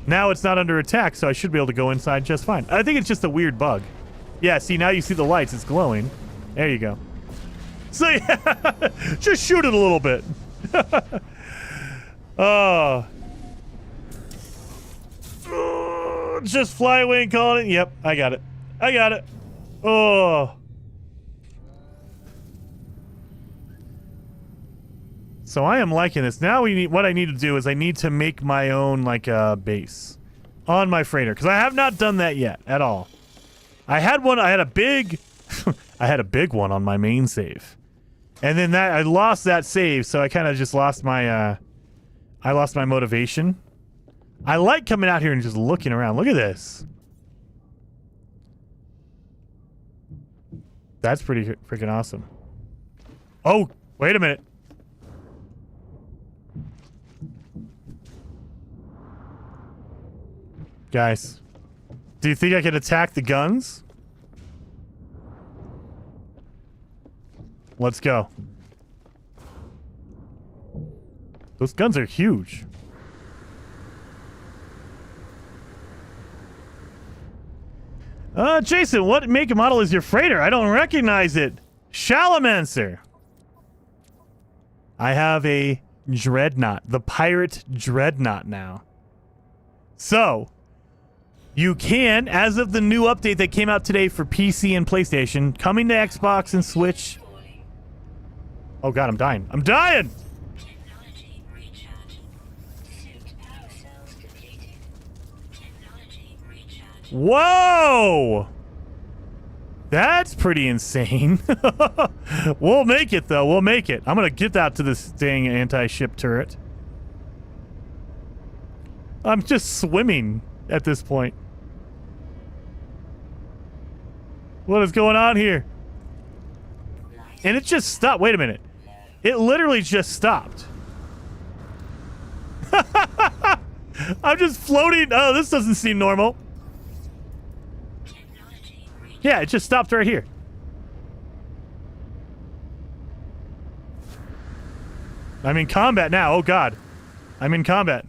Now it's not under attack, so I should be able to go inside just fine. I think it's just a weird bug. Yeah, see, now you see the lights. It's glowing. There you go. So yeah, just shoot it a little bit. Oh. Just fly away and call it. Yep, I got it. I got it. Oh. So I am liking this. Now what I need to do is I need to make my own like base on my freighter because I have not done that yet at all. I had a big I had a big one on my main save. And then I lost that save, so I kind of just lost my I lost my motivation. I like coming out here and just looking around. Look at this. That's pretty freaking awesome. Oh, wait a minute. Guys, do you think I can attack the guns? Let's go. Those guns are huge. Jason, what make and model is your freighter? I don't recognize it. Shalamancer. I have a Dreadnought, the pirate Dreadnought now. So, you can, as of the new update that came out today for PC and PlayStation, coming to Xbox and Switch. Oh god, I'm dying. I'm dying! Whoa! That's pretty insane. We'll make it, though. We'll make it. I'm gonna get out to this dang anti-ship turret. I'm just swimming at this point. What is going on here? And it just stopped. Wait a minute. It literally just stopped. I'm just floating. Oh, this doesn't seem normal. Yeah, it just stopped right here. I'm in combat now. Oh, God. I'm in combat.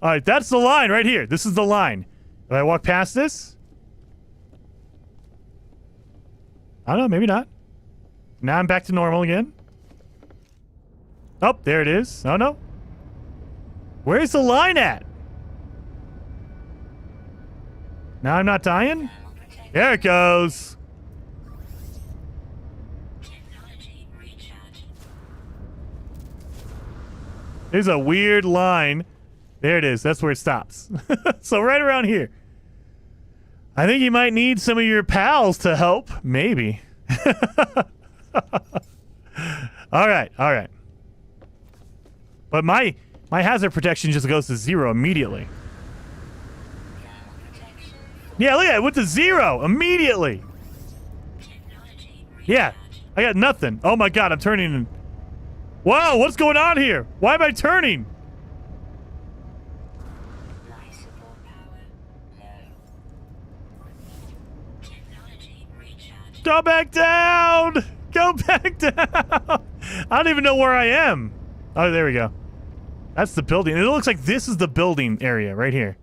All right, that's the line right here. This is the line. If I walk past this? I don't know, maybe not. Now I'm back to normal again. Oh, there it is. Oh, no. Where's the line at? Now I'm not dying? There it goes. There's a weird line. There it is. That's where it stops. So right around here. I think you might need some of your pals to help. Maybe. All right. All right. But my hazard protection just goes to 0 immediately. Yeah, look at it. It went to 0 immediately. Yeah. I got nothing. Oh my god, I'm turning. Wow, what's going on here? Why am I turning? Go back down! Go back down! I don't even know where I am. Oh, there we go. That's the building. It looks like this is the building area right here.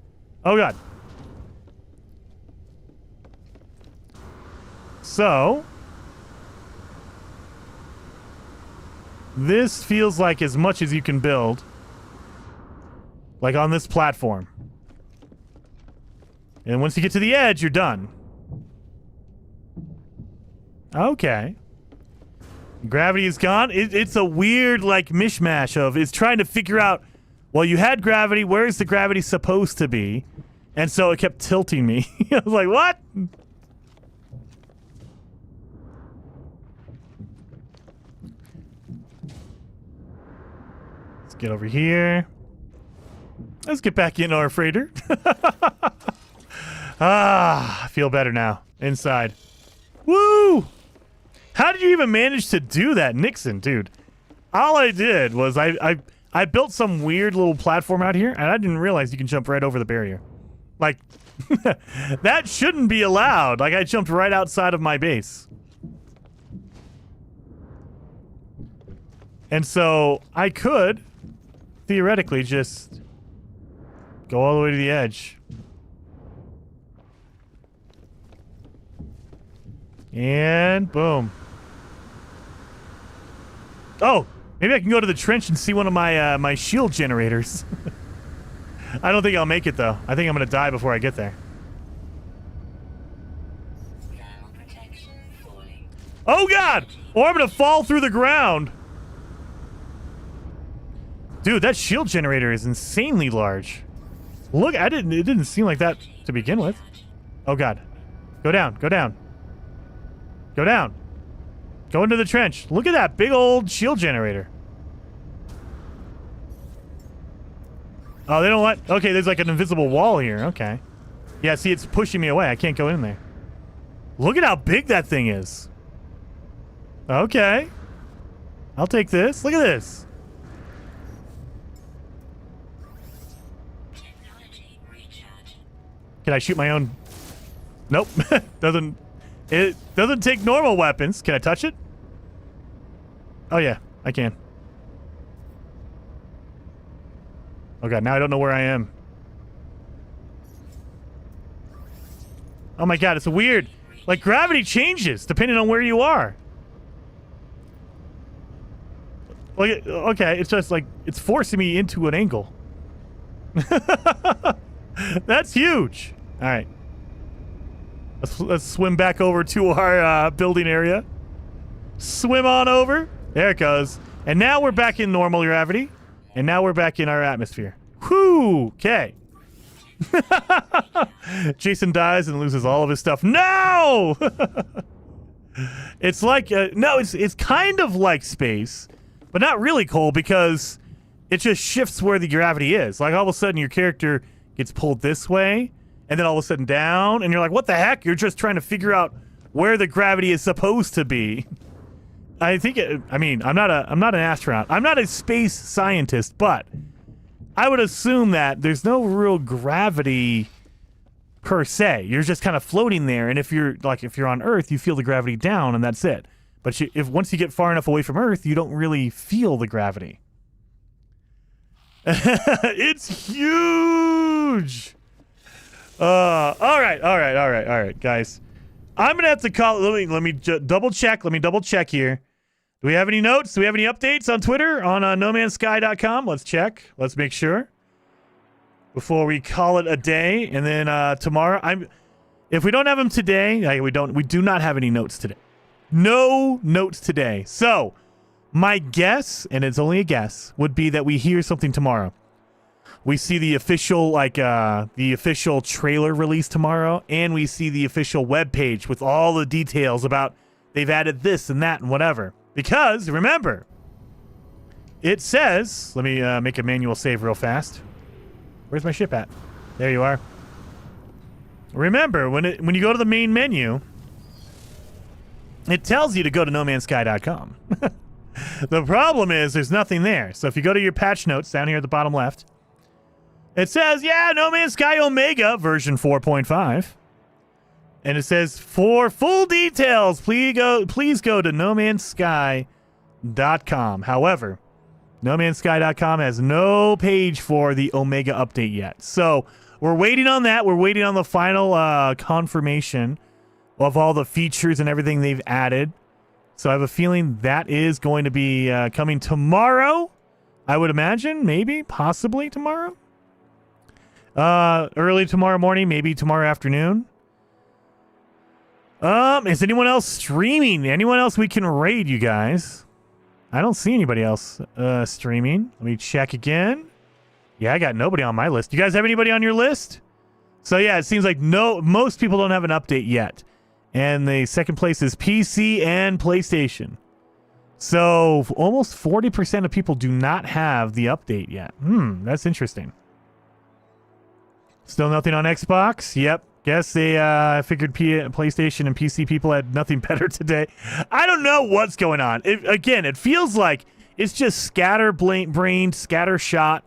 Oh, God. So. This feels like as much as you can build. Like on this platform. And once you get to the edge, you're done. Okay. Gravity is gone. It's a weird, like, mishmash of... It's trying to figure out... Well, you had gravity. Where is the gravity supposed to be? And so it kept tilting me. I was like, what? Let's get over here. Let's get back in our freighter. I feel better now. Inside. Woo! How did you even manage to do that, Nixon, dude? All I did was I built some weird little platform out here, and I didn't realize you can jump right over the barrier. Like, that shouldn't be allowed. Like, I jumped right outside of my base. And so, I could, theoretically, just go all the way to the edge. And boom. Oh, maybe I can go to the trench and see one of my my shield generators. I don't think I'll make it though. I think I'm gonna die before I get there. Oh God! Or I'm gonna fall through the ground. Dude, that shield generator is insanely large. Look, it didn't seem like that to begin with. Oh God. Go down, go down. Go down. Go into the trench. Look at that big old shield generator. Oh, they don't let... Okay, there's like an invisible wall here. Okay. Yeah, see, it's pushing me away. I can't go in there. Look at how big that thing is. Okay. I'll take this. Look at this. Can I shoot my own? Nope. It doesn't take normal weapons. Can I touch it? Oh yeah, I can. Oh God, now I don't know where I am. Oh my God, it's weird. Like gravity changes depending on where you are. Like, okay, it's just like, it's forcing me into an angle. That's huge. All right. Let's swim back over to our building area. Swim on over. There it goes. And now we're back in normal gravity. And now we're back in our atmosphere. Whew. Okay. Jason dies and loses all of his stuff. No! It's like... no, it's kind of like space. But not really, Cole, because it just shifts where the gravity is. Like, all of a sudden, your character gets pulled this way. And then all of a sudden down, and you're like, what the heck? You're just trying to figure out where the gravity is supposed to be. I think I mean, I'm not an astronaut. I'm not a space scientist, but I would assume that there's no real gravity per se. You're just kind of floating there, and if you're on Earth, you feel the gravity down, and that's it. But if once you get far enough away from Earth, you don't really feel the gravity. It's huge. All right, guys. I'm gonna have to call. Let me double check. Let me double check here. Do we have any notes? Do we have any updates on Twitter on nomansky.com? Let's check. Let's make sure before we call it a day. And then tomorrow, if we don't have them today, we do not have any notes today. No notes today. So my guess, and it's only a guess, would be that we hear something tomorrow. We see the official, the official trailer release tomorrow, and we see the official webpage with all the details about they've added this and that and whatever. Because, remember, it says, let me make a manual save real fast. Where's my ship at? There you are. Remember, when you go to the main menu, it tells you to go to nomansky.com. The problem is there's nothing there. So if you go to your patch notes down here at the bottom left, it says, yeah, No Man's Sky Omega version 4.5. And it says, for full details, please go to nomansky.com. However, nomansky.com has no page for the Omega update yet. So we're waiting on that. We're waiting on the final confirmation of all the features and everything they've added. So I have a feeling that is going to be coming tomorrow. I would imagine, maybe, possibly tomorrow. Early tomorrow morning, maybe tomorrow afternoon. Is anyone else streaming? Anyone else we can raid, you guys? I don't see anybody else streaming. Let me check again. Yeah, I got nobody on my list. You guys have anybody on your list? So yeah, it seems like most people don't have an update yet. And the second place is PC and PlayStation. So almost 40% of people do not have the update yet. That's interesting. Still nothing on Xbox? Yep. Guess they figured PlayStation and PC people had nothing better today. I don't know what's going on. It feels like it's just scatterbrained, scattershot.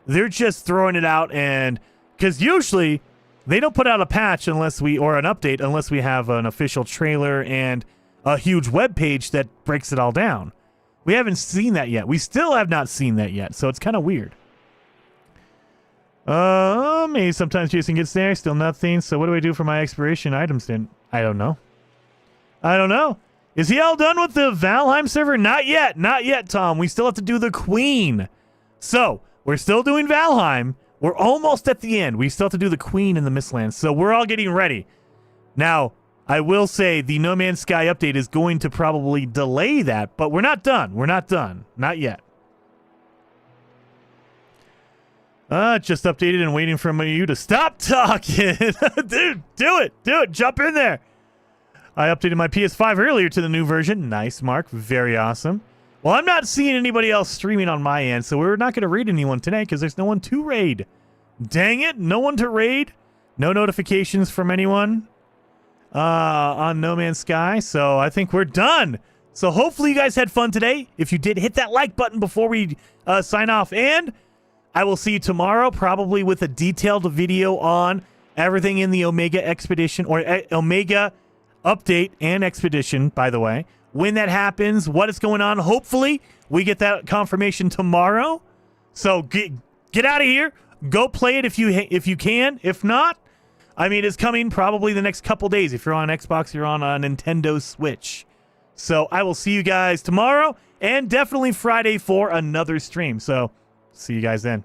They're just throwing it out, and because usually they don't put out a patch or an update unless we have an official trailer and a huge web page that breaks it all down. We haven't seen that yet. We still have not seen that yet, so it's kind of weird. Maybe sometimes Jason gets there, still nothing. So what do I do for my expiration items then? I don't know. Is he all done with the Valheim server? Not yet, Tom. We still have to do the Queen. So we're still doing Valheim. We're almost at the end. We still have to do the Queen in the Mistlands. So we're all getting ready. Now, I will say the No Man's Sky update is going to probably delay that, but we're not done. Not yet. Just updated and waiting for you to stop talking. Dude, do it. Jump in there. I updated my PS5 earlier to the new version. Nice, Mark. Very awesome. Well, I'm not seeing anybody else streaming on my end, so we're not going to raid anyone today because there's no one to raid. Dang it. No one to raid. No notifications from anyone on No Man's Sky. So I think we're done. So hopefully you guys had fun today. If you did, hit that like button before we sign off. And I will see you tomorrow, probably with a detailed video on everything in the Omega Expedition, or Omega Update and Expedition, by the way. When that happens, what is going on. Hopefully, we get that confirmation tomorrow. So get out of here. Go play it if you can. If not, I mean, it's coming probably the next couple days. If you're on Xbox, you're on a Nintendo Switch. So I will see you guys tomorrow and definitely Friday for another stream. So see you guys then.